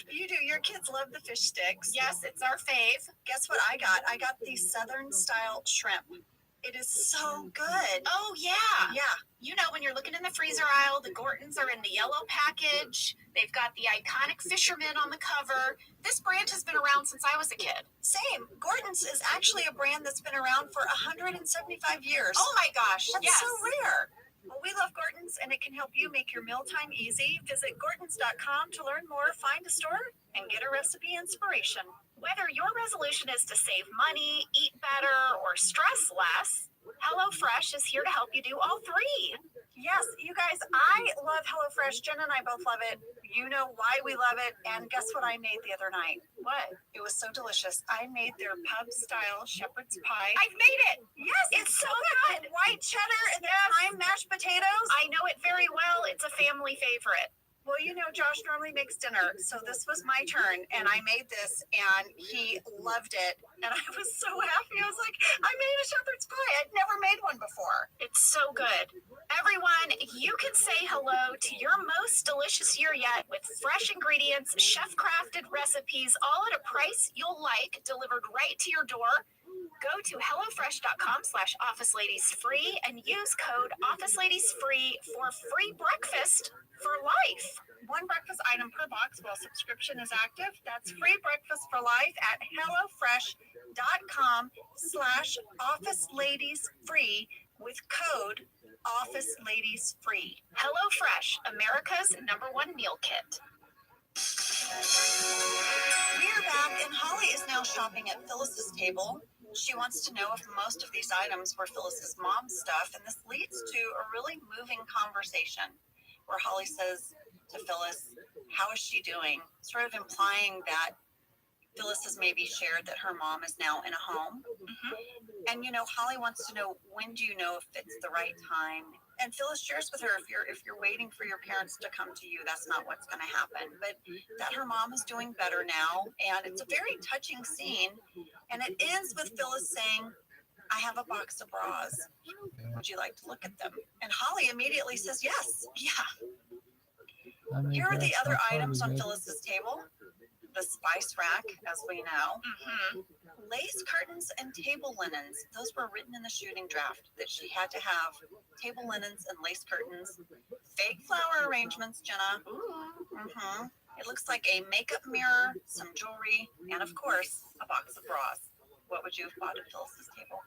You do. Your kids love the fish sticks. Yes, it's our fave. Guess what I got? I got the Southern style shrimp. It is so good. Oh, yeah. Yeah. You know, when you're looking in the freezer aisle, the Gortons are in the yellow package. They've got the iconic fisherman on the cover. This brand has been around since I was a kid. Same. Gorton's is actually a brand that's been around for 175 years. Oh, my gosh. That's yes. so rare. Well, we love Gorton's, and it can help you make your mealtime easy. Visit Gortons.com to learn more, find a store, and get a recipe inspiration. Whether your resolution is to save money, eat better, or stress less, HelloFresh is here to help you do all three. Yes, you guys, I love HelloFresh. Jen and I both love it. You know why we love it. And guess what I made the other night? What? It was so delicious. I made their pub-style shepherd's pie. I've made it. Yes, It's so good. White cheddar and thyme mashed potatoes. I know it very well. It's a family favorite. Well, Josh normally makes dinner, so this was my turn, and I made this, and he loved it, and I was so happy. I was like, I made a shepherd's pie. I'd never made one before. It's so good. Everyone, you can say hello to your most delicious year yet with fresh ingredients, chef-crafted recipes, all at a price you'll like, delivered right to your door. Go to HelloFresh.com/OfficeLadiesFree and use code OfficeLadiesFree for free breakfast for life. One breakfast item per box while subscription is active. That's free breakfast for life at HelloFresh.com/OfficeLadiesFree with code OfficeLadiesFree. HelloFresh, America's #1 meal kit. We're back, and Holly is now shopping at Phyllis's table. She wants to know if most of these items were Phyllis's mom's stuff, and this leads to a really moving conversation where Holly says to Phyllis, "How is she doing?" Sort of implying that Phyllis has maybe shared that her mom is now in a home. And Holly wants to know, when do you know if it's the right time? And Phyllis shares with her, if you're waiting for your parents to come to you, that's not what's going to happen. But that her mom is doing better now, and it's a very touching scene. And it ends with Phyllis saying, "I have a box of bras. Would you like to look at them?" And Holly immediately says, "Yes." Yeah. Here are the other items on Phyllis's table. The spice rack, as we know. Lace curtains and table linens. Those were written in the shooting draft that she had to have table linens and lace curtains. Fake flower arrangements, Jenna. It looks like a makeup mirror, some jewelry, and of course, a box of bras. What would you have bought at Phyllis's table?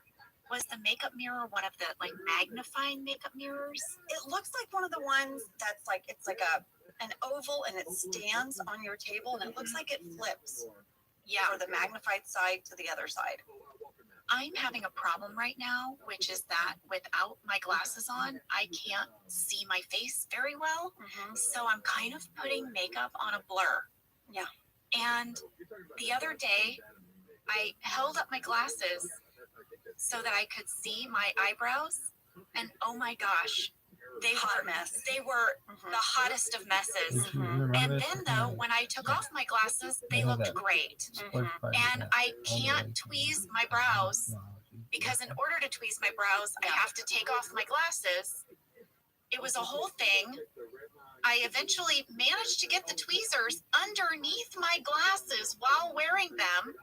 Was the makeup mirror one of the magnifying makeup mirrors? It looks like one of the ones that's it's like an oval, and it stands on your table, and it looks like it flips. Yeah. For the magnified side to the other side. I'm having a problem right now, which is that without my glasses on, I can't see my face very well. So I'm kind of putting makeup on a blur. Yeah. And the other day, I held up my glasses so that I could see my eyebrows. And oh my gosh, they were the hottest of messes. And then though, when I took off my glasses, they looked great. And I can't tweeze my brows because in order to tweeze my brows, I have to take off my glasses. It was a whole thing. I eventually managed to get the tweezers underneath my glasses while wearing them.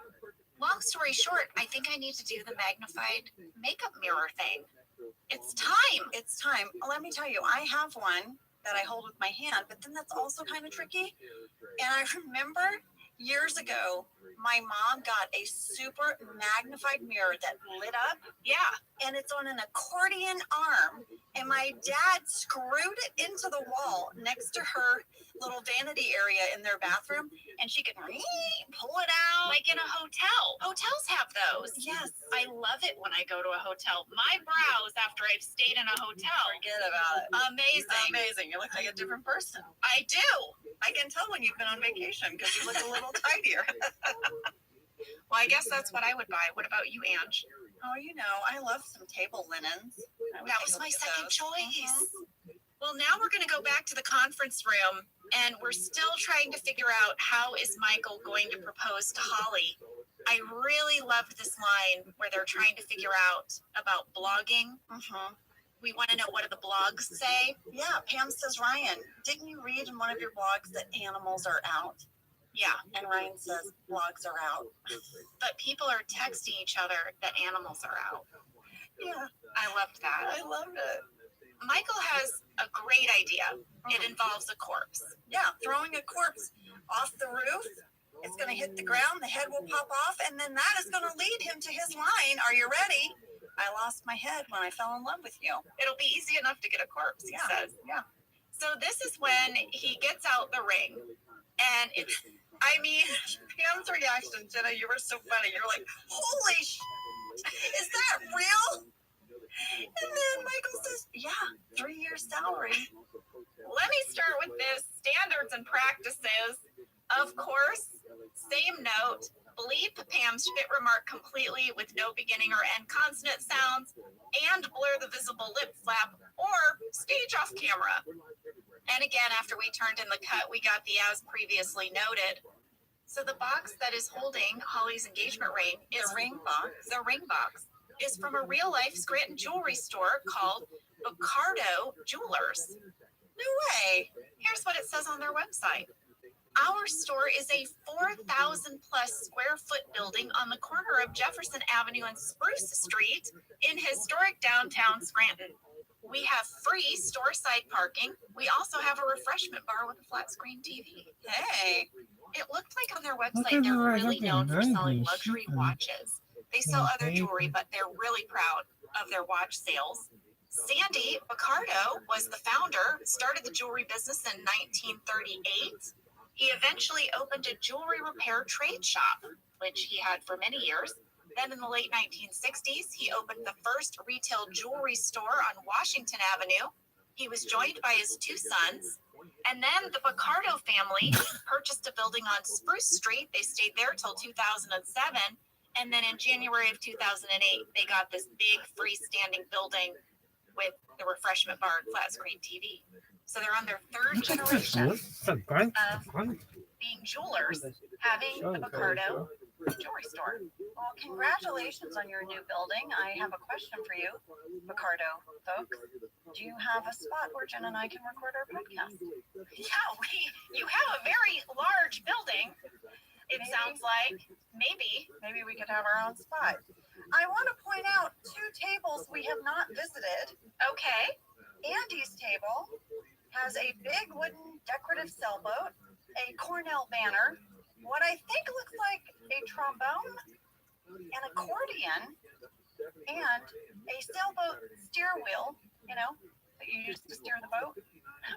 Long story short, I think I need to do the magnified makeup mirror thing. It's time. It's time. Let me tell you, I have one that I hold with my hand, but then that's also kind of tricky. And I remember years ago, my mom got a super magnified mirror that lit up. Yeah. And it's on an accordion arm. And my dad screwed it into the wall next to her little vanity area in their bathroom. And she could pull it out. Like in a hotel. Hotels have those. Yes. I love it when I go to a hotel. My brows after I've stayed in a hotel. Forget about it. Amazing. Amazing. You look like a different person. I do. I can tell when you've been on vacation because you look a little tidier. Well, I guess that's what I would buy. What about you, Ange? Oh, you know, I love some table linens. That was my second choice. Well, now we're going to go back to the conference room, and we're still trying to figure out how is Michael going to propose to Holly. I really loved this line where they're trying to figure out about blogging. We want to know, what do the blogs say? Yeah, Pam says, Ryan, didn't you read in one of your blogs that animals are out? Yeah. And Ryan says, blogs are out. But people are texting each other that animals are out. Yeah. I loved that. I loved it. Michael has a great idea. It involves a corpse. Yeah, throwing a corpse off the roof. It's going to hit the ground, the head will pop off, and then that is going to lead him to his line. Are you ready? I lost my head when I fell in love with you. It'll be easy enough to get a corpse, he says. Yeah. So this is when he gets out the ring. And it's, I mean, Pam's reaction, Jenna, you were so funny. You're like, holy is that real? And then Michael says, yeah, 3 years salary. Let me start with this, standards and practices. Of course, same note, bleep Pam's fit remark completely with no beginning or end consonant sounds, and blur the visible lip flap, or stage off camera. And again, after we turned in the cut, we got the as previously noted. So the box that is holding Holly's engagement ring is The ring box. The ring box is from a real-life Scranton jewelry store called Picardo Jewelers. No way. Here's what it says on their website. Our store is a 4,000 plus square foot building on the corner of Jefferson Avenue and Spruce Street in historic downtown Scranton. We have free store side parking. We also have a refreshment bar with a flat screen TV. Hey. It looked like on their website they're really known for selling luxury watches. They sell other jewelry, but they're really proud of their watch sales. Sandy Picardo was the founder, started the jewelry business in 1938. He eventually opened a jewelry repair trade shop, which he had for many years. Then in the late 1960s, he opened the first retail jewelry store on Washington Avenue. He was joined by his two sons. And then the Picardo family purchased a building on Spruce Street. They stayed there till 2007. And then in January of 2008, they got this big freestanding building with the refreshment bar and flat screen TV. So they're on their third generation of being jewelers, having the Picardo jewelry store. Well, congratulations on your new building. I have a question for you, Picardo folks. Do you have a spot where Jen and I can record our podcast? Yeah, you have a very large building. It sounds like maybe we could have our own spot. I want to point out 2 tables we have not visited. Okay. Andy's table has a big wooden decorative sailboat, a Cornell banner, what I think looks like a trombone, an accordion, and a sailboat steer wheel, you know, that you use to steer the boat.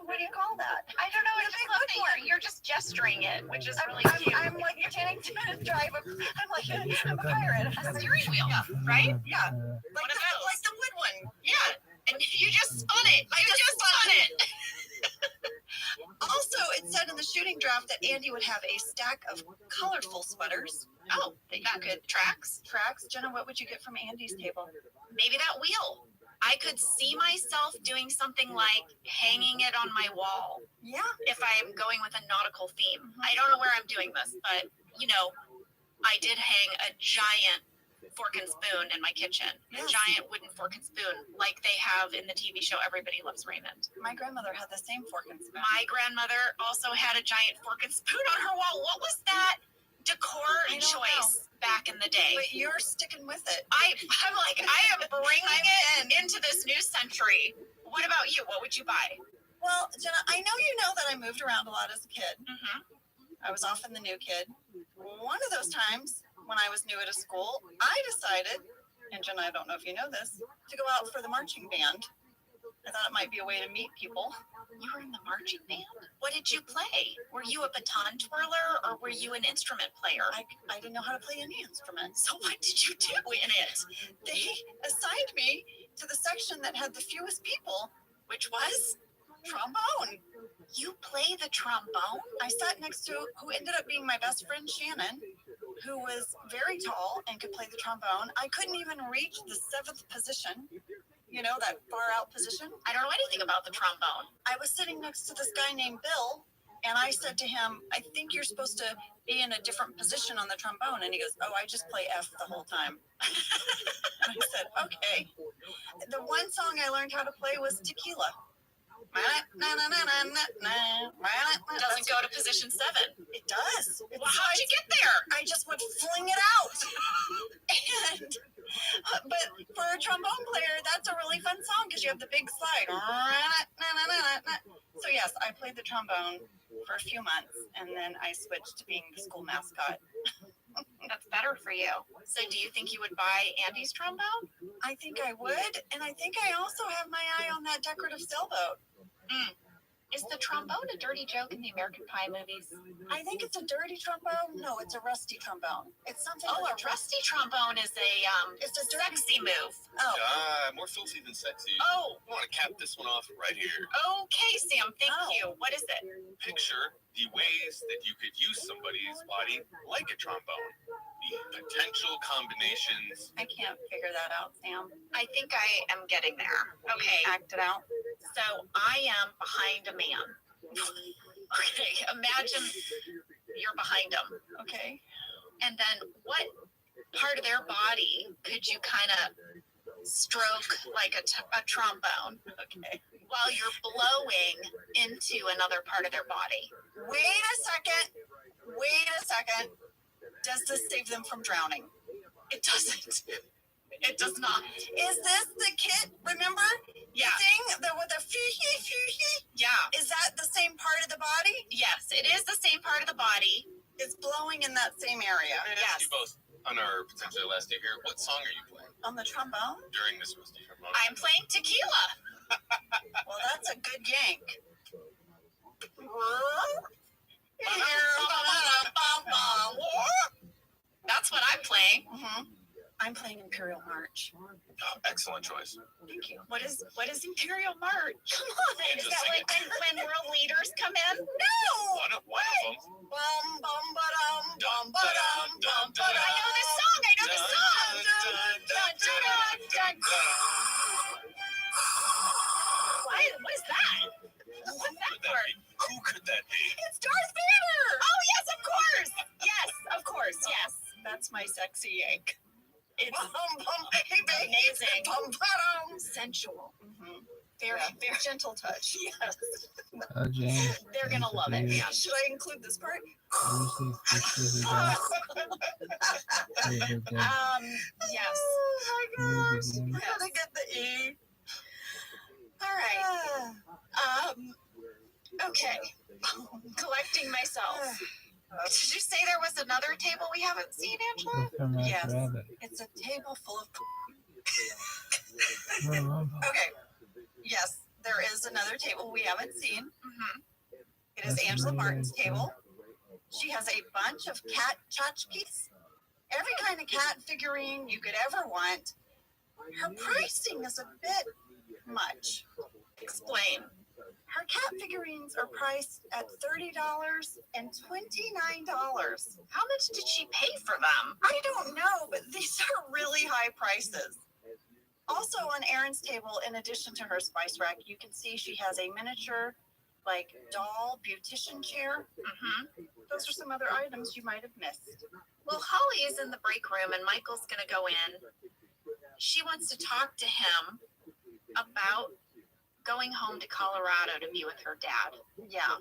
What do you call that? I don't know. I just love that you're just gesturing it, which is really cute. I'm like pretending to drive I'm like a pirate. A steering wheel, right? Yeah. Like the wood one. Yeah. And you just spun it. You just spun it. Also, it said in the shooting draft that Andy would have a stack of colorful sweaters. Oh, that you could tracks. Jenna, what would you get from Andy's table? Maybe that wheel. I could see myself doing something like hanging it on my wall. Yeah. If I am going with a nautical theme. I don't know where I'm doing this, but, you know, I did hang a giant fork and spoon in my kitchen. A Yes. giant wooden fork and spoon, like they have in the TV show Everybody Loves Raymond. My grandmother had the same fork and spoon. My grandmother also had a giant fork and spoon on her wall. What was that decor I don't choice back in the day? But you're sticking with it. I'm like, I am bringing it into this new century. What about you? What would you buy? Well, Jenna, I know you know that I moved around a lot as a kid. Mm-hmm. I was often the new kid. One of those times when I was new at a school, I decided, and Jenna, I don't know if you know this, to go out for the marching band. I thought it might be a way to meet people. You were in the marching band? What did you play? Were you a baton twirler or were you an instrument player? I didn't know how to play any instrument. So what did you do in it? They assigned me to the section that had the fewest people, Which was? trombone. You play the trombone? I sat next to who ended up being my best friend, Shannon, who was very tall and could play the trombone. I couldn't even reach the 7th position. You know, that far out position. I don't know anything about the trombone. I was sitting next to this guy named Bill, and I said to him, I think you're supposed to be in a different position on the trombone. And he goes, oh, I just play F the whole time. And I said, okay. The one song I learned how to play was Tequila. Doesn't go to position 7. It does. Well, how'd you get there? I just would fling it out. But for a trombone player, that's a really fun song because you have the big slide. So yes, I played the trombone for a few months, and then I switched to being the school mascot. That's better for you. So do you think you would buy Andy's trombone? I think I would, and I think I also have my eye on that decorative sailboat. Is the trombone a dirty joke in the American Pie movies? I think it's a dirty trombone. No, it's a rusty trombone. It's something. Oh, a rusty trombone is It's a sexy move. Oh, More filthy than sexy. Oh, I want to cap this one off right here. okay, Sam. Thank Oh. you. What is it? Picture the ways that you could use somebody's body like a trombone. The potential combinations. I can't figure that out, Sam. I think I am getting there. Okay. Act it out. So I am behind a man. Okay. Imagine you're behind him. Okay. And then what part of their body could you kind of stroke like a trombone? Okay. While you're blowing into another part of their body. Wait a second. Does this save them from drowning? It doesn't. It does not. Is this the kit? Remember? Yeah. Thing with the fee. Yeah. Is that the same part of the body? Yes, it is the same part of the body. It's blowing in that same area. Let me ask you both on our potentially last day here. What song are you playing On the trombone? during this rusty trombone? I'm playing tequila. Well, that's a good yank. That's what I'm playing. I'm playing Imperial March. Oh, excellent choice. Thank you. What is Imperial March? Come on. Is Just that sing like when world leaders come in? No! One of them. Bum bum ba-dum, bum ba-dum, bum I ba-dum. know this song. Dun, dun, dun, dun. What is that? What's that for? Who could that be? It's Darth Vader! Oh, yes, of course. Yes, of course. Yes. That's my sexy yank. It's Bum bum, hey baby. amazing. Bum ba-dum. Sensual. Very, very gentle touch. Yes. Oh, James. They're going to love it. Yeah. Should I include this part? Usually fixes it up. Very good. Yes. Oh my gosh. Maybe We're gonna get the E. All right. Okay. Collecting myself. Did you say there was another table we haven't seen, Angela? From Yes. Rabbit. It's a table full of. Oh, Okay. Yes, there is another table we haven't seen. It is That's Angela really Martin's cool. table. She has a bunch of cat tchotchkes. Every kind of cat figurine you could ever want. Her pricing is a bit much. Explain. Her cat figurines are priced at $30 and $29. How much did she pay for them? I don't know, but these are really high prices. Also on Erin's table, in addition to her spice rack, you can see she has a miniature like doll beautician chair. Those are some other items you might have missed. Well, Holly is in the break room and Michael's going to go in. She wants to talk to him about going home to Colorado to be with her dad. Yeah.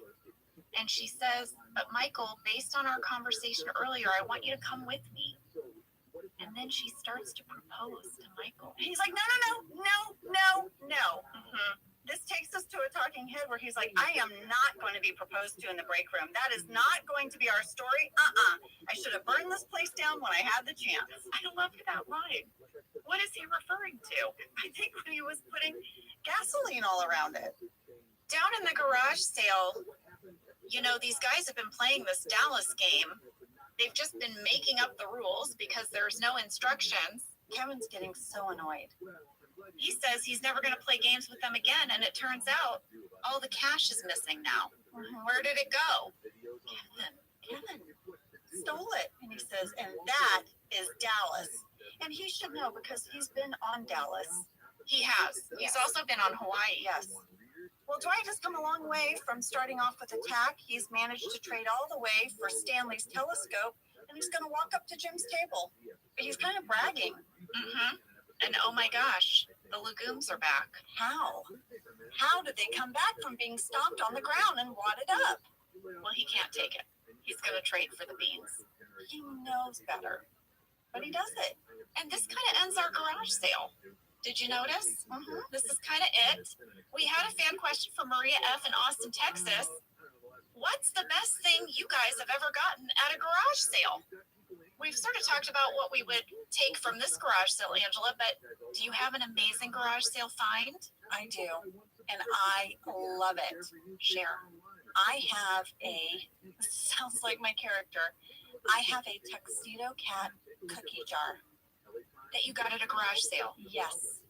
And she says, but Michael, based on our conversation earlier, I want you to come with me. And then she starts to propose to Michael. He's like, no. This takes us to a talking head where he's like, I am not going to be proposed to in the break room. That is not going to be our story. I should have burned this place down when I had the chance. I loved that line. What is he referring to? I think when he was putting gasoline all around it. Down in the garage sale, you know, these guys have been playing this Dallas game. They've just been making up the rules because there's no instructions. Kevin's getting so annoyed. He says he's never going to play games with them again, and it turns out all the cash is missing now. Where did it go? Kevin stole it. And he says, and that is Dallas. And he should know because he's been on Dallas. He has. He's also been on Hawaii. Yes. Well, Dwight has come a long way from starting off with attack. He's managed to trade all the way for Stanley's telescope, and he's going to walk up to Jim's table. But he's kind of bragging. And oh my gosh, the legumes are back. How? How did they come back from being stomped on the ground and wadded up? Well, he can't take it. He's going to trade for the beans. He knows better, but he does it. And this kind of ends our garage sale. Did you notice? This is kind of it. We had a fan question from Maria F. in Austin, Texas. What's the best thing you guys have ever gotten at a garage sale? We've sort of talked about what we would take from this garage sale, Angela, but do you have an amazing garage sale find? I do, and I love it. Share. I have sounds like my character, I have a Tuxedo Cat cookie jar. That you got at a garage sale? Yes.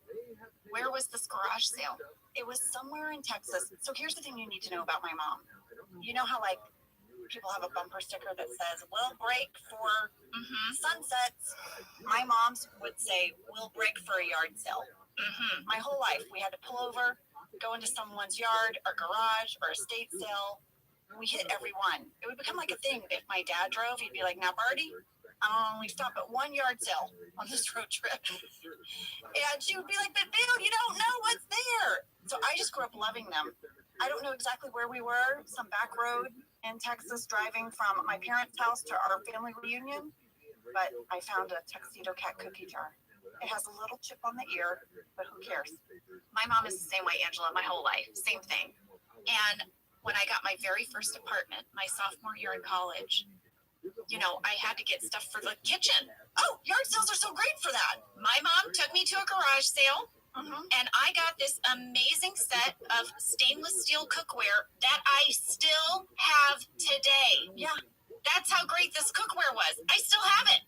Where was this garage sale? It was somewhere in Texas. So here's the thing you need to know about my mom. You know how, like, people have a bumper sticker that says, we'll break for sunsets. My mom's would say, we'll break for a yard sale. My whole life, we had to pull over, go into someone's yard or garage or estate sale. We hit every one. It would become like a thing. If my dad drove, he'd be like, now, Birdie, we stopped at one yard sale on this road trip. And she would be like, but Bill, you don't know what's there. So I just grew up loving them. I don't know exactly where we were, some back road in Texas, driving from my parents' house to our family reunion. But I found a Tuxedo Cat cookie jar. It has a little chip on the ear, but who cares? My mom is the same way, Angela, my whole life. Same thing. And when I got my very first apartment, my sophomore year in college, you know, I had to get stuff for the kitchen. Oh, yard sales are so great for that. My mom took me to a garage sale, and I got this amazing set of stainless steel cookware that I still have today. Yeah. That's how great this cookware was. I still have it.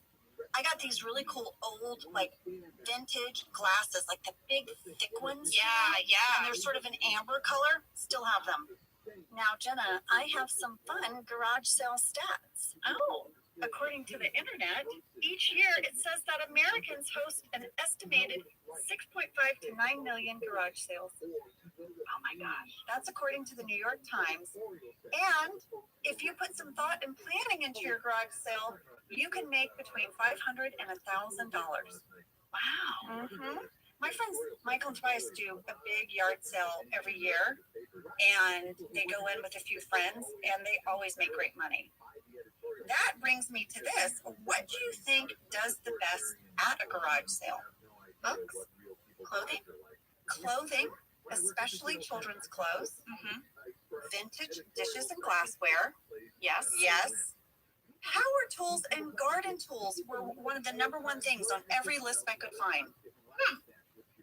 I got these really cool old, like, vintage glasses, like the big, thick ones. Yeah. And they're sort of an amber color. Still have them. Now, Jenna, I have some fun garage sale stats. Oh. According to the internet, each year it says that Americans host an estimated 6.5 to 9 million garage sales. Oh my gosh. That's according to the New York Times. And if you put some thought and planning into your garage sale, you can make between $500 and $1,000. Wow. My friends Michael and Tobias do a big yard sale every year, and they go in with a few friends, and they always make great money. That brings me to this. What do you think does the best at a garage sale? Books? Clothing? Clothing, especially children's clothes. Vintage dishes and glassware. Yes. Power tools and garden tools were one of the number one things on every list I could find.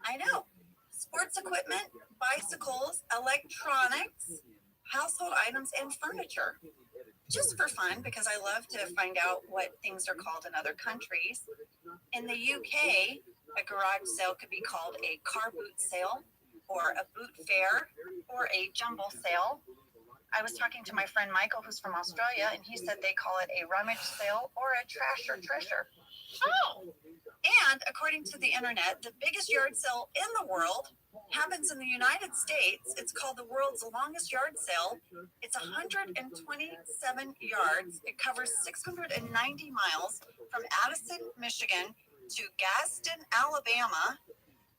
I know. Sports equipment, bicycles, electronics, household items, and furniture. Just for fun, because I love to find out what things are called in other countries. In the UK, a garage sale could be called a car boot sale, or a boot fair, or a jumble sale. I was talking to my friend Michael, who's from Australia, and he said they call it a rummage sale or a trash or treasure. Oh, And according to the internet, the biggest yard sale in the world happens in the United States. It's called the world's longest yard sale. It's 127 yards. It covers 690 miles from Addison, Michigan to Gadsden, Alabama,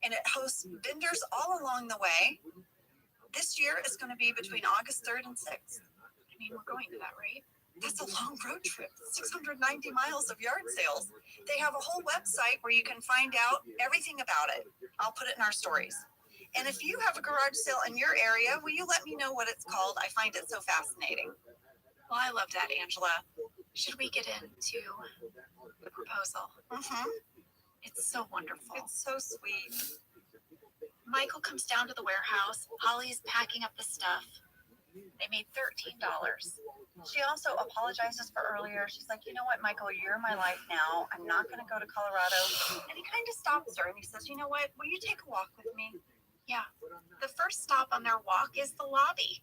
and it hosts vendors all along the way. This year is going to be between August 3rd and 6th. I mean, we're going to that, right? That's a long road trip, 690 miles of yard sales. They have a whole website where you can find out everything about it. I'll put it in our stories. And if you have a garage sale in your area, will you let me know what it's called? I find it so fascinating. Well, I love that, Angela. Should we get into the proposal? Mm-hmm. It's so wonderful. It's so sweet. Michael comes down to the warehouse. Holly's packing up the stuff. They made $13. She also apologizes for earlier. She's like, you know what, Michael, you're my life now. I'm not going to go to Colorado. And he kind of stops her and he says, you know what, will you take a walk with me? Yeah. The first stop on their walk is the lobby.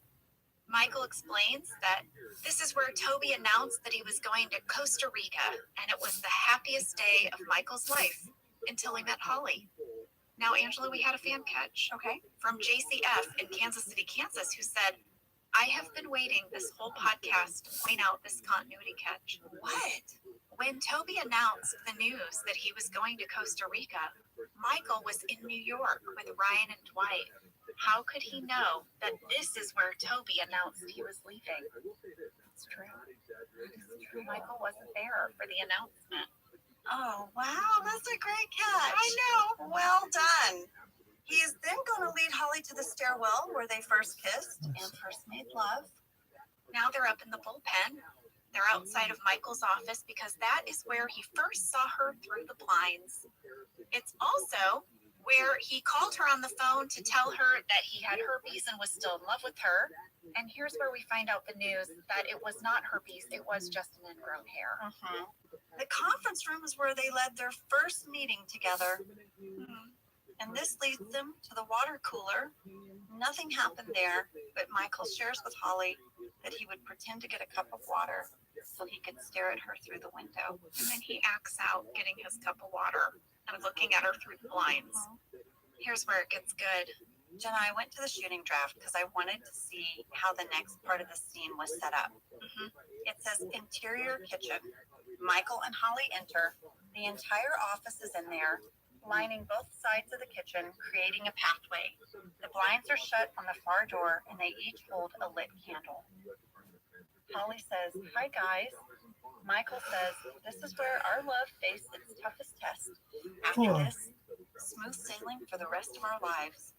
Michael explains that this is where Toby announced that he was going to Costa Rica, and it was the happiest day of Michael's life until he met Holly. Now, Angela, we had a fan catch, Okay. from JCF in Kansas City, Kansas, who said, I have been waiting this whole podcast to point out this continuity catch. What? When Toby announced the news that he was going to Costa Rica, Michael was in New York with Ryan and Dwight. How could he know that this is where Toby announced he was leaving? It's true. Michael wasn't there for the announcement. Oh, wow. That's a great catch. I know. Well done. He is then going to lead Holly to the stairwell where they first kissed and first made love. Now they're up in the bullpen. They're outside of Michael's office because that is where he first saw her through the blinds. It's also where he called her on the phone to tell her that he had herpes and was still in love with her. And here's where we find out the news that it was not herpes, it was just an ingrown hair. Mm-hmm. The conference room is where they led their first meeting together. And this leads them to the water cooler. Nothing happened there, but Michael shares with Holly that he would pretend to get a cup of water so he could stare at her through the window. And then he acts out getting his cup of water and looking at her through the blinds. Here's where it gets good. Jenna, I went to the shooting draft because I wanted to see how the next part of the scene was set up. It says interior kitchen. Michael and Holly enter. The entire office is in there, lining both sides of the kitchen, creating a pathway. The blinds are shut on the far door, and they each hold a lit candle. Holly says, hi, guys. Michael says, this is where our love faced its toughest test. After this, smooth sailing for the rest of our lives.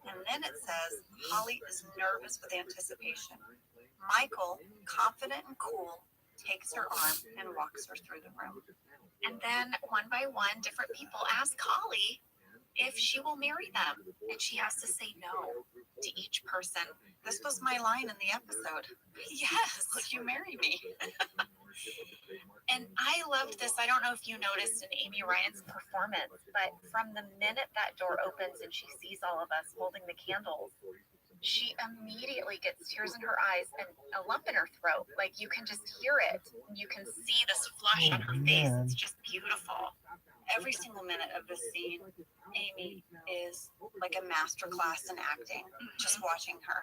And then it says, Holly is nervous with anticipation. Michael, confident and cool, takes her arm and walks her through the room. And then one by one, different people ask Holly if she will marry them. And she has to say no to each person. This was my line in the episode. Yes. Would you marry me? And I loved this. I don't know if you noticed in Amy Ryan's performance, but from the minute that door opens and she sees all of us holding the candles, she immediately gets tears in her eyes and a lump in her throat. Like you can just hear it. You can see this flush on her face. It's just beautiful. Every single minute of this scene, Amy is like a master class in acting, just watching her.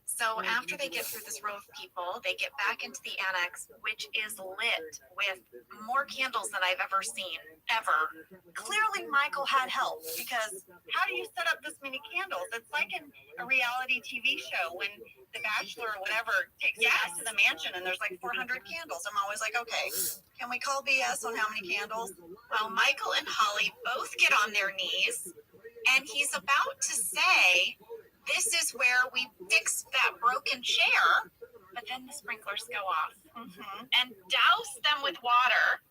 So after they get through this row of people, they get back into the annex, which is lit with more candles than I've ever seen, ever. Clearly, Michael had help because how do you set up this many candles? It's like in a reality TV show when The Bachelor or whatever takes you back to the mansion and there's like 400 candles. I'm always like, okay, can we call BS on how many candles? Well, Michael and Holly both get on their knees, and he's about to say, this is where we fixed that broken chair, but then the sprinklers go off and douse them with water.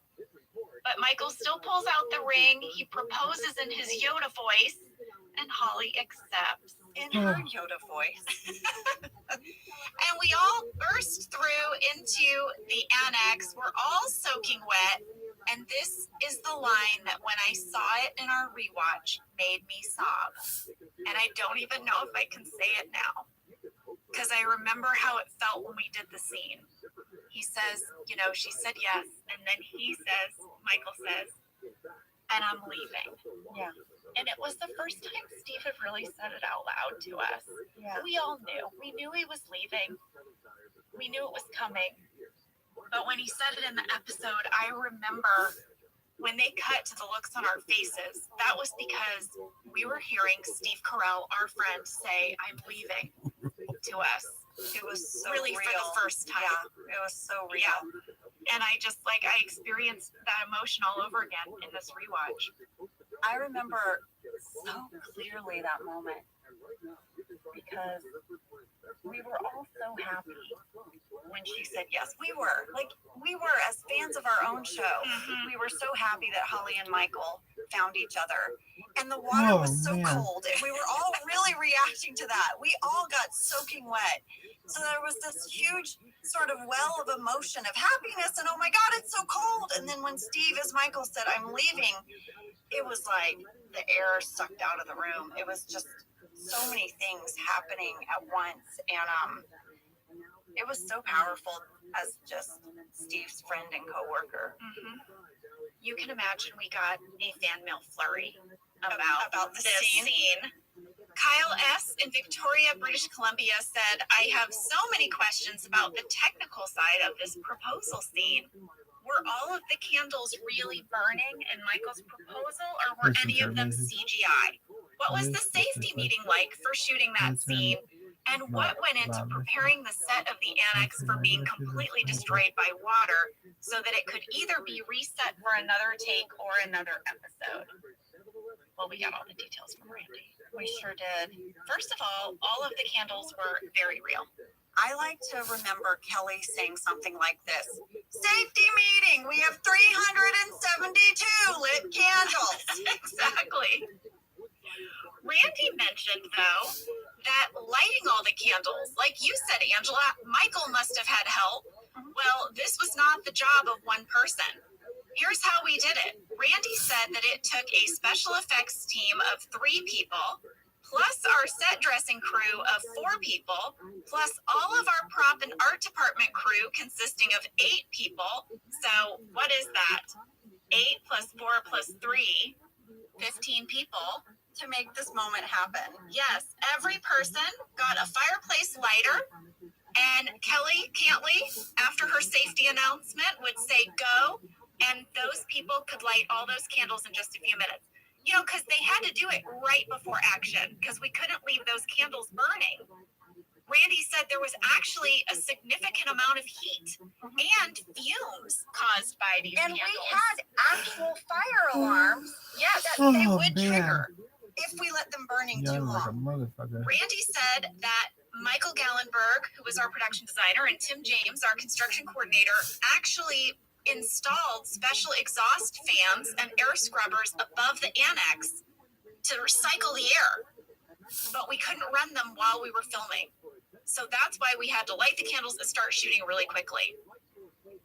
But Michael still pulls out the ring. He proposes in his Yoda voice, and Holly accepts in her Yoda voice. And we all burst through into the annex. We're all soaking wet. And this is the line that when I saw it in our rewatch made me sob. And I don't even know if I can say it now, because I remember how it felt when we did the scene. he says, you know, she said yes, and then Michael says, and I'm leaving. Yeah. And it was the first time Steve had really said it out loud to us. Yeah. We all knew. We knew he was leaving. We knew it was coming. But when he said it in the episode, I remember when they cut to the looks on our faces, that was because we were hearing Steve Carell, our friend, say, I'm leaving to us. It was so really real. For the first time. Yeah, it was so real. Yeah. And I experienced that emotion all over again in this rewatch. I remember so clearly that moment because we were all so happy when she said yes. We were as fans of our own show. Mm-hmm. We were so happy that Holly and Michael found each other, and the water was so cold, and we were all really reacting to that. We all got soaking wet, so there was this huge sort of well of emotion of happiness, and oh my God, it's so cold. And then when Steve, as Michael said, I'm leaving, it was like the air sucked out of the room. It was just so many things happening at once, and it was so powerful as just Steve's friend and coworker. Mm-hmm. You can imagine we got a fan mail flurry about this scene. Kyle S. in Victoria, British Columbia said, I have so many questions about the technical side of this proposal scene. Were all of the candles really burning in Michael's proposal, or were any of them CGI? What was the safety meeting like for shooting that scene? And what went into preparing the set of the annex for being completely destroyed by water so that it could either be reset for another take or another episode? Well, we got all the details from Randy. We sure did. First of all of the candles were very real. I like to remember Kelly saying something like this: safety meeting, we have 372 lit candles. Exactly. Randy mentioned, though, that lighting all the candles, like you said, Angela, Michael must have had help. Well, this was not the job of one person. Here's how we did it. Randy said that it took a special effects team of 3 people, plus our set dressing crew of 4 people, plus all of our prop and art department crew consisting of 8 people. So what is that? 8 plus 4 plus 3, 15 people. To make this moment happen. Yes, every person got a fireplace lighter, and Kelly Cantley, after her safety announcement, would say go, and those people could light all those candles in just a few minutes. You know, because they had to do it right before action, because we couldn't leave those candles burning. Randy said there was actually a significant amount of heat and fumes caused by these candles. And we had actual fire alarms that they would trigger if we let them burning too long. Randy said that Michael Gallenberg, who was our production designer, and Tim James, our construction coordinator, actually installed special exhaust fans and air scrubbers above the annex to recycle the air. But we couldn't run them while we were filming. So that's why we had to light the candles and start shooting really quickly.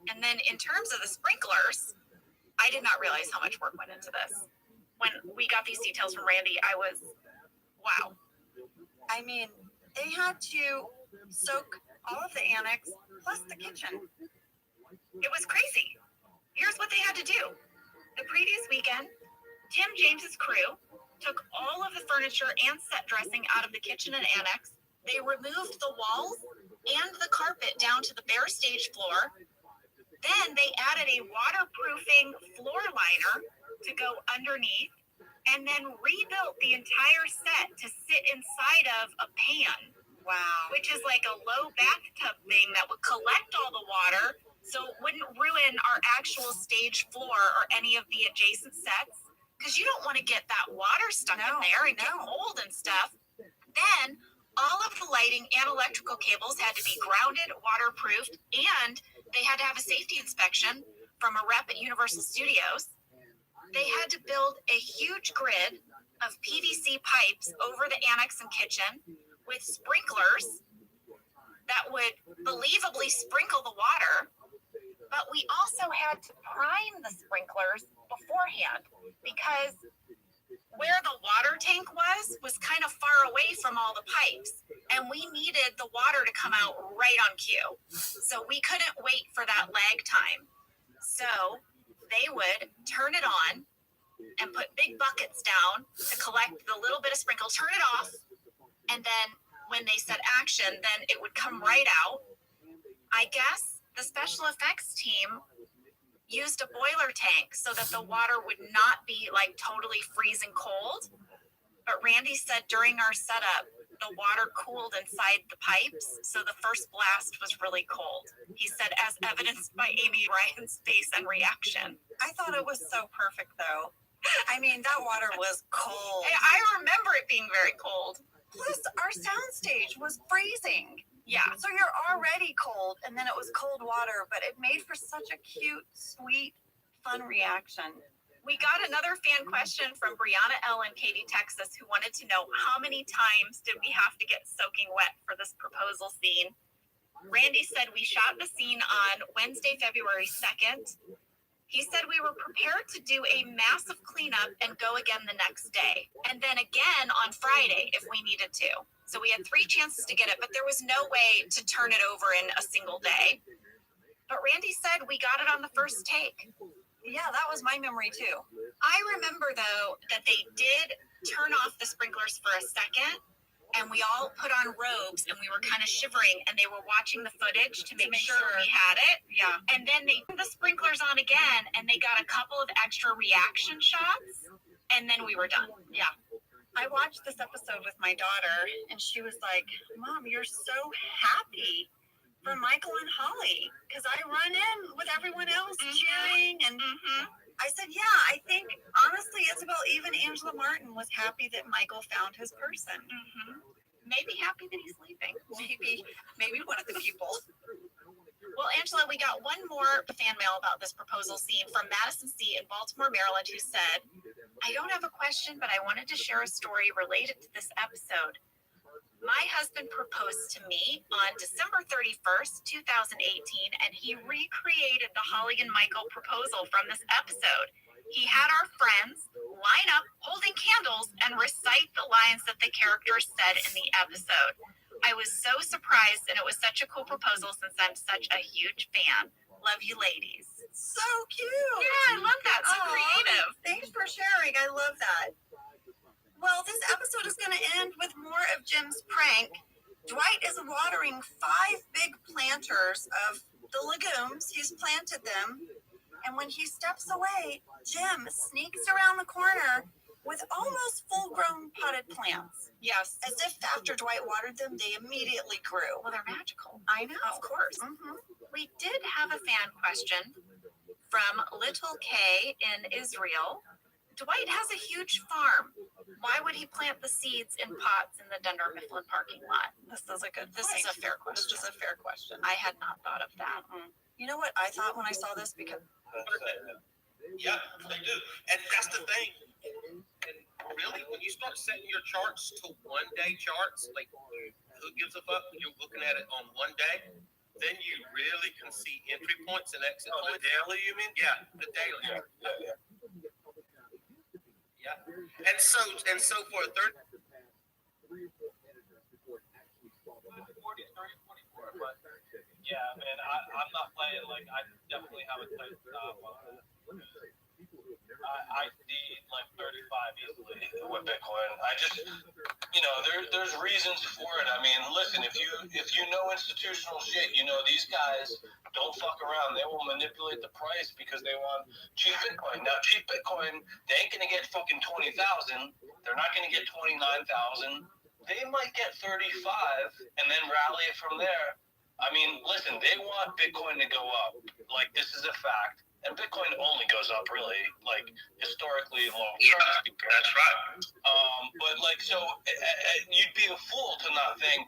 And then in terms of the sprinklers, I did not realize how much work went into this. When we got these details from Randy, I was, wow. I mean, they had to soak all of the annex plus the kitchen. It was crazy. Here's what they had to do. The previous weekend, Tim James's crew took all of the furniture and set dressing out of the kitchen and annex. They removed the walls and the carpet down to the bare stage floor. Then they added a waterproofing floor liner to go underneath, and then rebuilt the entire set to sit inside of a pan. Wow. Which is like a low bathtub thing that would collect all the water so it wouldn't ruin our actual stage floor or any of the adjacent sets, because you don't want to get that water stuck in there and get mold and stuff. Then all of the lighting and electrical cables had to be grounded, waterproofed, and they had to have a safety inspection from a rep at Universal Studios. They had to build a huge grid of PVC pipes over the annex and kitchen with sprinklers that would believably sprinkle the water. But we also had to prime the sprinklers beforehand, because where the water tank was kind of far away from all the pipes. and we needed the water to come out right on cue. So we couldn't wait for that lag time. So they would turn it on and put big buckets down to collect the little bit of sprinkle, turn it off, and then when they said action, then it would come right out. I guess the special effects team used a boiler tank so that the water would not be like totally freezing cold. But Randy said during our setup, the water cooled inside the pipes, so the first blast was really cold. He said, as evidenced by Amy Ryan's face and reaction. I thought it was so perfect, though. I mean, that water was cold. I remember it being very cold. Plus, our soundstage was freezing. Yeah. So you're already cold, and then it was cold water, but it made for such a cute, sweet, fun reaction. We got another fan question from Brianna L. in Katy, Texas, who wanted to know how many times did we have to get soaking wet for this proposal scene. Randy said we shot the scene on Wednesday, February 2nd. He said we were prepared to do a massive cleanup and go again the next day, and then again on Friday if we needed to. So we had 3 chances to get it, but there was no way to turn it over in a single day. But Randy said we got it on the first take. Yeah, that was my memory too. I remember, though, that they did turn off the sprinklers for a second, and we all put on robes, and we were kind of shivering, and they were watching the footage to make sure we had it. Yeah. And then they turned the sprinklers on again, and they got a couple of extra reaction shots, and then we were done. Yeah. I watched this episode with my daughter, and she was like, Mom, you're so happy for Michael and Holly, because I run in with everyone else cheering, and I said, yeah, I think, honestly, Isabel, even Angela Martin was happy that Michael found his person. Maybe happy that he's leaving. Maybe one of the people. Well, Angela, we got one more fan mail about this proposal scene from Madison C. in Baltimore, Maryland, who said, I don't have a question, but I wanted to share a story related to this episode. My husband proposed to me on December 31st, 2018, and he recreated the Holly and Michael proposal from this episode. He had our friends line up holding candles and recite the lines that the characters said in the episode. I was so surprised, and it was such a cool proposal since I'm such a huge fan. Love you, ladies. So cute. Yeah, I love that. So creative. Thanks for sharing. I love that. Well, this episode is going to end with more of Jim's prank. Dwight is watering 5 big planters of the legumes. He's planted them. And when he steps away, Jim sneaks around the corner with almost full-grown potted plants. Yes. As if after Dwight watered them, they immediately grew. Well, they're magical. I know. Of course. We did have a fan question from Little K in Israel. Dwight has a huge farm. Why would he plant the seeds in pots in the Dunder Mifflin parking lot? This is a fair question. This is a fair question. I had not thought of that. You know what I thought when I saw this? Because yeah, they do. And that's the thing. And really, when you start setting your charts to 1-day charts, like who gives a fuck when you're looking at it on 1 day, then you really can see entry points and exit points. The daily, you mean? Yeah, the daily. Yeah. And so for a third. 40, 30, 44, but yeah, man, I'm not playing, like, I definitely haven't played I need like 35 easily with Bitcoin. I just, there's reasons for it. I mean, listen, if you know institutional shit, these guys don't fuck around. They will manipulate the price because they want cheap Bitcoin. Now, cheap Bitcoin, they ain't gonna get fucking 20,000. They're not gonna get 29,000. They might get 35 and then rally it from there. I mean, listen, they want Bitcoin to go up. Like, this is a fact. And Bitcoin only goes up, really, like, historically long term. Yeah, that's right. But, like, so you'd be a fool to not think,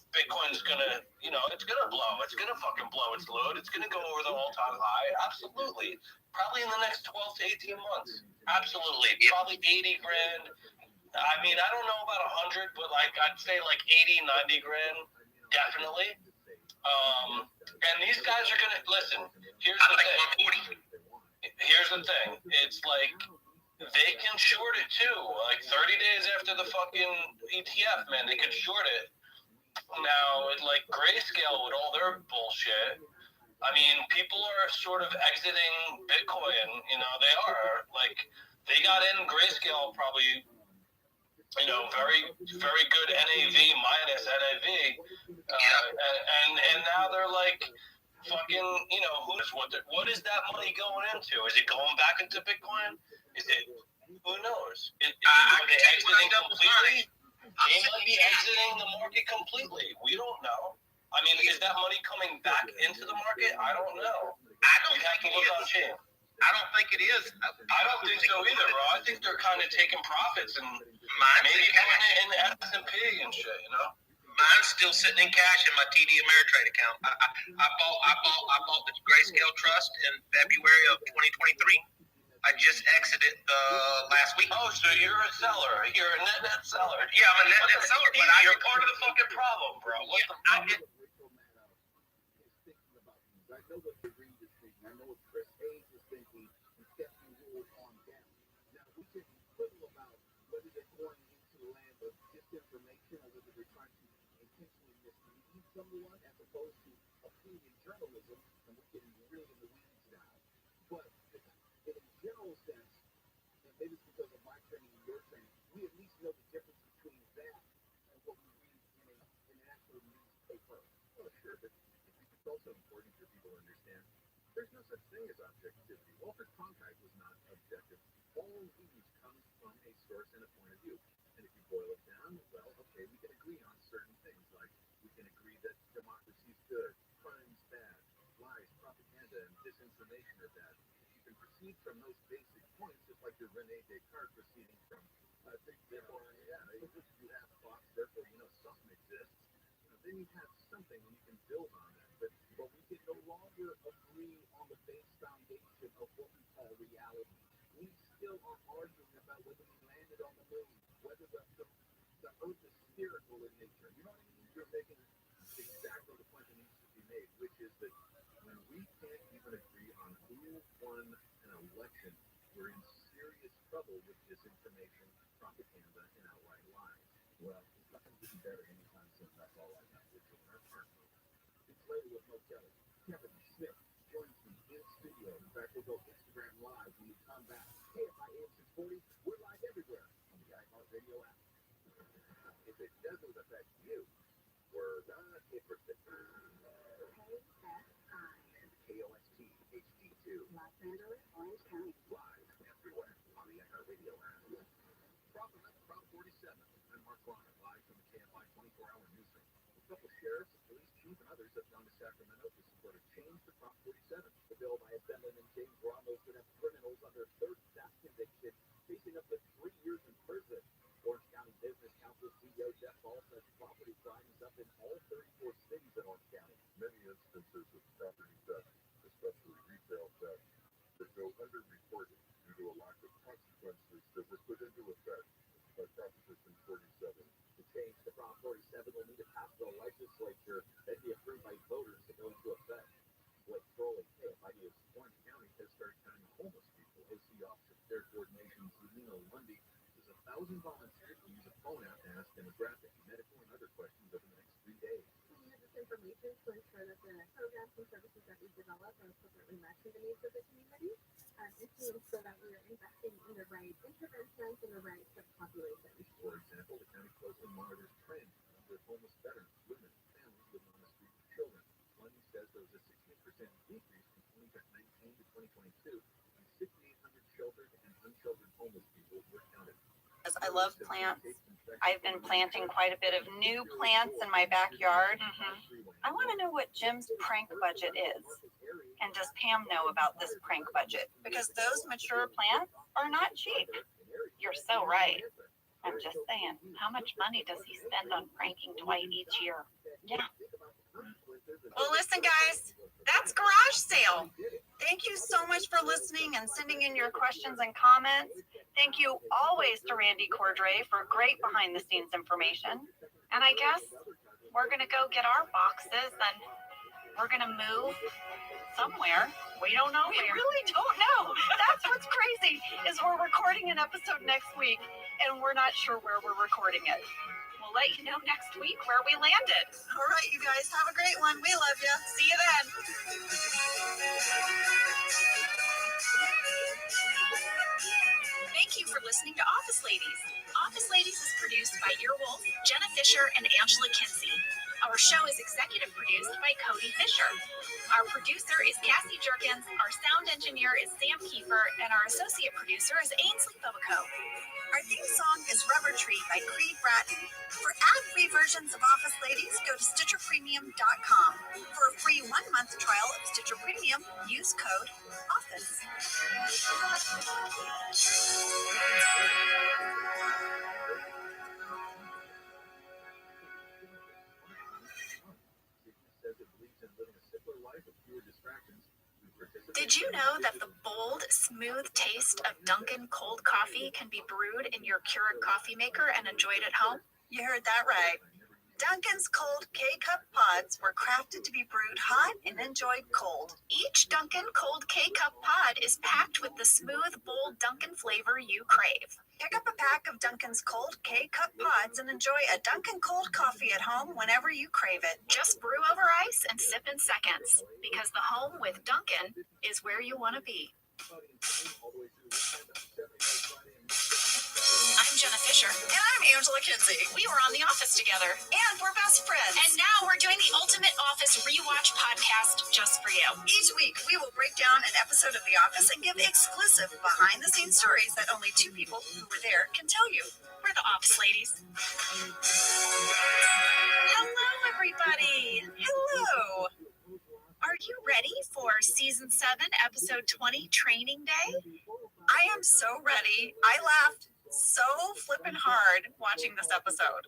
Bitcoin's gonna, it's gonna blow. It's gonna fucking blow its load. It's gonna go over the all-time high. Absolutely. Probably in the next 12 to 18 months. Absolutely. Probably 80 grand. I mean, I don't know about 100, but, like, I'd say, like, 80, 90 grand, definitely. And these guys are gonna listen. Here's the thing. It's like they can short it too. Like 30 days after the fucking ETF, man, they could short it. Now, like Grayscale with all their bullshit, I mean, people are sort of exiting Bitcoin. You know, they are. Like, they got in Grayscale probably, you know, very, very good NAV minus NAV. And now they're like, fucking, you know, what is that money going into? Is it going back into Bitcoin? Is it, who knows? Are they exiting completely? They might be exiting the market completely. We don't know. I mean, is that money coming back into the market? I don't know. I don't have to look on chain. I don't think it is. I don't think so either, bro. I think they're kind of taking profits and maybe cash. putting it in the S&P and shit, you know? Mine's still sitting in cash in my TD Ameritrade account. I bought the Grayscale Trust in February of 2023. I just exited last week. Oh, so you're a seller. You're a net seller. Yeah, I'm a net seller. But you're part of the fucking problem, bro. What the fuck? I know what the Reed is thinking. I know what Chris Hayes is thinking. And Stephanie Wool on down. Now, we can quibble about whether they're going into the land of disinformation or whether they're trying to intentionally mislead someone as opposed to opinion journalism. And we're getting really in the weeds now. But in a general sense, and maybe it's because of my training and your training, we at least know the difference between that and what we read in an actual newspaper. Oh, sure, but it's also important for people to understand there's no such thing as objectivity. Walter Cronkite was not objective. All news comes from a source and a point of view. And if you boil it down, well, okay, we can agree on certain things. Like we can agree that democracy is good, crime's bad, lies, propaganda, and disinformation are bad. You can proceed from those basic points, just like your Rene Descartes proceeding from therefore, you have thoughts, therefore you know something exists. Then you have something and you can build on that. But we can no longer agree on the base foundation of what we call reality. We still are arguing about whether we landed on the moon, whether the earth is spherical in nature. You know what I mean? You're making exactly the point that needs to be made, which is that when we can't even agree on who won an election, we're in serious trouble with disinformation, propaganda, and outright lies. Well, it's not going to get better anytime soon. That's all I know. It's later with Mo Kelly. Kevin Smith joins me in studio. In fact, we'll go Instagram Live when we come back. KFI AM 640, we're live everywhere on the iHeartRadio app. If it doesn't affect you, we're not hypocritical. And KOST HD2. Los Angeles, Orange County. Live everywhere on the iHeartRadio app. Prop 47. I'm Mark Warner, live from the KFI 24-hour newsroom. A couple sheriffs, police chief, and others have gone to Sacramento to support a change to Prop 47. The bill by Assemblyman James Ramos would have criminals on their third theft conviction facing up to 3 years in prison. Orange County Business Council CEO Jeff Ball says property crime is up in all 34 cities in Orange County. Many instances of property theft, especially retail theft, that go underreported due to a lack of consequences that were put into effect by Proposition 47. The change to Prop 47 will need to pass the legislature and be approved by voters to go into effect. Blake Crowley, KFI News, Orange County has started counting homeless people. OC Office of Care Coordination Zelina Lundy says 1,000 volunteers will use a phone app to ask demographic, medical, and other questions over the next 3 days. We use this information to ensure that the programs and services that we develop are appropriately matching the needs of the community, and to ensure that we are investing in the right interventions and the right subpopulation. For example, the county closely monitors trends in the number of homeless veterans, women, families living on the street, and children. Lundy says there was a 16% decrease from 2019 to 2022, and 6,800 sheltered and unsheltered homeless people were counted. I love plants. I've been planting quite a bit of new plants in my backyard. I want to know what Jim's prank budget is. And does Pam know about this prank budget? Because those mature plants are not cheap. You're so right. I'm just saying, how much money does he spend on pranking Dwight each year? Yeah. Well, listen, guys, that's Garage Sale. Thank you so much for listening and sending in your questions and comments. Thank you always to Randy Cordray for great behind-the-scenes information. And I guess we're going to go get our boxes and we're going to move somewhere. We don't know. We really don't know. That's what's crazy is we're recording an episode next week and we're not sure where we're recording it. We'll let you know next week where we landed. All right, you guys have a great one. We love you. See you then. Thank you for listening to Office Ladies. Office Ladies is produced by Earwolf, Jenna Fisher, and Angela Kinsey. Our show is executive produced by Cody Fisher. Our producer is Cassie Jerkins, our sound engineer is Sam Kiefer, and our associate producer is Ainsley Bobico. Our theme song is Rubber Tree by Creed Bratton. For ad-free versions of Office Ladies, go to StitcherPremium.com. For a free 1-month trial of Stitcher Premium, use code OFFICE. Did you know that the bold, smooth taste of Dunkin' cold coffee can be brewed in your Keurig coffee maker and enjoyed at home? You heard that right. Dunkin's cold K-Cup pods were crafted to be brewed hot and enjoyed cold. Each Dunkin' cold K-Cup pod is packed with the smooth, bold Dunkin' flavor you crave. Pick up a pack of Dunkin's cold K-Cup pods and enjoy a Dunkin' cold coffee at home whenever you crave it. Just brew over ice and sip in seconds, because the home with Dunkin' is where you want to be. I'm Jenna Fisher. And I'm Angela Kinsey. We were on The Office together. And we're best friends. And now we're doing the Ultimate Office Rewatch podcast just for you. Each week, we will break down an episode of The Office and give exclusive behind-the-scenes stories that only two people who were there can tell you. We're the Office Ladies. Hello, everybody. Hello. Are you ready for Season 7, Episode 20, Training Day? I am so ready. I laughed so flippin' hard watching this episode.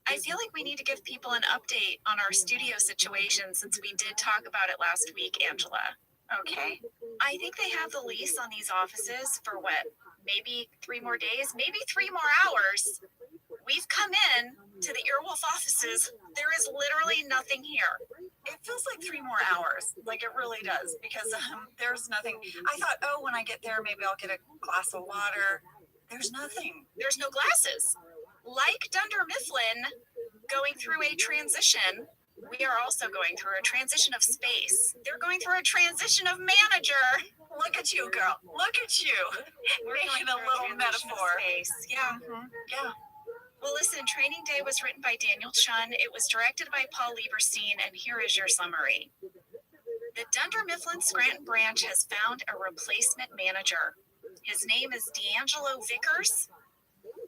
I feel like we need to give people an update on our studio situation since we did talk about it last week, Angela. Okay. I think they have the lease on these offices for what? Maybe 3 more days? Maybe 3 more hours? We've come in to the Earwolf offices. There is literally nothing here. It feels like 3 more hours. Like it really does because there's nothing. I thought, oh, when I get there, maybe I'll get a glass of water. There's nothing. There's no glasses. Like Dunder Mifflin going through a transition, we are also going through a transition of space. They're going through a transition of manager. Look at you, girl. Look at you. We're making a little metaphor. Yeah. Mm-hmm. Yeah. Well, listen, Training Day was written by Daniel Chun. It was directed by Paul Lieberstein, and here is your summary. The Dunder Mifflin Scranton branch has found a replacement manager. His name is D'Angelo Vickers,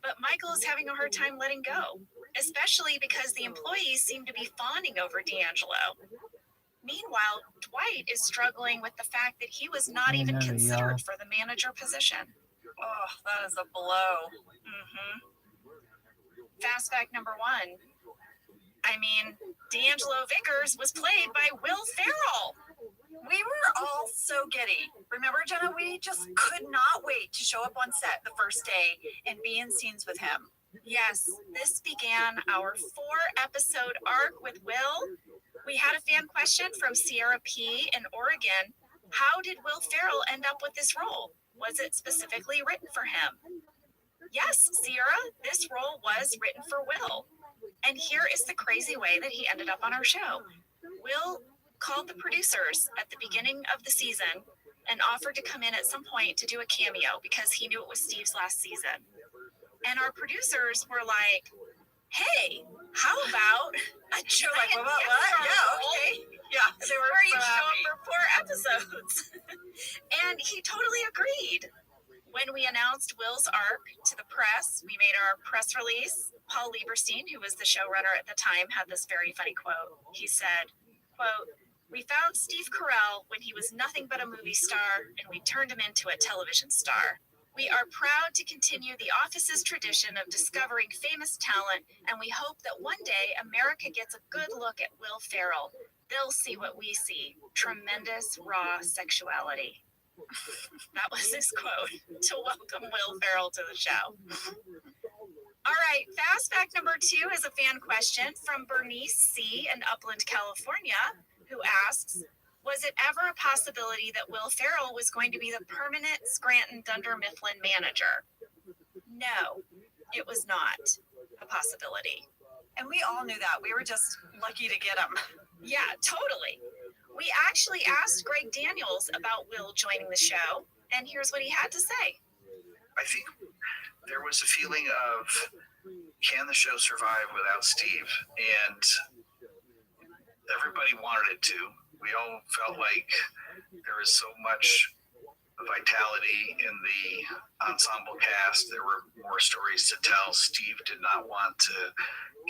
but Michael is having a hard time letting go, especially because the employees seem to be fawning over D'Angelo. Meanwhile, Dwight is struggling with the fact that he was not even considered for the manager position. Oh, that is a blow. Mm-hmm. Fast fact number 1. I mean, D'Angelo Vickers was played by Will Ferrell. We were all so giddy. Remember, Jenna, we just could not wait to show up on set the first day and be in scenes with him. Yes, this began our 4-episode arc with Will. We had a fan question from Sierra P. in Oregon. How did Will Ferrell end up with this role? Was it specifically written for him? Yes, Sierra, this role was written for Will. And here is the crazy way that he ended up on our show. Will called the producers at the beginning of the season and offered to come in at some point to do a cameo because he knew it was Steve's last season. And our producers were like, hey, how about a giant like, what? Yeah, okay. Yeah, they were where you show up for 4 episodes. And he totally agreed. When we announced Will's arc to the press, we made our press release. Paul Lieberstein, who was the showrunner at the time, had this very funny quote. He said, quote, "We found Steve Carell when he was nothing but a movie star, and we turned him into a television star. We are proud to continue the office's tradition of discovering famous talent, and we hope that one day America gets a good look at Will Ferrell. They'll see what we see, tremendous raw sexuality." That was his quote to welcome Will Ferrell to the show. All right, fast fact number 2 is a fan question from Bernice C. in Upland, California, who asks, Was it ever a possibility that Will Ferrell was going to be the permanent Scranton Dunder Mifflin manager? No, it was not a possibility. And we all knew that. We were just lucky to get him. Yeah, totally. We actually asked Greg Daniels about Will joining the show, and here's what he had to say. I think there was a feeling of, can the show survive without Steve? And everybody wanted it to. We all felt like there was so much vitality in the ensemble cast. There were more stories to tell. Steve did not want to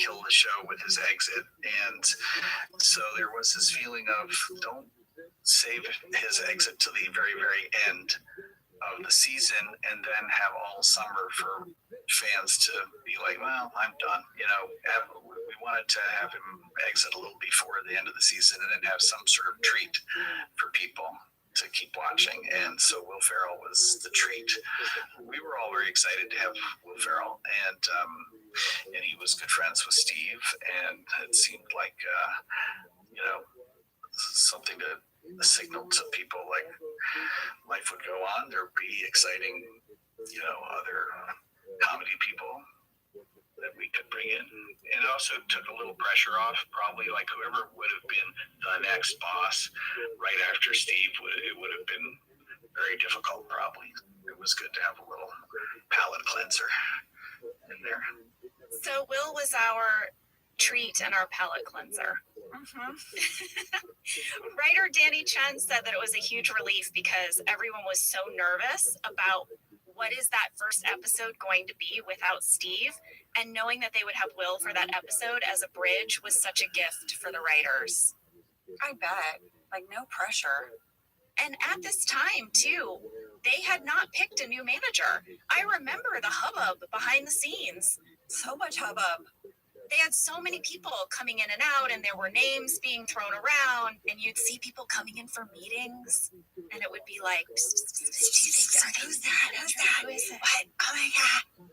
kill the show with his exit. And so there was this feeling of, don't save his exit to the very, very end of the season and then have all summer for fans to be like, well, I'm done. You know, we wanted to have him exit a little before the end of the season and then have some sort of treat for people to keep watching. And so Will Ferrell was the treat. We were all very excited to have Will Ferrell, and he was good friends with Steve, and it seemed like something to signal to people like life would go on. There'd be exciting, other comedy people that we could bring in. And it also took a little pressure off, probably like whoever would have been the next boss right after Steve, it would have been very difficult probably. It was good to have a little palate cleanser in there. So Will was our treat and our palate cleanser. Writer Danny Chen said that it was a huge relief because everyone was so nervous about what is that first episode going to be without Steve, and knowing that they would have Will for that episode as a bridge was such a gift for the writers. I bet. Like, no pressure. And at this time, too, they had not picked a new manager. I remember the hubbub behind the scenes. So much hubbub. They had so many people coming in and out, and there were names being thrown around, and you'd see people coming in for meetings, and it would be like, who's that? Who's that? Who is it? What? Oh my God.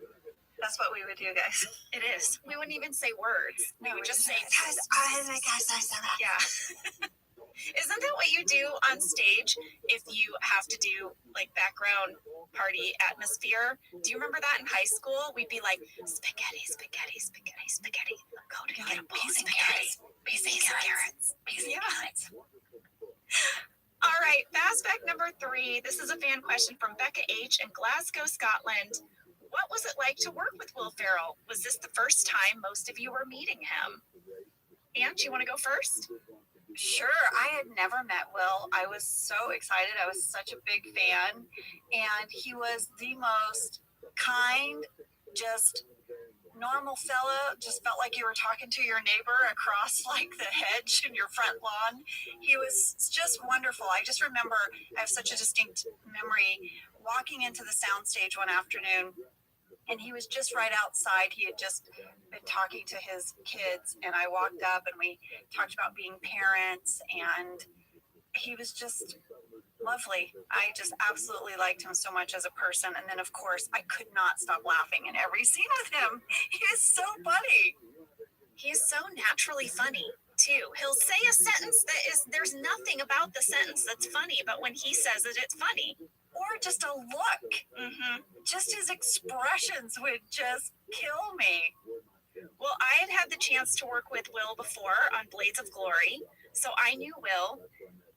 That's what we would do, guys. It is. We wouldn't even say words. We would just say, oh my gosh, I saw that. Yeah. Isn't that what you do on stage if you have to do like background party atmosphere? Do you remember that in high school? We'd be like, spaghetti, spaghetti, spaghetti, spaghetti. Go to get a bowl of spaghetti. Piece of carrots. Piece of carrots. All right, fast fact number 3. This is a fan question from Becca H. in Glasgow, Scotland. What was it like to work with Will Ferrell? Was this the first time most of you were meeting him? Anne, do you want to go first? Sure. I had never met Will. I was so excited. I was such a big fan. And he was the most kind, just normal fella. Just felt like you were talking to your neighbor across like the hedge in your front lawn. He was just wonderful. I just remember, I have such a distinct memory walking into the soundstage one afternoon, and he was just right outside. He had just been talking to his kids, and I walked up and we talked about being parents, and he was just lovely. I just absolutely liked him so much as a person. And then, of course, I could not stop laughing in every scene with him. He is so funny. He is so naturally funny, too. He'll say a sentence that is, there's nothing about the sentence that's funny, but when he says it, it's funny. Or just a look. Just his expressions would just kill me. Well, I had the chance to work with Will before on Blades of Glory, so I knew Will.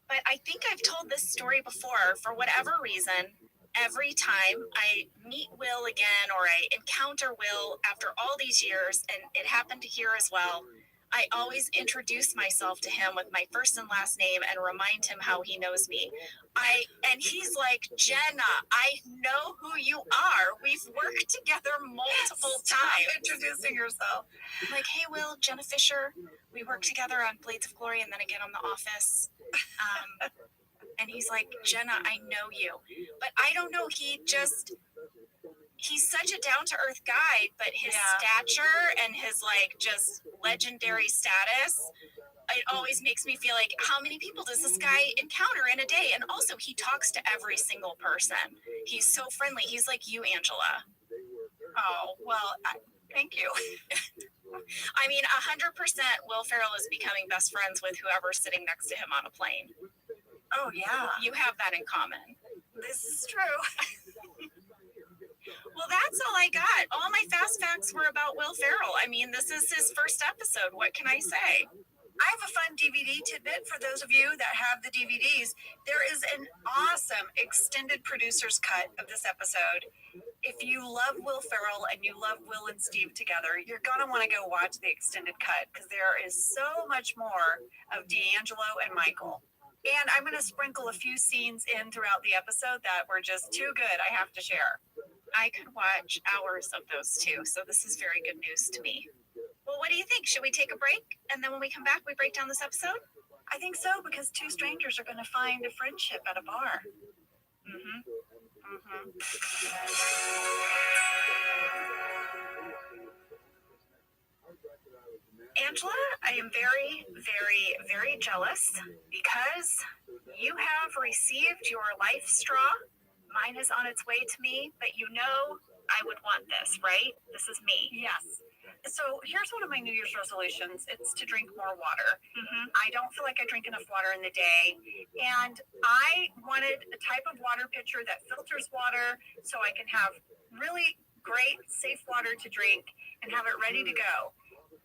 But I think I've told this story before. For whatever reason, every time I meet Will again or I encounter Will after all these years, and it happened here as well, I always introduce myself to him with my first and last name and remind him how he knows me. And he's like, Jenna, I know who you are. We've worked together multiple times. Introducing yourself. I'm like, hey, Will, Jenna Fisher. We worked together on Blades of Glory and then again on The Office. And he's like, Jenna, I know you. But I don't know, he's such a down-to-earth guy, but his stature and his like just legendary status, it always makes me feel like, how many people does this guy encounter in a day? And also, he talks to every single person. He's so friendly. He's like you, Angela. Oh, well, thank you. I mean, 100% Will Ferrell is becoming best friends with whoever's sitting next to him on a plane. Oh, yeah. You have that in common. This is true. Well, that's all I got. All my fast facts were about Will Ferrell. I mean, this is his first episode. What can I say? I have a fun DVD tidbit for those of you that have the DVDs. There is an awesome extended producer's cut of this episode. If you love Will Ferrell and you love Will and Steve together, you're going to want to go watch the extended cut because there is so much more of D'Angelo and Michael. And I'm going to sprinkle a few scenes in throughout the episode that were just too good, I have to share. I could watch hours of those too, so this is very good news to me. Well, what do you think? Should we take a break? And then when we come back, we break down this episode? I think so, because two strangers are going to find a friendship at a bar. Angela, I am very, very, very jealous because you have received your life straw. Mine is on its way to me, but you know I would want this, right? This is me. Yes. So here's one of my New Year's resolutions. It's to drink more water. I don't feel like I drink enough water in the day. And I wanted a type of water pitcher that filters water so I can have really great, safe water to drink and have it ready to go.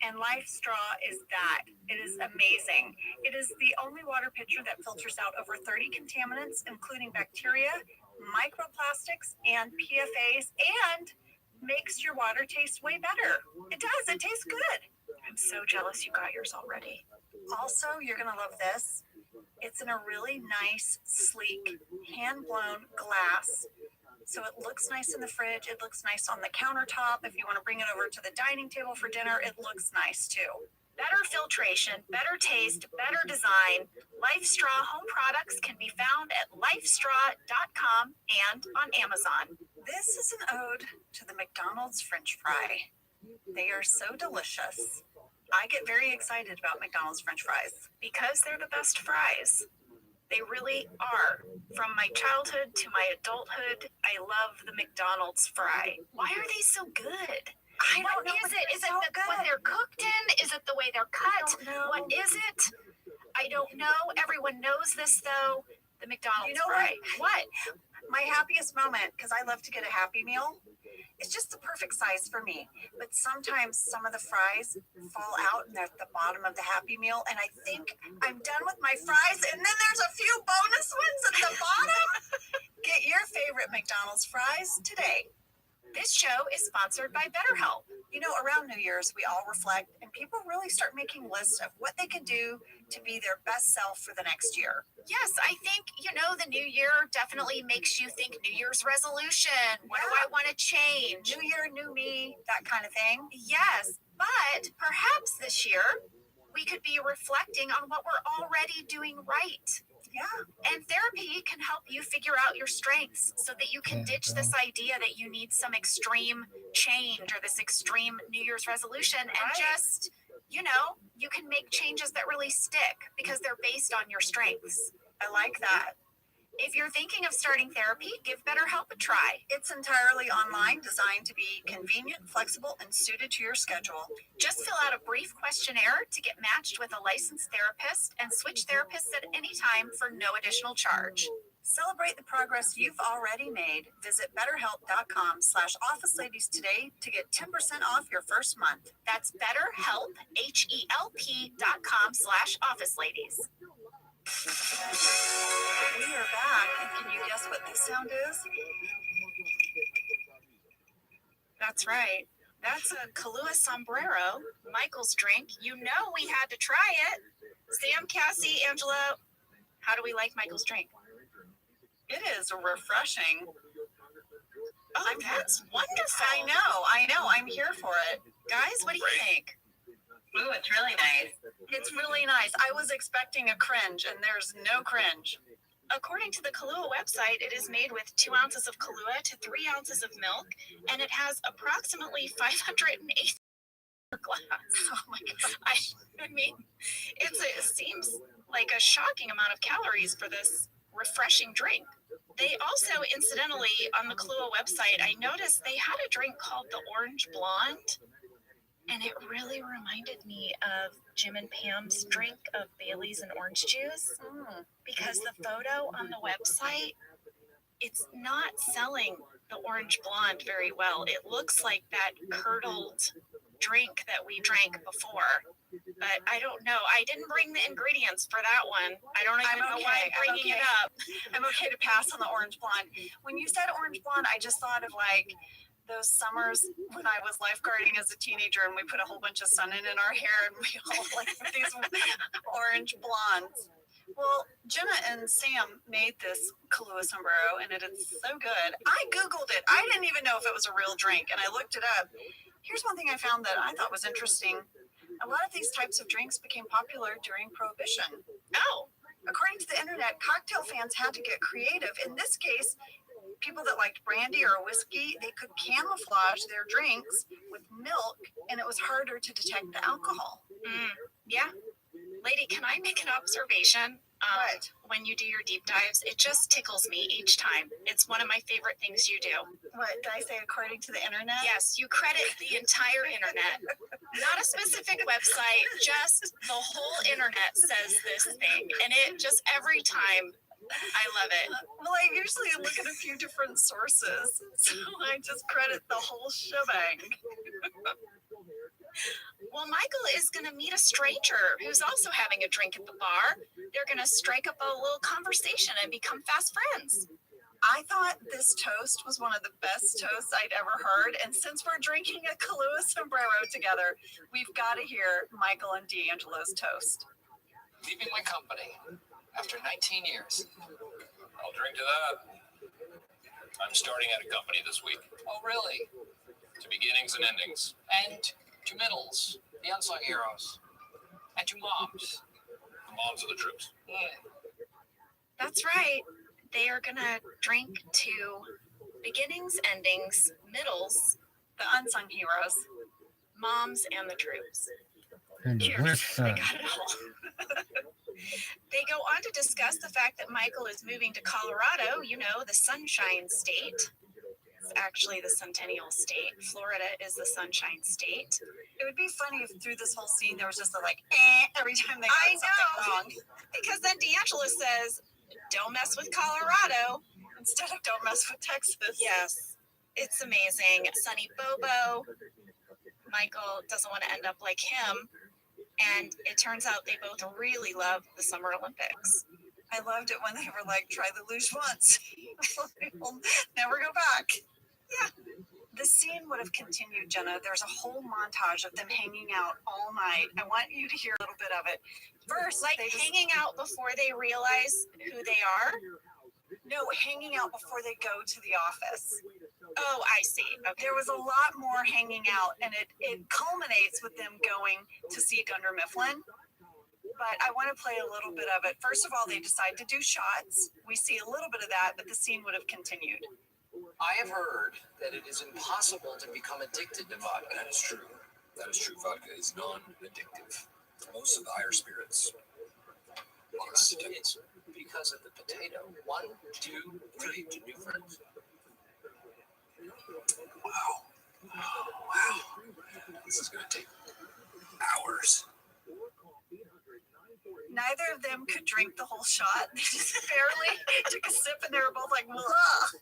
And Life Straw is that. It is amazing. It is the only water pitcher that filters out over 30 contaminants, including bacteria, microplastics, and PFAs, and makes your water taste way better. It does. It tastes good. I'm so jealous you got yours already. Also, you're going to love this. It's in a really nice, sleek, hand-blown glass. So it looks nice in the fridge. It looks nice on the countertop. If you want to bring it over to the dining table for dinner, it looks nice too. Better filtration, better taste, better design. Life Straw home products can be found at lifestraw.com and on Amazon. This is an ode to the McDonald's French fry. They are so delicious. I get very excited about McDonald's French fries. Because they're the best fries. They really are. From my childhood to my adulthood, I love the McDonald's fry. Why are they so good? I don't know. Is it what they're cooked in? Is it the way they're cut? I don't know. What is it? I don't know. Everyone knows this though. The McDonald's fry. What? My happiest moment, because I love to get a Happy Meal, it's just the perfect size for me. But sometimes some of the fries fall out and they're at the bottom of the Happy Meal, and I think I'm done with my fries, and then there's a few bonus ones at the bottom. Get your favorite McDonald's fries today. This show is sponsored by BetterHelp. You know, around New Year's, we all reflect, and people really start making lists of what they can do to be their best self for the next year. Yes, I think, the new year definitely makes you think New Year's resolution. What do I want to change? New year, new me, that kind of thing. Yes, but perhaps this year we could be reflecting on what we're already doing right. Yeah. And therapy can help you figure out your strengths so that you can ditch this idea that you need some extreme change or this extreme New Year's resolution and just, you can make changes that really stick because they're based on your strengths. I like that. If you're thinking of starting therapy, give BetterHelp a try. It's entirely online, designed to be convenient, flexible, and suited to your schedule. Just fill out a brief questionnaire to get matched with a licensed therapist and switch therapists at any time for no additional charge. Celebrate the progress you've already made. Visit betterhelp.com/officeladies today to get 10% off your first month. That's BetterHelp, HELP.com/officeladies. We are back, and can you guess what this sound is? That's right. That's a Kahlua Sombrero, Michael's drink. You know we had to try it. Sam, Cassie, Angela, how do we like Michael's drink? It is refreshing. Oh, that's wonderful. I know. I'm here for it. Guys, what do you think? Ooh, it's really nice. It's really nice. I was expecting a cringe, and there's no cringe. According to the Kahlua website, it is made with 2 ounces of Kahlua to 3 ounces of milk, and it has approximately 580 glass. Oh my God. I mean, it seems like a shocking amount of calories for this refreshing drink. They also, incidentally, on the Kahlua website, I noticed they had a drink called the Orange Blonde. And it really reminded me of Jim and Pam's drink of Bailey's and orange juice. Because the photo on the website, it's not selling the orange blonde very well. It looks like that curdled drink that we drank before. But I don't know. I didn't bring the ingredients for that one. I don't even know why I'm bringing it up. I'm okay to pass on the orange blonde. When you said orange blonde, I just thought of like those summers when I was lifeguarding as a teenager and we put a whole bunch of sun in our hair and we all like these orange blondes. Well, Jenna and Sam made this Kahlua sombrero and it is so good. I Googled it. I didn't even know if it was a real drink and I looked it up. Here's one thing I found that I thought was interesting. A lot of these types of drinks became popular during Prohibition. Oh. According to the internet, cocktail fans had to get creative. In this case, people that liked brandy or whiskey, they could camouflage their drinks with milk, and it was harder to detect the alcohol. Yeah. Lady, can I make an observation? What? When you do your deep dives, it just tickles me each time. It's one of my favorite things you do. What, did I say according to the internet? Yes, you credit the entire internet. Not a specific website, just the whole internet says this thing. And it just every time, I love it. Well, I usually look at a few different sources, so I just credit the whole shebang. Well, Michael is going to meet a stranger who's also having a drink at the bar. They're going to strike up a little conversation and become fast friends. I thought this toast was one of the best toasts I'd ever heard. And since we're drinking a Kahlua sombrero together, we've got to hear Michael and D'Angelo's toast. Leaving my company after 19 years. I'll drink to that. I'm starting at a company this week. Oh, really? To beginnings and endings. And to middles, the unsung heroes. And to moms. The moms of the troops. That's right. They are going to drink to beginnings, endings, middles, the unsung heroes, moms, and the troops. And Cheers. They got it all. They go on to discuss the fact that Michael is moving to Colorado, you know, the Sunshine State. It's actually the Centennial State. Florida is the Sunshine State. It would be funny if through this whole scene there was just a every time they got something wrong. Because then D'Angelo says, don't mess with Colorado instead of don't mess with Texas. Yes, it's amazing. Sonny Bobo. Michael doesn't want to end up like him. And it turns out they both really love the Summer Olympics. I loved it when they were like, try the luge once. We'll never go back. Yeah. The scene would have continued, Jenna. There's a whole montage of them hanging out all night. I want you to hear a little bit of it. First, like hanging out before they realize who they are? No, hanging out before they go to the office. Oh, I see. Okay. There was a lot more hanging out, and it culminates with them going to see Dunder Mifflin. But I want to play a little bit of it. First of all, they decide to do shots. We see a little bit of that, but the scene would have continued. I have heard that it is impossible to become addicted to vodka. That is true. That is true. Vodka is non-addictive. Most of the higher spirits are It's because of the potato. 1, 2, 3 to new friends. Wow. This is going to take hours. Neither of them could drink the whole shot. They just barely took a sip and they were both like, ugh.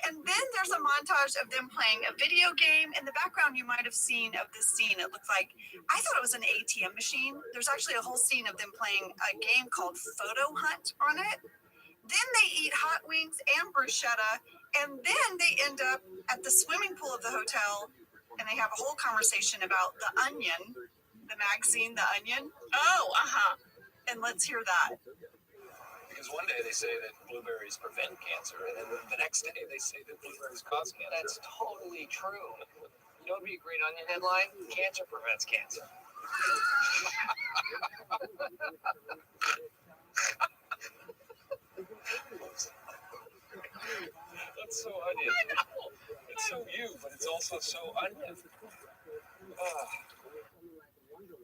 And then there's a montage of them playing a video game. In the background, you might have seen of this scene. It looks like, I thought it was an ATM machine. There's actually a whole scene of them playing a game called Photo Hunt on it. Then they eat hot wings and bruschetta. And then they end up at the swimming pool of the hotel. And they have a whole conversation about The Onion, the magazine, The Onion. Oh, And let's hear that. Because one day they say that blueberries prevent cancer, and then the next day they say that blueberries cause cancer. That's totally true. You know what would be a great Onion headline? Cancer prevents cancer. That's so Onion. It's so you, but it's also so Onion.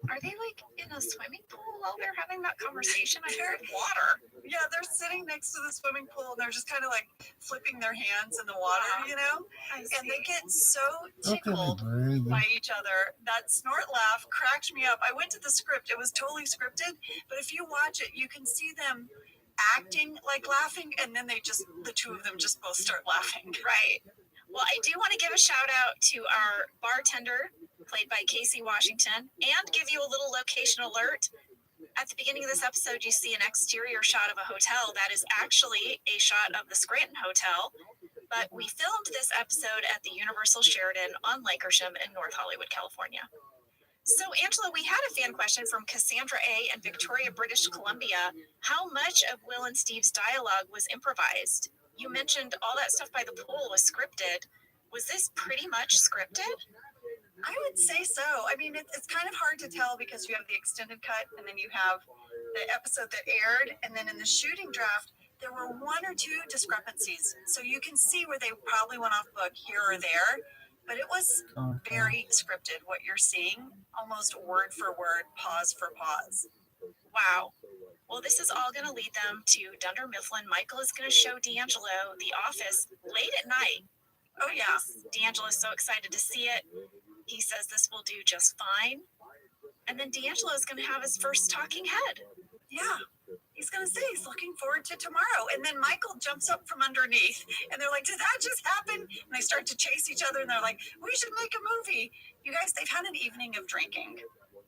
Are they like in a swimming pool while they're having that conversation? I heard water. Yeah, they're sitting next to the swimming pool and they're just kind of like flipping their hands in the water, you know? And they get so tickled by each other. That snort laugh cracked me up. I went to the script. It was totally scripted, but if you watch it, you can see them acting like laughing, and then the two of them just both start laughing. Right. Well, I do want to give a shout out to our bartender, played by Casey Washington, and give you a little location alert. At the beginning of this episode, you see an exterior shot of a hotel. That is actually a shot of the Scranton Hotel, but we filmed this episode at the Universal Sheridan on Lake Gershom in North Hollywood, California. So, Angela, we had a fan question from Cassandra A. in Victoria, British Columbia. How much of Will and Steve's dialogue was improvised? You mentioned all that stuff by the pool was scripted. Was this pretty much scripted? I would say so. I mean, it's kind of hard to tell because you have the extended cut and then you have the episode that aired. And then in the shooting draft, there were one or two discrepancies. So you can see where they probably went off book here or there. But it was very scripted, what you're seeing, almost word for word, pause for pause. Wow. Well, this is all going to lead them to Dunder Mifflin. Michael is going to show D'Angelo The Office late at night. Oh, yeah. D'Angelo is so excited to see it. He says this will do just fine. And then D'Angelo is going to have his first talking head. Yeah. He's going to say he's looking forward to tomorrow. And then Michael jumps up from underneath and they're like, did that just happen? And they start to chase each other and they're like, we should make a movie. You guys, they've had an evening of drinking.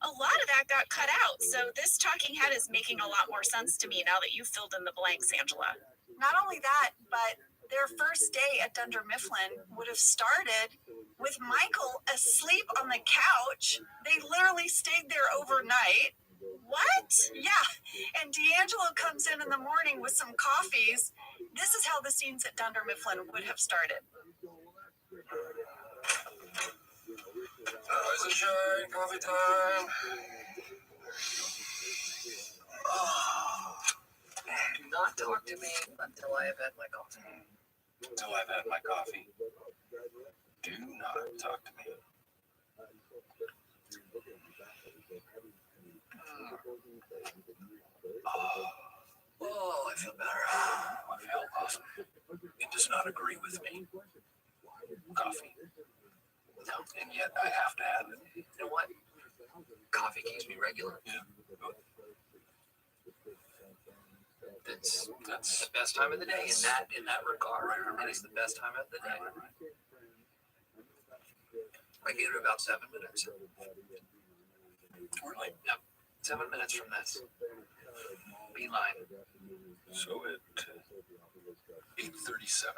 A lot of that got cut out. So this talking head is making a lot more sense to me now that you filled in the blanks, Angela. Not only that, but their first day at Dunder Mifflin would have started with Michael asleep on the couch. They literally stayed there overnight. What? Yeah. And D'Angelo comes in the morning with some coffees. This is how the scenes at Dunder Mifflin would have started. Rise and shine, coffee time. Do not talk to me until I have had my coffee. Until I've had my coffee. Do not talk to me. Oh, I feel better. I feel awesome. It does not agree with me. Coffee. No. And yet I have to have it. You know what? Coffee keeps me regular. Yeah. It's the best time of the day in that regard. It is the best time of the day. I give it about 7 minutes. We're like, Yep, 7 minutes from this. Beeline. so at 8:37.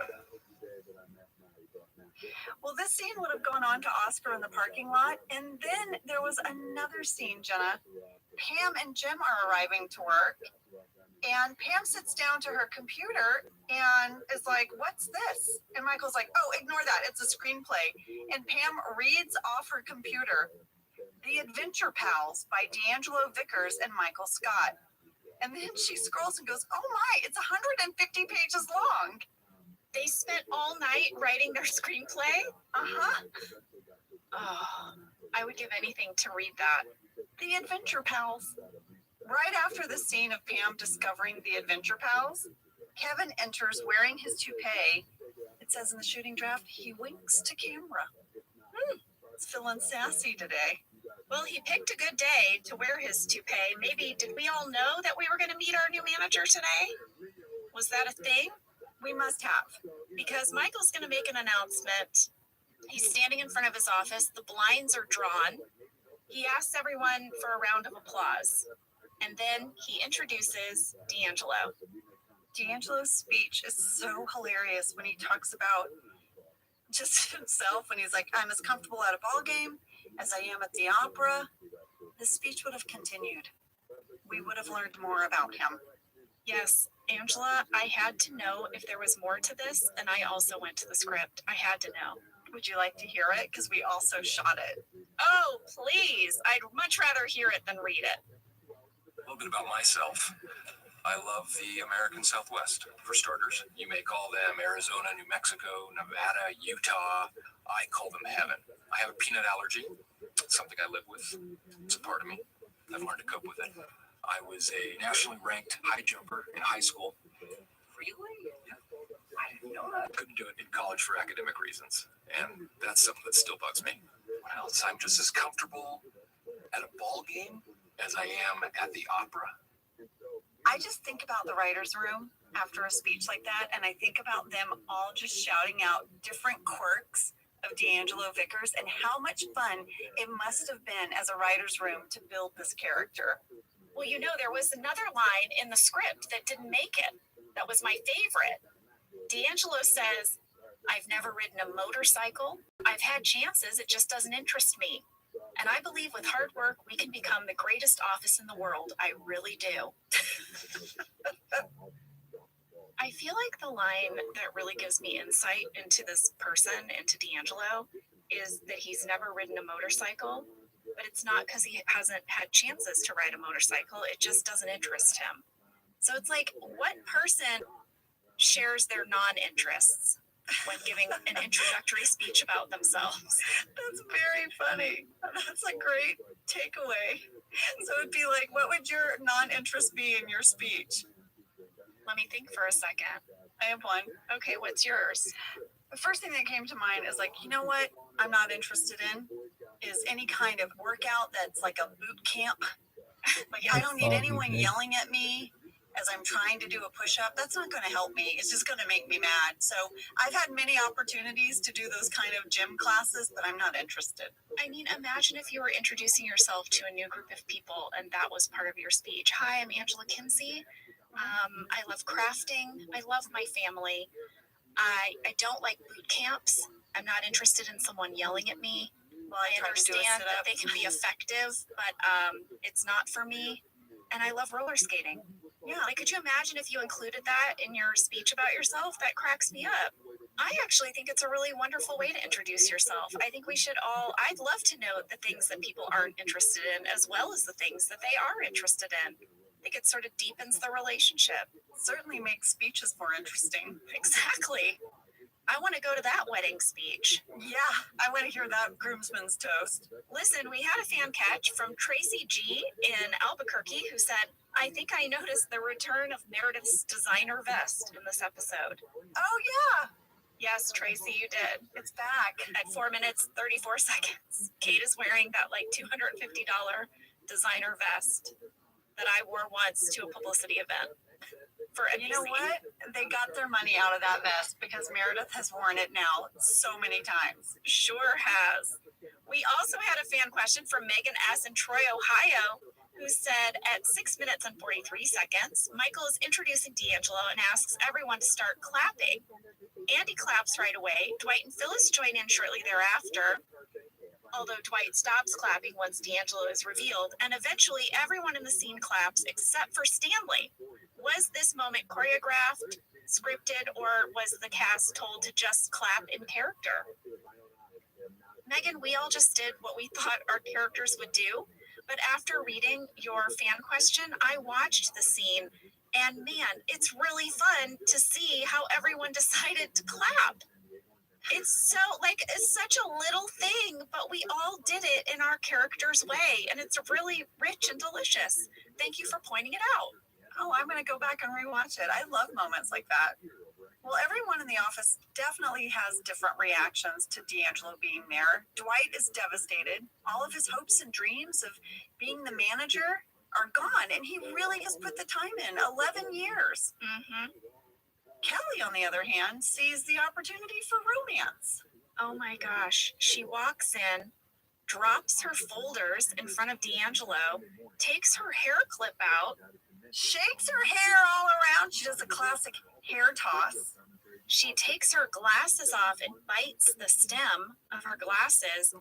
Well, this scene would have gone on to Oscar in the parking lot. And then there was another scene, Jenna. Pam and Jim are arriving to work. And Pam sits down to her computer and is like, what's this? And Michael's like, oh, ignore that. It's a screenplay. And Pam reads off her computer, The Adventure Pals by D'Angelo Vickers and Michael Scott. And then she scrolls and goes, oh my, it's 150 pages long. They spent all night writing their screenplay? Uh-huh. Oh, I would give anything to read that. The Adventure Pals. Right after the scene of Pam discovering the Adventure Pals, Kevin enters wearing his toupee. It says in the shooting draft, he winks to camera. It's feeling sassy today. Well, he picked a good day to wear his toupee. Maybe, did we all know that we were going to meet our new manager today? Was that a thing? We must have. Because Michael's going to make an announcement. He's standing in front of his office. The blinds are drawn. He asks everyone for a round of applause. And then he introduces D'Angelo. D'Angelo's speech is so hilarious when he talks about just himself, when he's like, I'm as comfortable at a ball game as I am at the opera. The speech would have continued. We would have learned more about him. Yes, Angela, I had to know if there was more to this, and I also went to the script. I had to know. Would you like to hear it? Because we also shot it. Oh, please. I'd much rather hear it than read it. A little bit about myself. I love the American Southwest, for starters. You may call them Arizona, New Mexico, Nevada, Utah. I call them heaven. I have a peanut allergy. It's something I live with. It's a part of me. I've learned to cope with it. I was a nationally ranked high jumper in high school. Really? Yeah. I didn't know that. Couldn't do it in college for academic reasons. And that's something that still bugs me. What else? I'm just as comfortable at a ball game as I am at the opera. I just think about the writer's room after a speech like that, and I think about them all just shouting out different quirks of D'Angelo Vickers and how much fun it must have been as a writer's room to build this character. Well, you know, there was another line in the script that didn't make it. That was my favorite. D'Angelo says, "I've never ridden a motorcycle. I've had chances. It just doesn't interest me. And I believe with hard work, we can become the greatest office in the world. I really do." I feel like the line that really gives me insight into this person, into D'Angelo, is that he's never ridden a motorcycle, but it's not because he hasn't had chances to ride a motorcycle. It just doesn't interest him. So it's like, what person shares their non-interests when giving an introductory speech about themselves? That's very funny. That's a great takeaway. So it'd be like, what would your non-interest be in your speech? Let me think for a second. I have one. Okay, what's yours? The first thing that came to mind is like, you know what I'm not interested in is any kind of workout that's like a boot camp. Like, I don't need anyone yelling at me as I'm trying to do a push-up. That's not going to help me. It's just going to make me mad. So I've had many opportunities to do those kind of gym classes, but I'm not interested. I mean, imagine if you were introducing yourself to a new group of people and that was part of your speech. "Hi, I'm Angela Kinsey. I love crafting. I love my family. I don't like boot camps. I'm not interested in someone yelling at me. Well, I understand that they can be effective, but it's not for me. And I love roller skating." Yeah, like, could you imagine if you included that in your speech about yourself? That cracks me up. I actually think it's a really wonderful way to introduce yourself. I think we should I'd love to know the things that people aren't interested in as well as the things that they are interested in. I think it sort of deepens the relationship. Certainly makes speeches more interesting. Exactly. I want to go to that wedding speech. Yeah, I want to hear that groomsman's toast. Listen, we had a fan catch from Tracy G in Albuquerque who said, "I think I noticed the return of Meredith's designer vest in this episode." Oh, yeah. Yes, Tracy, you did. It's back. At 4 minutes, 34 seconds. Kate is wearing that like $250 designer vest that I wore once to a publicity event. For you know what? They got their money out of that vest because Meredith has worn it now so many times. Sure has. We also had a fan question from Megan S. in Troy, Ohio, who said at 6 minutes and 43 seconds, Michael is introducing D'Angelo and asks everyone to start clapping. Andy claps right away. Dwight and Phyllis join in shortly thereafter, although Dwight stops clapping once D'Angelo is revealed, and eventually everyone in the scene claps except for Stanley. Was this moment choreographed, scripted, or was the cast told to just clap in character? Megan, we all just did what we thought our characters would do, but after reading your fan question, I watched the scene, and man, it's really fun to see how everyone decided to clap. It's such a little thing, but we all did it in our character's way, and it's really rich and delicious. Thank you for pointing it out. Oh, I'm going to go back and rewatch it. I love moments like that. Well, everyone in the office definitely has different reactions to D'Angelo being there. Dwight is devastated. All of his hopes and dreams of being the manager are gone, and he really has put the time in, 11 years. Mm-hmm. Kelly, on the other hand, sees the opportunity for romance. Oh my gosh. She walks in, drops her folders in front of D'Angelo, takes her hair clip out, shakes her hair all around. She does a classic hair toss. She takes her glasses off and bites the stem of her glasses.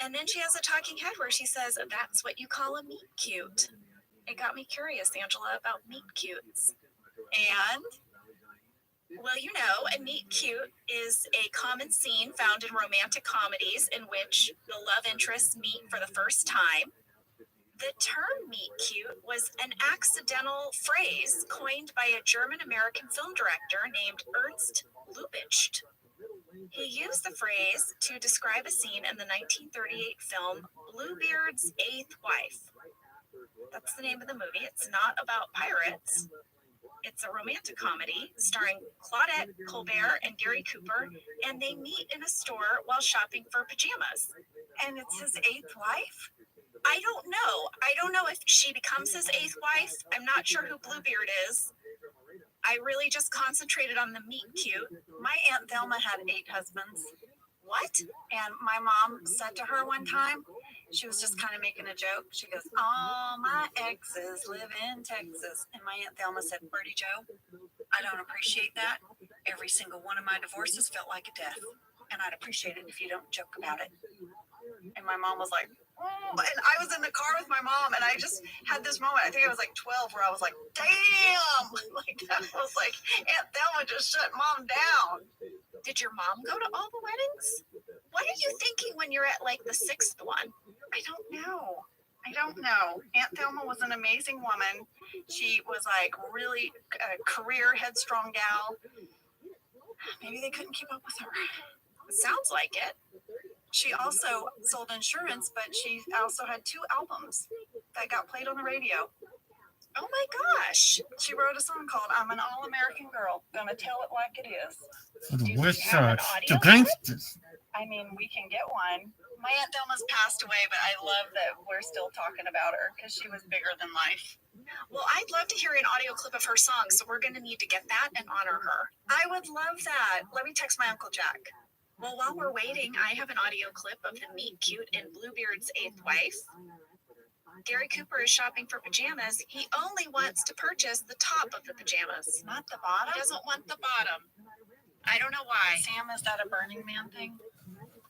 And then she has a talking head where she says, "That's what you call a meet cute." It got me curious, Angela, about meet cutes. And? Well, you know, a meet cute is a common scene found in romantic comedies in which the love interests meet for the first time. The term meet cute was an accidental phrase coined by a German-American film director named Ernst Lubitsch. He used the phrase to describe a scene in the 1938 film Bluebeard's Eighth Wife. That's the name of the movie. It's not about pirates. It's a romantic comedy starring Claudette Colbert and Gary Cooper, and they meet in a store while shopping for pajamas. And it's his 8th wife? I don't know. I don't know if she becomes his 8th wife. I'm not sure who Bluebeard is. I really just concentrated on the meet cute. My Aunt Thelma had 8 husbands. What? And my mom said to her one time, she was just kind of making a joke. She goes, all my exes live in Texas. And my Aunt Thelma said, Bertie Joe, I don't appreciate that. Every single one of my divorces felt like a death. And I'd appreciate it if you don't joke about it. And my mom was like, oh. And I was in the car with my mom, and I just had this moment. I think I was like 12, where I was like, damn. Like, I was like, Aunt Thelma just shut mom down. Did your mom go to all the weddings? What are you thinking when you're at like the 6th one? I don't know. Aunt Thelma was an amazing woman. She was like really a career headstrong gal. Maybe they couldn't keep up with her. Sounds like it. She also sold insurance, but she also had 2 albums that got played on the radio. Oh my gosh. She wrote a song called I'm an All-American Girl, Gonna Tell It Like It Is. The worst song. The gangsters. I mean, we can get one. My Aunt Thelma's passed away, but I love that we're still talking about her because she was bigger than life. Well, I'd love to hear an audio clip of her song, so we're going to need to get that and honor her. I would love that. Let me text my Uncle Jack. Well, while we're waiting, I have an audio clip of the meet cute and Bluebeard's 8th wife. Gary Cooper is shopping for pajamas. He only wants to purchase the top of the pajamas. Not the bottom? He doesn't want the bottom. I don't know why. Sam, is that a Burning Man thing?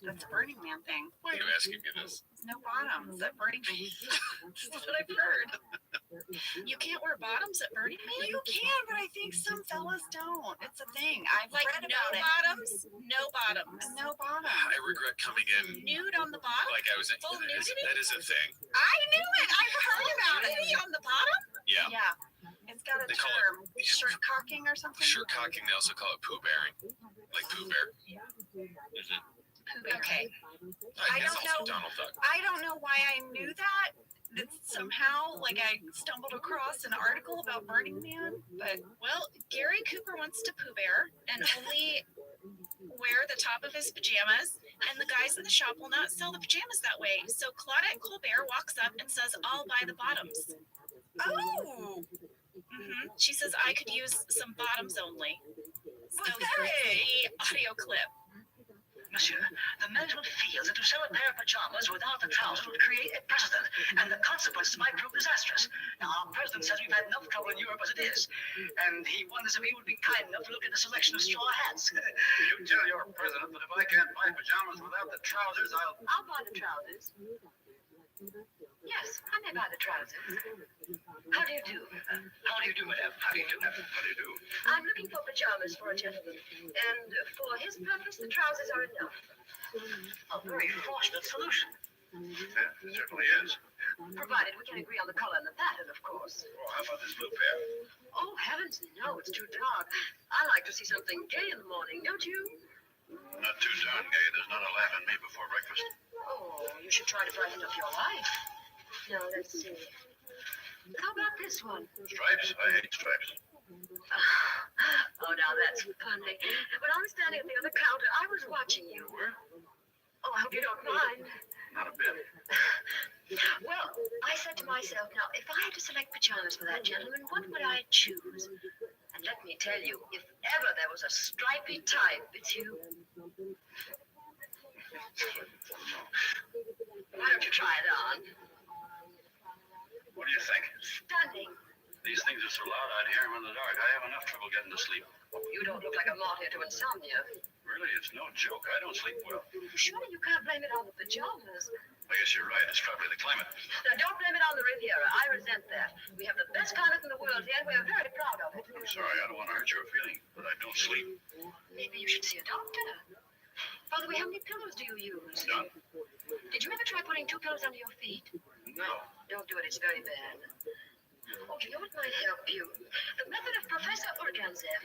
That's a Burning Man thing. Why are you asking me this? No bottoms at Burning Man. That's what I've heard. You can't wear bottoms at Burning Man? You can, but I think some fellas don't. It's a thing. I've like read no about it. bottoms? No bottoms. No bottoms. I regret coming in Nude on the bottom? like I was in. Full nudity? That is a thing. I knew it. I've heard about it. Nudity on the bottom? Yeah. Yeah. It's got a They call term. Shirt cocking or something? Shirt cocking, they also call it poo bearing. Like poo bear. Okay. I guess don't also know. Donald Duck. I don't know why I knew that. It's somehow like I stumbled across an article about Burning Man, but Well, Gary Cooper wants to poo bear and only wear the top of his pajamas, and the guys in the shop will not sell the pajamas that way. So Claudette Colbert walks up and says, I'll buy the bottoms. oh, She says, I could use some bottoms only. So here's the audio clip. Monsieur, the management feels that to sell a pair of pajamas without the trousers would create a precedent, and the consequences might prove disastrous. Now, our president says we've had enough trouble in Europe as it is, and he wonders if he would be kind enough to look at the selection of straw hats. You tell your president that if I can't buy pajamas without the trousers, I'll buy the trousers. Yes, I may buy the trousers. How do you do? How do you do, madame? How do you do? How do you do? I'm looking for pajamas for a gentleman, and for his purpose, the trousers are enough. A very fortunate solution. Yeah, it certainly is. Provided we can agree on the color and the pattern, of course. Well, how about this blue pair? Oh, heavens, no, it's too dark. I like to see something gay in the morning, don't you? Not too darn gay. There's not a laugh at me before breakfast. Oh, you should try to brighten up your life. Now, let's see. How about this one? Stripes? I hate stripes. Oh, now that's funny. When I was standing at the other counter, I was watching you. Where? Oh, I hope you don't mind. Not a bit. Well, I said to myself, now, if I had to select pajamas for that gentleman, what would I choose? And let me tell you, if ever there was a stripy type, it's you. Why don't you try it on? What do you think? Stunning. These things are so loud out here. I'm in the dark. I have enough trouble getting to sleep. You don't look like a martyr to insomnia. Really, it's no joke. I don't sleep well. Surely you can't blame it on the pajamas. I guess you're right. It's probably the climate. Now, don't blame it on the Riviera. I resent that. We have the best climate in the world here, and we are very proud of it. I'm sorry. I don't want to hurt your feeling, but I don't sleep. Maybe you should see a doctor. By the way, how many pillows do you use? None. Did you ever try putting 2 pillows under your feet? No. Don't do it. It's very bad. Oh, you know what might help you? The method of Professor Urganzev.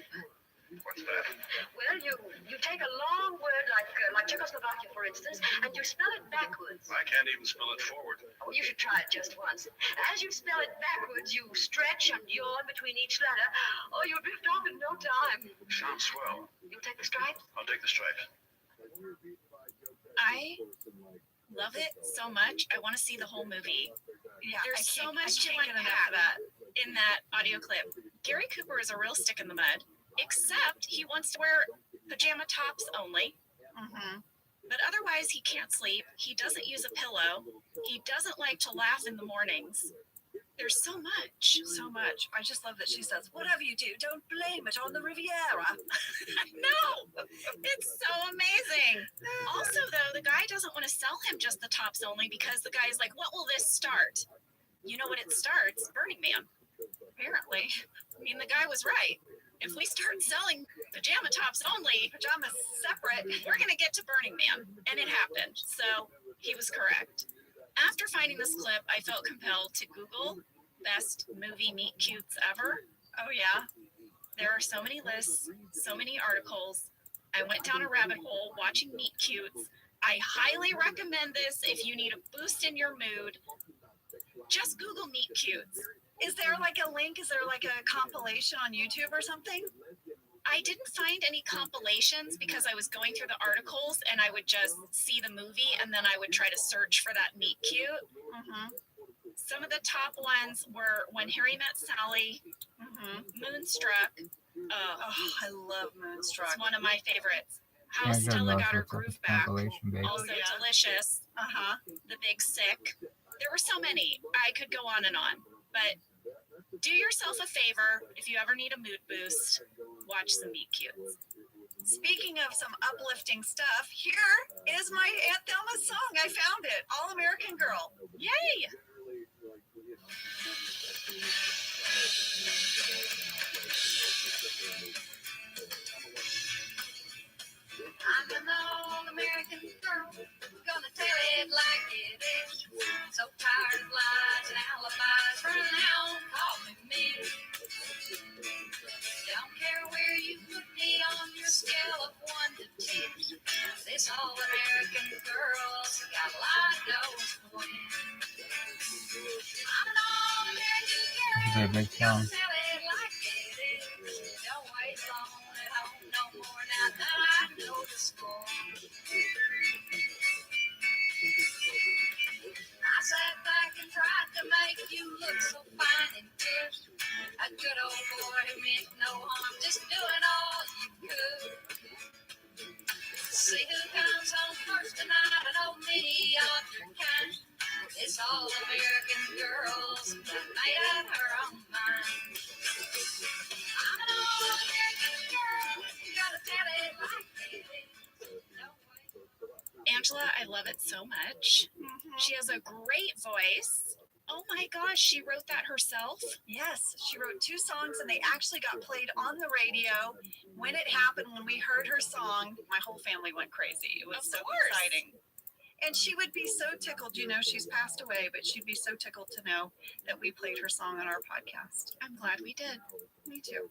What's that? Well, you take a long word like Czechoslovakia, for instance, and you spell it backwards. I can't even spell it forward. Oh, you should try it just once. As you spell it backwards, you stretch and yawn between each letter. Oh, you'll drift off in no time. Sounds swell. You'll take the stripes? I'll take the stripes. I love it so much. I want to see the whole movie. Yeah, There's so much to unpack in that audio clip. Gary Cooper is a real stick in the mud, except he wants to wear pajama tops only. But otherwise, he can't sleep. He doesn't use a pillow. He doesn't like to laugh in the mornings. There's so much. I just love that she says, whatever you do, don't blame it on the Riviera. No, it's so amazing. Also, though, the guy doesn't want to sell him just the tops only because the guy's like, what will this start? You know what it starts? Burning Man. Apparently. I mean, the guy was right. If we start selling pajama tops only, pajamas separate, we're going to get to Burning Man. And it happened. So he was correct. After finding this clip, I felt compelled to Google best movie meet cutes ever. Oh, yeah. There are so many lists, so many articles. I went down a rabbit hole watching meet cutes. I highly recommend this if you need a boost in your mood. Just Google meet cutes. Is there like a link? Is there like a compilation on YouTube or something? I didn't find any compilations because I was going through the articles and I would just see the movie and then I would try to search for that meet cute. Some of the top ones were When Harry Met Sally, Moonstruck. I love Moonstruck. It's one of my favorites. How Yeah, I Stella love got her this stuff. groove It's back. compilation, baby. Also Delicious. The Big Sick. There were so many. I could go on and on. But do yourself a favor. If you ever need a mood boost, watch some meet cutes. Speaking of some uplifting stuff, here is my Aunt Thelma's song. I found it. All American Girl. Yay! I'm an all-American girl, gonna tell it like it is. So tired of lies and alibis, for now, call me Miss. Don't care where you put me on your scale of 1 to 10. This all-American girl's got a lot of goals to win. I'm an all-American girl, This is a big song. gonna tell it like it is. Don't wait long at home no more now that I know the score. I sat back and tried to make you look so fine and good. A good old boy who meant no harm, just doing all you could. See who comes home first tonight, and oh, me of your kind. This all-American girl's made up her own mind. I'm an all-American girl, you gotta tell it like it is. Angela, I love it so much. She has a great voice. Oh my gosh, she wrote that herself? Yes, she wrote 2 songs and they actually got played on the radio. When it happened, when we heard her song, my whole family went crazy. It was so exciting. And she would be so tickled, you know, she's passed away, but she'd be so tickled to know that we played her song on our podcast. I'm glad we did. Me too.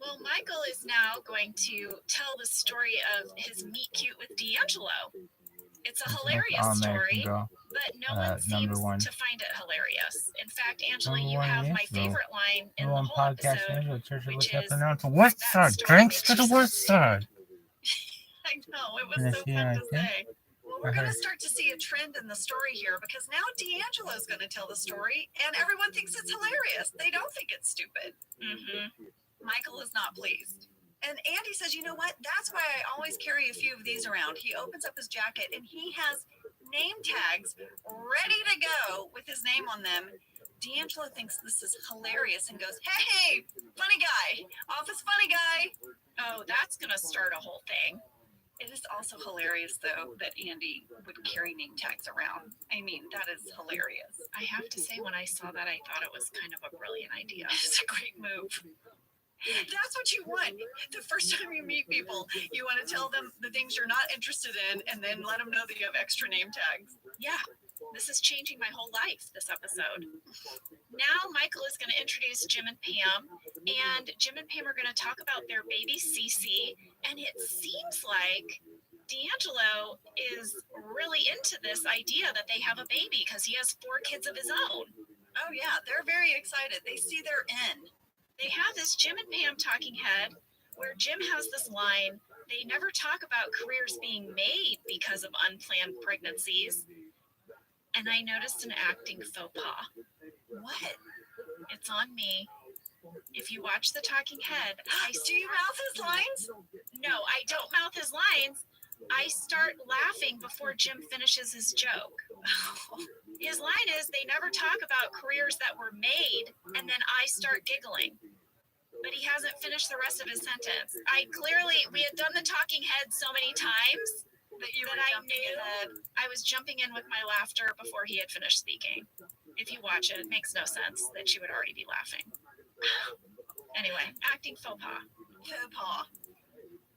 Well, Michael is now going to tell the story of his meet cute with D'Angelo. It's a hilarious story, but no one seems to find it hilarious. In fact, Angela, you have my favorite line in the whole episode, which is, "To the west side, drinks to the west side." I know, it was so fun to say. Well, we're going to start to see a trend in the story here because now D'Angelo's going to tell the story and everyone thinks it's hilarious. They don't think it's stupid. Michael is not pleased. And Andy says, you know what? That's why I always carry a few of these around. He opens up his jacket and he has name tags ready to go with his name on them. D'Angelo thinks this is hilarious and goes, hey, funny guy, office funny guy. Oh, that's going to start a whole thing. It is also hilarious, though, that Andy would carry name tags around. I mean, that is hilarious. I have to say, when I saw that, I thought it was kind of a brilliant idea. It's a great move. That's what you want. The first time you meet people, you want to tell them the things you're not interested in and then let them know that you have extra name tags. Yeah, this is changing my whole life, this episode. Now Michael is going to introduce Jim and Pam, and Jim and Pam are going to talk about their baby Cece, and it seems like D'Angelo is really into this idea that they have a baby because he has 4 kids of his own. Oh yeah, they're very excited. They see they're in. They have this Jim and Pam talking head where Jim has this line, they never talk about careers being made because of unplanned pregnancies. And I noticed an acting faux pas. What? It's on me. If you watch the talking head, do you mouth his lines? No, I don't mouth his lines. I start laughing before Jim finishes his joke. His line is, they never talk about careers that were made, and then I start giggling. But he hasn't finished the rest of his sentence. We had done the talking head so many times that I knew I was jumping in with my laughter before he had finished speaking. If you watch it, it makes no sense that she would already be laughing. Anyway, acting faux pas. Faux pas.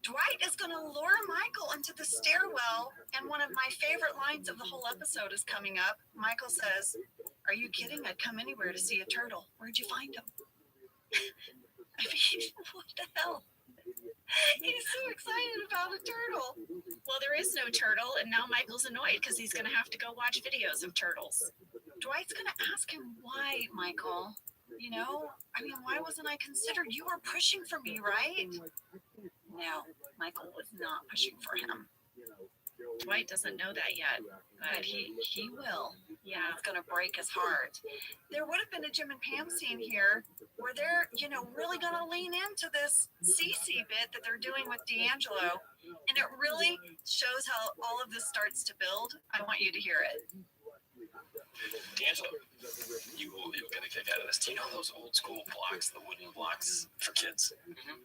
Dwight is going to lure Michael into the stairwell, and one of my favorite lines of the whole episode is coming up. Michael says, "Are you kidding? I'd come anywhere to see a turtle. Where'd you find him?" I mean, what the hell? He's so excited about a turtle. Well, there is no turtle, and now Michael's annoyed because he's going to have to go watch videos of turtles. Dwight's going to ask him, why, Michael? You know, I mean, why wasn't I considered? You were pushing for me, right? No, Michael was not pushing for him. Dwight doesn't know that yet, But he will. Yeah. It's going to break his heart. There would have been a Jim and Pam scene here where they're, really going to lean into this CC bit that they're doing with D'Angelo. And it really shows how all of this starts to build. I want you to hear it. D'Angelo, you will get a kick out of this. Do you know those old school blocks, the wooden blocks for kids?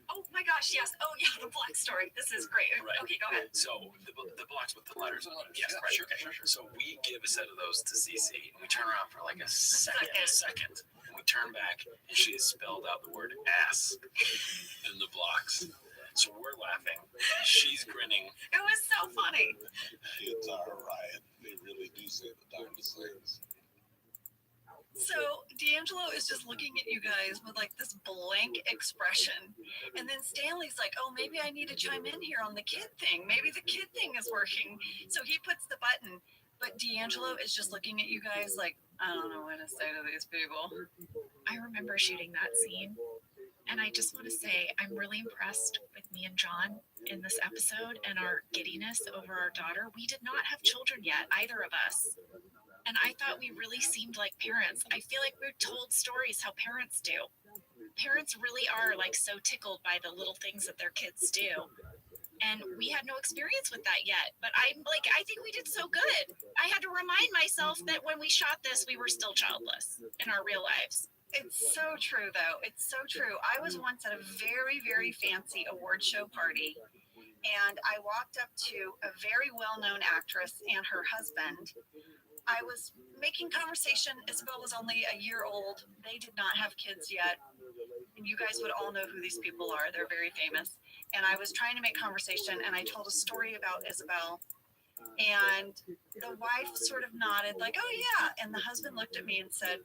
Oh my gosh, yes. Oh yeah, the black story. This is great. Right. Okay, go ahead. So the blocks with the letters on them. Yes, yeah, right. Sure. So we give a set of those to CC, and we turn around for like a second, and we turn back, and she has spelled out the word ass in the blocks. So we're laughing. She's grinning. It was so funny. It's all right. They really do say the darndest things. So D'Angelo is just looking at you guys with like this blank expression. And then Stanley's like, oh, maybe I need to chime in here on the kid thing. Maybe the kid thing is working. So he puts the button. But D'Angelo is just looking at you guys like, I don't know what to say to these people. I remember shooting that scene. And I just want to say, I'm really impressed with me and John in this episode and our giddiness over our daughter. We did not have children yet, either of us. And I thought we really seemed like parents. I feel like we're told stories how parents do. Parents really are like so tickled by the little things that their kids do. And we had no experience with that yet. But I think we did so good. I had to remind myself that when we shot this, we were still childless in our real lives. It's so true, though. It's so true. I was once at a very, very fancy award show party, and I walked up to a very well-known actress and her husband. I was making conversation. Isabel was only a year old. They did not have kids yet. And you guys would all know who these people are. They're very famous. And I was trying to make conversation, and I told a story about Isabel. And the wife sort of nodded like, oh, yeah. And the husband looked at me and said,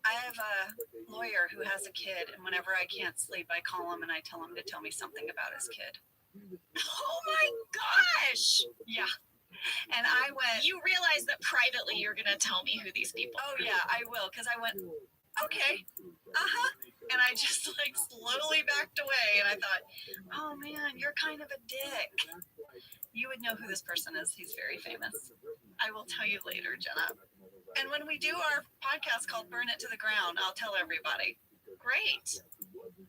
I have a lawyer who has a kid, and whenever I can't sleep, I call him and I tell him to tell me something about his kid. Oh my gosh! Yeah. And I went, you realize that privately you're going to tell me who these people are. Oh, yeah, I will. Because I went, okay. And I just like slowly backed away. And I thought, oh, man, you're kind of a dick. You would know who this person is. He's very famous. I will tell you later, Jenna. And when we do our podcast called Burn It to the Ground, I'll tell everybody. Great.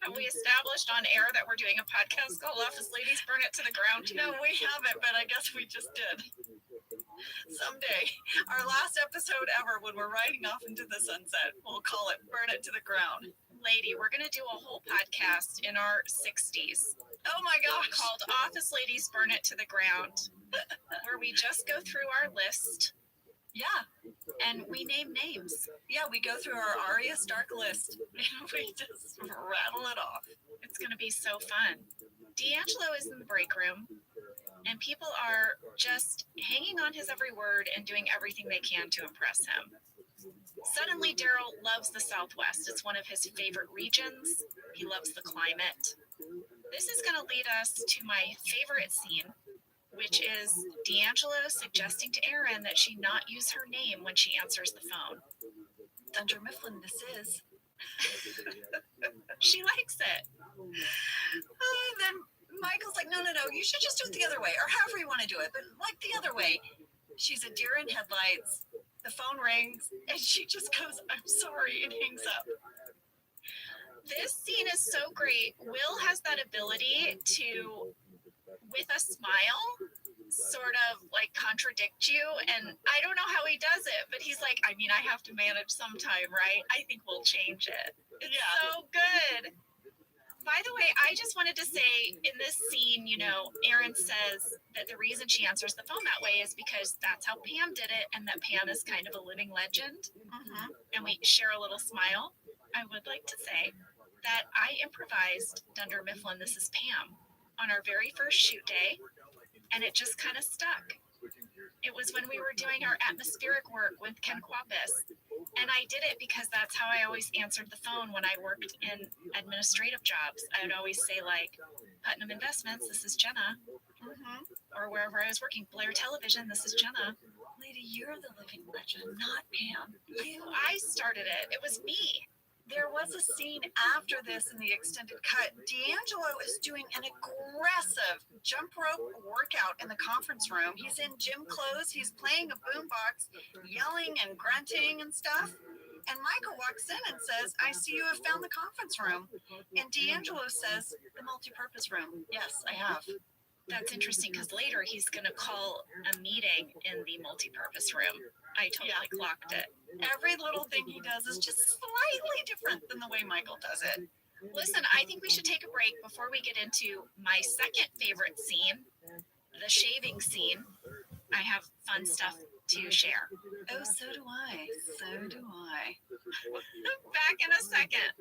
Have we established on air that we're doing a podcast called Office Ladies Burn It to the Ground? No, we haven't, but I guess we just did. Someday. Our last episode ever, when we're riding off into the sunset, we'll call it Burn It to the Ground. Lady, we're going to do a whole podcast in our 60s. Oh my gosh. Called Office Ladies Burn It to the Ground, where we just go through our list. Yeah. And we name names. Yeah, we go through our Arya Stark list and we just rattle it off. It's going to be so fun. D'Angelo is in the break room, and people are just hanging on his every word and doing everything they can to impress him. Suddenly, Daryl loves the Southwest. It's one of his favorite regions. He loves the climate. This is going to lead us to my favorite scene, which is D'Angelo suggesting to Erin that she not use her name when she answers the phone. Dunder Mifflin, this is. She likes it. Then Michael's like, no, you should just do it the other way, or however you want to do it, but like the other way. She's a deer in headlights. The phone rings, and she just goes, I'm sorry, and hangs up. This scene is so great. Will has that ability to, with a smile, sort of like contradict you, and I don't know how he does it, but he's like, I mean, I have to manage sometime, right? I think we'll change it. It's so good. By the way, I just wanted to say in this scene, Erin says that the reason she answers the phone that way is because that's how Pam did it, and that Pam is kind of a living legend. And we share a little smile. I would like to say that I improvised Dunder Mifflin, This Is Pam, on our very first shoot day, and it just kind of stuck. It was when we were doing our atmospheric work with Ken Quapis, and I did it because that's how I always answered the phone when I worked in administrative jobs. I would always say, like, Putnam Investments, this is Jenna. Or wherever I was working, Blair Television, this is Jenna. Lady, you're the living legend, not Pam. I started it. It was me. There was a scene after this in the extended cut. D'Angelo is doing an aggressive jump rope workout in the conference room. He's in gym clothes. He's playing a boombox, yelling and grunting and stuff. And Michael walks in and says, I see you have found the conference room. And D'Angelo says, the multipurpose room. Yes, I have. That's interesting because later he's going to call a meeting in the multipurpose room. I totally clocked it. Every little thing he does is just slightly different than the way Michael does it. Listen, I think we should take a break before we get into my second favorite scene, the shaving scene. I have fun stuff to share. Oh, so do I. So do I. Back in a second.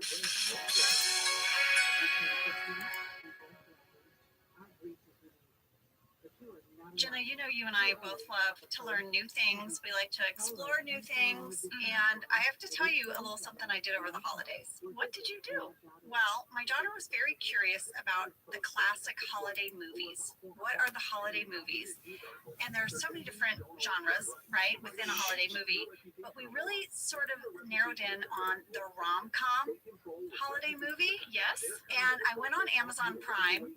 Jenna, you and I both love to learn new things. We like to explore new things. And I have to tell you a little something I did over the holidays. What did you do? Well, my daughter was very curious about the classic holiday movies. What are the holiday movies? And there's so many different genres, right, within a holiday movie. But we really sort of narrowed in on the rom-com holiday movie. Yes. And I went on Amazon Prime,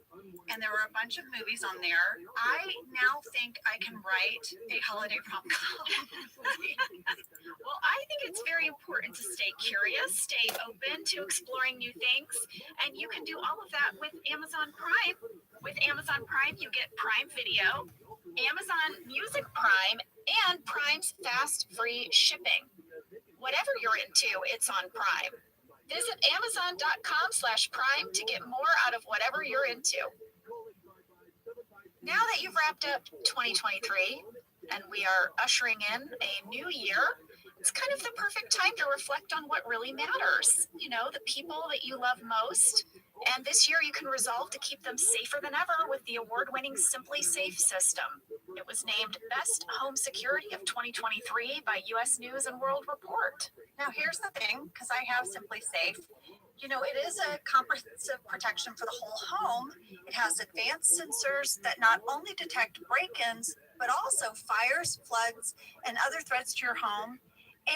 and there were a bunch of movies on there. I now think I can write a holiday rom-com. Well, I think it's very important to stay curious, stay open to exploring new things, and you can do all of that with Amazon Prime. With Amazon Prime, you get Prime Video, Amazon Music Prime, and Prime's fast free shipping. Whatever you're into, it's on Prime. Visit Amazon.com/Prime to get more out of whatever you're into. Now that you've wrapped up 2023 and we are ushering in a new year, it's kind of the perfect time to reflect on what really matters. The people that you love most. And this year you can resolve to keep them safer than ever with the award-winning Simply Safe system. It was named Best Home Security of 2023 by U.S. News and World Report. Now here's the thing, because I have Simply Safe. It is a comprehensive protection for the whole home. It has advanced sensors that not only detect break-ins, but also fires, floods, and other threats to your home.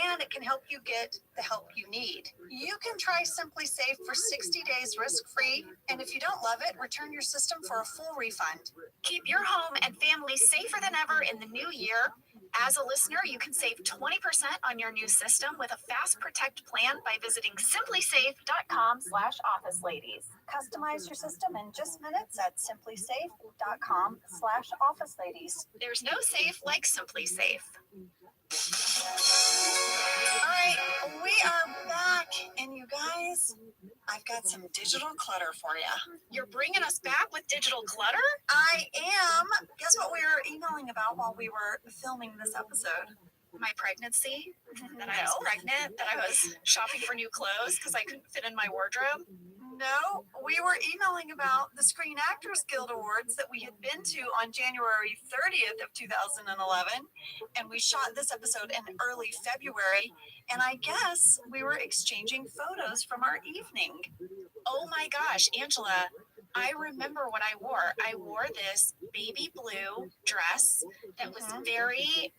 And it can help you get the help you need. You can try Simply Safe for 60 days risk-free. And if you don't love it, return your system for a full refund. Keep your home and family safer than ever in the new year. As a listener, you can save 20% on your new system with a Fast Protect plan by visiting simplysafe.com/officeladies. Customize your system in just minutes at simplysafe.com/officeladies. There's no safe like Simply Safe. All right, we are back, and you guys, I've got some digital clutter for you. You're bringing us back with digital clutter? I am. Guess what we were emailing about while we were filming this episode? My pregnancy, that I was pregnant, that I was shopping for new clothes because I couldn't fit in my wardrobe. No, we were emailing about the Screen Actors Guild Awards that we had been to on January 30th of 2011, and we shot this episode in early February, and I guess we were exchanging photos from our evening. Oh my gosh, Angela, I remember what I wore. I wore this baby blue dress that was very,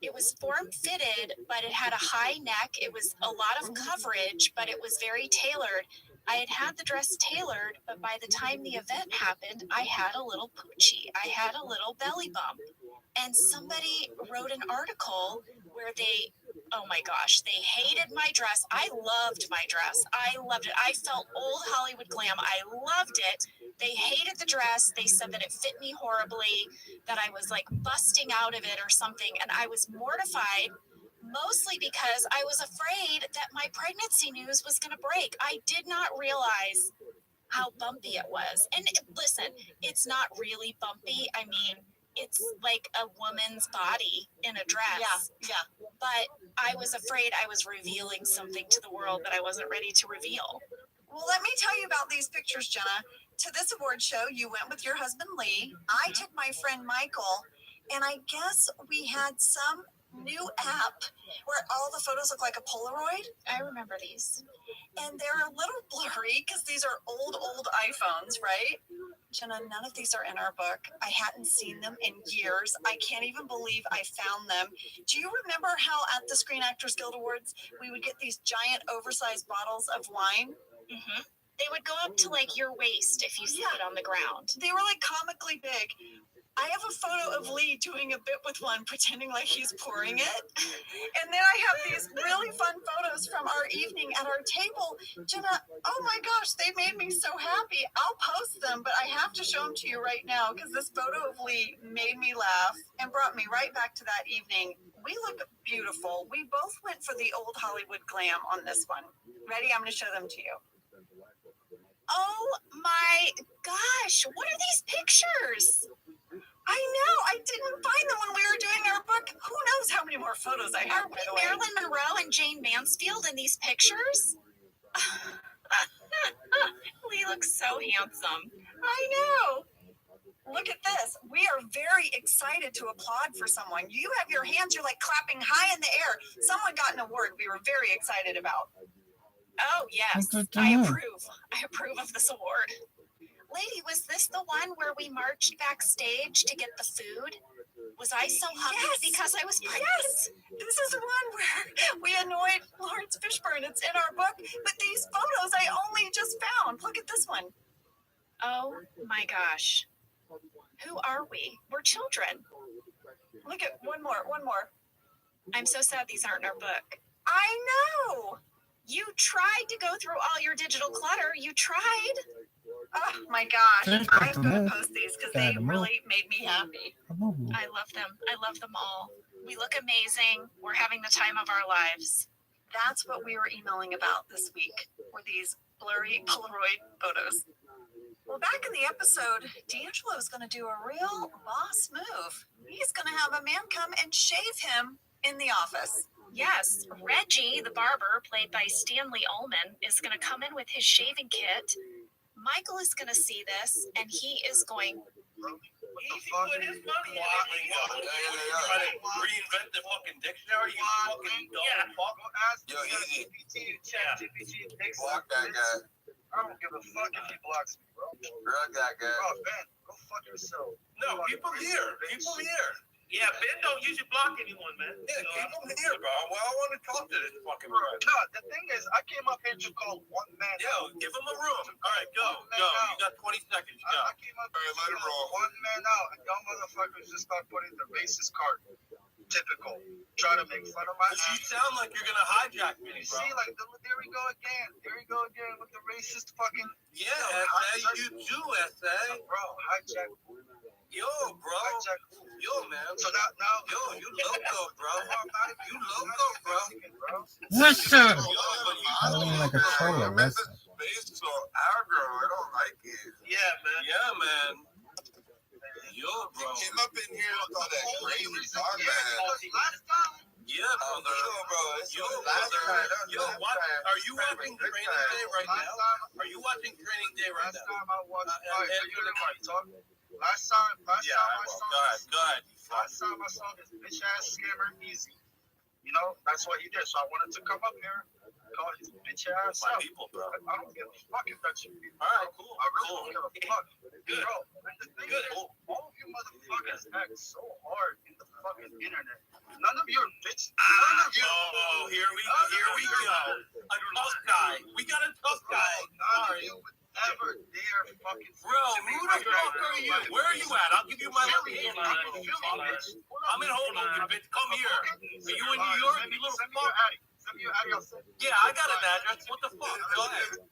it was form fitted, but it had a high neck. It was a lot of coverage, but it was very tailored. I had the dress tailored, but by the time the event happened, I had a little poochie. I had a little belly bump. And somebody wrote an article where they, oh my gosh, they hated my dress. I loved my dress. I loved it. I felt old Hollywood glam. I loved it. They hated the dress. They said that it fit me horribly, that I was like busting out of it or something. And I was mortified, mostly because I was afraid that my pregnancy news was going to break. I did not realize how bumpy it was. And listen, it's not really bumpy. I mean, it's like a woman's body in a dress. Yeah. But I was afraid I was revealing something to the world that I wasn't ready to reveal. Well, let me tell you about these pictures, Jenna. To this award show, you went with your husband, Lee. I took my friend, Michael, and I guess we had some new app where all the photos look like a Polaroid. I remember these. And they're a little blurry because these are old iPhones, right? Jenna, none of these are in our book. I hadn't seen them in years. I can't even believe I found them. Do you remember how at the Screen Actors Guild Awards, we would get these giant oversized bottles of wine? Mm-hmm. They would go up to like your waist if you sit on the ground. They were like comically big. I have a photo of Lee doing a bit with one, pretending like he's pouring it. And then I have these really fun photos from our evening at our table. Jenna, oh my gosh, they made me so happy. I'll post them, but I have to show them to you right now because this photo of Lee made me laugh and brought me right back to that evening. We look beautiful. We both went for the old Hollywood glam on this one. Ready? I'm going to show them to you. Oh my gosh, what are these pictures? I know. I didn't find them when we were doing our book. Who knows how many more photos I have, by the way. Marilyn Monroe and Jane Mansfield in these pictures? Lee looks so handsome. I know. Look at this. We are very excited to applaud for someone. You have your hands, you're like clapping high in the air. Someone got an award we were very excited about. Oh, yes. I approve. I approve of this award. Lady, was this the one where we marched backstage to get the food? Was I so hungry because I was pregnant? Yes! This is the one where we annoyed Lawrence Fishburne. It's in our book, but these photos I only just found. Look at this one. Oh my gosh. Who are we? We're children. Look at one more. I'm so sad these aren't in our book. I know! You tried to go through all your digital clutter. You tried. Oh my gosh. I'm going to post these because they really made me happy. I love them. I love them all. We look amazing. We're having the time of our lives. That's what we were emailing about this week, were these blurry Polaroid photos. Well, back in the episode, D'Angelo is going to do a real boss move. He's going to have a man come and shave him in the office. Yes, Reggie, the barber, played by Stanley Ullman, is going to come in with his shaving kit. Michael is going to see this, and he is going... Trying to reinvent the fucking dictionary, you fucking dumb fuck. Yo, easy. ChatGPT takes Block that guy. I don't give a fuck if he blocks me, bro. Drug that guy. Oh, Ben, go fuck yourself. No, people here. Yeah, Ben don't usually block anyone, man. Yeah, keep him here, bro. Well, I want to talk to this fucking guy. No, the thing is, I came up here to call one man. Yo, give him a room. All right, go. You got 20 seconds. Go. I came up here, let him roll. One man out, and y'all motherfuckers just start putting the racist card. Typical. Try to make fun of my ass. You sound like you're gonna hijack me, bro. You see, like, there we go again. There we go again with the racist fucking... Yeah, SA, you do, SA. Bro, hijack. Yo, bro. Yo, man. So now, yo, you loco, bro. You loco, bro. What's up? I don't like a troller. What's up? Based on our girl, I don't like it. Yeah, man. Yo, bro. You came up in here with all that crazy talk, man. Yeah, bro. Yo, what? Are you watching Training Day right now? Are you watching Training Day right now? Last time I saw this bitch ass scammer Easy. You know, that's what he did. So I wanted to come up here Call his bitch ass out. People, bro. I don't give a fuck if that's your people. All right, cool. I really don't give a fuck. Good. Bro, and the thing is, all of you motherfuckers act so hard in the fucking internet. None of your bitch. None of you. Oh, here we go. A tough guy. We got a tough guy. None of you would ever dare fucking. Bro, who the fuck are you? Where are you at? I'll give you my location. I'm in Hoboken, bitch. Come here. Are you in New York, you little fuck? Yeah, I got an address. What the fuck? Go ahead.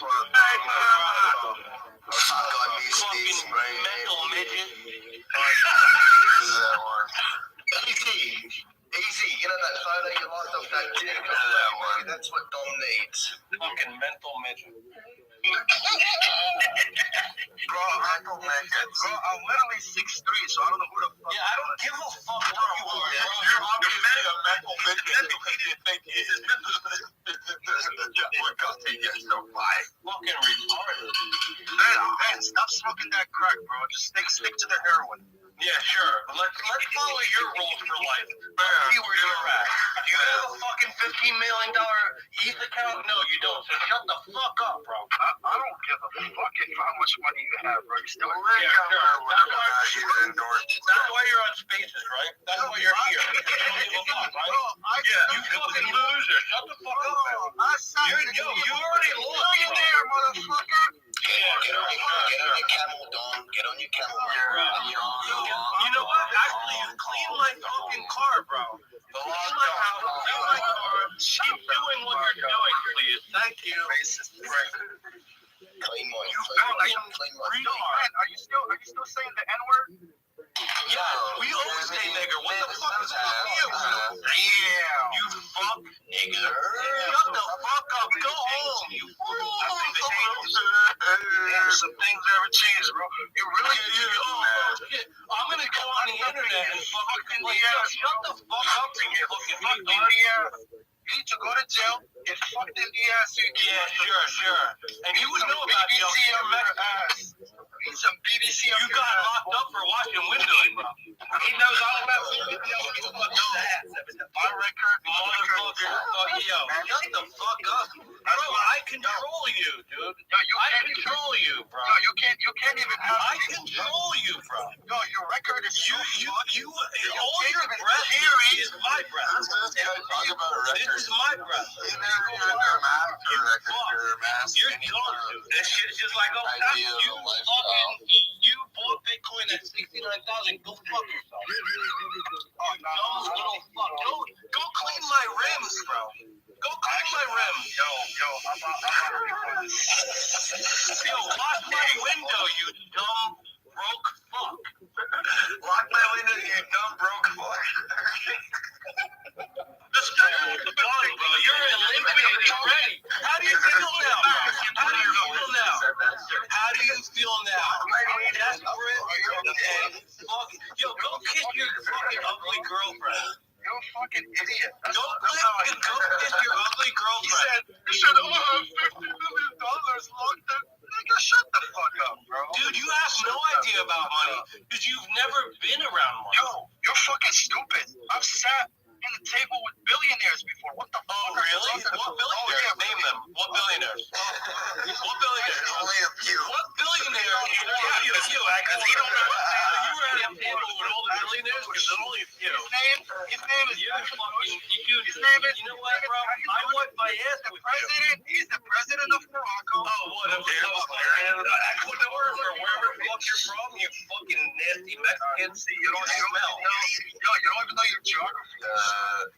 Fucking mental midget. Easy, you know that photo you locked up that kid? That one. That's what Dom needs. Fucking mental midget. Bro, mental midget. Bro, I'm literally 6'3", so I don't know who the fuck. Yeah, I don't give a fuck what you are. You're obviously a mental midget because you think he is. You're so fine. Fucking retarded. Man, stop smoking that crack, bro. Just stick to the heroin. Yeah, sure. Let's follow your rules for life. See where you're at. Do you have a fucking $15 million ETH account? No, you don't. So shut the fuck up, bro. I don't give a fuck how much money you have, bro. You still That's why you're on Spaces, right? That's why you're here. You don't give a fuck, right? Yeah, you fucking loser. Shut the fuck up, man. You already lost. Millionaire, motherfucker. Get on your camel, Dom. Get on your camel. You know what? Actually, you clean my fucking car, bro. Clean my house, clean my car. Keep doing what you're doing, please. Thank you. Clean one. Clean one. Are you still saying the N-word? Yeah, we always say nigger. What the fuck is up with you? Yeah. You fuck nigger. Shut the fuck up. Go home. You Some things never change, bro. You really shit. I'm gonna go on the internet and fucking complain. Shut the fuck up, you fucking India. You need to go to jail. Get fucked in the ass. Yeah, sure. And you would know about jail. You're Mexican. Need some BBC. You got locked up for watching windowing, bro. He knows all about video. My record, motherfucker. Yo, shut the fuck up, bro. I control you, dude. I control you, bro. No, you can't even. I control you, bro. No, your record is all your breath here is my breath. This is my breath. You're gone, dude. That shit is just like, you bought Bitcoin at 69,000. Go fuck yourself. Oh, dumb little fuck. Go clean my rims, bro. Go clean my rims. Yo, lock my window, you dumb broke fuck. Lock my window, you dumb broke fuck. This guy is gone, bro. You're eliminated already. How do you feel now, bro? How do you feel now? How do you feel now? Desperate and fucking. Yo, go kiss your fucking ugly girlfriend. You're a fucking idiot. Go kiss your ugly girlfriend. You said, $50 million locked up. Nigga, shut the fuck up, bro. Dude, you have no idea about money because you've never been around money. Yo, you're fucking stupid. I've sat in the table with billionaires before. What the fuck? Oh, really? What billionaires? Name them. What billionaires? What billionaires? Only a few. What billionaires? Because you don't know. You were at a table with all the billionaires because there's only a few. His name is. You're fucking. His name is. You know what, bro? I want my ass with you. He's the president of Morocco. Oh, what? Ecuador or wherever the fuck you're from, you fucking nasty Mexican. See, you don't smell. Yo, you don't even know your geography.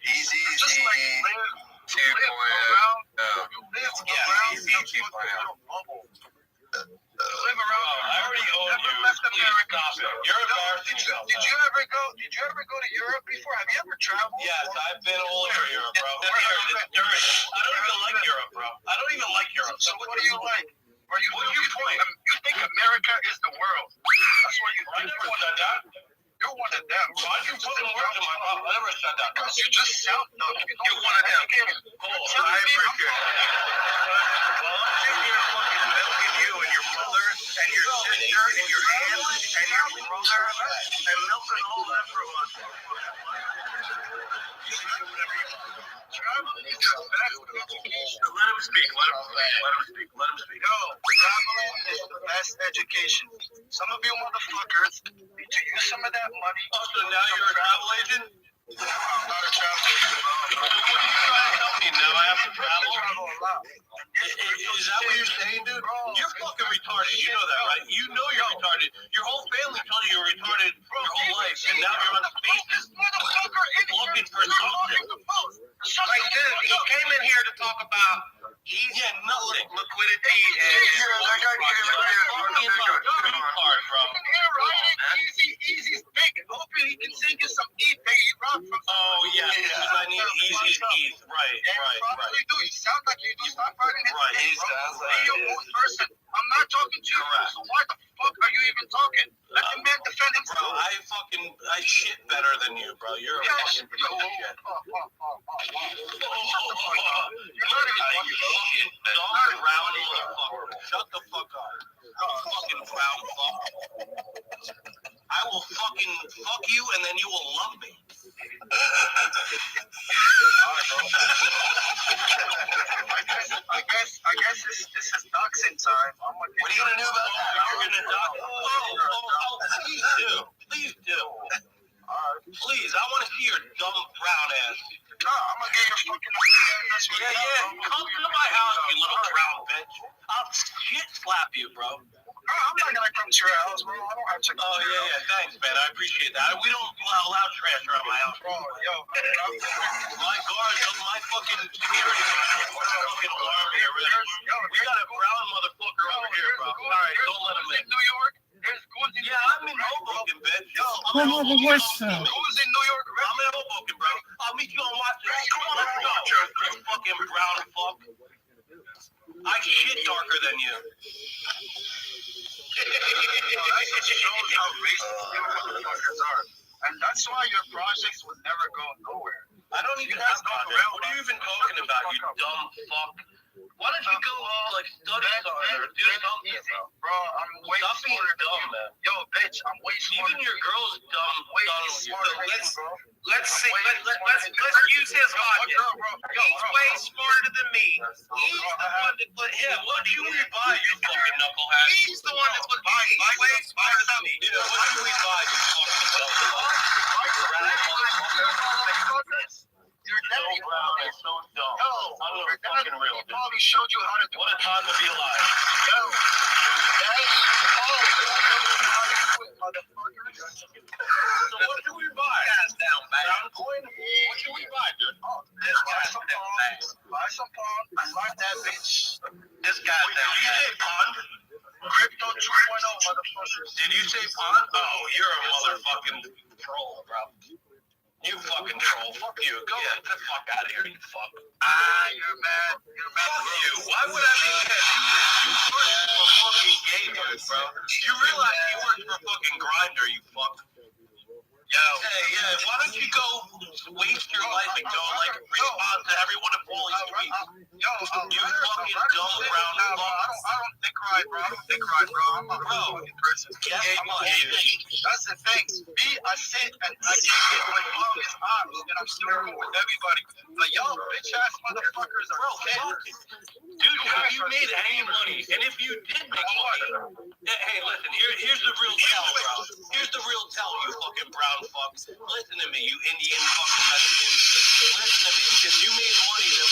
Easy. Just like live 2.0. Live around. I already own you. Stop it. You're embarrassing yourself. Did you ever go to Europe before? Have you ever traveled? Yes, I've been all over Europe, bro. It's dirty. I don't even like Europe, bro. I don't even like Europe. So what do you like? What do you point? You think America is the world? That's what you. I never said that. You're one of them. Why are you putting words in my mouth? I never said that. Because you just sound dumb. You're one of them. I appreciate it. Well, I'm sitting here fucking milking you and your mother and your sister and your aunt and your brother and milking all that for us. You should do whatever you want. Traveling is the best education. Let him speak. Yo, traveling is the best education. Some of you motherfuckers need to use some of that money. Oh, so now you're a travel agent? No, I'm not a travel agent. What are you trying to tell me? Now I have to travel? Is that what you're saying, dude? You're fucking retarded. You know that, right? You know you're retarded. Your whole family told you you're retarded your whole life, and now you're on Spaces looking for something. Like, dude, he came in here to talk about nothing. Liquidity and fucking retard, bro. Easy's big. Hoping he can sing you some E, baby. Oh, yeah, because I need Easy's keys. Right. You sound like you do. Stop writing it. Right, he sounds like you're your own person. I'm not talking to you. So why the fuck are you even talking? Let the man defend himself. Bro, I shit better than you, bro. You're a fucking piece of shit. Shut the fuck up. Fucking brown fuck. I will fucking fuck you and then you will love me. I guess this is doxing time. What are you gonna do about that? You're gonna dox? Please do. Please, I want to see your dumb brown ass. No, I'm gonna get your fucking ass. Yeah. Come to my house, you little brown bitch. I'll shit slap you, bro. No, I'm not gonna come to your house, bro. I don't have to. Oh, yeah. Thanks, man. I appreciate that. We don't allow trash around my house. Bro, yo. My guards, my fucking security fucking alarm here. We got a brown motherfucker over here, bro. All right, don't let him in. New York? Yeah, I'm in Hoboken, bitch. Yo, I'm in Hoboken. Who's in New York? I'm in Hoboken, bro. I'll meet you on Washington. Come on, let's go. You fucking brown fuck. I shit darker than you. That just shows how racist you motherfuckers are. And that's why your projects would never go nowhere. I don't even have projects. What are you even talking about, you dumb fuck? Why don't you go study something or do something, bro? I'm way smarter than you. Man. Yo, bitch, I'm way smarter. Even your girl's dumb. Let's see. Let's use his logic. He's way smarter than me. He's the one that put him. What do you buy, you fucking knucklehead? He's the one that put me. He's way smarter than me. What do we buy, you fucking knucklehead? You're so brown and so dumb. Yo, I'm a fucking real bitch. He probably showed you how to do it. What a time to be alive. Yo, so what should we buy? Brown coin? What should we buy, dude? This guy's down. Buy some pawn. I like that bitch. This guy's down. Did you say pawn? Crypto 2.0, motherfuckers. Did you say pawn? Oh, you're a motherfucking troll, bro. You fucking troll. Fuck you. Go get the fuck out of here, you fuck. You're mad. Fuck you. Why would I be mad? You work for fucking gay dudes, bro. You realize you work for fucking Grindr, you fuck. Yo. Hey, why don't you go waste your life and go, respond to everyone at Foley Street? You fucking dumb brown fuck. I don't think right, bro. I'm a fucking person. That's the thing. I sit and I get my longest arms and I'm still cool with everybody. But y'all bitch ass motherfuckers are fucking. Dude, have you made any money? And if you did make money, hey, listen, here's the real tell, bro. Here's the real tell, you fucking brown fucks. Listen to me, you Indian fucking Mexicans. Listen to me. If you made money, then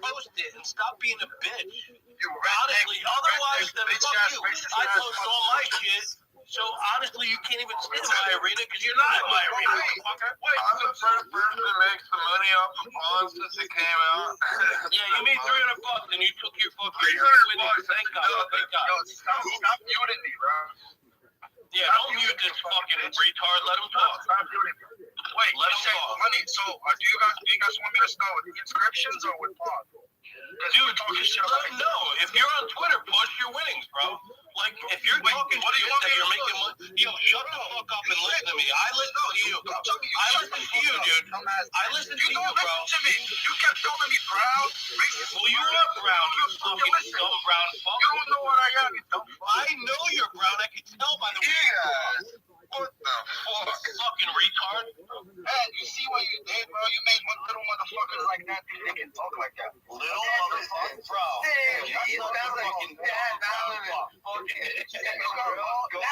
post it and stop being a bitch. Honestly, otherwise, then fuck you. I post all my shit. So honestly, you can't even sit in my arena because you're not in my arena. I'm the first person that makes the money off of pawns since it came out. Yeah, you made $300 and you took your fucking $300. Thank God. Yo, stop muting me, bro. Yeah, don't mute this fucking retard. Let him talk. Stop muting me. Wait, let him talk. Money. So, do you guys want me to start with inscriptions or with pawns? Dude, let him know. If you're on Twitter, push your winnings, bro. If you're talking shit that you're making money, shut the fuck up and listen to me. I listen to you. I listen to you, dude. I listen to you, bro. You kept calling me brown. Well, you are brown, you fucking dumb brown fuck. You don't know what I am, you dumb fuck. I know you're brown. I can tell by the way. What the fuck? Fucking retard. Man, you see what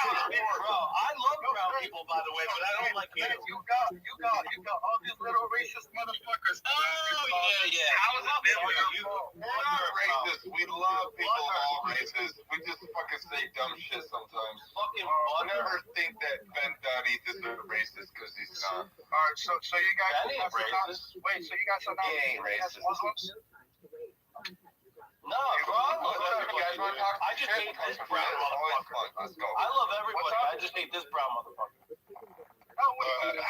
I love brown people, by the way, but I don't like you. You got all these little racist motherfuckers. Oh, yeah. How is that We're not racist. We love people of all races. We just fucking say dumb shit sometimes. I never think that Ben Dottie is a racist because he's not. Alright, so you guys are racist. Wait, so you guys are not He ain't racist. Muslims? No, bro, I just hate this brown motherfucker. Let's go. I love everybody. I just hate this brown motherfucker. No, we have a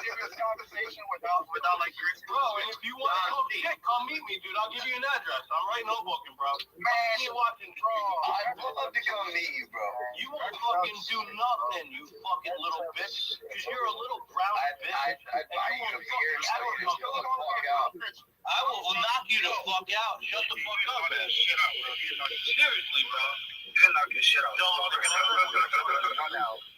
serious conversation without like Bro, and if you want to talk shit, come meet me, dude. I'll give you an address. I'm right in Hoboken, bro. Man, you watching draw. I'd love to come meet you, bro. You won't fucking do nothing, you fucking little bitch. Because you're a little brown bitch. I'd buy you a beer so you just go the fuck out. I will knock you the fuck out. Shut the fuck up, man. Shit up, bro. Seriously, bro. You're knocking shit out.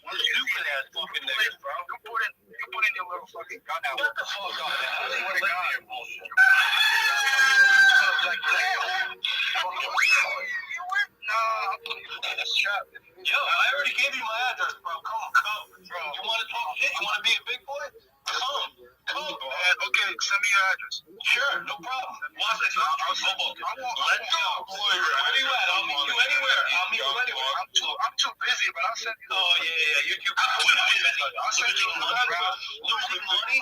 One stupid ass fucking nigga, bro. You put in your little fucking gun out. Shut the fuck up, man. I swear to God. Your bullshit. Yo, I already gave you my address, bro. Come. Bro. You want to talk shit? You want to be a big boy? Come. Okay, send me your address. Sure, no problem. Watch this. Let's go. Where you at? I'll meet you anywhere. I'm too busy, but I'll send you. Oh, yeah. You're too busy. Losing money?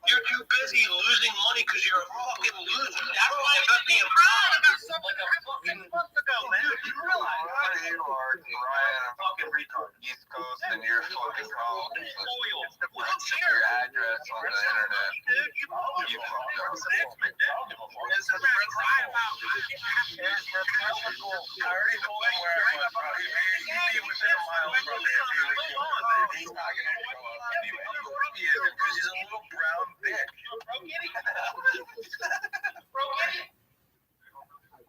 You're too busy losing money because you're a fucking loser. That's why I got being proud about something like a fucking month ago, man. You realize that? You are Ryan, a fucking retard. East Coast, and you're fucking called. What's Your address on the internet. You fucked up. I already told him where I was, bro. He'd be within a mile from me if he was here. He's not going to show up anyway. He isn't, because he's a little brown bitch.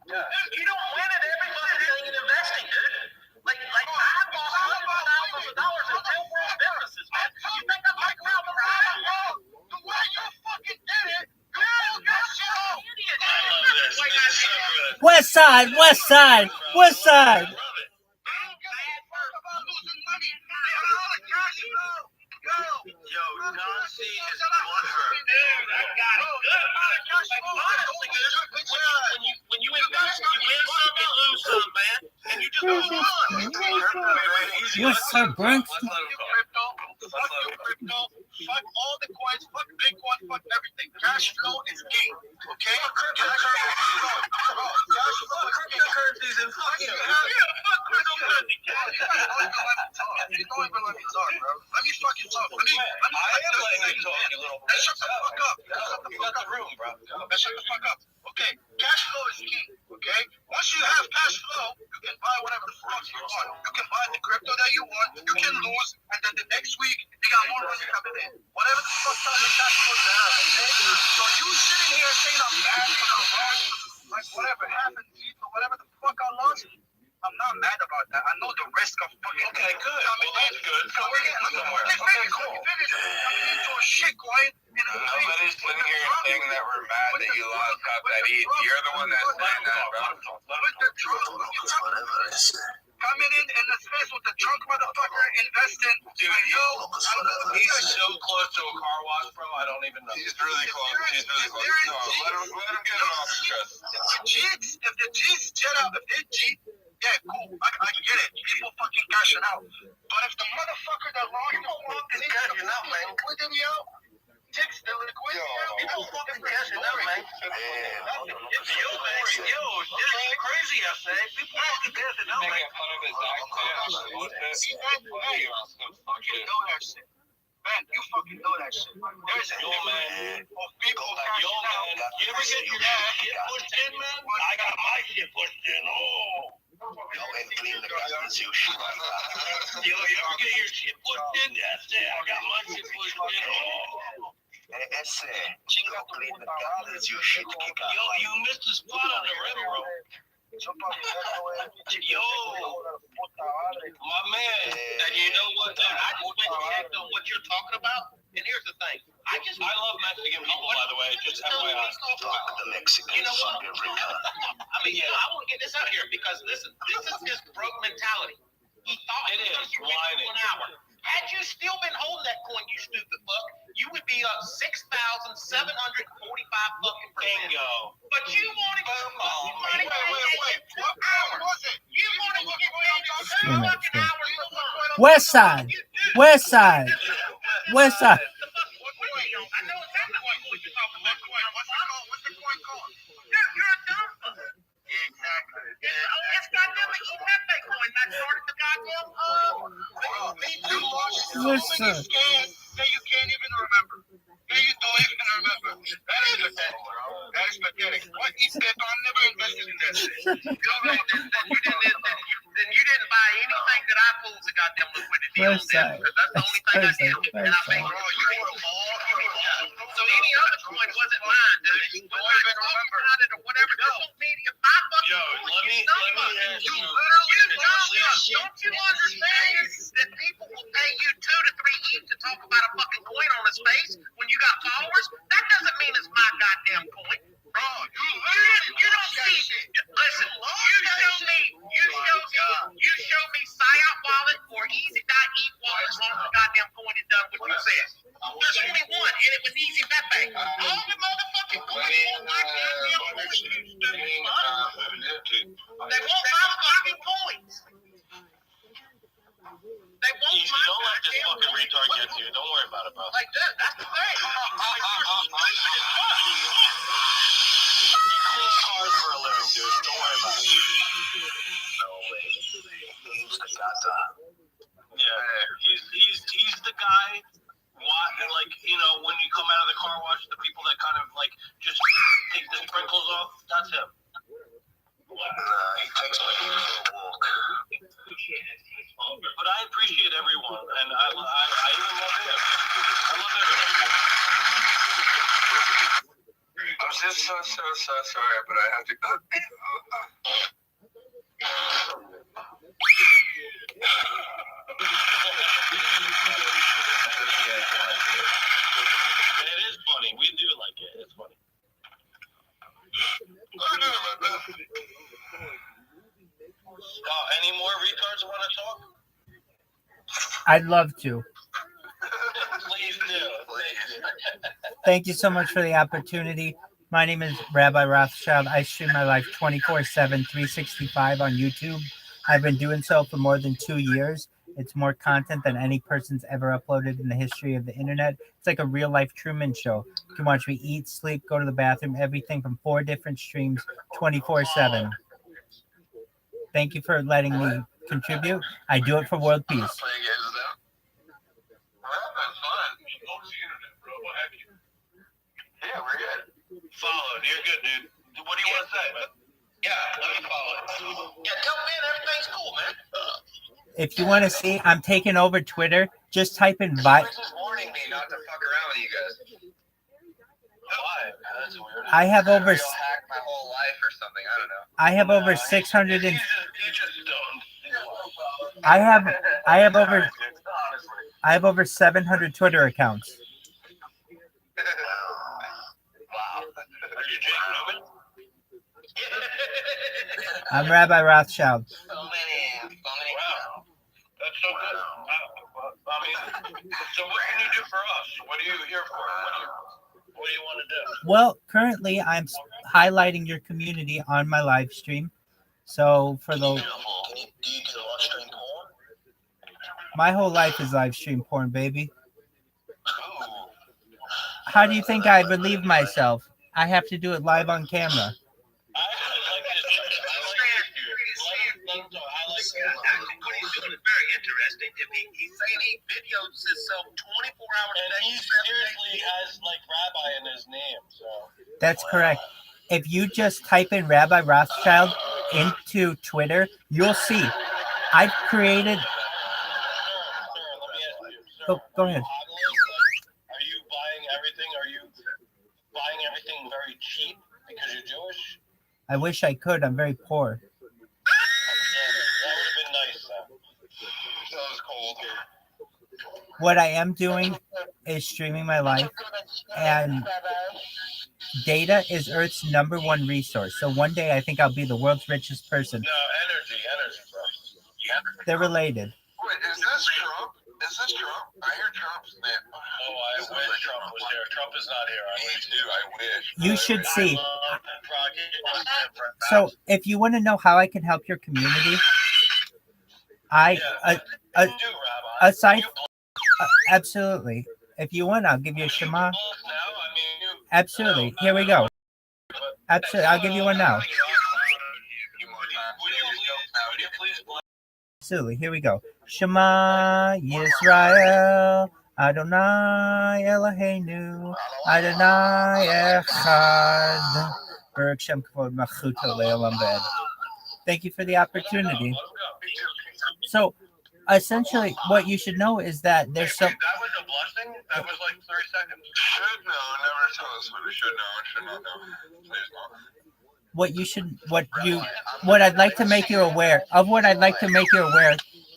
Yeah. Dude, you don't win at every fucking thing in investing, dude. Like I've lost hundreds of thousands of dollars in real world businesses, man. You think I'm like around the ride? The way you fucking did it, you got shit off. West side, west side, west side. Yo, Nancy is clever. Dude, I got it. Honestly, when you invest, you win some, you lose some, man. And you just move on. West side, Brent. Crypto, fuck all the coins, fuck Bitcoin, fuck everything. Cash flow is king, okay? Cryptocurrencies and fuck you. Fuck cryptocurrency. You don't even let me talk, bro. Let me fucking talk. I am letting you talk, you little bitch. Shut the fuck up. You got the room, bro. Shut the fuck up. Okay, cash flow is king, okay? Once you have cash flow, you can buy whatever the fuck you want. You can buy the crypto that you want, you can lose, and then the next week, you got more money coming in. Whatever the fuck kind of cash flow you have, okay? So you sitting here saying I'm bad because I'm wrong, like whatever happened to you, or whatever the fuck I lost, I'm not mad about that. I know the risk of fucking. Okay, good. Well, that's good. So we're getting somewhere. Okay, cool. Coming into a shit coin. Nobody's sitting here saying that we're mad that you lost out that ETH. You're the one that's saying that, bro. Coming in the space with the drunk motherfucker investing. Dude, he's so close to a car wash, bro. I don't even know. He's really close. No, let him get it off his chest. If the G's jet out, if they G, yeah, cool. I get it. People fucking cashing out. But if the motherfucker that launched the fuck is cashing out, man, liquidity out, takes the liquidity out. People fucking cashing out, man. It's you, man. Yo, it's crazy, I say. People fucking cashing out, man. Making fun of his accent. You fucking know that shit. Man, you fucking know that shit. There's a man of people cashing out. You ever get your shit pushed in, man? I got my shit pushed in. Oh. Yo, you ever get your shit pushed in? Yes, I got my shit pushed in. Oh. Yo, you missed the spot on the railroad. Yo, my man, and you know what? I just went checked on what you're talking about, and here's the thing. I love Mexican people, by the way. Just FYI. You know what? I mean, I want to get this out here because listen, this is just broke mentality. He thought It he is was whining. an hour. Had you still been holding that coin, you stupid fuck, you would be up 6,745 fucking percent. Bingo. But you wanted to wait. What hour was it? You wanted to get paid 2 fucking hours for fun. West Side. West Side. West Side. I know exactly what coin you're talking about. What's the coin called? Dude, you're a dumb fuck. Exactly. It's goddamn an EFA coin. That started the goddamn V2 launch. Listen. That you can't even remember. That you don't even remember. That is pathetic. That is pathetic. What is that? I never invested in that shit. Then you didn't buy anything that I pulled the goddamn liquidity on there. Because that's the only thing I did. And I think, bro, you were all so any other coin wasn't mine, dude. You don't even remember it or whatever. Social media, my fucking Yo, let me ask you. Don't you understand that people will pay you 2 to 3 ETH to talk about a fucking coin on his face when you got followers? That doesn't mean it's my goddamn coin. Bro, you don't see. Listen, you show me PsyOp wallet or Easy.ETH wallet as long as the goddamn coin is done what you said. There's only one, and it was Easy Pepe. All the motherfucking coins won't buy goddamn coins, you stupid fuck. They won't buy the fucking coins. They won't Easy, buy don't let this fucking retard get to you. Don't worry about it, bro. like that. That's the thing. Clean cars for a living, dude. Don't worry about it. No way. He's the gata. Yeah, he's the guy. Like, you know, when you come out of the car wash, the people that kind of like just take the sprinkles off. That's him. He takes my for a walk. But I appreciate everyone, and I even love him. I love everyone. I'm just so sorry, but I have to go. It is funny. We do like it. It's funny. Any more retards want to talk? I'd love to. Please do. Thank you so much for the opportunity. My name is Rabbi Rothschild. I stream my life 24/7, 365 on YouTube. I've been doing so for more than 2 years. It's more content than any person's ever uploaded in the history of the internet. It's like a real life Truman show. You can watch me eat, sleep, go to the bathroom, everything from 4 different streams 24/7. Thank you for letting me contribute. I do it for world peace. Yeah, we're good. Followed. You're good, dude. What do you want to say, man? Yeah, let me follow it. Yeah, tell Ben everything's cool, man. If you want to see, I'm taking over Twitter. Just type in Warning me not to fuck around with you guys. Why? That's weird. I have over You'll hack my whole life or something. I don't know. I have over 600 and You just don't. I have over 700 Twitter accounts. Wow. Are you Jake Newman? I'm Rabbi Rothschild. Wow. That's so good. I mean, so what can you do for us? What are you here for? What do you want to do? Well, currently I'm highlighting your community on my live stream. So for the Do you do live stream porn? my whole life is live stream porn, baby. How do you think I relieve myself? I have to do it live on camera. What he's doing is very interesting. If he's saying he videos himself 24 hours a day. He seriously has like Rabbi in his name, so. That's correct. If you just type in Rabbi Rothschild into Twitter, you'll see. I've created. Go ahead. Are you buying everything? Are you buying everything very cheap because you're Jewish? I wish I could. I'm very poor. That would have been nice. That was cold. What I am doing is streaming my life, and data is Earth's #1 resource. So one day I think I'll be the world's richest person. No, energy, bro. They're related. Wait, is this Trump? Is this Trump? I hear Trump's name. Oh, I wish Trump was here. Trump is not here. Me too. I wish. You should see. Rocket. So if you want to know how I can help your community, aside, absolutely. If you want, I'll give you a Shema. Absolutely. Here we go. Absolutely. I'll give you one now. Absolutely. Here we go. Shema Yisrael Adonai Eloheinu Adonai Echad Baruch Shem Kavod Malchuto Le'olam Ved. Thank you for the opportunity. So, essentially, what you should know is that there's some. That was a blessing? That was like 30 seconds. Should know. Never tell us what we should know and should not know. Please don't. What I'd like to make you aware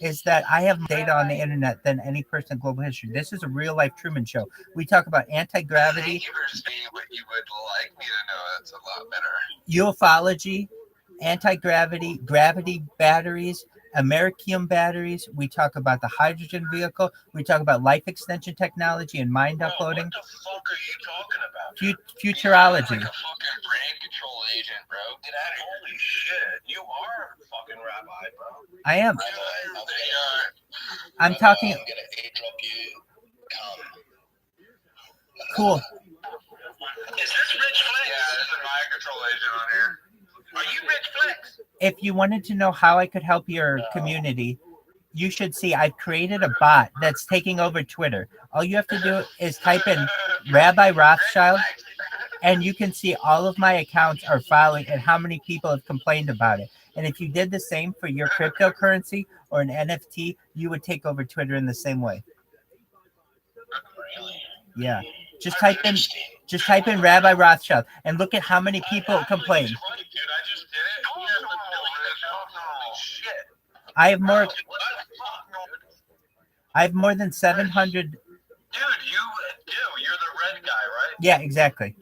is that I have more data on the internet than any person in global history. This is a real life Truman Show. We talk about anti-gravity. Thank you for saying what you would like me to know. That's a lot better. Ufology, anti-gravity, gravity batteries, Americium batteries. We talk about the hydrogen vehicle. We talk about life extension technology and mind uploading. What the fuck are you talking about? Futurology. Like a fucking brain control agent, bro. Get out of here. Holy shit. You are a fucking rabbi, bro. I am. I'm talking. I'm gonna airdrop you. Cool. Is this Rich Flex? Yeah, there's a mind control agent on here. Are you Rich Flex? If you wanted to know how I could help your community, you should see I've created a bot that's taking over Twitter. All you have to do is type in Rabbi Rothschild, and you can see all of my accounts are following and how many people have complained about it. And if you did the same for your cryptocurrency or an NFT, you would take over Twitter in the same way. Yeah. Just type in Rabbi Rothschild and look at how many people complain. I have more than 700. Dude, you're the red guy, right? Yeah, exactly.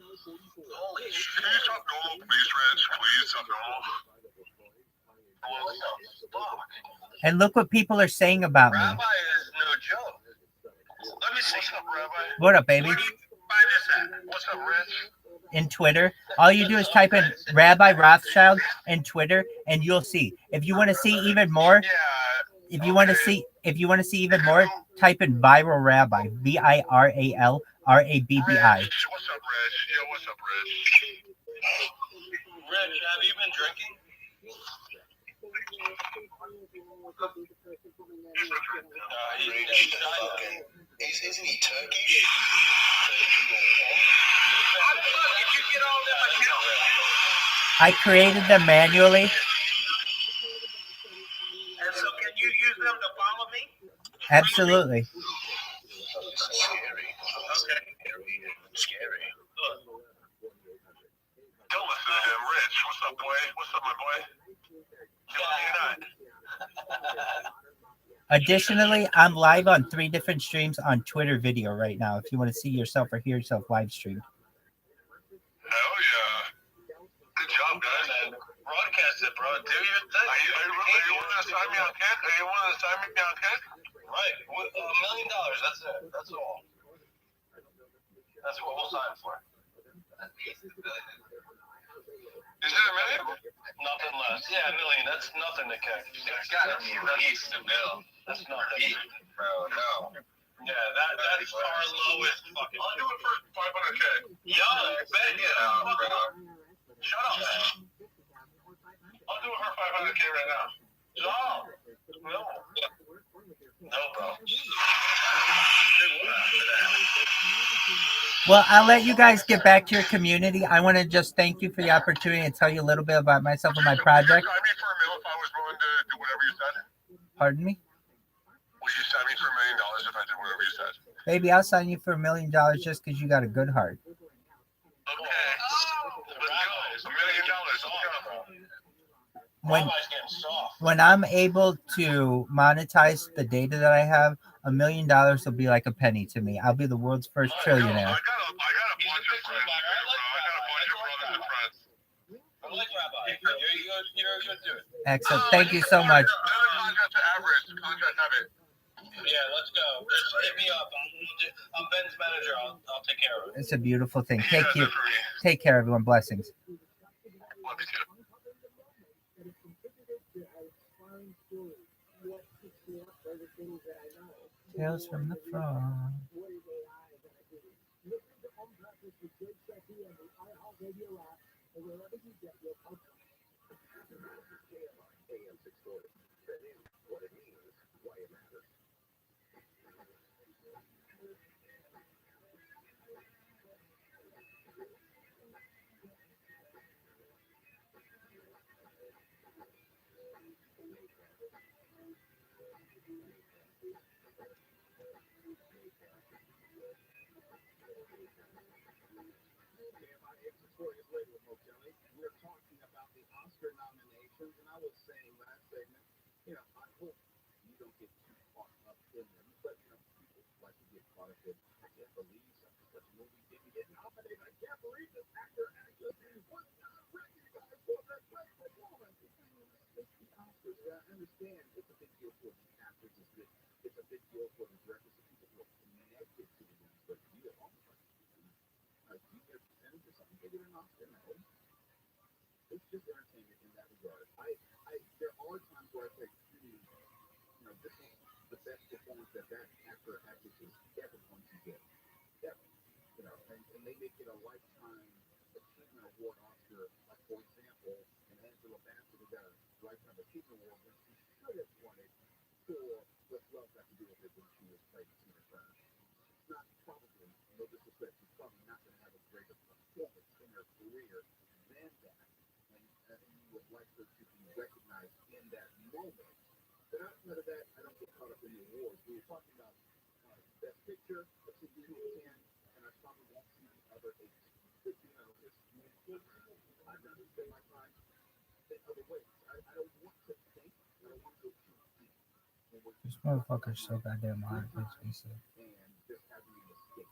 Holy shit. Can you talk normal, please, Rich? Please talk normal. What the fuck? And look what people are saying about me. Rabbi is no joke. Let me see. What's up, Rabbi? What up, baby? Where do you find this at? What's up, Rich? In Twitter, all you do is type in Rabbi Rothschild in Twitter, and you'll see. If you want to see even more, if you want to see even more, type in ViralRabbi, ViralRabbi. Rich, what's up, Rich? Yo, what's up, Rich? Rich, have you been drinking? Isn't he Turkish? How the fuck did you get all them accounts? I created them manually. And so can you use them to follow me? Absolutely. Scary. Okay. Scary. Don't listen to him, Rich. What's up, boy? What's up, my boy? You're not. Additionally, I'm live on 3 different streams on Twitter video right now. If you want to see yourself or hear yourself live stream. Hell yeah. Good job, guys. Broadcast it, bro. Do your thing. Are you want to sign me on kid? Are you want to sign me on kid? Right. $1 million. That's it. That's all. That's what we'll sign for. Is it $1 million? Nothing less. Yeah, $1 million. That's nothing to kick. It's got to be at least $1 million. That's nothing. Bro, no. Yeah, that's our lowest fucking. I'll do it for 500K. Yo, bet you. Bro. Shut up, man. I'll do it for 500K right now. No. No, bro. Well, I'll let you guys get back to your community. I want to just thank you for the opportunity and tell you a little bit about myself and my project. Would you sign me for $1 million if I was willing to do whatever you said? Pardon me? Would you sign me for $1 million if I did whatever you said? Baby, I'll sign you for $1 million just because you got a good heart. Okay. Let's go. $1 million. Let's go. When I'm able to monetize the data that I have, $1 million will be like a penny to me. I'll be the world's first trillionaire. I got a bunch of friends. I got a bunch of brothers and friends. I like Rabbi. You're a good dude. Excellent. Thank you so much. Yeah, let's go. Hit me up. I'm Ben's manager. I'll take care of it. It's a beautiful thing. Take care, everyone. Blessings. Tales from the front. We're talking about the Oscar nominations, and I was saying last segment, I hope you don't get too caught up in them, but people like to get caught up in. I can't believe such a movie didn't get nominated. I can't believe this actress was not recognized for their great performance. It's the Oscars. I understand it's a big deal for the actors. It's a big deal for the directors. The people who are connected to the movies, but you at home, do you get a percentage or something bigger than an Oscar? No. It's just entertainment in that regard. There are times where I say, this is the best performance that actor or actress is ever going to get. Ever. And they make it a lifetime achievement award Oscar. Like, for example, in Angela Bassett, who got a lifetime achievement award when she should have won it for What's Love Got to Do with It when she was playing Tina Turner. It's not probably, no disrespect, she's probably not going to have a greater performance in her career than that. And you would like her to be recognized in that moment. But outside of that, I don't get caught up in the awards. We were talking about Best Picture, the two 10, and I probably won't see the other 8. I'd rather spend my time in other ways. I don't want to think, I don't want to go too deep. This motherfucker's so goddamn hard. And just having an escape.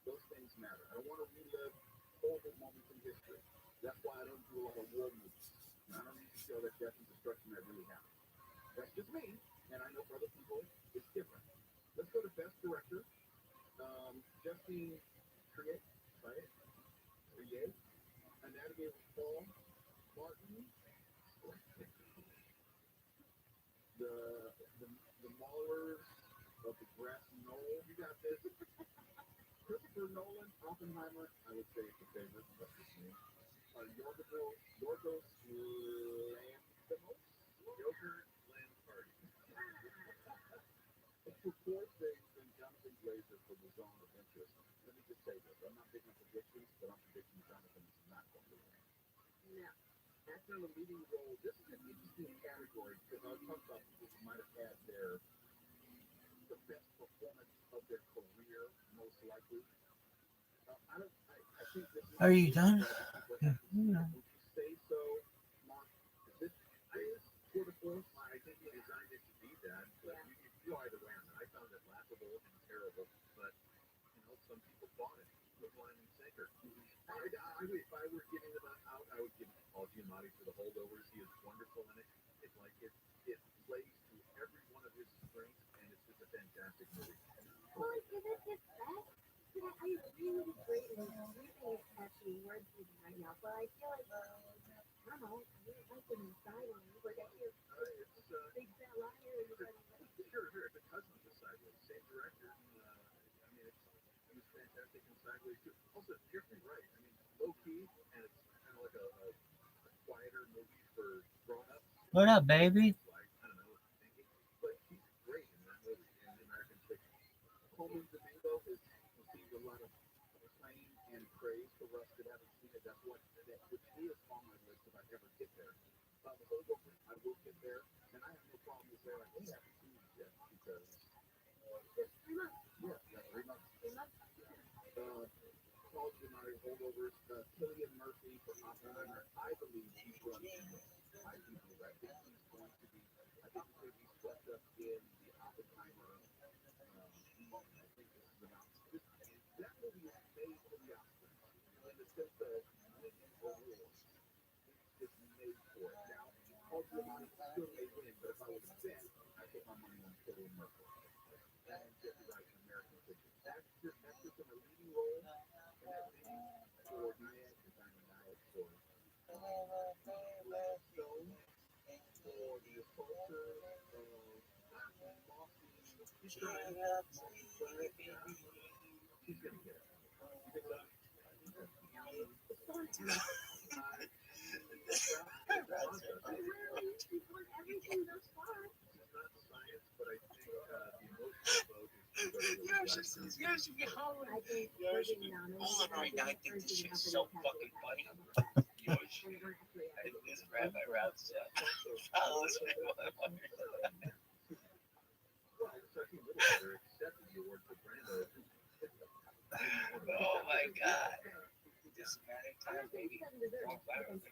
Those things matter. I don't want to relive horrible moments in history. That's why I don't do a lot of war movies. I don't need to show that death and destruction that really happened. That's just me, and I know for other people it's different. Let's go to Best Director. Justine Triet, Anatomy of a Fall, Martin, the Maulers of the Grassy Knoll. You got this. Christopher Nolan, Oppenheimer. I would say it's a favorite. That's just me. Yorgos Lanthimos. For Poor Things and Jonathan Glazer for The Zone of Interest. Let me just say this. I'm not making predictions, but I'm predicting Jonathan is not going to win. Now, actor in a leading role. This is an interesting category because I'll talk about people who might have had the best performance of their career, most likely. I think this is. Are you done? Yeah. Would you say so, Mark? Is this tour de force? I think he designed it to be that, but you either way on it. I found it laughable and terrible, but some people bought it. Look, line and sinker. If I were giving them out, I would give Paul Giamatti for The Holdovers. He is wonderful in it. It's like it plays to every one of his strengths, and it's just a fantastic movie. Well, is it his best? I agree with great, and everything is catchy words right now, but I feel like, I don't know, I really like it inside of me. Like, I hear Big Fat Liar, Sure, it's a cousin of the Sideways, same director. It was fantastic in Sideways too. Also, Jeffrey Wright. Low key, and it's kind of like a quieter movie for grown-ups. What up, baby? I don't know what you're thinking, but he's great in that movie in American Fiction. Coleman Domingo has received a lot of acclaim and praise for us that haven't seen it. That's which is on my list if I ever get there. The Holdovers, I will get there, and I have no problem with saying, we haven't seen it yet because it's 3 months. Yeah, 3 months. Paul Giamatti, Holdovers, Cillian Murphy for Oppenheimer. I believe he's going to win. I think he's going to be. I think he's going to be swept up in the Oppenheimer moment. I think this is about that movie is made for the Oscars. In the sense of winning awards, it's made Hold on right now. I think this shit's so fucking funny. This Rabbi ROTHSCHILD. Follow this video. Oh my god. This is matter of time, baby. Walk by with me.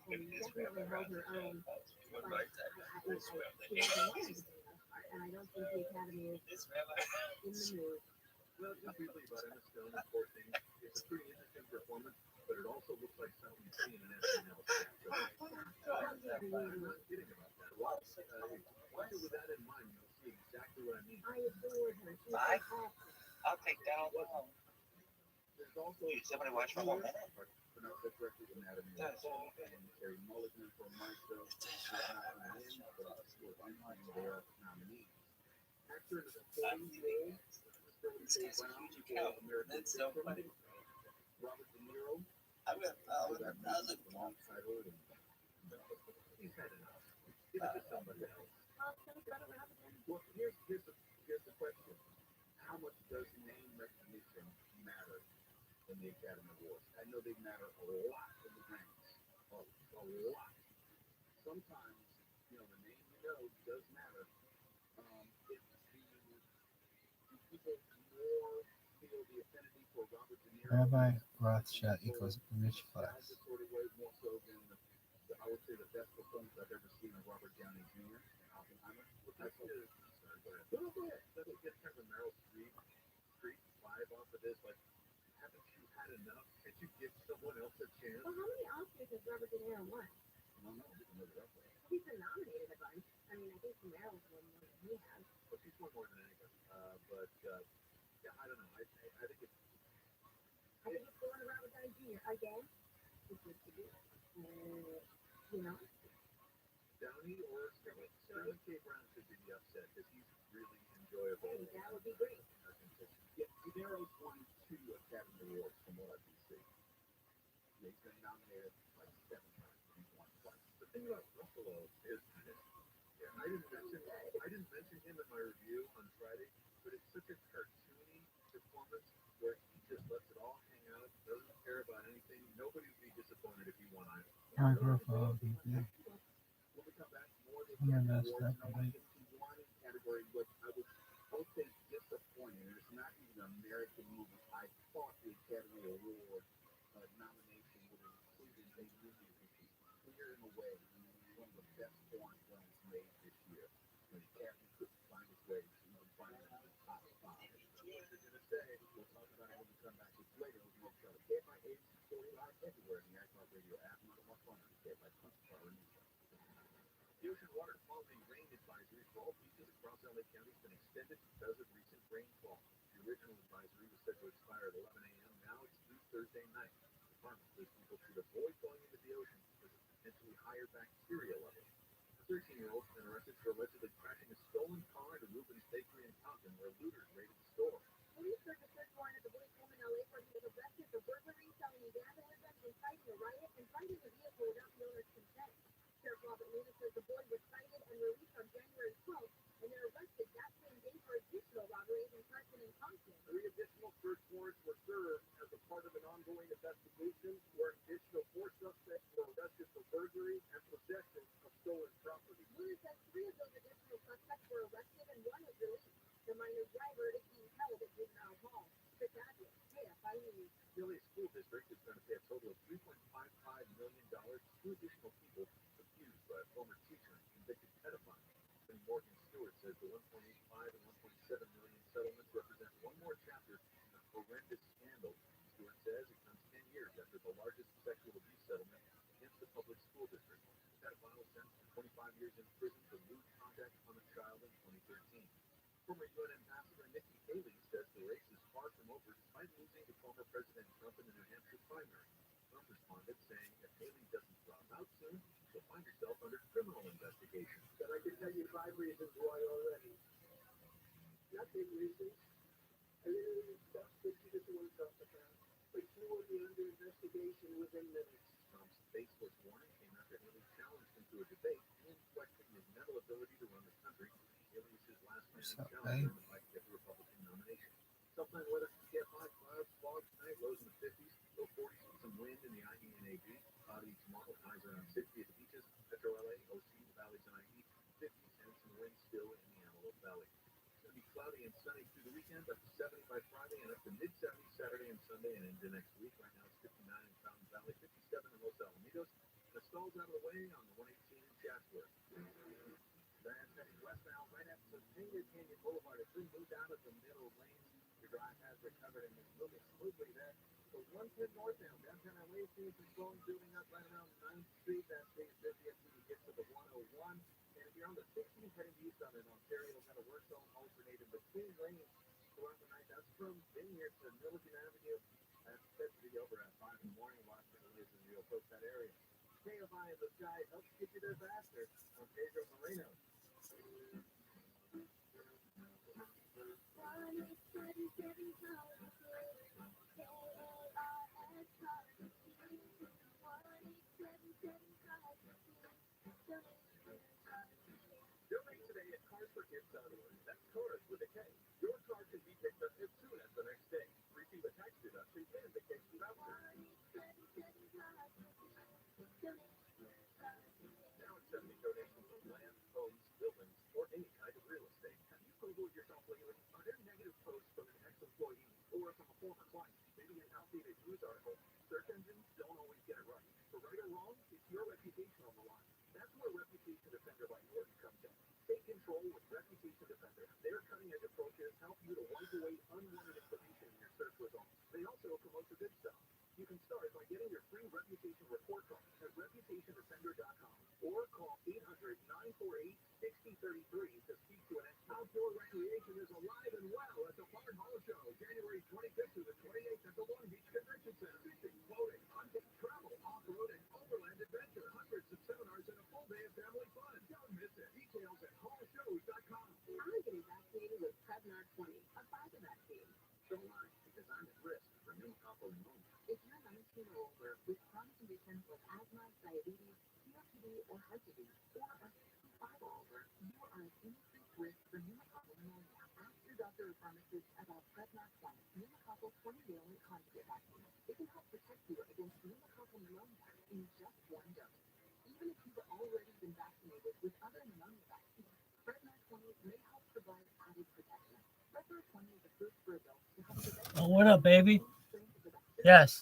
Maybe this Rabbi ROTHSCHILD. One right time. This Rabbi. And I don't think the Academy is This Rabbi. in the mood. Well, it's usually about Emma Stone and poor things. It's a pretty interesting performance, but it also looks like something you see in an SNL sketch. So I'm not kidding about that. Watch it with that in mind. You'll see exactly what I mean. I adore her. She's Bye. fantastic. I'll take that all along. There's also Somebody watch for 1 minute. pronounced correctly Anatomy of Fall and Terry Mulligan for Maestro. They're not going to win, but still they're nominees. Actor in the supporting role. This guy's a huge account. That's so funny. Robert De Niro. I'm gonna follow that. Long title. He's had enough. Give it to somebody else. Well, here's the question. How much does name recognition matter in the Academy Awards? I know they matter a lot in the ranks. A lot. Sometimes, the name does matter. Do people more feel the affinity for Robert De Niro? Rabbi ROTHSCHILD equals rich class. That's the sort of way more so than I would say the best performance I've ever seen of Robert Downey Jr. in Oppenheimer. That's go ahead. Let's get kind of a Meryl Streep vibe off of this. Like, haven't you had enough? Can't you give someone else a chance? Well, how many Oscars has Robert De Niro won? I don't know. We can look it up. He's been nominated a bunch. I mean, I think Meryl's won more than he has. Well, she's won more than anybody. Yeah, I don't know. I think it's. I think it's going to Robert Downey Jr. again. It's good to do. Downey or Sterling K. Brown should be the upset because he's really enjoyable. Hey, that would be great. Yeah, De Niro's won 2 Academy Awards from what I can see. Yeah, he's been nominated like 7 times. He's won twice. The thing about Ruffalo is, I didn't mention him in my review on Friday, but it's such a cartoony performance where he just lets it all hang out, doesn't care about anything. Nobody would be disappointed if he won either. Microphone. When we come back, more than Yeah, that's awards, and I want definitely. to get to one category which I would say disappointing, and it's not even an American movie. I thought the Academy Award nomination would have included a movie which is clear in a way one of the best foreign films made this year. The Academy couldn't find its way to even find it in the top 5. What you're going to say, we'll talk about it when we come back. It's later. We'll try to get my age 45 everywhere in the iCloud Radio app. Not more fun. Get my Power News. The ocean water quality rain advisory for all beaches across LA County has been extended because of recent rainfall. The original advisory was set to expire at 11 a.m. Now it's through Thursday night. The department says people should avoid going into the ocean because of potentially higher bacteria levels. A 13-year-old has been arrested for allegedly crashing a stolen car into Reuben's Bakery in Compton, where looters raided the store. Police served a search warrant at the Blaze home in LA where he was arrested for burglary, selling vandalism, inciting a riot, and driving a vehicle without the owner's consent. Sheriff Robert Luna says the boy was cited and released on January 12th, and they're arrested that same day for additional robberies in Carson and Compton. 3 additional search warrants were served as a part of an ongoing investigation where additional 4 suspects were arrested for burglary and possession of stolen property. Luna says 3 of those additional suspects were arrested and 1 was released. The minor driver is being held at Juvenile Hall. Chris Adler, KFI News. The LA School District is going to pay a total of $3.55 million to 2 additional people accused by a former teacher and convicted pedophile. Morgan Stewart says the 1.85 and 1.7 million settlements represent one more chapter in a horrendous scandal. Stewart says it comes 10 years after the largest sexual abuse settlement against the public school district. The pedophile was over despite losing to former President Trump in the New Hampshire primary. Trump responded saying if Haley doesn't drop out soon, she'll find herself under criminal investigation. But I can tell you 5 reasons why already. Not big reasons. A little stuff that she doesn't want to talk about. But she will be under investigation within minutes. Trump's faceless warning came after Haley challenged him to a debate and questioned his mental ability to run the country. Haley was his last man challenge in the fight to get the Republican nomination. Southland weather get hot clouds, fog tonight, lows in the 50s, low 40s with some wind in the IE and AG. Cloudy tomorrow, highs around 60 at the beaches, Metro LA, OC, the valleys and IE, 50s and some wind still in the Antelope Valley. It's going to be cloudy and sunny through the weekend, up to 70 by Friday and up to mid-70s Saturday and Sunday and into next week. Right now it's 59 in Fountain Valley, 57 in Los Alamitos. The stall's out of the way on the 118 in Chatsworth. That's heading westbound right after Painted Canyon Boulevard. It's been moved out of the middle lanes. Your drive has recovered and is moving smoothly there. So 110 northbound, downtown LA, seeing some slowing building up right around 9th Street. That's being busy until you get to the 101. And if you're on the 16th heading east on it, Ontario, got a work zone alternating between lanes throughout the night. That's from Vineyard to Milligan Avenue. That's set to be over at 5 in the morning. Watch for delays as you approach that area. KFI in the sky helps get you there faster. I'm Pedro Moreno. Donate today at carsforkids.org. That's cars with a K. Your car can be picked up as soon as the next day. Receive a tax deduction and a cash voucher. Now accepting donations of land, homes, buildings, or any kind of real estate. Have you Googled yourself lately? Are there negative posts from an ex-employee or from a former client? Maybe an outdated news article. Search engines don't always get it right. For right or wrong, it's your reputation on the line. That's where Reputation Defender by Norton comes in. Take control with Reputation Defender. Their cutting-edge approaches help you to wipe away unwanted information in your search results. They also promote the good stuff. You can start by getting your free reputation report card at reputationdefender.com or call 800-948-6033 to speak to an expert. Outdoor recreation is alive and well at the Barn Hall Show, January 25th to the 28th at the Long Beach Convention Center. Fishing, boating, hunting, travel, off-road, and overland adventure. Hundreds of seminars and a full day of family fun. Don't miss it. Details at hallshows.com. I'm getting vaccinated with Prevnar 20, a Pfizer vaccine. So am I, because I'm at risk for pneumococcal pneumonia. If you're 19 or older with chronic conditions like asthma, diabetes, COPD, or heart disease, or are 65 or older, you are at increased risk for pneumococcal pneumonia. Ask your doctor or pharmacist about Prevnar 20, pneumococcal 20-valent conjugate vaccine. It can help protect you against pneumococcal pneumonia in just one dose. Even if you've already been vaccinated with other pneumonia vaccines, Prevnar 20 may help provide added protection. Prevnar 20 is approved for adults to help prevent. Oh, what up, baby? Yes.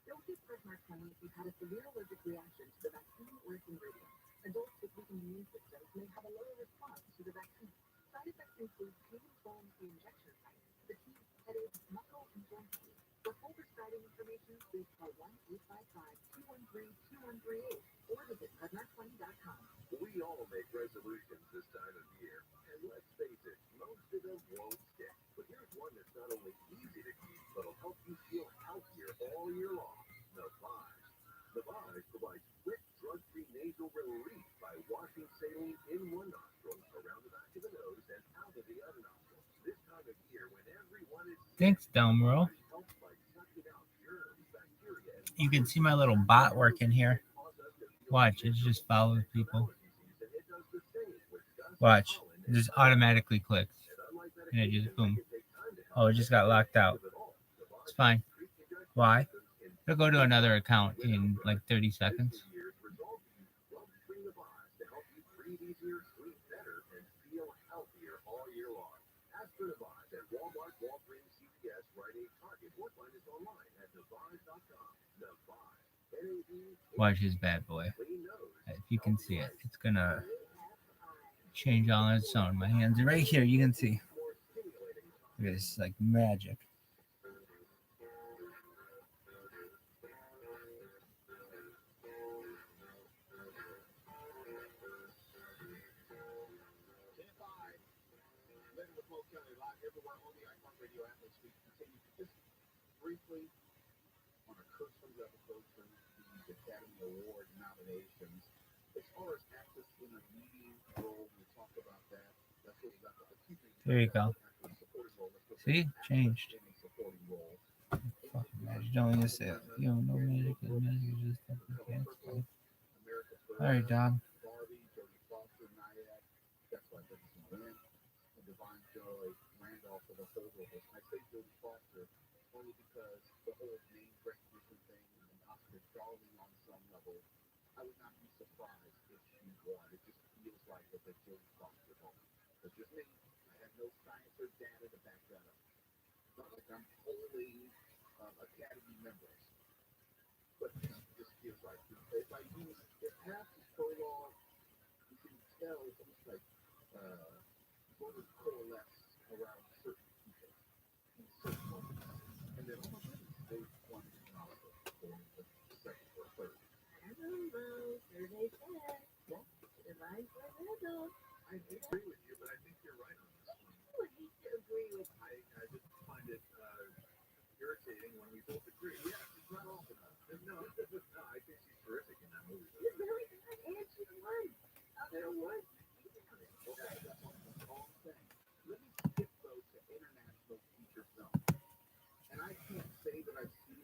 Don't take Prevnar 20 if you've had a severe allergic reaction to the vaccine or its ingredients. Adults with weakened immune systems may have a lower response to the vaccine. Side effects include pain following the injection site, fatigue, headache, muscle, and joint pain. For full prescribing information, please call 1-855-213-2138 or visit Prevnar20.com. We all make resolutions this time of year, and let's face it, most of them won't stick. But here's one that's not only easy to keep, but will help you feel healthier all year long. Navage. Navage provides quick, drug-free nasal relief by washing saline in one nostril, around the back of the nose, and out of the other nostril. This time of year, when everyone is Thanks, Delmero. helps by sucking out germs, bacteria, and You can see my little bot working here. Watch, it just follows people. Watch, it just automatically clicks. And it just boom. Oh, it just got locked out. It's fine. Why? It'll go to another account in like 30 seconds. Watch this bad boy. If you can see it, it's gonna change on its own. My hands are right here. You can see. It's like magic. Kelly live everywhere on the iHeartRadio app as we continue to just briefly on a cursory level go through the Academy Award nominations. As far as actors in a leading role, we talk about that. That's what we got the two things. There you go. Supporting role. Let's go See? Changed. in a supporting role. Fucking magic. Don't even say it. You don't know magic because magic is just fucking can't play. Alright, dog. Barbie, Jodie Foster, Nyack. That's why this is win. And Divine Joy, Randolph for the whole of us. I say Jodie Foster only because the whole name recognition thing and Oscar darling on some level. I would not be surprised if she won. It just feels like it's a Jodie Foster moment. It's just me. I have no science or data to back that up. It's not like I'm polling Academy members. But it just feels like if I use if half the prologue, you can tell it's almost like voters coalesce around certain people in certain moments. And then they want to be nominated for the second or third. I don't know. Survey said. Divine for Randall. I agree with you.